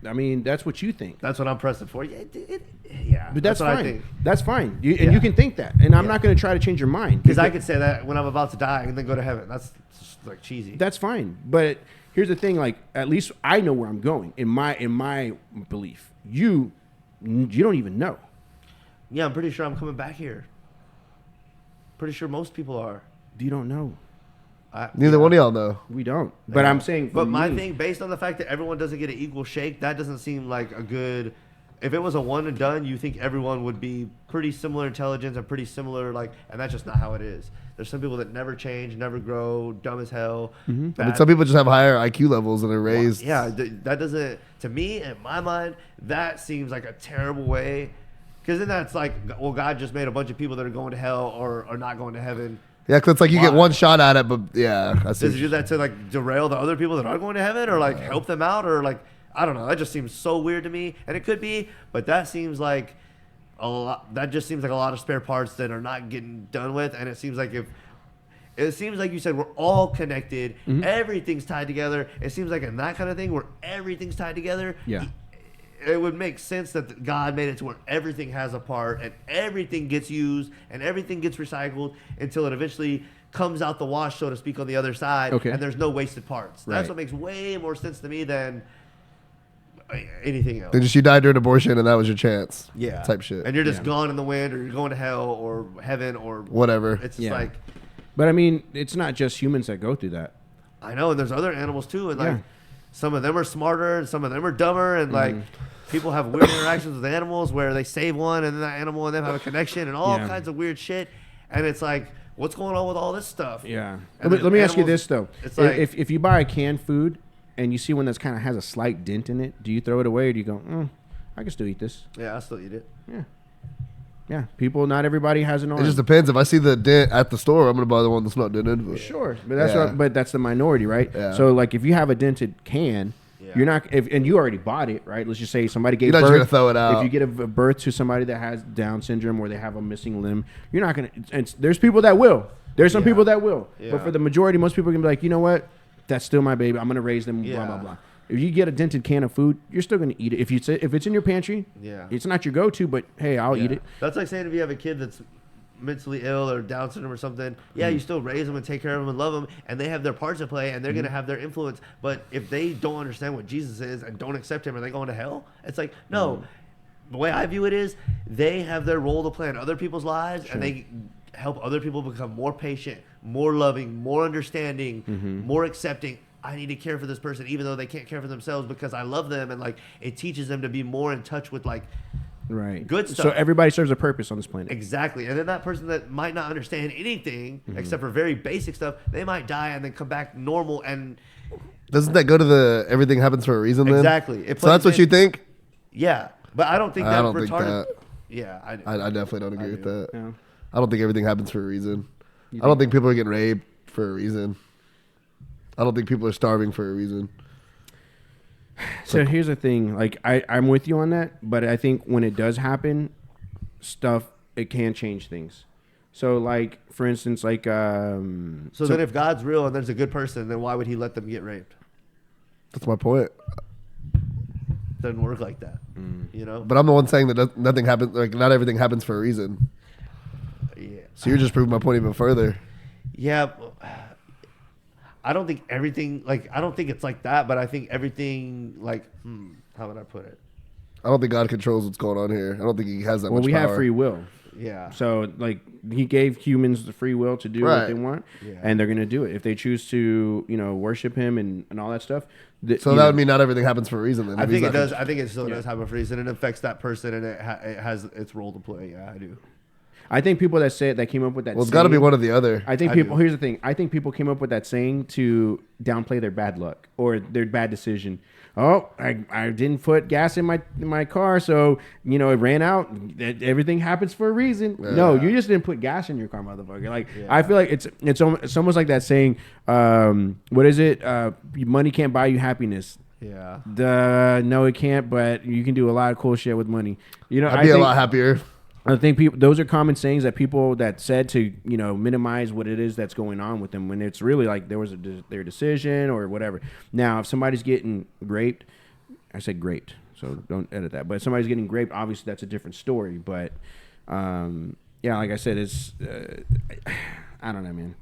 [SPEAKER 2] I mean, that's what you think.
[SPEAKER 5] That's what I'm pressing for. Yeah,
[SPEAKER 2] but that's
[SPEAKER 5] what
[SPEAKER 2] fine.
[SPEAKER 5] I think.
[SPEAKER 2] That's fine. And you can think that. And I'm not going to try to change your mind.
[SPEAKER 5] Because I could say that when I'm about to die and then go to heaven. That's just like cheesy.
[SPEAKER 2] That's fine. But here's the thing. Like, at least I know where I'm going in my belief. You don't even know.
[SPEAKER 5] Yeah, I'm pretty sure I'm coming back here. Pretty sure most people are.
[SPEAKER 2] You don't know.
[SPEAKER 3] Neither one of y'all know.
[SPEAKER 2] We don't. But I'm saying.
[SPEAKER 5] But my thing, based on the fact that everyone doesn't get an equal shake, that doesn't seem like a good. If it was a one and done, you think everyone would be pretty similar intelligence and pretty similar, and that's just not how it is. There's some people that never change, never grow, dumb as hell.
[SPEAKER 3] Mm-hmm. I mean, some people just have higher IQ levels and are raised.
[SPEAKER 5] Yeah, that doesn't. To me, in my mind, that seems like a terrible way. Because then that's like, well, God just made a bunch of people that are going to hell or are not going to heaven.
[SPEAKER 3] Yeah, because it's like you get one shot at it, but yeah.
[SPEAKER 5] Does he do that to derail the other people that are going to heaven or help them out or I don't know. That just seems so weird to me, and it could be, but that seems like a lot. That just seems like a lot of spare parts that are not getting done with, and it seems like you said we're all connected, everything's tied together. It seems like in that kind of thing where everything's tied together.
[SPEAKER 2] Yeah.
[SPEAKER 5] it would make sense that God made it to where everything has a part and everything gets used and everything gets recycled until it eventually comes out the wash, so to speak, on the other side, and there's no wasted parts. That's what makes way more sense to me than anything else.
[SPEAKER 3] Then just you died during abortion and that was your chance.
[SPEAKER 5] Yeah.
[SPEAKER 3] Type shit.
[SPEAKER 5] And you're just gone in the wind, or you're going to hell or heaven or
[SPEAKER 3] whatever.
[SPEAKER 5] It's just like.
[SPEAKER 2] But I mean, it's not just humans that go through that.
[SPEAKER 5] I know, and there's other animals too, and like some of them are smarter and some of them are dumber, and like people have weird interactions with animals where they save one and then that animal and them have a connection and all kinds of weird shit, and it's like, what's going on with all this stuff?
[SPEAKER 2] Yeah.
[SPEAKER 5] And
[SPEAKER 2] Let me ask you this though:
[SPEAKER 5] it's like,
[SPEAKER 2] if you buy canned food and you see one that's kind of has a slight dent in it, do you throw it away or do you go, I can still eat this?
[SPEAKER 5] Yeah, I still eat it.
[SPEAKER 2] Yeah. Yeah, people. Not everybody has an arm.
[SPEAKER 3] It just depends. If I see the dent at the store, I'm gonna buy the one that's not dented. But
[SPEAKER 2] sure, but that's but that's the minority, right?
[SPEAKER 3] Yeah.
[SPEAKER 2] So like, if you have a dented can, you're not. And you already bought it, right? Let's just say somebody gave
[SPEAKER 3] you're not
[SPEAKER 2] birth.
[SPEAKER 3] just gonna throw it out.
[SPEAKER 2] If you get a birth to somebody that has Down syndrome or they have a missing limb, you're not gonna. And there's people that will. There's some people that will.
[SPEAKER 5] Yeah.
[SPEAKER 2] But for the majority, most people can be like, you know what? That's still my baby. I'm gonna raise them. Blah blah blah. If you get a dented can of food, you're still going to eat it. If it's in your pantry, it's not your go-to, but hey, I'll eat it.
[SPEAKER 5] That's like saying if you have a kid that's mentally ill or Down syndrome or something, you still raise them and take care of them and love them, and they have their parts to play, and they're going to have their influence. But if they don't understand what Jesus is and don't accept him, are they going to hell? It's like, no. The way I view it is they have their role to play in other people's lives, and they help other people become more patient, more loving, more understanding, more accepting. I need to care for this person even though they can't care for themselves because I love them, and like it teaches them to be more in touch with like good stuff.
[SPEAKER 2] So everybody serves a purpose on this planet.
[SPEAKER 5] Exactly. And then that person that might not understand anything except for very basic stuff, they might die and then come back normal. And
[SPEAKER 3] doesn't that go to the everything happens for a reason then?
[SPEAKER 5] Exactly.
[SPEAKER 3] So that's what you think?
[SPEAKER 5] Yeah. But I don't think that
[SPEAKER 3] I don't
[SPEAKER 5] retarded.
[SPEAKER 3] think that.
[SPEAKER 5] Yeah,
[SPEAKER 3] I definitely don't agree with that.
[SPEAKER 2] Yeah.
[SPEAKER 3] I don't think everything happens for a reason. I don't think people are getting raped for a reason. I don't think people are starving for a reason.
[SPEAKER 2] So here's the thing. Like, I'm with you on that, but I think when it does happen, it can change things. So, like, for instance, like...
[SPEAKER 5] then if God's real and there's a good person, then why would he let them get raped?
[SPEAKER 3] That's my point.
[SPEAKER 5] Doesn't work like that, you know?
[SPEAKER 3] But I'm the one saying that nothing happens, like, not everything happens for a reason.
[SPEAKER 5] Yeah.
[SPEAKER 3] So you're just proving my point even further.
[SPEAKER 5] Yeah, I don't think everything, like, I don't think it's like that, but I think everything, like, how would I put it?
[SPEAKER 3] I don't think God controls what's going on here. I don't think he has that much power.
[SPEAKER 2] Well, we have free will.
[SPEAKER 5] Yeah.
[SPEAKER 2] So, like, he gave humans the free will to do what they want, and they're going to do it. If they choose to, worship him and all that stuff.
[SPEAKER 3] So that would mean not everything happens for a reason then.
[SPEAKER 5] I think it does. I think it still does happen for a reason. It affects that person, and it has its role to play. Yeah, I do.
[SPEAKER 2] I think people that came up with that.
[SPEAKER 3] Well, it's got to be one or the other.
[SPEAKER 2] I think people. Here's the thing. I think people came up with that saying to downplay their bad luck or their bad decision. Oh, I didn't put gas in my car, so it ran out. Everything happens for a reason. Yeah. No, you just didn't put gas in your car, motherfucker. Like I feel like it's almost like that saying. What is it? Money can't buy you happiness.
[SPEAKER 5] Yeah.
[SPEAKER 2] No, it can't. But you can do a lot of cool shit with money.
[SPEAKER 3] I'd be a lot happier.
[SPEAKER 2] I think those are common sayings that people that said to minimize what it is that's going on with them when it's really like there was their decision or whatever. Now, if somebody's getting raped, I said raped, so don't edit that. But if somebody's getting raped, obviously that's a different story. But like I said, it's I don't know, man.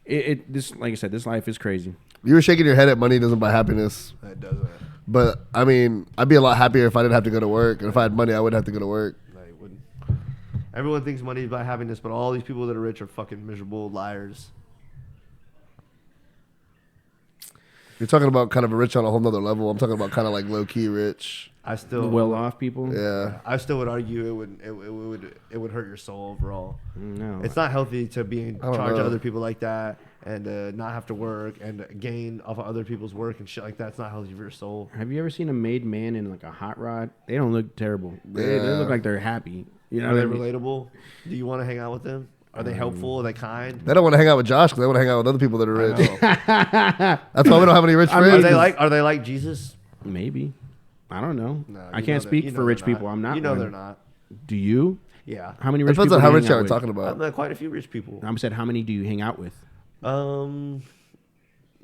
[SPEAKER 2] This like I said, this life is crazy.
[SPEAKER 3] You were shaking your head at money doesn't buy happiness.
[SPEAKER 5] It doesn't.
[SPEAKER 3] But I mean, I'd be a lot happier if I didn't have to go to work, and if I had money, I wouldn't have to go to work.
[SPEAKER 5] Everyone thinks money is about happiness, but all these people that are rich are fucking miserable liars.
[SPEAKER 3] You're talking about kind of a rich on a whole nother level. I'm talking about kind of like low key rich.
[SPEAKER 5] I still
[SPEAKER 2] well-off people.
[SPEAKER 3] Yeah.
[SPEAKER 5] I still would argue it would hurt your soul overall.
[SPEAKER 2] No,
[SPEAKER 5] it's not healthy to be in charge of other people like that and not have to work and gain off of other people's work and shit like that. It's not healthy for your soul.
[SPEAKER 2] Have you ever seen a made man in like a hot rod? They don't look terrible. They look like they're happy.
[SPEAKER 5] Are they relatable? Do you want to hang out with them? Are they helpful? Are they kind?
[SPEAKER 3] They don't want to hang out with Josh because they want to hang out with other people that are rich. That's why we don't have any rich friends.
[SPEAKER 5] Are they like Jesus?
[SPEAKER 2] Maybe. I don't know.
[SPEAKER 5] No,
[SPEAKER 2] I can't speak for rich people. I'm not.
[SPEAKER 5] They're not.
[SPEAKER 2] Do you?
[SPEAKER 5] Yeah.
[SPEAKER 2] How many rich people?
[SPEAKER 3] Depends on how rich you are talking about.
[SPEAKER 5] I've met quite a few rich people.
[SPEAKER 2] I said, how many do you hang out with?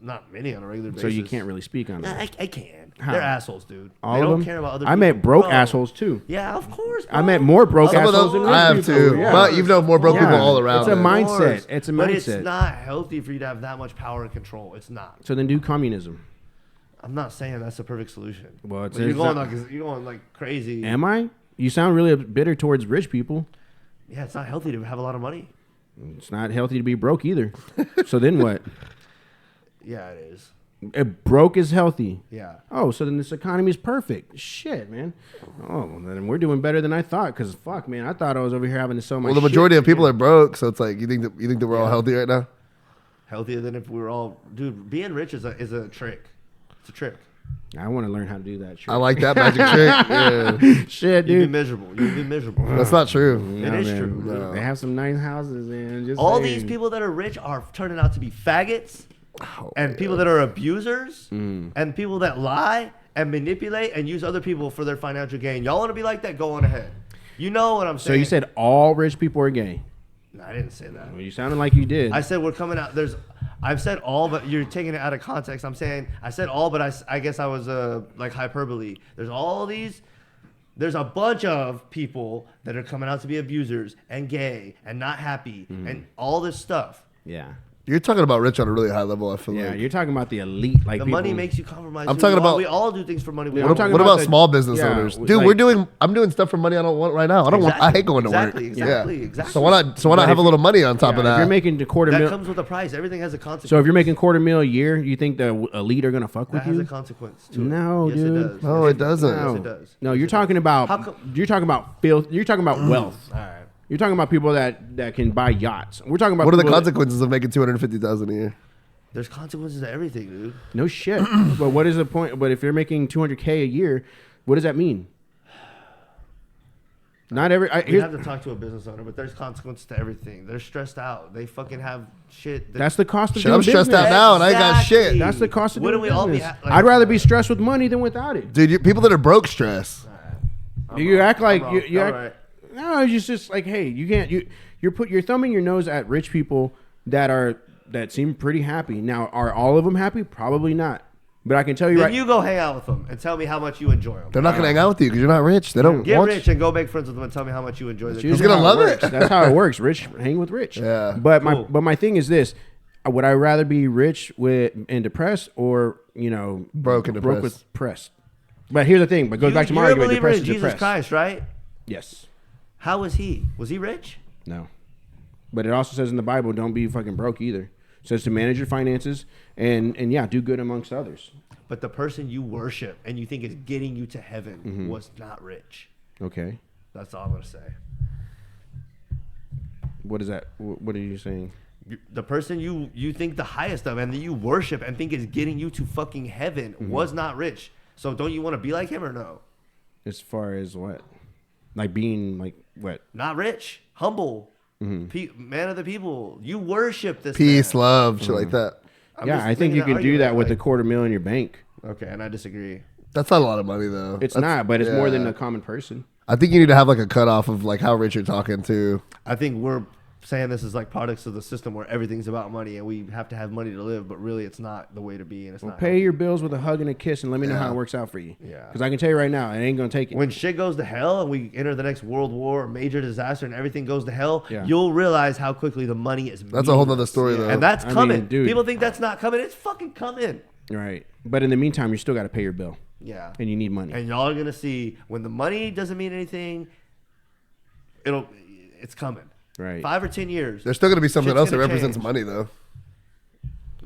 [SPEAKER 5] Not many on a regular basis.
[SPEAKER 2] So you can't really speak on that.
[SPEAKER 5] I can.
[SPEAKER 2] How?
[SPEAKER 5] They're assholes, dude.
[SPEAKER 2] All
[SPEAKER 5] they
[SPEAKER 2] of
[SPEAKER 5] don't
[SPEAKER 2] them?
[SPEAKER 5] care about other
[SPEAKER 2] I
[SPEAKER 5] people.
[SPEAKER 2] met broke
[SPEAKER 5] Bro.
[SPEAKER 2] assholes too.
[SPEAKER 5] Yeah, of course. Bro.
[SPEAKER 2] I met more broke
[SPEAKER 3] Some of
[SPEAKER 2] assholes
[SPEAKER 3] those
[SPEAKER 2] than
[SPEAKER 3] I
[SPEAKER 2] rich
[SPEAKER 3] have
[SPEAKER 2] people.
[SPEAKER 3] too,
[SPEAKER 2] Yeah.
[SPEAKER 3] but you've known more broke people all around.
[SPEAKER 2] It's a
[SPEAKER 3] man.
[SPEAKER 2] mindset. It's a
[SPEAKER 5] But
[SPEAKER 2] mindset.
[SPEAKER 5] it's not healthy for you to have that much power and control. It's not.
[SPEAKER 2] So then do communism.
[SPEAKER 5] I'm not saying that's the perfect solution.
[SPEAKER 2] Well, it's
[SPEAKER 5] But you're going
[SPEAKER 2] not-
[SPEAKER 5] like crazy.
[SPEAKER 2] Am I? You sound really bitter towards rich people.
[SPEAKER 5] Yeah, it's not healthy to have a lot of money.
[SPEAKER 2] It's not healthy to be broke either. So then what?
[SPEAKER 5] Yeah, it is.
[SPEAKER 2] Broke is healthy.
[SPEAKER 5] Yeah.
[SPEAKER 2] Oh, so then this economy is perfect. Shit, man. Oh, well, then we're doing better than I thought. Cause fuck, man, I thought I was over here having to sell my.
[SPEAKER 3] Well, the majority of people are broke, so it's like you think that we're all healthy right now.
[SPEAKER 5] Healthier than if we were all, dude. Being rich is a trick. It's a trick.
[SPEAKER 2] I want to learn how to do that.
[SPEAKER 3] I like that magic trick. Yeah.
[SPEAKER 2] Shit,
[SPEAKER 5] You'd be
[SPEAKER 2] dude.
[SPEAKER 5] miserable. You'd be miserable.
[SPEAKER 3] That's not true.
[SPEAKER 5] It is true.
[SPEAKER 3] No.
[SPEAKER 2] They have some nice houses, man. Just
[SPEAKER 5] All
[SPEAKER 2] saying.
[SPEAKER 5] these people that are rich are turning out to be faggots, and people that are abusers, and people that lie and manipulate and use other people for their financial gain. Y'all want to be like that? Go on ahead. You know what I'm saying?
[SPEAKER 2] So you said all rich people are gay.
[SPEAKER 5] No, I didn't say that.
[SPEAKER 2] Well, you sounded like you did.
[SPEAKER 5] I said we're coming out. I've said all, but you're taking it out of context. I'm saying I said all, but I guess I was like hyperbole. There's all these. There's a bunch of people that are coming out to be abusers and gay and not happy and all this stuff.
[SPEAKER 2] Yeah.
[SPEAKER 3] You're talking about rich on a really high level. I feel
[SPEAKER 2] Yeah,
[SPEAKER 3] like
[SPEAKER 2] you're talking about the elite, like
[SPEAKER 5] The
[SPEAKER 2] people.
[SPEAKER 5] money makes you compromise.
[SPEAKER 3] I'm
[SPEAKER 5] too.
[SPEAKER 3] talking about-
[SPEAKER 5] We all do things for money.
[SPEAKER 2] Yeah,
[SPEAKER 3] What,
[SPEAKER 2] I'm talking
[SPEAKER 3] what
[SPEAKER 2] about
[SPEAKER 3] about
[SPEAKER 2] the-
[SPEAKER 3] small business
[SPEAKER 2] yeah,
[SPEAKER 3] owners,
[SPEAKER 2] like-
[SPEAKER 3] dude? I'm doing stuff for money I don't want right now. I don't want. I hate going to work.
[SPEAKER 5] Exactly.
[SPEAKER 3] So why not have a little money on top of
[SPEAKER 2] If
[SPEAKER 3] that?
[SPEAKER 2] you're making the quarter
[SPEAKER 5] That
[SPEAKER 2] mil,
[SPEAKER 5] comes with a price. Everything has a consequence.
[SPEAKER 2] so if you're making $250,000 a year, you think the elite are gonna fuck
[SPEAKER 5] that
[SPEAKER 2] with
[SPEAKER 5] has
[SPEAKER 2] you?
[SPEAKER 5] a consequence to it.
[SPEAKER 2] No,
[SPEAKER 5] Yes,
[SPEAKER 2] dude.
[SPEAKER 5] it does.
[SPEAKER 3] No, it doesn't.
[SPEAKER 5] Yes, it does.
[SPEAKER 2] No,
[SPEAKER 5] Yes,
[SPEAKER 2] you're
[SPEAKER 5] it
[SPEAKER 2] talking
[SPEAKER 5] does.
[SPEAKER 2] about
[SPEAKER 5] How come-
[SPEAKER 2] you're talking about filth. You're talking about wealth.
[SPEAKER 5] All right.
[SPEAKER 2] You're talking about people that can buy yachts. We're talking about
[SPEAKER 3] What are the
[SPEAKER 2] people that-
[SPEAKER 3] consequences of making $250,000 a year?
[SPEAKER 5] There's consequences to everything, dude.
[SPEAKER 2] No shit. But what is the point? But if you're making $200K a year, what does that mean? Not every.
[SPEAKER 5] You have to talk to a business owner, but there's consequences to everything. They're stressed out. They fucking have shit.
[SPEAKER 2] That's the cost of
[SPEAKER 3] Shit,
[SPEAKER 2] doing
[SPEAKER 3] I'm stressed
[SPEAKER 2] business.
[SPEAKER 3] out now, and I ain't got shit.
[SPEAKER 5] Exactly.
[SPEAKER 2] That's the cost of doing
[SPEAKER 5] Wouldn't we all be
[SPEAKER 2] business.
[SPEAKER 5] like-
[SPEAKER 2] I'd rather be stressed with money than without it.
[SPEAKER 3] Dude, people that are broke stress.
[SPEAKER 2] You act like
[SPEAKER 5] I'm
[SPEAKER 2] you
[SPEAKER 5] wrong.
[SPEAKER 2] act,
[SPEAKER 5] All right.
[SPEAKER 2] no. It's just like, hey, you can't. You're thumbing your nose at rich people that seem pretty happy. Now, are all of them happy? Probably not. But I can tell you
[SPEAKER 5] Then
[SPEAKER 2] right.
[SPEAKER 5] you go hang out with them and tell me how much you enjoy them.
[SPEAKER 3] They're not gonna hang out with you because you're not rich. They don't
[SPEAKER 5] Get
[SPEAKER 3] want
[SPEAKER 5] rich and go make friends with them and tell me how much you enjoy
[SPEAKER 2] That's
[SPEAKER 5] them.
[SPEAKER 2] usually
[SPEAKER 3] gonna
[SPEAKER 2] how
[SPEAKER 3] love it.
[SPEAKER 2] works. That's how it works. Rich hang with rich.
[SPEAKER 3] Yeah.
[SPEAKER 2] But
[SPEAKER 5] Cool.
[SPEAKER 2] my thing is this: would I rather be rich and depressed, or
[SPEAKER 3] Broke and depressed.
[SPEAKER 2] with depressed? But here's the thing. But it goes back to my
[SPEAKER 5] You're a
[SPEAKER 2] argument.
[SPEAKER 5] believer
[SPEAKER 2] Depressed
[SPEAKER 5] in
[SPEAKER 2] is
[SPEAKER 5] Jesus
[SPEAKER 2] depressed.
[SPEAKER 5] Christ, right?
[SPEAKER 2] Yes.
[SPEAKER 5] How was he? Was he rich?
[SPEAKER 2] No. But it also says in the Bible, don't be fucking broke either. It says to manage your finances and yeah, do good amongst others.
[SPEAKER 5] But the person you worship and you think is getting you to heaven was not rich.
[SPEAKER 2] Okay.
[SPEAKER 5] That's all I'm gonna say.
[SPEAKER 2] What is that? What are you saying?
[SPEAKER 5] The person you think the highest of and that you worship and think is getting you to fucking heaven was not rich. So don't you want to be like him or no?
[SPEAKER 2] As far as what? Like being like what?
[SPEAKER 5] Not rich, humble, man of the people. You worship this
[SPEAKER 3] peace,
[SPEAKER 5] man.
[SPEAKER 3] love, shit like that.
[SPEAKER 5] I'm
[SPEAKER 2] Yeah,
[SPEAKER 5] just
[SPEAKER 2] I think
[SPEAKER 5] making
[SPEAKER 2] you
[SPEAKER 5] an
[SPEAKER 2] can do
[SPEAKER 5] argument,
[SPEAKER 2] that with
[SPEAKER 5] like-
[SPEAKER 2] a $250,000 in your bank.
[SPEAKER 5] Okay, and I disagree.
[SPEAKER 3] That's not a lot of money though.
[SPEAKER 2] It's
[SPEAKER 3] That's-
[SPEAKER 2] not, but it's more than
[SPEAKER 3] yeah.
[SPEAKER 2] a common person.
[SPEAKER 3] I think you need to have like a cutoff of like how rich you're talking to.
[SPEAKER 5] I think we're saying this is like products of the system where everything's about money and we have to have money to live, but really it's not the way to be and it's not.
[SPEAKER 2] Pay your bills with a hug and a kiss and let me know
[SPEAKER 3] Yeah.
[SPEAKER 2] how it works out for you.
[SPEAKER 5] Yeah.
[SPEAKER 2] Because I can tell you right now, it ain't going to take it.
[SPEAKER 5] When shit goes to hell and we enter the next world war, major disaster, and everything goes to hell,
[SPEAKER 2] Yeah.
[SPEAKER 5] you'll realize how quickly the money is.
[SPEAKER 3] That's a whole nother
[SPEAKER 5] meaningless.
[SPEAKER 3] story, though.
[SPEAKER 5] And that's
[SPEAKER 2] I mean,
[SPEAKER 5] coming.
[SPEAKER 2] dude.
[SPEAKER 5] People think that's not coming. It's fucking coming.
[SPEAKER 2] Right. But in the meantime, you still got to pay your bill.
[SPEAKER 5] Yeah.
[SPEAKER 2] And you need money.
[SPEAKER 5] And y'all are gonna see when the money doesn't mean anything. It's coming.
[SPEAKER 2] Right.
[SPEAKER 5] 5 or 10 years.
[SPEAKER 3] There's still gonna be something
[SPEAKER 5] Shit's
[SPEAKER 3] else that
[SPEAKER 5] gonna
[SPEAKER 3] represents
[SPEAKER 5] change.
[SPEAKER 3] money though.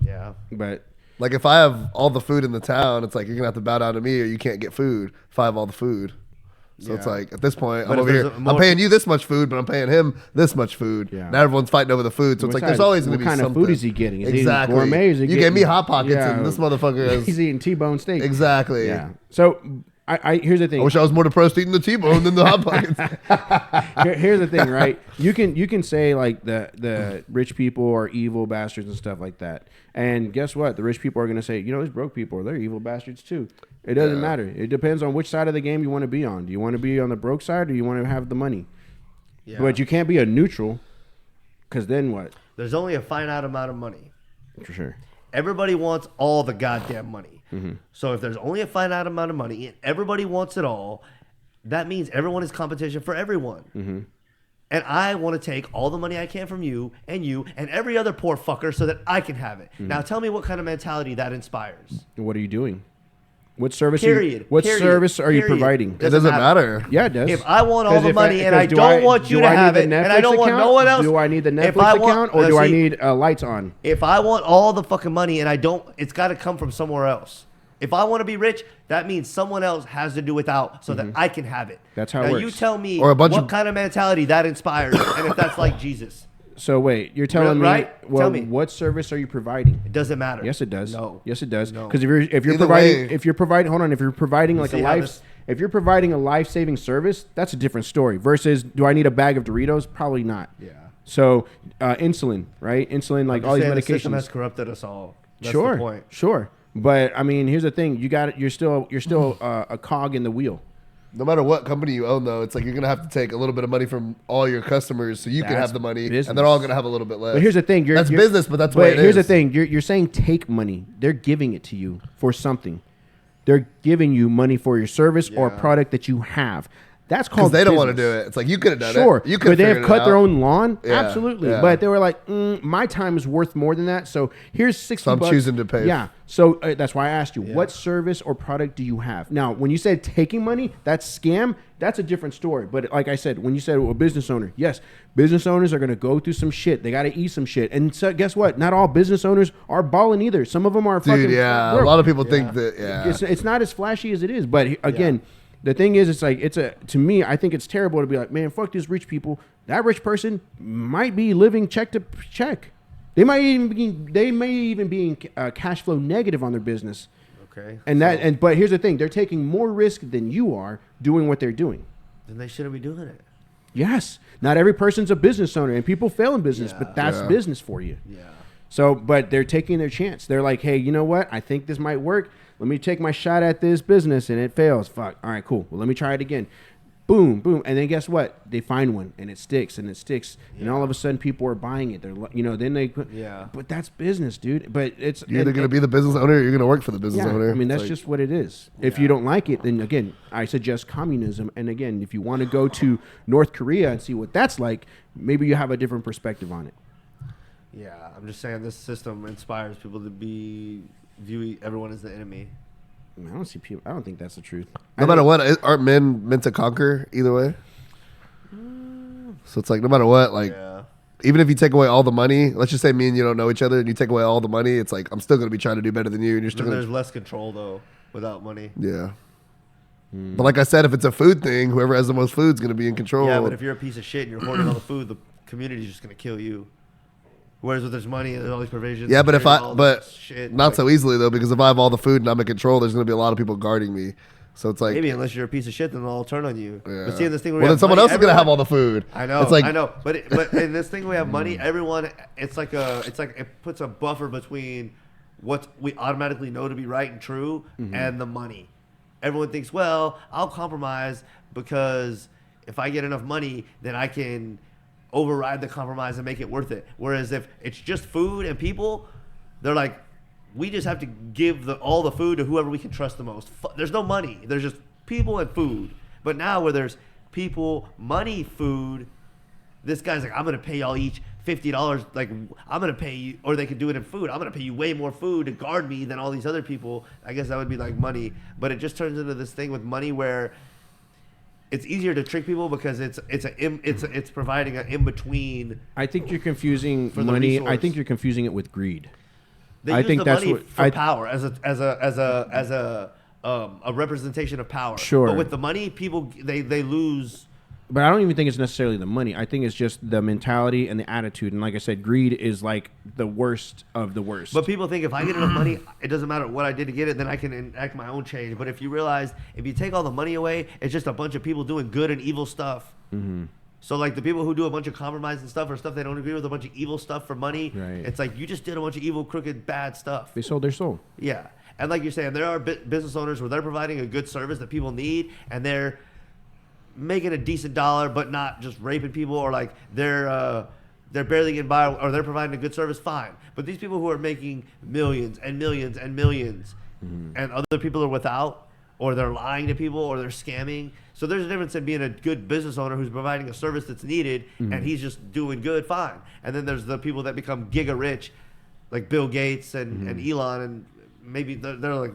[SPEAKER 5] Yeah.
[SPEAKER 2] But
[SPEAKER 3] Like if I have all the food in the town, it's like you're gonna have to bow down to me or you can't get food if I have all the food. So it's
[SPEAKER 5] Yeah.
[SPEAKER 3] like at this point,
[SPEAKER 5] But
[SPEAKER 3] I'm
[SPEAKER 5] if
[SPEAKER 3] over here.
[SPEAKER 5] there's a
[SPEAKER 3] I'm
[SPEAKER 5] more-
[SPEAKER 3] paying you this much food, but I'm paying him this much food.
[SPEAKER 2] Yeah.
[SPEAKER 3] Now everyone's fighting over the food. So it's
[SPEAKER 2] What
[SPEAKER 3] like there's
[SPEAKER 2] kind-
[SPEAKER 3] always gonna
[SPEAKER 2] what
[SPEAKER 3] be
[SPEAKER 2] kind of
[SPEAKER 3] something.
[SPEAKER 2] food is he getting? Is he eating
[SPEAKER 3] exactly.
[SPEAKER 2] gourmet? Is he
[SPEAKER 3] you gave
[SPEAKER 2] getting-
[SPEAKER 3] me hot pockets,
[SPEAKER 2] Yeah.
[SPEAKER 3] and this motherfucker is
[SPEAKER 2] he's eating T-bone steak.
[SPEAKER 3] exactly.
[SPEAKER 2] Yeah. So I here's the thing.
[SPEAKER 3] I wish I was more depressed eating the T-bone than the hot pockets.
[SPEAKER 2] Here's the thing, right? You can say like the rich people are evil bastards and stuff like that. And guess what? The rich people are gonna say, these broke people, they're evil bastards too. It doesn't matter. It depends on which side of the game you want to be on. Do you want to be on the broke side or do you want to have the money?
[SPEAKER 5] Yeah.
[SPEAKER 2] But you can't be a neutral, because then what?
[SPEAKER 5] There's only a finite amount of money.
[SPEAKER 2] For sure.
[SPEAKER 5] everybody wants all the goddamn money.
[SPEAKER 2] Mm-hmm.
[SPEAKER 5] So if there's only a finite amount of money and everybody wants it all, that means everyone is competition for everyone.
[SPEAKER 2] Mm-hmm.
[SPEAKER 5] And I want to take all the money I can from you and every other poor fucker so that I can have it.
[SPEAKER 2] Mm-hmm.
[SPEAKER 5] Now tell me what kind of mentality that inspires.
[SPEAKER 2] What are you doing? What service?
[SPEAKER 5] Period.
[SPEAKER 2] What
[SPEAKER 5] Period.
[SPEAKER 2] service are you
[SPEAKER 5] Period.
[SPEAKER 2] providing?
[SPEAKER 3] It doesn't matter.
[SPEAKER 2] Yeah, it does.
[SPEAKER 5] If I want all
[SPEAKER 2] 'Cause
[SPEAKER 5] the money and I
[SPEAKER 2] do
[SPEAKER 5] don't want you to have it, and I
[SPEAKER 2] Netflix
[SPEAKER 5] don't want
[SPEAKER 2] account?
[SPEAKER 5] no one else.
[SPEAKER 2] Do I need the
[SPEAKER 5] If
[SPEAKER 2] Netflix
[SPEAKER 5] I want-
[SPEAKER 2] account or
[SPEAKER 5] now
[SPEAKER 2] do I
[SPEAKER 5] see,
[SPEAKER 2] need lights on?
[SPEAKER 5] If I want all the fucking money and I don't, it's got to come from somewhere else. If I want to be rich, that means someone else has to do without so that I can have it.
[SPEAKER 2] That's how it
[SPEAKER 5] now
[SPEAKER 2] works.
[SPEAKER 5] you tell me
[SPEAKER 3] Or a bunch
[SPEAKER 5] what
[SPEAKER 3] of-
[SPEAKER 5] kind of mentality that inspires and if that's like Jesus.
[SPEAKER 2] So wait, you're telling me,
[SPEAKER 5] Right?
[SPEAKER 2] well,
[SPEAKER 5] Tell me.
[SPEAKER 2] what service are you providing?
[SPEAKER 5] It doesn't matter.
[SPEAKER 2] Yes, it does.
[SPEAKER 5] No.
[SPEAKER 2] Yes, it does.
[SPEAKER 5] No.
[SPEAKER 2] Because if you're
[SPEAKER 3] Either
[SPEAKER 2] providing,
[SPEAKER 3] way-
[SPEAKER 2] if you're providing like a
[SPEAKER 5] see how
[SPEAKER 2] life,
[SPEAKER 5] this-
[SPEAKER 2] if you're providing a life-saving service, that's a different story. Versus, do I need a bag of Doritos? Probably not.
[SPEAKER 5] Yeah.
[SPEAKER 2] So, insulin, right? Insulin, like
[SPEAKER 5] I'm
[SPEAKER 2] all
[SPEAKER 5] just
[SPEAKER 2] these
[SPEAKER 5] saying the system has
[SPEAKER 2] medications.
[SPEAKER 5] corrupted us all. That's
[SPEAKER 2] Sure,
[SPEAKER 5] the point.
[SPEAKER 2] sure. But I mean, here's the thing: you're still a cog in the wheel.
[SPEAKER 3] No matter what company you own, though, it's like you're gonna have to take a little bit of money from all your customers so you can
[SPEAKER 2] That's
[SPEAKER 3] have the money,
[SPEAKER 2] business.
[SPEAKER 3] and they're all gonna have a little bit less.
[SPEAKER 2] But here's the thing:
[SPEAKER 3] that's business, but that's what it
[SPEAKER 2] here's the
[SPEAKER 3] is.
[SPEAKER 2] thing: you're saying take money. They're giving it to you for something. They're giving you money for your service or
[SPEAKER 5] Yeah.
[SPEAKER 2] product that you have. That's
[SPEAKER 3] Because
[SPEAKER 2] called
[SPEAKER 3] they don't want to
[SPEAKER 2] business.
[SPEAKER 3] do it. It's like you could have done
[SPEAKER 2] Sure,
[SPEAKER 3] it. You
[SPEAKER 2] could they have
[SPEAKER 3] figured it
[SPEAKER 2] cut their
[SPEAKER 3] out.
[SPEAKER 2] own lawn?
[SPEAKER 3] Yeah,
[SPEAKER 2] Absolutely,
[SPEAKER 3] yeah.
[SPEAKER 2] but they were like, my time is worth more than that. So here's $60.
[SPEAKER 3] So I'm choosing to pay.
[SPEAKER 2] Yeah, so that's why I asked you, what service or product do you have? Now, when you said taking money, that's scam. That's a different story. But like I said, when you said a business owner, yes, business owners are going to go through some shit. They got to eat some shit. And so guess what? Not all business owners are balling either. Some of them are fucking.
[SPEAKER 3] Dude, yeah. A
[SPEAKER 2] broke.
[SPEAKER 3] lot of people think that, yeah.
[SPEAKER 2] It's not as flashy as it is, but again, the thing is, it's like to me, I think it's terrible to be like, man, fuck these rich people. That rich person might be living check to check. They may even be cash flow negative on their business.
[SPEAKER 5] Okay.
[SPEAKER 2] But here's the thing: they're taking more risk than you are doing what they're doing.
[SPEAKER 5] Then they shouldn't be doing it.
[SPEAKER 2] Yes, not every person's a business owner, and people fail in business, but that's
[SPEAKER 3] Yeah.
[SPEAKER 2] business for you.
[SPEAKER 5] Yeah.
[SPEAKER 2] So, but they're taking their chance. They're like, hey, you know what? I think this might work. Let me take my shot at this business, and it fails. Fuck. All right, cool. Well, let me try it again. Boom, boom, and then guess what? They find one, and it sticks, and all of a sudden, people are buying it. They're, then they, But that's business, dude. But it's
[SPEAKER 3] You're either gonna be the business owner or you're gonna work for the business owner.
[SPEAKER 2] I mean, that's
[SPEAKER 3] It's
[SPEAKER 2] just what it is. If you don't like it, then again, I suggest communism. And again, if you want to go to North Korea and see what that's like, maybe you have a different perspective on it.
[SPEAKER 5] Yeah, I'm just saying this system inspires people to view everyone as the enemy.
[SPEAKER 2] I mean, I don't see people. I don't think that's the truth.
[SPEAKER 3] no matter what, aren't men meant to conquer either way? So it's like no matter what, like even if you take away all the money, let's just say me and you don't know each other, and you take away all the money, it's like I'm still gonna be trying to do better than you, and you're still
[SPEAKER 5] Then
[SPEAKER 3] gonna.
[SPEAKER 5] there's less control though without money.
[SPEAKER 3] Yeah. But like I said, if it's a food thing, whoever has the most food is gonna be in control.
[SPEAKER 5] Yeah, but if you're a piece of shit and you're hoarding all the food, the community's just gonna kill you. Whereas if there's money and there's all these provisions,
[SPEAKER 3] yeah, but if
[SPEAKER 5] all this shit,
[SPEAKER 3] not so easily though, because if I have all the food and I'm in control, there's gonna be a lot of people guarding me. So it's like
[SPEAKER 5] maybe unless you're a piece of shit, then they'll all turn on you.
[SPEAKER 3] Yeah.
[SPEAKER 5] But seeing this thing, where
[SPEAKER 3] well,
[SPEAKER 5] we
[SPEAKER 3] then
[SPEAKER 5] have
[SPEAKER 3] someone
[SPEAKER 5] money,
[SPEAKER 3] else is gonna have all the food.
[SPEAKER 5] I know,
[SPEAKER 3] It's like
[SPEAKER 5] I know, but in this thing we have money. Everyone, it's like it puts a buffer between what we automatically know to be right and true and the money. Everyone thinks, well, I'll compromise because if I get enough money, then I can override the compromise and make it worth it. Whereas if it's just food and people, they're like, we just have to give all the food to whoever we can trust the most. There's no money. There's just people and food. But now where there's people, money, food, this guy's like, I'm going to pay y'all each $50. Like, I'm going to pay you, or they could do it in food. I'm going to pay you way more food to guard me than all these other people. I guess that would be like money. But it just turns into this thing with money where it's easier to trick people because it's providing an in between.
[SPEAKER 2] I think you're confusing
[SPEAKER 5] the
[SPEAKER 2] money. I
[SPEAKER 5] resource.
[SPEAKER 2] think you're confusing it with greed.
[SPEAKER 5] They
[SPEAKER 2] I
[SPEAKER 5] use
[SPEAKER 2] think
[SPEAKER 5] the
[SPEAKER 2] that's
[SPEAKER 5] money
[SPEAKER 2] what
[SPEAKER 5] for power as a representation of power.
[SPEAKER 2] Sure.
[SPEAKER 5] But with the money, people they lose.
[SPEAKER 2] But I don't even think it's necessarily the money. I think it's just the mentality and the attitude. And like I said, greed is like the worst of the worst.
[SPEAKER 5] But people think if I get enough money, it doesn't matter what I did to get it, then I can enact my own change. But if you realize, if you take all the money away, it's just a bunch of people doing good and evil stuff.
[SPEAKER 2] Mm-hmm.
[SPEAKER 5] So like the people who do a bunch of compromise and stuff or stuff they don't agree with, a bunch of evil stuff for money,
[SPEAKER 2] Right.
[SPEAKER 5] it's like you just did a bunch of evil, crooked, bad stuff.
[SPEAKER 2] They sold their soul.
[SPEAKER 5] Yeah. And like you're saying, there are business owners where they're providing a good service that people need, and they're making a decent dollar, but not just raping people, or like they're they're barely getting by, or they're providing a good service, fine. But these people who are making millions and millions and millions, and other people are without, or they're lying to people, or they're scamming. So there's a difference in being a good business owner who's providing a service that's needed, and he's just doing good, fine. And then there's the people that become giga rich, like Bill Gates and Elon, and maybe they're like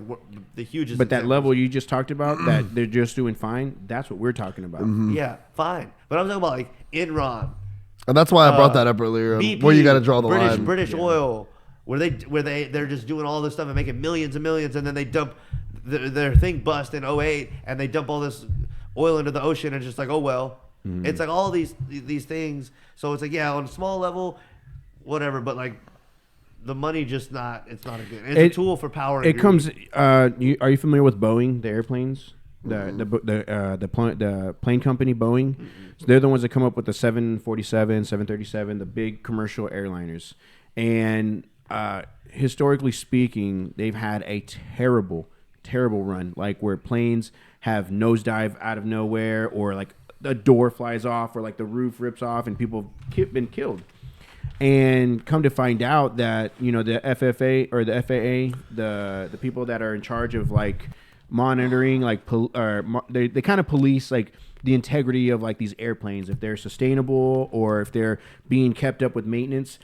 [SPEAKER 5] the hugest.
[SPEAKER 2] But that
[SPEAKER 5] examples.
[SPEAKER 2] level you just talked about, that they're just doing fine, that's what we're talking about.
[SPEAKER 5] Yeah, fine. But I'm talking about like Enron.
[SPEAKER 3] And that's why I brought that up earlier.
[SPEAKER 5] BP,
[SPEAKER 3] Where you got to draw the line.
[SPEAKER 5] British Oil, where they're just doing all this stuff and making millions and millions, and then they dump their thing bust in 2008, and they dump all this oil into the ocean, and just like, oh well. It's like all these things. So it's like, yeah, on a small level, whatever, but like the money just not. It's not a good. It's a tool for power.
[SPEAKER 2] It comes. Are you familiar with Boeing, the airplanes? The plane company Boeing, so they're the ones that come up with the 747, 737, the big commercial airliners, and historically speaking, they've had a terrible run, like where planes have nosedive out of nowhere, or like a door flies off, or like the roof rips off, and people have been killed. And come to find out that the FFA or the FAA, the people that are in charge of like monitoring, like they kind of police like the integrity of like these airplanes, if they're sustainable or if they're being kept up with maintenance.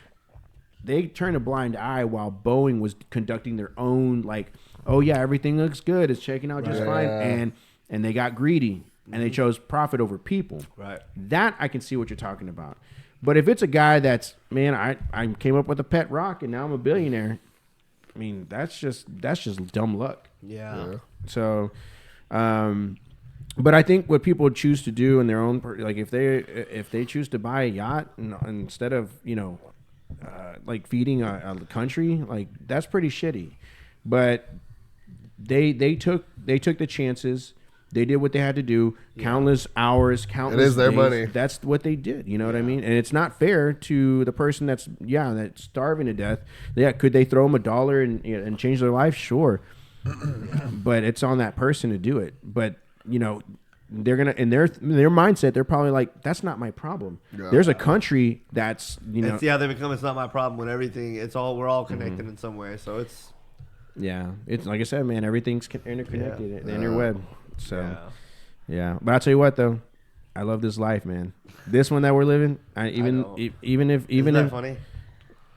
[SPEAKER 2] They turned a blind eye while Boeing was conducting their own like, oh yeah, everything looks good, it's checking out just fine, and they got greedy and they chose profit over people. Right. That I can see what you're talking about. But if it's a guy that's, man, I came up with a pet rock and now I'm a billionaire, I mean, that's just dumb luck.
[SPEAKER 5] Yeah.
[SPEAKER 2] So, but I think what people choose to do in their own, like if they choose to buy a yacht instead of like feeding a country, like that's pretty shitty. But they took the chances. They did what they had to do. Countless hours, countless.
[SPEAKER 3] It is their
[SPEAKER 2] days.
[SPEAKER 3] money.
[SPEAKER 2] That's what they did. You know what I mean? And it's not fair to the person that's starving to death. Yeah, could they throw them $1 and change their life? Sure, but it's on that person to do it. But they're gonna in their mindset. They're probably like, that's not my problem. Yeah. There's a country that's
[SPEAKER 5] It's, they become. It's not my problem when everything. We're all connected in some way. So it's.
[SPEAKER 2] Yeah, it's like I said, man. Everything's interconnected. The interweb. So, yeah. But I'll tell you what, though, I love this life, man. This one that we're living, even if
[SPEAKER 5] funny.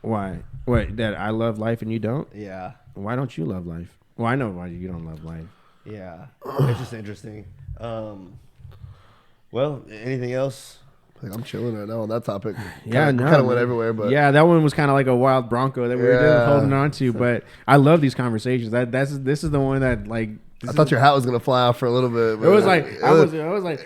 [SPEAKER 2] Why? What? That I love life and you don't?
[SPEAKER 5] Yeah.
[SPEAKER 2] Why don't you love life? Well, I know why you don't love life.
[SPEAKER 5] Yeah, it's just interesting. Well, anything else?
[SPEAKER 3] I'm chilling right now on that topic.
[SPEAKER 2] Kind
[SPEAKER 3] of went everywhere, but
[SPEAKER 2] that one was kind of like a wild bronco that we were just holding on to. But I love these conversations. This is the one that like.
[SPEAKER 3] I thought your hat was gonna fly off for a little bit.
[SPEAKER 2] It was like I was like,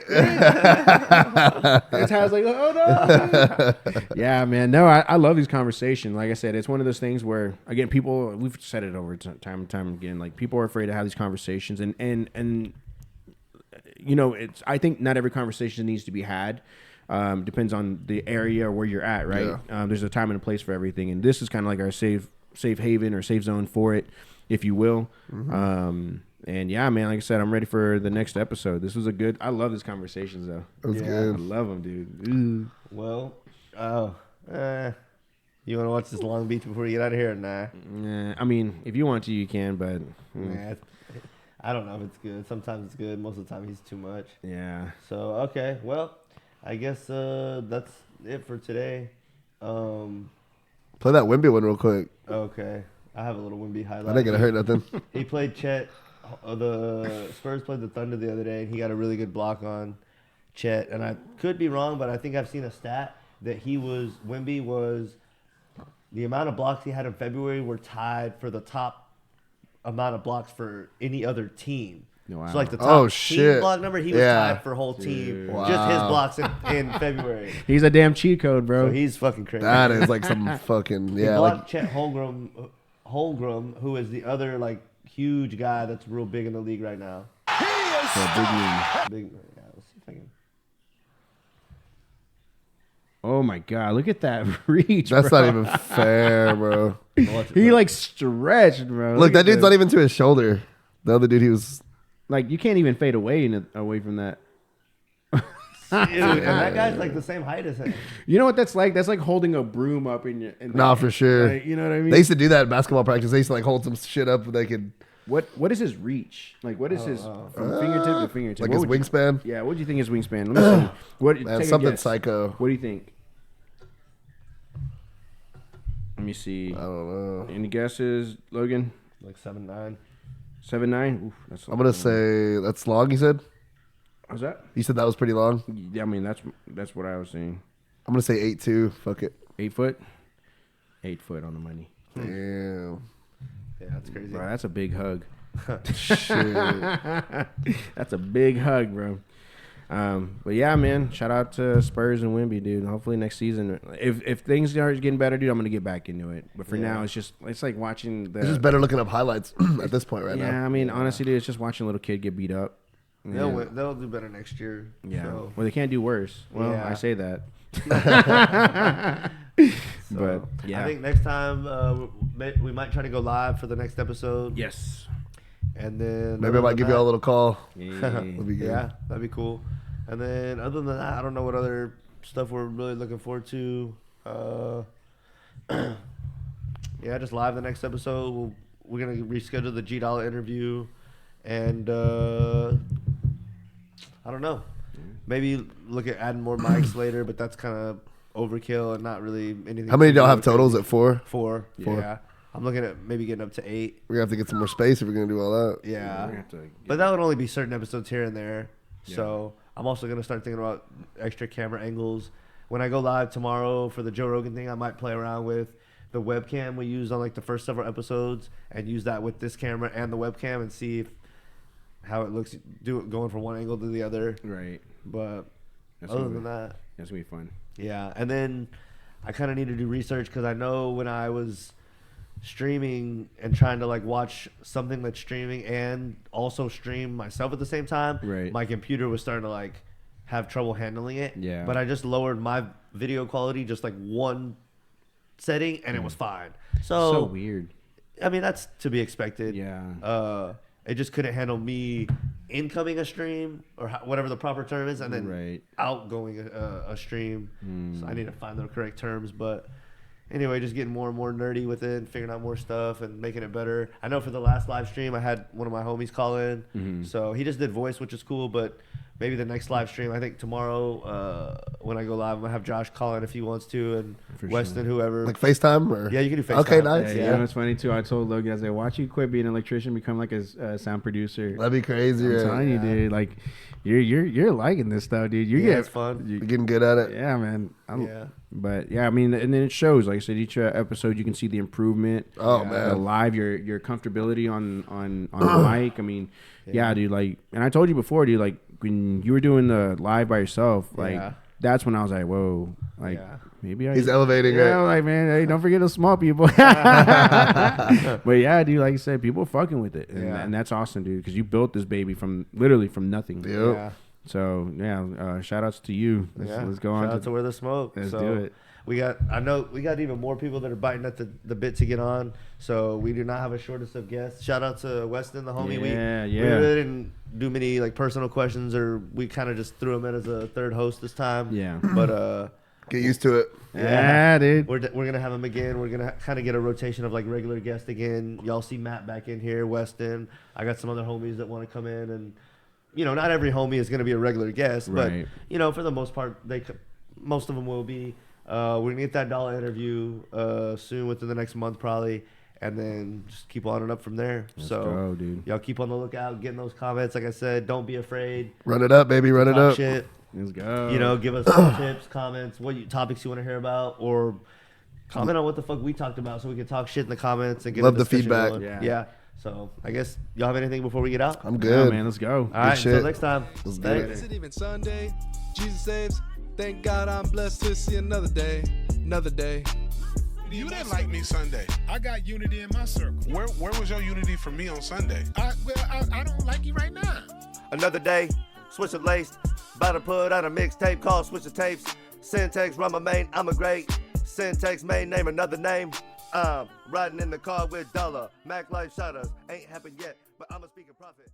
[SPEAKER 2] it's how I was like, oh no. Yeah, man. No, I love these conversations. Like I said, it's one of those things where again, we've said it over time and time again. Like people are afraid to have these conversations, and it's. I think not every conversation needs to be had. Depends on the area or where you're at, right? Yeah. There's a time and a place for everything, and this is kind of like our safe haven or safe zone for it, if you will. Mm-hmm. And yeah, man, like I said, I'm ready for the next episode. This was I love these conversations, though.
[SPEAKER 3] It was good.
[SPEAKER 2] I love them, dude. Ooh.
[SPEAKER 5] Well, you want to watch this Long Beach before you get out of here or nah?
[SPEAKER 2] Nah, I mean, if you want to, you can, but...
[SPEAKER 5] Nah, I don't know if it's good. Sometimes it's good. Most of the time, he's too much.
[SPEAKER 2] Yeah.
[SPEAKER 5] So, okay. Well, I guess that's it for today.
[SPEAKER 3] Play that Wemby one real quick.
[SPEAKER 5] Okay. I have a little Wemby highlight.
[SPEAKER 3] I didn't get hurt nothing.
[SPEAKER 5] He played Chet. The Spurs played the Thunder the other day, and he got a really good block on Chet. And I could be wrong, but I think I've seen a stat that Wemby was, the amount of blocks he had in February were tied for the top amount of blocks for any other team.
[SPEAKER 2] Wow.
[SPEAKER 5] So like the top team block number, he was tied for whole team.
[SPEAKER 2] Wow.
[SPEAKER 5] Just his blocks in February.
[SPEAKER 2] He's a damn cheat code, bro.
[SPEAKER 5] So he's fucking crazy.
[SPEAKER 3] That is like some fucking
[SPEAKER 5] He blocked Chet Holmgren, who is the other like huge guy that's real big in the league right now.
[SPEAKER 3] He is
[SPEAKER 5] big. Yeah, let's see if I can.
[SPEAKER 2] Oh my god! Look at that reach.
[SPEAKER 3] That's
[SPEAKER 2] bro.
[SPEAKER 3] not even fair, bro.
[SPEAKER 2] He like stretched, bro.
[SPEAKER 3] Look, that dude's not even to his shoulder. The other dude, he was
[SPEAKER 2] like, you can't even fade away from that.
[SPEAKER 5] and that guy's like the same height as him.
[SPEAKER 2] You know what that's like? That's like holding a broom up in your.
[SPEAKER 3] Nah, for sure.
[SPEAKER 2] Like, you know what I mean?
[SPEAKER 3] They used to do that in basketball practice. They used to like hold some shit up. They could.
[SPEAKER 2] What is his reach? Like, what is his from fingertip to fingertip?
[SPEAKER 3] Like
[SPEAKER 2] What
[SPEAKER 3] his
[SPEAKER 2] would
[SPEAKER 3] wingspan.
[SPEAKER 2] Yeah, what do you think his wingspan? Let me see. What?
[SPEAKER 3] Man,
[SPEAKER 2] take a
[SPEAKER 3] something
[SPEAKER 2] guess.
[SPEAKER 3] psycho.
[SPEAKER 2] What do you think? Let me see.
[SPEAKER 3] I don't know.
[SPEAKER 2] Any guesses, Logan?
[SPEAKER 5] Like 7'9".
[SPEAKER 2] 7'9". Oof, that's.
[SPEAKER 3] I'm gonna say that's long. You said.
[SPEAKER 2] What's that?
[SPEAKER 3] You said that was pretty long.
[SPEAKER 2] Yeah, I mean that's what I was saying.
[SPEAKER 3] I'm gonna say 8'2". Fuck it.
[SPEAKER 2] 8 foot. 8 foot on the money.
[SPEAKER 3] Damn.
[SPEAKER 5] Yeah, that's crazy.
[SPEAKER 2] Bro, that's a big hug.
[SPEAKER 3] Shit.
[SPEAKER 2] That's a big hug, bro. But yeah, man, shout out to Spurs and Wemby, dude. Hopefully next season, if things are getting better, dude, I'm gonna get back into it. But for now, it's like watching the.
[SPEAKER 3] It's just better looking up highlights at this point right now.
[SPEAKER 2] Yeah, I mean, honestly, dude, it's just watching a little kid get beat up. Yeah.
[SPEAKER 5] They'll do better next year.
[SPEAKER 2] Yeah.
[SPEAKER 5] So.
[SPEAKER 2] Well, they can't do worse. Well,
[SPEAKER 5] Yeah.
[SPEAKER 2] I say that. But yeah,
[SPEAKER 5] I think next time we might try to go live for the next episode.
[SPEAKER 2] yes.
[SPEAKER 5] And then
[SPEAKER 3] Maybe I might give y'all a little call.
[SPEAKER 2] Yeah.
[SPEAKER 3] That'd be good.
[SPEAKER 5] Yeah, that'd be cool. And then other than that, I don't know what other stuff we're really looking forward to. Yeah, just live the next episode. We're gonna reschedule the G Dollar interview, and I don't know. Maybe look at adding more mics later, but that's kind of overkill and not really anything.
[SPEAKER 3] How many do y'all have totals at 4?
[SPEAKER 5] 4.
[SPEAKER 3] Four.
[SPEAKER 5] Yeah. I'm looking at maybe getting up to 8.
[SPEAKER 3] We're gonna have to get some more space if we're gonna do all that.
[SPEAKER 5] Yeah.
[SPEAKER 2] We're gonna have to
[SPEAKER 5] But that would only be certain episodes here and there.
[SPEAKER 2] Yeah.
[SPEAKER 5] So I'm also going to start thinking about extra camera angles. When I go live tomorrow for the Joe Rogan thing, I might play around with the webcam we used on like the first several episodes and use that with this camera and the webcam and see how it looks going from one angle to the other.
[SPEAKER 2] right.
[SPEAKER 5] But
[SPEAKER 2] That's
[SPEAKER 5] other
[SPEAKER 2] gonna
[SPEAKER 5] than
[SPEAKER 2] be-
[SPEAKER 5] that,
[SPEAKER 2] That's gonna be fun.
[SPEAKER 5] yeah. And then I kind of need to do research because I know when I was streaming and trying to like watch something that's streaming and also stream myself at the same time,
[SPEAKER 2] Right.
[SPEAKER 5] my computer was starting to like have trouble handling it.
[SPEAKER 2] Yeah.
[SPEAKER 5] But I just lowered my video quality just like one setting and it was fine.
[SPEAKER 2] So weird.
[SPEAKER 5] I mean, that's to be expected.
[SPEAKER 2] Yeah.
[SPEAKER 5] It just couldn't handle me incoming a stream or whatever the proper term is, and then
[SPEAKER 2] Right.
[SPEAKER 5] outgoing a stream. So I need to find the correct terms. But anyway, just getting more and more nerdy with it and figuring out more stuff and making it better. I know for the last live stream, I had one of my homies call in. So he just did voice, which is cool, but maybe the next live stream, I think tomorrow when I go live, I'm going to have Josh call in if he wants to, and
[SPEAKER 2] For
[SPEAKER 5] Weston, whoever.
[SPEAKER 3] Like FaceTime or?
[SPEAKER 5] Yeah, you can do FaceTime.
[SPEAKER 3] Okay, nice.
[SPEAKER 2] Yeah, you know, it's funny too. I told Logan, I was like, watch you quit being an electrician, become like a sound producer.
[SPEAKER 3] That'd be crazy.
[SPEAKER 2] I'm
[SPEAKER 3] Right?
[SPEAKER 2] telling you, dude. Like, you're liking this stuff, dude. You're
[SPEAKER 5] Yeah,
[SPEAKER 2] getting
[SPEAKER 5] it's fun.
[SPEAKER 3] You're getting good at it.
[SPEAKER 2] Yeah, man.
[SPEAKER 5] Yeah.
[SPEAKER 2] But yeah, I mean, and then it shows. Like I said, each episode you can see the improvement.
[SPEAKER 3] Oh, man.
[SPEAKER 2] Live, your comfortability on the mic. I mean, yeah, dude. Like, and I told you before, dude. Like when you were doing the live by yourself, like
[SPEAKER 5] Yeah.
[SPEAKER 2] that's when I was like, whoa, like
[SPEAKER 5] Yeah.
[SPEAKER 2] maybe I.
[SPEAKER 3] He's elevating
[SPEAKER 2] Yeah,
[SPEAKER 3] it.
[SPEAKER 2] like man, hey, don't forget the small people. But yeah, dude, like you said, people are fucking with it, and that's awesome, dude. Because you built this baby from literally from nothing.
[SPEAKER 3] Yep.
[SPEAKER 5] Yeah.
[SPEAKER 2] So yeah, shout outs to you. Let's go on
[SPEAKER 5] Shout out to Where the Smoke.
[SPEAKER 2] Let's
[SPEAKER 5] So,
[SPEAKER 2] do it.
[SPEAKER 5] I know we got even more people that are biting at the bit to get on. So we do not have a shortage of guests. Shout out to Weston, the homie. We really didn't do many like personal questions, or we kind of just threw him in as a third host this time.
[SPEAKER 2] Yeah.
[SPEAKER 5] But
[SPEAKER 3] Get used to it.
[SPEAKER 2] Yeah, dude.
[SPEAKER 5] we're gonna have him again. We're gonna kind of get a rotation of like regular guests again. Y'all see Matt back in here, Weston. I got some other homies that want to come in, and you know, not every homie is gonna be a regular guest,
[SPEAKER 2] Right.
[SPEAKER 5] but you know, for the most part, most of them will be. We're gonna get that dollar interview soon, within the next month probably, and then just keep on it up from there.
[SPEAKER 2] Let's
[SPEAKER 5] so
[SPEAKER 2] go, dude.
[SPEAKER 5] y'all keep on the lookout, getting those comments. Like I said, don't be afraid.
[SPEAKER 3] Run it up, baby. Run it
[SPEAKER 5] Talk
[SPEAKER 3] up.
[SPEAKER 5] shit.
[SPEAKER 2] Let's go.
[SPEAKER 5] You know, give us some tips, comments, topics you want to hear about, or comment on what the fuck we talked about, so we can talk shit in the comments and get
[SPEAKER 3] Love
[SPEAKER 5] a
[SPEAKER 3] the
[SPEAKER 5] discussion
[SPEAKER 3] feedback.
[SPEAKER 5] going.
[SPEAKER 2] Yeah.
[SPEAKER 5] So I guess y'all have anything before we get out?
[SPEAKER 3] I'm
[SPEAKER 2] Yeah,
[SPEAKER 3] good.
[SPEAKER 2] man. Let's go.
[SPEAKER 5] All right.
[SPEAKER 3] shit.
[SPEAKER 5] Until next time.
[SPEAKER 3] Let's do
[SPEAKER 5] Thanks.
[SPEAKER 1] Is it even Sunday? Jesus saves. Thank God I'm blessed to see another day. Another day.
[SPEAKER 11] You didn't like me Sunday. I got unity in my circle. Where was your unity for me on Sunday? I don't like you right now.
[SPEAKER 5] Another day, switch it laced. About to put out a mixtape called Switch the Tapes. Syntax, run my main, I'm a great. Syntax, main name, another name. Riding in the car with Dollar. Mac Life Shutters. Ain't happened yet, but I'm a speaking prophet.